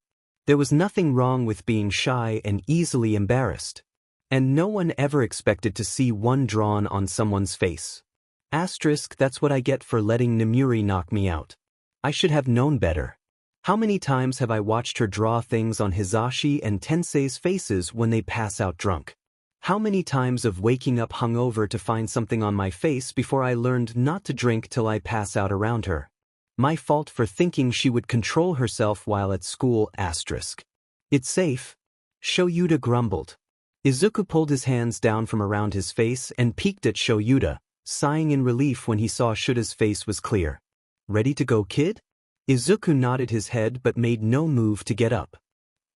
There was nothing wrong with being shy and easily embarrassed. And no one ever expected to see one drawn on someone's face. That's what I get for letting Nemuri knock me out. I should have known better. How many times have I watched her draw things on Hizashi and Tensei's faces when they pass out drunk? How many times of waking up hungover to find something on my face before I learned not to drink till I pass out around her? My fault for thinking she would control herself while at school. It's safe. Shouta grumbled. Izuku pulled his hands down from around his face and peeked at Shouta, sighing in relief when he saw Shuta's face was clear. Ready to go, kid? Izuku nodded his head but made no move to get up.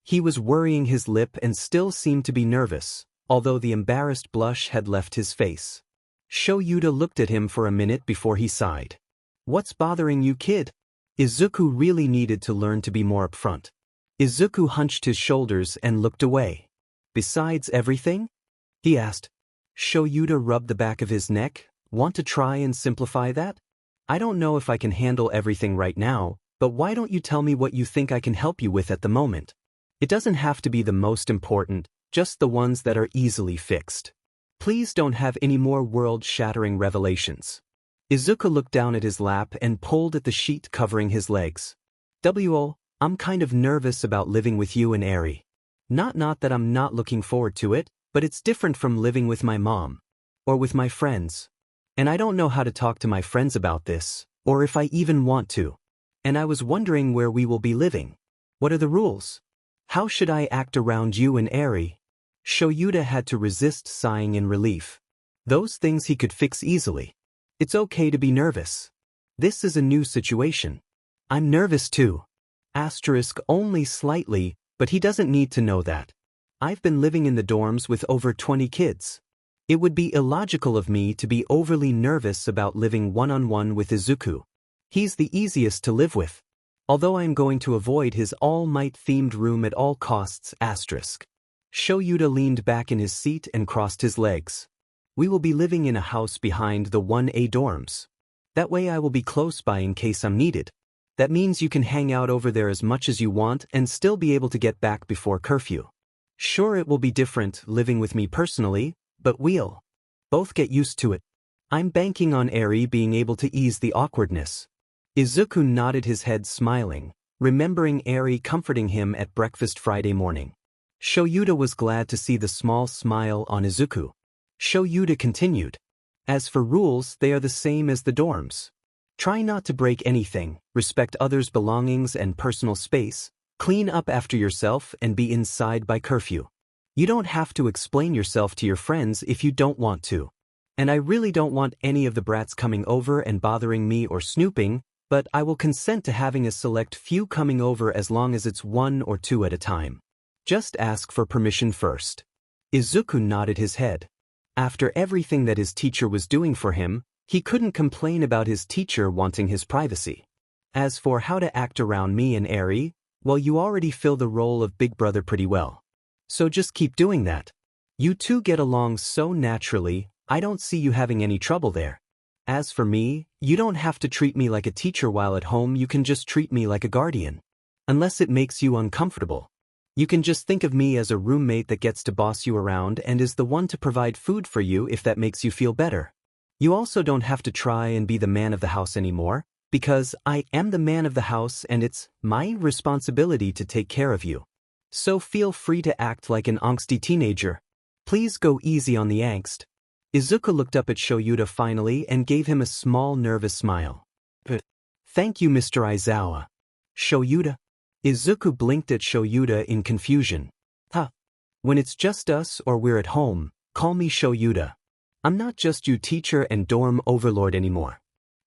He was worrying his lip and still seemed to be nervous, although the embarrassed blush had left his face. Shouta looked at him for a minute before he sighed. What's bothering you, kid? Izuku really needed to learn to be more upfront. Izuku hunched his shoulders and looked away. Besides everything? He asked. Shouta rubbed the back of his neck. Want to try and simplify that? I don't know if I can handle everything right now, but why don't you tell me what you think I can help you with at the moment? It doesn't have to be the most important, just the ones that are easily fixed. Please don't have any more world-shattering revelations. Izuku looked down at his lap and pulled at the sheet covering his legs. I'm kind of nervous about living with you and Eri. Not that I'm not looking forward to it, but it's different from living with my mom. Or with my friends. And I don't know how to talk to my friends about this, or if I even want to. And I was wondering where we will be living. What are the rules? How should I act around you and Eri? Shouta had to resist sighing in relief. Those things he could fix easily. It's okay to be nervous. This is a new situation. I'm nervous too. Only slightly, but he doesn't need to know that. I've been living in the dorms with over 20 kids. It would be illogical of me to be overly nervous about living one-on-one with Izuku. He's the easiest to live with. Although I'm going to avoid his All Might-themed room at all costs. Shouta leaned back in his seat and crossed his legs. We will be living in a house behind the 1A dorms. That way I will be close by in case I'm needed. That means you can hang out over there as much as you want and still be able to get back before curfew. Sure, it will be different living with me personally, but we'll both get used to it. I'm banking on Eri being able to ease the awkwardness. Izuku nodded his head smiling, remembering Eri comforting him at breakfast Friday morning. Shouta was glad to see the small smile on Izuku. Shouta continued. As for rules, they are the same as the dorms. Try not to break anything, respect others' belongings and personal space, clean up after yourself and be inside by curfew. You don't have to explain yourself to your friends if you don't want to. And I really don't want any of the brats coming over and bothering me or snooping, but I will consent to having a select few coming over as long as it's 1 or 2 at a time. Just ask for permission first. Izuku nodded his head. After everything that his teacher was doing for him, he couldn't complain about his teacher wanting his privacy. As for how to act around me and Eri, well, you already fill the role of big brother pretty well. So just keep doing that. You two get along so naturally, I don't see you having any trouble there. As for me, you don't have to treat me like a teacher while at home, you can just treat me like a guardian. Unless it makes you uncomfortable. You can just think of me as a roommate that gets to boss you around and is the one to provide food for you if that makes you feel better. You also don't have to try and be the man of the house anymore, because I am the man of the house and it's my responsibility to take care of you. So feel free to act like an angsty teenager. Please go easy on the angst. Izuku looked up at Shouta finally and gave him a small nervous smile. Thank you, Mr. Aizawa. Shouta. Izuku blinked at Shouta in confusion. When it's just us or we're at home, call me Shouta. I'm not just you teacher and dorm overlord anymore.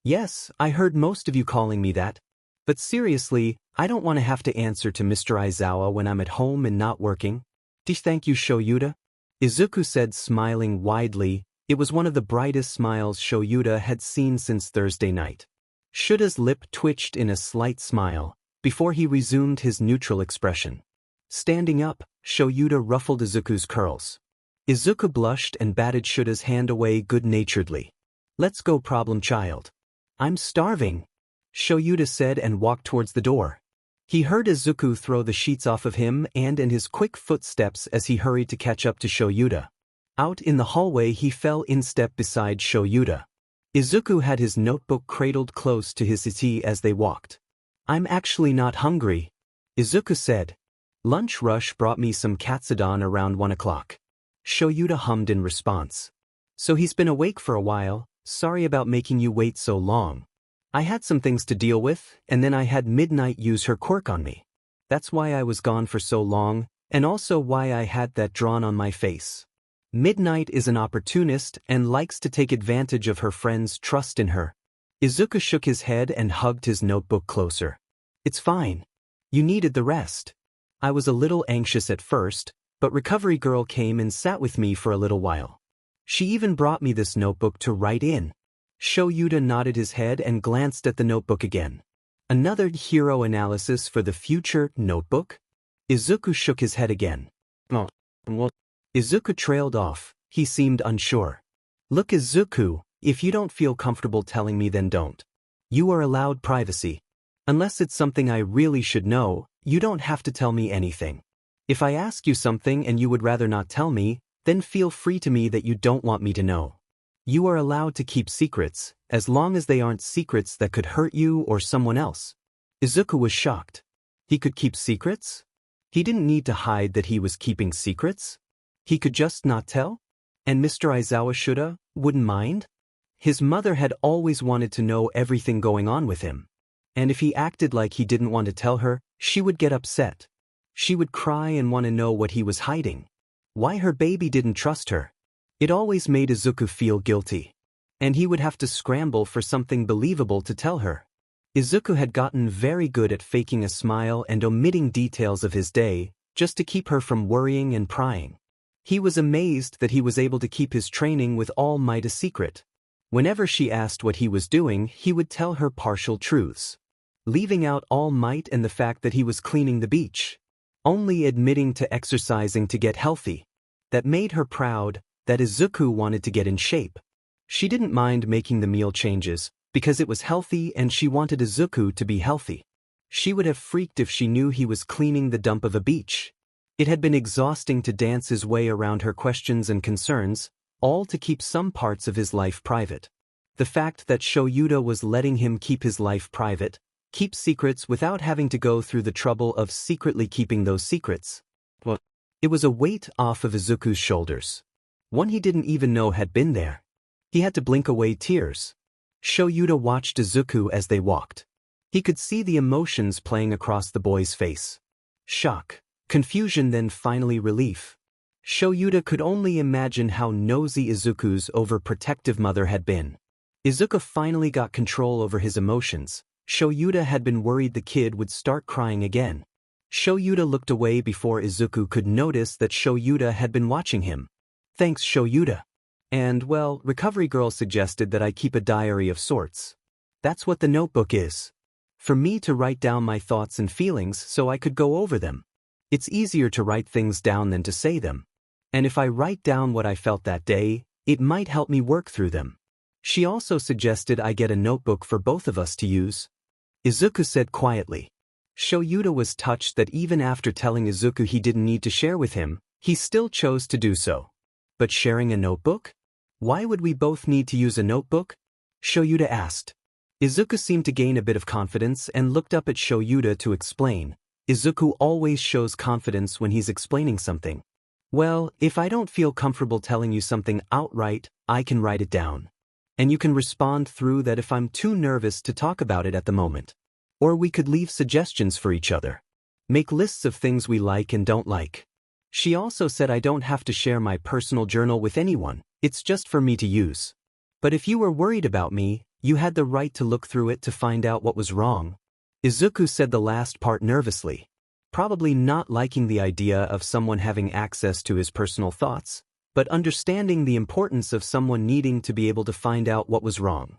Yes, I heard most of you calling me that. But seriously, I don't want to have to answer to Mr. Aizawa when I'm at home and not working. Thank you, Shouta. Izuku said, smiling widely. It was one of the brightest smiles Shouta had seen since Thursday night. Shuta's lip twitched in a slight smile, before he resumed his neutral expression. Standing up, Shouta ruffled Izuku's curls. Izuku blushed and batted Shuta's hand away good-naturedly. Let's go, problem child. I'm starving, Shouta said and walked towards the door. He heard Izuku throw the sheets off of him and his quick footsteps as he hurried to catch up to Shouta. Out in the hallway he fell in step beside Shouta. Izuku had his notebook cradled close to his settee as they walked. I'm actually not hungry, Izuku said. Lunch rush brought me some katsudon around 1 o'clock. Shouta hummed in response. So he's been awake for a while, sorry about making you wait so long. I had some things to deal with, and then I had Midnight use her quirk on me. That's why I was gone for so long, and also why I had that drawn on my face. Midnight is an opportunist and likes to take advantage of her friends' trust in her. Izuku shook his head and hugged his notebook closer. It's fine. You needed the rest. I was a little anxious at first, but Recovery Girl came and sat with me for a little while. She even brought me this notebook to write in. Shouta nodded his head and glanced at the notebook again. Another hero analysis for the future notebook? Izuku shook his head again. Oh, what? Izuku trailed off. He seemed unsure. Look, Izuku, if you don't feel comfortable telling me, then don't. You are allowed privacy. Unless it's something I really should know, you don't have to tell me anything. If I ask you something and you would rather not tell me, then feel free to me that you don't want me to know. You are allowed to keep secrets, as long as they aren't secrets that could hurt you or someone else. Izuku was shocked. He could keep secrets? He didn't need to hide that he was keeping secrets. He could just not tell? And Mr. Aizawa wouldn't mind? His mother had always wanted to know everything going on with him. And if he acted like he didn't want to tell her, she would get upset. She would cry and want to know what he was hiding. Why her baby didn't trust her. It always made Izuku feel guilty. And he would have to scramble for something believable to tell her. Izuku had gotten very good at faking a smile and omitting details of his day, just to keep her from worrying and prying. He was amazed that he was able to keep his training with All Might a secret. Whenever she asked what he was doing, he would tell her partial truths. Leaving out All Might and the fact that he was cleaning the beach. Only admitting to exercising to get healthy. That made her proud, that Izuku wanted to get in shape. She didn't mind making the meal changes, because it was healthy and she wanted Izuku to be healthy. She would have freaked if she knew he was cleaning the dump of a beach. It had been exhausting to dance his way around her questions and concerns, all to keep some parts of his life private. The fact that Shouta was letting him keep his life private, keep secrets without having to go through the trouble of secretly keeping those secrets. Well, it was a weight off of Izuku's shoulders. One he didn't even know had been there. He had to blink away tears. Shouta watched Izuku as they walked. He could see the emotions playing across the boy's face. Shock, confusion, then finally relief. Shouta could only imagine how nosy Izuku's overprotective mother had been. Izuku finally got control over his emotions. Shouta had been worried the kid would start crying again. Shouta looked away before Izuku could notice that Shouta had been watching him. Thanks, Shouta. And, well, Recovery Girl suggested that I keep a diary of sorts. That's what the notebook is. For me to write down my thoughts and feelings so I could go over them. It's easier to write things down than to say them. And if I write down what I felt that day, it might help me work through them. She also suggested I get a notebook for both of us to use. Izuku said quietly. Shouta was touched that even after telling Izuku he didn't need to share with him, he still chose to do so. But sharing a notebook? Why would we both need to use a notebook? Shouta asked. Izuku seemed to gain a bit of confidence and looked up at Shouta to explain. Izuku always shows confidence when he's explaining something. Well, if I don't feel comfortable telling you something outright, I can write it down. And you can respond through that if I'm too nervous to talk about it at the moment. Or we could leave suggestions for each other. Make lists of things we like and don't like. She also said I don't have to share my personal journal with anyone, it's just for me to use. But if you were worried about me, you had the right to look through it to find out what was wrong. Izuku said the last part nervously. Probably not liking the idea of someone having access to his personal thoughts, but understanding the importance of someone needing to be able to find out what was wrong.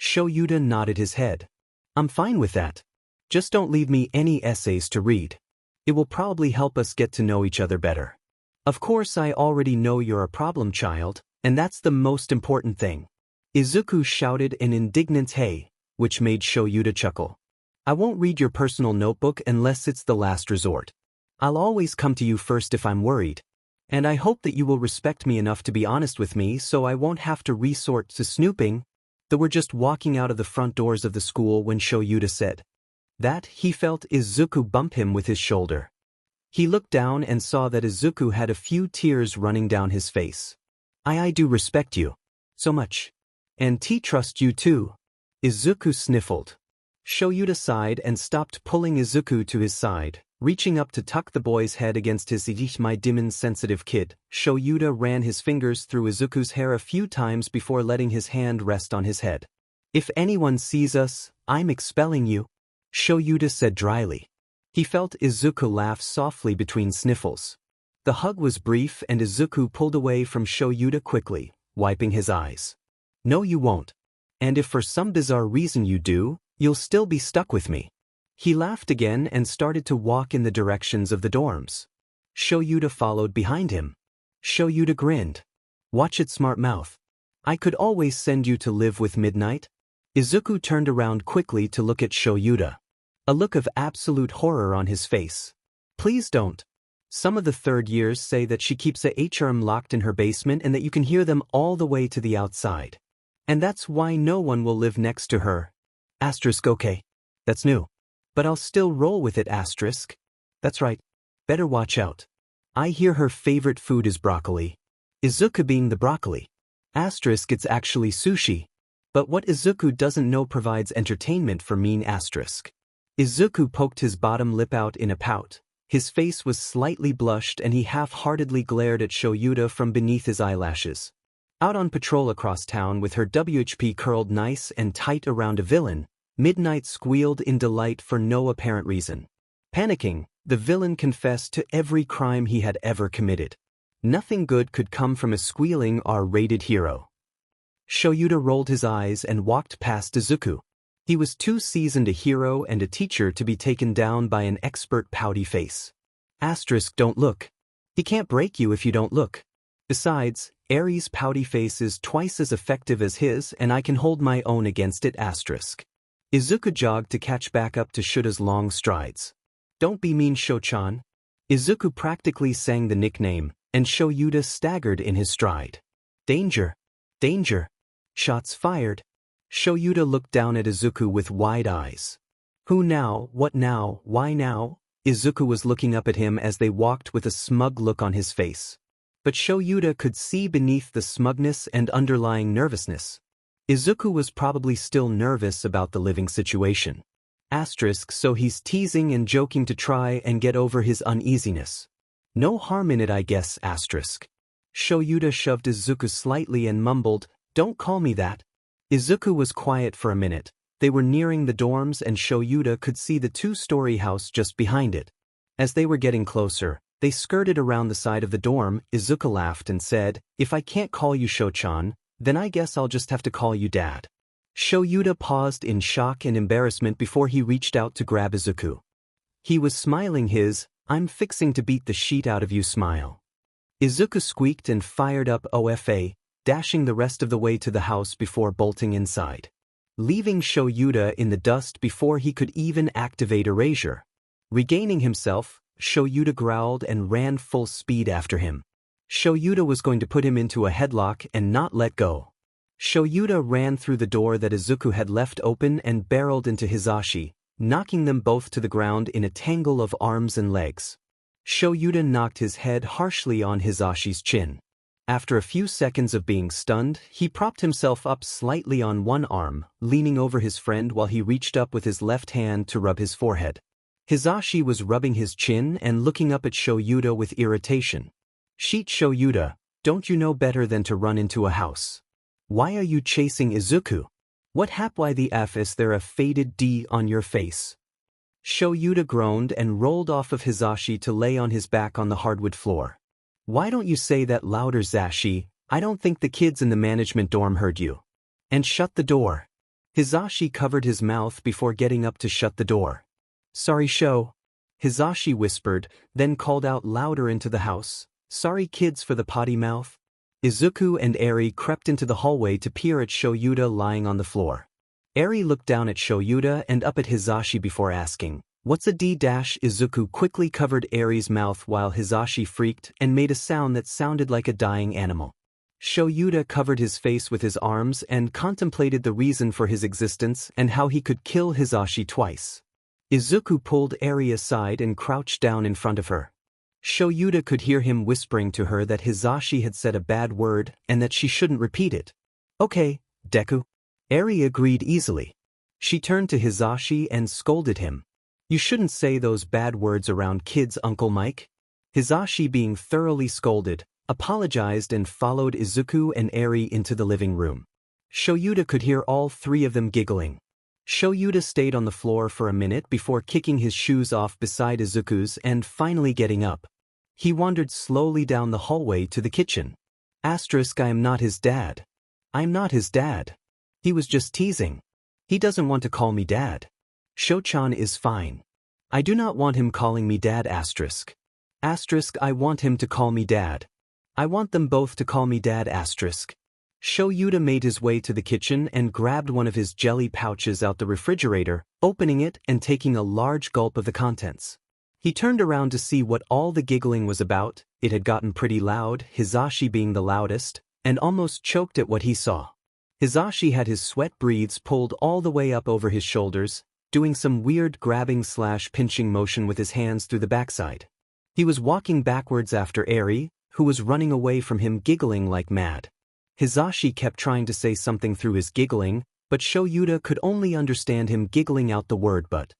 Shouta nodded his head. I'm fine with that. Just don't leave me any essays to read. It will probably help us get to know each other better. Of course, I already know you're a problem child, and that's the most important thing. Izuku shouted an indignant hey, which made Shouta chuckle. I won't read your personal notebook unless it's the last resort. I'll always come to you first if I'm worried. And I hope that you will respect me enough to be honest with me so I won't have to resort to snooping. They were just walking out of the front doors of the school when Shouta said that he felt Izuku bump him with his shoulder. He looked down and saw that Izuku had a few tears running down his face. I do respect you. So much. And trust you too. Izuku sniffled. Shouta sighed and stopped pulling Izuku to his side, reaching up to tuck the boy's head against his my demon sensitive kid. Shouta ran his fingers through Izuku's hair a few times before letting his hand rest on his head. If anyone sees us, I'm expelling you, Shouta said dryly. He felt Izuku laugh softly between sniffles. The hug was brief and Izuku pulled away from Shouta quickly, wiping his eyes. No, you won't. And if for some bizarre reason you do, you'll still be stuck with me. He laughed again and started to walk in the directions of the dorms. Shouta followed behind him. Shouta grinned. Watch it, smart mouth. I could always send you to live with Midnight. Izuku turned around quickly to look at Shouta. A look of absolute horror on his face. Please don't. Some of the third years say that she keeps a HRM locked in her basement and that you can hear them all the way to the outside. And that's why no one will live next to her. Asterisk okay. That's new. But I'll still roll with it asterisk. That's right. Better watch out. I hear her favorite food is broccoli. Izuku being the broccoli. Asterisk it's actually sushi. But what Izuku doesn't know provides entertainment for mean asterisk. Izuku poked his bottom lip out in a pout. His face was slightly blushed and he half-heartedly glared at Shouta from beneath his eyelashes. Out on patrol across town with her WHP curled nice and tight around a villain, Midnight squealed in delight for no apparent reason. Panicking, the villain confessed to every crime he had ever committed. Nothing good could come from a squealing R-rated hero. Shouta rolled his eyes and walked past Izuku. He was too seasoned a hero and a teacher to be taken down by an expert pouty face. Asterisk don't look. He can't break you if you don't look. Besides, Aries' pouty face is twice as effective as his and I can hold my own against it asterisk. Izuku jogged to catch back up to Shouta's long strides. Don't be mean, Shouchan. Izuku practically sang the nickname, and Shouta staggered in his stride. Danger! Danger! Shots fired. Shouta looked down at Izuku with wide eyes. Who now, what now, why now? Izuku was looking up at him as they walked with a smug look on his face. But Shouta could see beneath the smugness and underlying nervousness. Izuku was probably still nervous about the living situation. Asterisk so he's teasing and joking to try and get over his uneasiness. No harm in it I guess asterisk. Shouta shoved Izuku slightly and mumbled, don't call me that. Izuku was quiet for a minute. They were nearing the dorms and Shouta could see the two-story house just behind it. As they were getting closer, they skirted around the side of the dorm. Izuku laughed and said, if I can't call you Shouchan, then I guess I'll just have to call you Dad. Shouta paused in shock and embarrassment before he reached out to grab Izuku. He was smiling his, I'm fixing to beat the sheet out of you smile. Izuku squeaked and fired up OFA, dashing the rest of the way to the house before bolting inside. Leaving Shouta in the dust before he could even activate erasure. Regaining himself, Shouta growled and ran full speed after him. Shouta was going to put him into a headlock and not let go. Shouta ran through the door that Izuku had left open and barreled into Hisashi, knocking them both to the ground in a tangle of arms and legs. Shouta knocked his head harshly on Hisashi's chin. After a few seconds of being stunned, he propped himself up slightly on one arm, leaning over his friend while he reached up with his left hand to rub his forehead. Hisashi was rubbing his chin and looking up at Shouta with irritation. Sheet Shouta, don't you know better than to run into a house? Why are you chasing Izuku? What why the F is there a faded D on your face? Shouta groaned and rolled off of Hisashi to lay on his back on the hardwood floor. Why don't you say that louder, Zashi? I don't think the kids in the management dorm heard you. And shut the door. Hisashi covered his mouth before getting up to shut the door. Sorry, Sho. Hisashi whispered, then called out louder into the house. Sorry kids for the potty mouth. Izuku and Eri crept into the hallway to peer at Shouta lying on the floor. Eri looked down at Shouta and up at Hisashi before asking, what's a D-? Izuku quickly covered Eri's mouth while Hisashi freaked and made a sound that sounded like a dying animal. Shouta covered his face with his arms and contemplated the reason for his existence and how he could kill Hisashi twice. Izuku pulled Eri aside and crouched down in front of her. Shouta could hear him whispering to her that Hisashi had said a bad word and that she shouldn't repeat it. Okay, Deku. Eri agreed easily. She turned to Hisashi and scolded him. You shouldn't say those bad words around kids, Uncle Mike. Hisashi, being thoroughly scolded, apologized and followed Izuku and Eri into the living room. Shouta could hear all three of them giggling. Shouta stayed on the floor for a minute before kicking his shoes off beside Izuku's and finally getting up. He wandered slowly down the hallway to the kitchen. I am not his dad. I'm not his dad. He was just teasing. He doesn't want to call me dad. Shochan is fine. I do not want him calling me dad. I want him to call me dad. I want them both to call me dad. Shouta made his way to the kitchen and grabbed one of his jelly pouches out the refrigerator, opening it and taking a large gulp of the contents. He turned around to see what all the giggling was about. It had gotten pretty loud, Hisashi being the loudest, and almost choked at what he saw. Hisashi had his sweat breathes pulled all the way up over his shoulders, doing some weird grabbing/pinching motion with his hands through the backside. He was walking backwards after Eri, who was running away from him giggling like mad. Hisashi kept trying to say something through his giggling, but Shouta could only understand him giggling out the word but.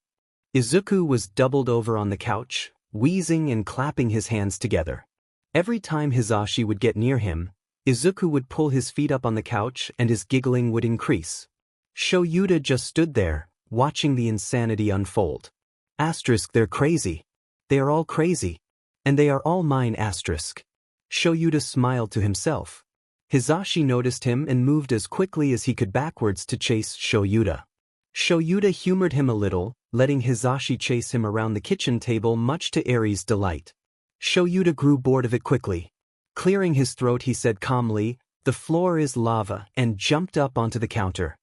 Izuku was doubled over on the couch, wheezing and clapping his hands together. Every time Hisashi would get near him, Izuku would pull his feet up on the couch and his giggling would increase. Shouta just stood there, watching the insanity unfold. They're crazy. They are all crazy. And they are all mine. Shouta smiled to himself. Hisashi noticed him and moved as quickly as he could backwards to chase Shouta. Shouta humored him a little, letting Hisashi chase him around the kitchen table much to Eri's delight. Shouta grew bored of it quickly. Clearing his throat, he said calmly, "The floor is lava," and jumped up onto the counter.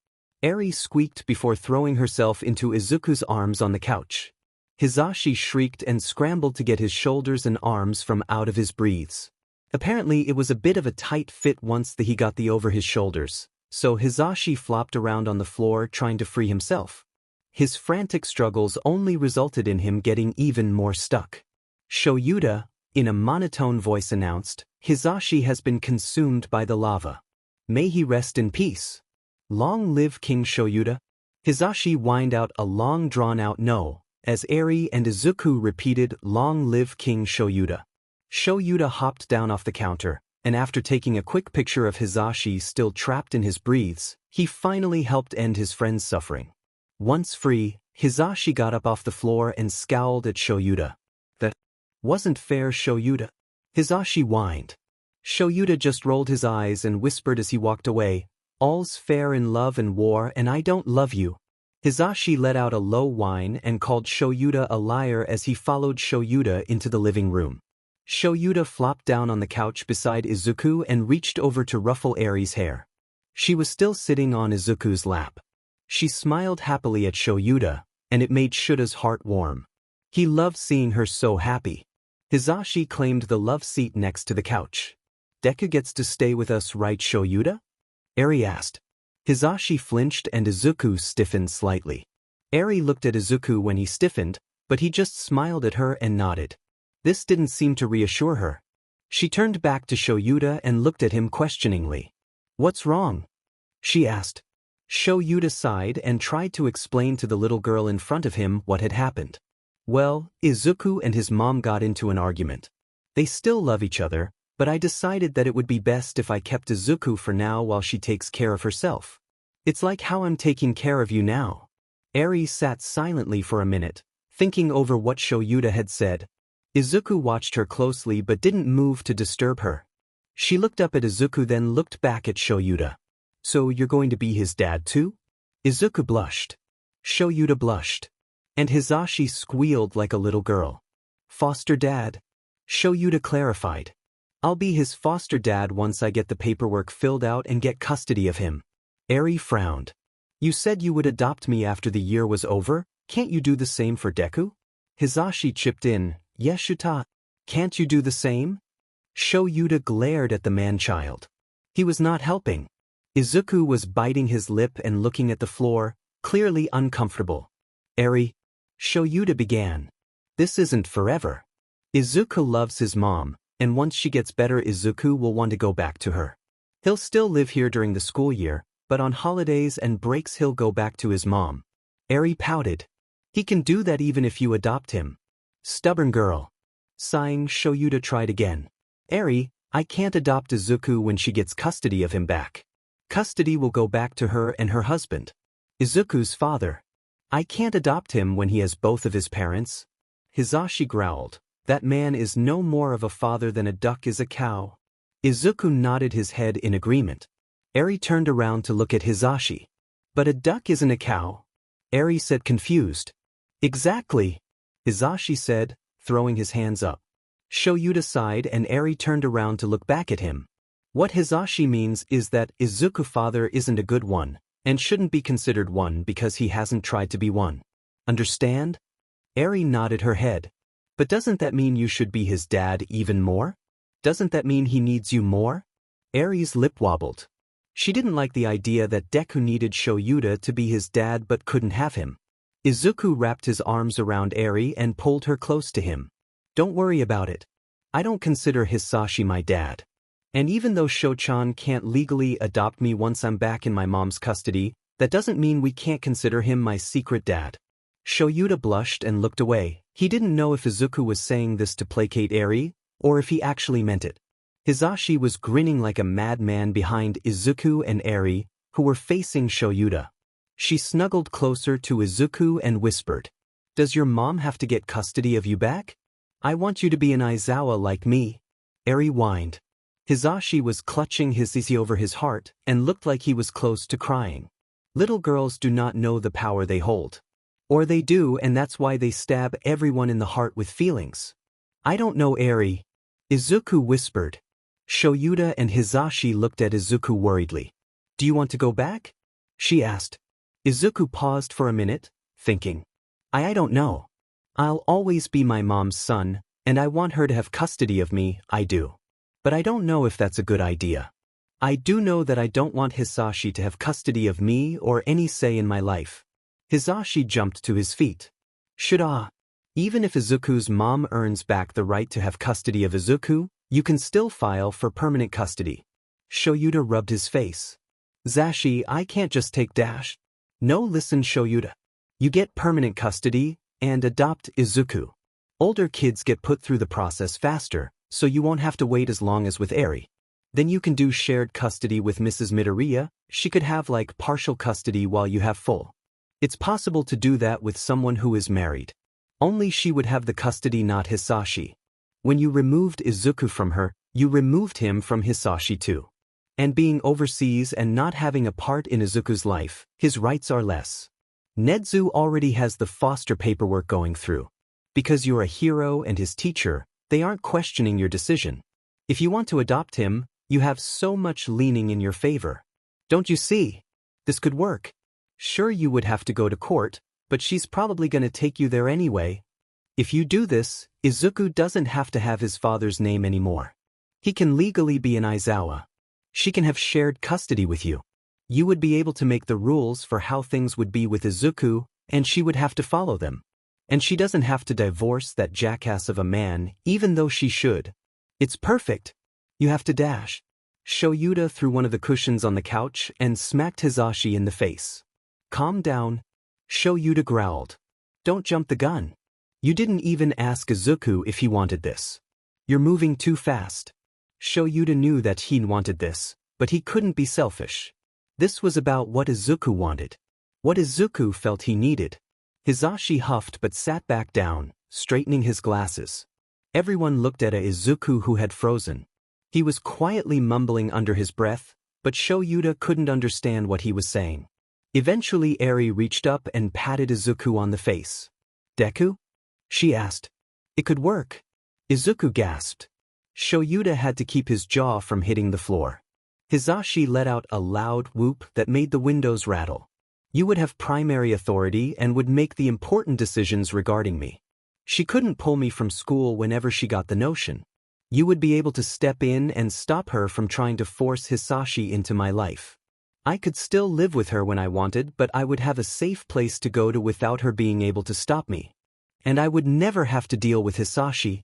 Eri squeaked before throwing herself into Izuku's arms on the couch. Hisashi shrieked and scrambled to get his shoulders and arms from out of his breathes. Apparently it was a bit of a tight fit once he got the over his shoulders, so Hisashi flopped around on the floor trying to free himself. His frantic struggles only resulted in him getting even more stuck. Shouta, in a monotone voice, announced, "Hisashi has been consumed by the lava. May he rest in peace. Long live King Shouta." Hisashi whined out a long drawn-out no, as Eri and Izuku repeated, "Long live King Shouta." Shouta hopped down off the counter, and after taking a quick picture of Hisashi still trapped in his breathes, he finally helped end his friend's suffering. Once free, Hisashi got up off the floor and scowled at Shouta. "That wasn't fair, Shouta," Hisashi whined. Shouta just rolled his eyes and whispered as he walked away, "All's fair in love and war, and I don't love you." Hisashi let out a low whine and called Shouta a liar as he followed Shouta into the living room. Shouta flopped down on the couch beside Izuku and reached over to ruffle Eri's hair. She was still sitting on Izuku's lap. She smiled happily at Shouta, and it made Shuta's heart warm. He loved seeing her so happy. Hisashi claimed the love seat next to the couch. "Deku gets to stay with us, right, Shouta?" Eri asked. Hisashi flinched and Izuku stiffened slightly. Eri looked at Izuku when he stiffened, but he just smiled at her and nodded. This didn't seem to reassure her. She turned back to Shouta and looked at him questioningly. "What's wrong?" she asked. Shouta sighed and tried to explain to the little girl in front of him what had happened. "Well, Izuku and his mom got into an argument. They still love each other, but I decided that it would be best if I kept Izuku for now while she takes care of herself. It's like how I'm taking care of you now." Eri sat silently for a minute, thinking over what Shouta had said. Izuku watched her closely but didn't move to disturb her. She looked up at Izuku, then looked back at Shouta. "So you're going to be his dad too?" Izuku blushed. Shouta blushed. And Hisashi squealed like a little girl. "Foster dad?" Shouta clarified. "I'll be his foster dad once I get the paperwork filled out and get custody of him." Eri frowned. "You said you would adopt me after the year was over, can't you do the same for Deku?" Hisashi chipped in, "Yes, Shouta. Can't you do the same?" Shouta glared at the man-child. He was not helping. Izuku was biting his lip and looking at the floor, clearly uncomfortable. "Eri," Shouta began. "This isn't forever. Izuku loves his mom, and once she gets better Izuku will want to go back to her. He'll still live here during the school year, but on holidays and breaks he'll go back to his mom. Eri pouted. He can do that even if you adopt him. Stubborn girl. Sighing, Shouta tried again. Eri, I can't adopt Izuku when she gets custody of him back. Custody will go back to her and her husband. Izuku's father. I can't adopt him when he has both of his parents. Hisashi growled. That man is no more of a father than a duck is a cow. Izuku nodded his head in agreement. Eri turned around to look at Hisashi. But a duck isn't a cow. Eri said confused. Exactly. Hisashi said, throwing his hands up. Shouta sighed and Eri turned around to look back at him. What Hisashi means is that Izuku's father isn't a good one, and shouldn't be considered one because he hasn't tried to be one. Understand? Eri nodded her head. But doesn't that mean you should be his dad even more? Doesn't that mean he needs you more? Eri's lip wobbled. She didn't like the idea that Deku needed Shouta to be his dad but couldn't have him. Izuku wrapped his arms around Eri and pulled her close to him. Don't worry about it. I don't consider Hisashi my dad. And even though Shouchan can't legally adopt me once I'm back in my mom's custody, that doesn't mean we can't consider him my secret dad. Shouta blushed and looked away. He didn't know if Izuku was saying this to placate Eri, or if he actually meant it. Hisashi was grinning like a madman behind Izuku and Eri, who were facing Shouta. She snuggled closer to Izuku and whispered, Does your mom have to get custody of you back? I want you to be an Aizawa like me. Eri whined. Hisashi was clutching his sissy over his heart and looked like he was close to crying. Little girls do not know the power they hold. Or they do, and that's why they stab everyone in the heart with feelings. I don't know, Eri. Izuku whispered. Shouta and Hisashi looked at Izuku worriedly. Do you want to go back? She asked. Izuku paused for a minute, thinking. I don't know. I'll always be my mom's son, and I want her to have custody of me, I do. But I don't know if that's a good idea. I do know that I don't want Hisashi to have custody of me or any say in my life. Hisashi jumped to his feet. Even if Izuku's mom earns back the right to have custody of Izuku, you can still file for permanent custody. Shouta rubbed his face. Zashi, I can't just take Dash. No, listen, Shouta. You get permanent custody and adopt Izuku. Older kids get put through the process faster, so you won't have to wait as long as with Eri. Then you can do shared custody with Mrs. Midoriya. She could have like partial custody while you have full. It's possible to do that with someone who is married. Only she would have the custody, not Hisashi. When you removed Izuku from her, you removed him from Hisashi too. And being overseas and not having a part in Izuku's life, his rights are less. Nedzu already has the foster paperwork going through. Because you're a hero and his teacher, they aren't questioning your decision. If you want to adopt him, you have so much leaning in your favor. Don't you see? This could work. Sure, you would have to go to court, but she's probably going to take you there anyway. If you do this, Izuku doesn't have to have his father's name anymore. He can legally be an Aizawa. She can have shared custody with you. You would be able to make the rules for how things would be with Izuku, and she would have to follow them. And she doesn't have to divorce that jackass of a man, even though she should. It's perfect. You have to dash. Shouta threw one of the cushions on the couch and smacked Hisashi in the face. Calm down. Shouta growled. Don't jump the gun. You didn't even ask Izuku if he wanted this. You're moving too fast. Shouta knew that he wanted this, but he couldn't be selfish. This was about what Izuku wanted. What Izuku felt he needed. Hisashi huffed but sat back down, straightening his glasses. Everyone looked at Izuku who had frozen. He was quietly mumbling under his breath, but Shouta couldn't understand what he was saying. Eventually Eri reached up and patted Izuku on the face. Deku? She asked. It could work. Izuku gasped. Shouta had to keep his jaw from hitting the floor. Hisashi let out a loud whoop that made the windows rattle. You would have primary authority and would make the important decisions regarding me. She couldn't pull me from school whenever she got the notion. You would be able to step in and stop her from trying to force Hisashi into my life. I could still live with her when I wanted, but I would have a safe place to go to without her being able to stop me. And I would never have to deal with Hisashi.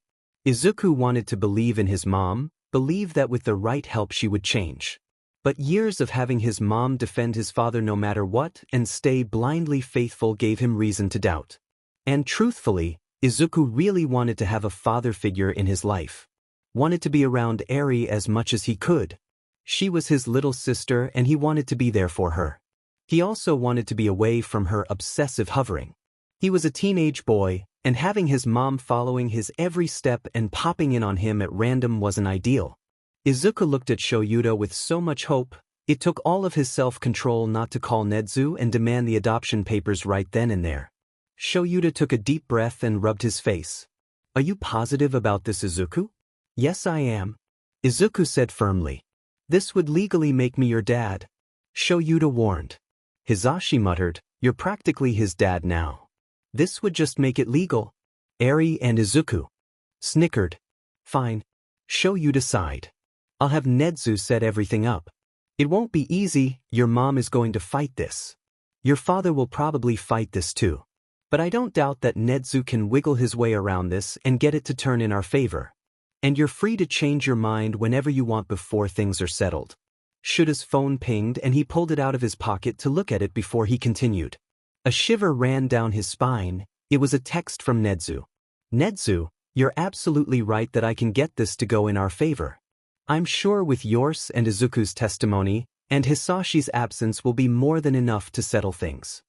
Izuku wanted to believe in his mom, believe that with the right help she would change. But years of having his mom defend his father no matter what and stay blindly faithful gave him reason to doubt. And truthfully, Izuku really wanted to have a father figure in his life. Wanted to be around Eri as much as he could. She was his little sister and he wanted to be there for her. He also wanted to be away from her obsessive hovering. He was a teenage boy, and having his mom following his every step and popping in on him at random wasn't ideal. Izuku looked at Shouta with so much hope, it took all of his self-control not to call Nezu and demand the adoption papers right then and there. Shouta took a deep breath and rubbed his face. "Are you positive about this, Izuku?" "Yes, I am," Izuku said firmly. "This would legally make me your dad," Shouta warned. Hisashi muttered, "You're practically his dad now." "This would just make it legal." Eri and Izuku snickered. "Fine," Shouta sighed. "I'll have Nezu set everything up. It won't be easy, your mom is going to fight this. Your father will probably fight this too. But I don't doubt that Nezu can wiggle his way around this and get it to turn in our favor. And you're free to change your mind whenever you want before things are settled." Shouta's phone pinged and he pulled it out of his pocket to look at it before he continued. A shiver ran down his spine. It was a text from Nezu. "Nezu, you're absolutely right that I can get this to go in our favor. I'm sure with yours and Izuku's testimony, and Hisashi's absence will be more than enough to settle things.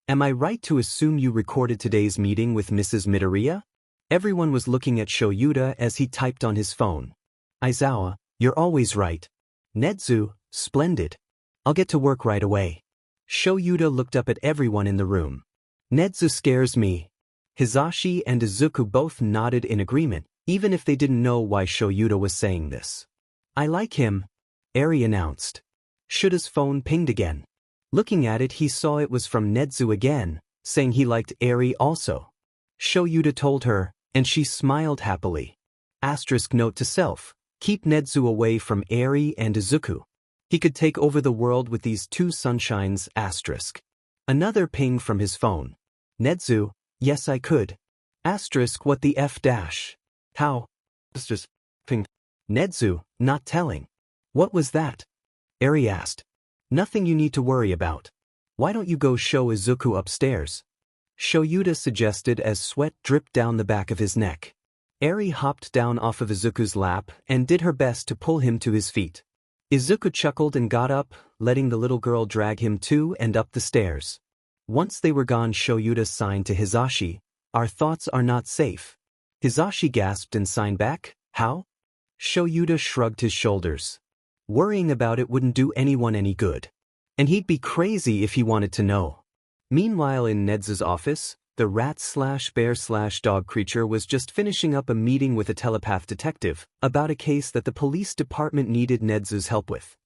Am I right to assume you recorded today's meeting with Mrs. Midoriya?" Everyone was looking at Shouta as he typed on his phone. "Aizawa, you're always right." "Nezu, splendid. I'll get to work right away." Shouta looked up at everyone in the room. "Nezu scares me." Hisashi and Izuku both nodded in agreement, even if they didn't know why Shouta was saying this. "I like him," Eri announced. Shouta's phone pinged again. Looking at it, he saw it was from Nezu again, saying he liked Eri also. Shouta told her, and she smiled happily. Asterisk note to self, keep Nezu away from Eri and Izuku. He could take over the world with these two sunshines. Asterisk. Another ping from his phone. "Nezu, yes I could." Asterisk what the F dash. "How?" Asterisk. Ping. "Nezu, not telling." "What was that?" Eri asked. "Nothing you need to worry about. Why don't you go show Izuku upstairs?" Shouta suggested as sweat dripped down the back of his neck. Eri hopped down off of Izuku's lap and did her best to pull him to his feet. Izuku chuckled and got up, letting the little girl drag him to and up the stairs. Once they were gone, Shouta signed to Hisashi, "Our thoughts are not safe." Hisashi gasped and signed back, "How?" Shouta shrugged his shoulders. Worrying about it wouldn't do anyone any good. And he'd be crazy if he wanted to know. Meanwhile in Nezu's office, the rat-slash-bear-slash-dog creature was just finishing up a meeting with a telepath detective about a case that the police department needed Nezu's help with.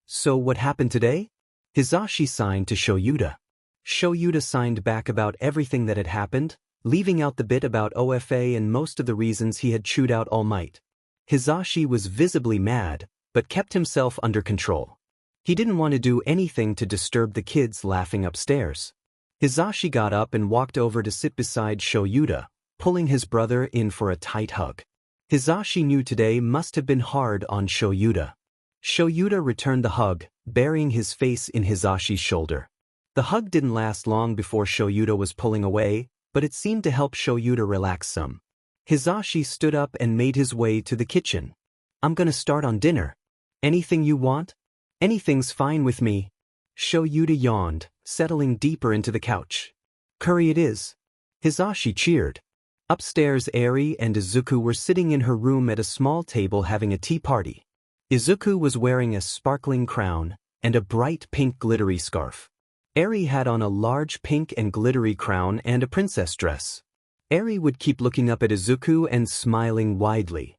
"So what happened today?" Hisashi signed to Shouta. Shouta signed back about everything that had happened, leaving out the bit about OFA and most of the reasons he had chewed out All Might. Hisashi was visibly mad, but kept himself under control. He didn't want to do anything to disturb the kids laughing upstairs. Hisashi got up and walked over to sit beside Shouta, pulling his brother in for a tight hug. Hisashi knew today must have been hard on Shouta. Shouta returned the hug, burying his face in Hisashi's shoulder. The hug didn't last long before Shouta was pulling away, but it seemed to help Shouta relax some. Hisashi stood up and made his way to the kitchen. "I'm gonna start on dinner. Anything you want?" "Anything's fine with me." Shouta yawned, settling deeper into the couch. "Curry it is." Hisashi cheered. Upstairs, Eri and Izuku were sitting in her room at a small table having a tea party. Izuku was wearing a sparkling crown and a bright pink glittery scarf. Eri had on a large pink and glittery crown and a princess dress. Eri would keep looking up at Izuku and smiling widely.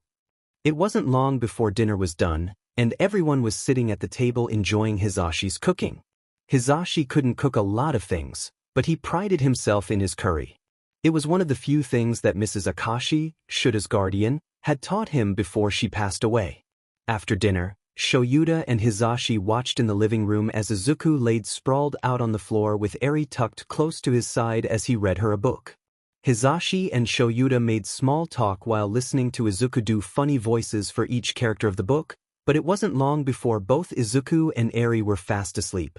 It wasn't long before dinner was done, and everyone was sitting at the table enjoying Hisashi's cooking. Hisashi couldn't cook a lot of things, but he prided himself in his curry. It was one of the few things that Mrs. Akashi, Shouta's guardian, had taught him before she passed away. After dinner, Shouta and Hisashi watched in the living room as Izuku laid sprawled out on the floor with Eri tucked close to his side as he read her a book. Hisashi and Shouta made small talk while listening to Izuku do funny voices for each character of the book, But it wasn't long before both Izuku and Eri were fast asleep.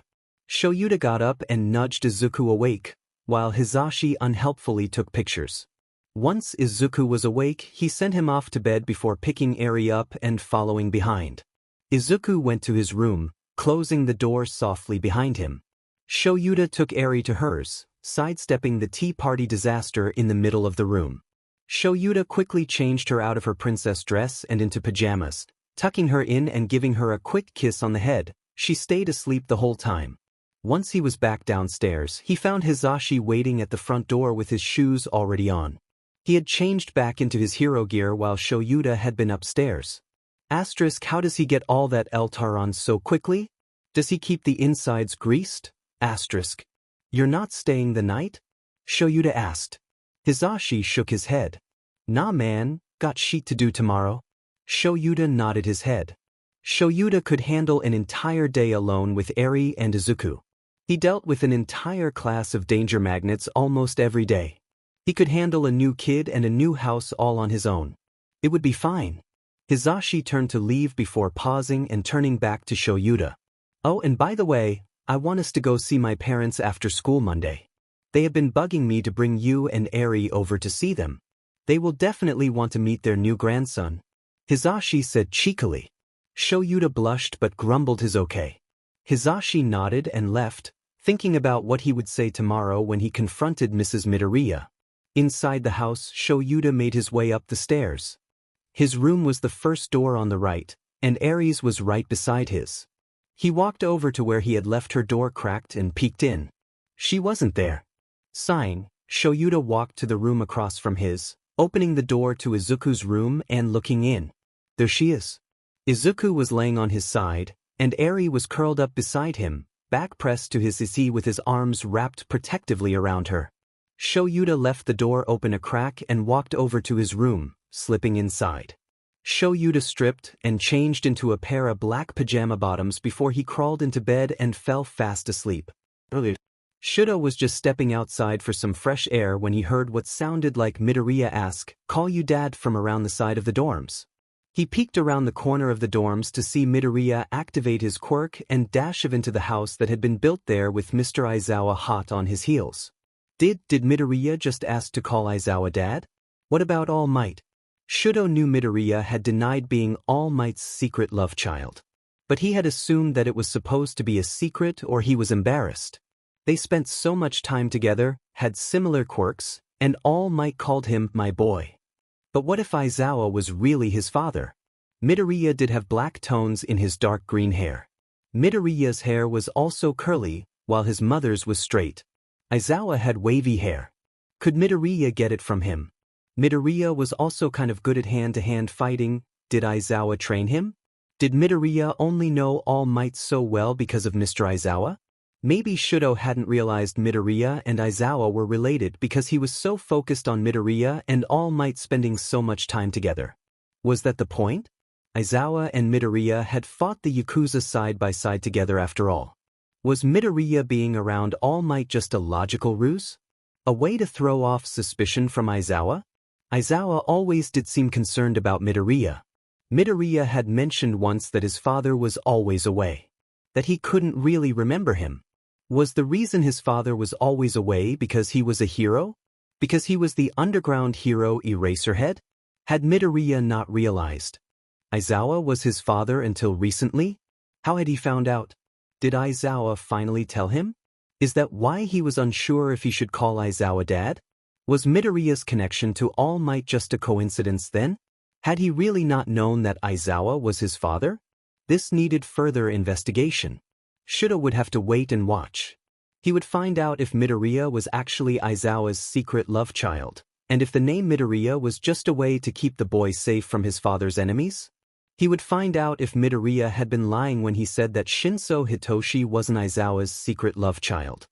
Shouta got up and nudged Izuku awake, while Hisashi unhelpfully took pictures. Once Izuku was awake, he sent him off to bed before picking Eri up and following behind. Izuku went to his room, closing the door softly behind him. Shouta took Eri to hers, sidestepping the tea party disaster in the middle of the room. Shouta quickly changed her out of her princess dress and into pajamas, tucking her in and giving her a quick kiss on the head. She stayed asleep the whole time. Once he was back downstairs, he found Hisashi waiting at the front door with his shoes already on. He had changed back into his hero gear while Shouta had been upstairs. Asterisk, how does he get all that Eltar on so quickly? Does he keep the insides greased? Asterisk. You're not staying the night? Shouta asked. Hisashi shook his head. Nah man, got shit to do tomorrow. Shouta nodded his head. Shouta could handle an entire day alone with Eri and Izuku. He dealt with an entire class of danger magnets almost every day. He could handle a new kid and a new house all on his own. It would be fine. Hisashi turned to leave before pausing and turning back to Shouta. Oh, and by the way, I want us to go see my parents after school Monday. They have been bugging me to bring you and Eri over to see them. They will definitely want to meet their new grandson. Hisashi said cheekily. Shouta blushed but grumbled his okay. Hisashi nodded and left, thinking about what he would say tomorrow when he confronted Mrs. Midoriya. Inside the house, Shouta made his way up the stairs. His room was the first door on the right, and Eri's was right beside his. He walked over to where he had left her door cracked and peeked in. She wasn't there. Sighing, Shouta walked to the room across from his, opening the door to Izuku's room and looking in. There she is. Izuku was laying on his side, and Eri was curled up beside him, back pressed to his seat with his arms wrapped protectively around her. Shouta left the door open a crack and walked over to his room, slipping inside. Shouta stripped and changed into a pair of black pajama bottoms before he crawled into bed and fell fast asleep. Shouta was just stepping outside for some fresh air when he heard what sounded like Midoriya ask, "Call you dad," from around the side of the dorms. He peeked around the corner of the dorms to see Midoriya activate his quirk and dash into the house that had been built there with Mr. Aizawa hot on his heels. Did Midoriya just ask to call Aizawa dad? What about All Might? Shouta knew Midoriya had denied being All Might's secret love child. But he had assumed that it was supposed to be a secret or he was embarrassed. They spent so much time together, had similar quirks, and All Might called him my boy. But what if Aizawa was really his father? Midoriya did have black tones in his dark green hair. Midoriya's hair was also curly, while his mother's was straight. Aizawa had wavy hair. Could Midoriya get it from him? Midoriya was also kind of good at hand-to-hand fighting. Did Aizawa train him? Did Midoriya only know All Might so well because of Mr. Aizawa? Maybe Shouta hadn't realized Midoriya and Aizawa were related because he was so focused on Midoriya and All Might spending so much time together. Was that the point? Aizawa and Midoriya had fought the Yakuza side by side together after all. Was Midoriya being around All Might just a logical ruse? A way to throw off suspicion from Aizawa? Aizawa always did seem concerned about Midoriya. Midoriya had mentioned once that his father was always away. That he couldn't really remember him. Was the reason his father was always away because he was a hero? Because he was the underground hero Eraserhead? Had Midoriya not realized? Aizawa was his father until recently? How had he found out? Did Aizawa finally tell him? Is that why he was unsure if he should call Aizawa dad? Was Midoriya's connection to All Might just a coincidence then? Had he really not known that Aizawa was his father? This needed further investigation. Shouta would have to wait and watch. He would find out if Midoriya was actually Aizawa's secret love child, and if the name Midoriya was just a way to keep the boy safe from his father's enemies. He would find out if Midoriya had been lying when he said that Shinso Hitoshi wasn't Aizawa's secret love child.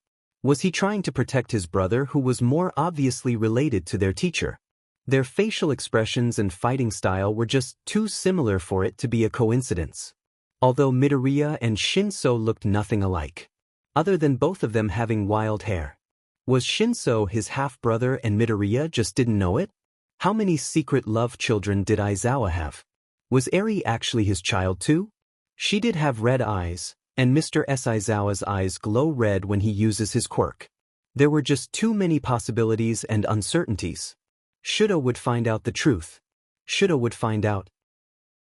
Was he trying to protect his brother who was more obviously related to their teacher? Their facial expressions and fighting style were just too similar for it to be a coincidence. Although Midoriya and Shinso looked nothing alike, other than both of them having wild hair. Was Shinso his half-brother and Midoriya just didn't know it? How many secret love children did Aizawa have? Was Eri actually his child too? She did have red eyes, and Mr. Aizawa's eyes glow red when he uses his quirk. There were just too many possibilities and uncertainties. Shouta would find out the truth. Shouta would find out.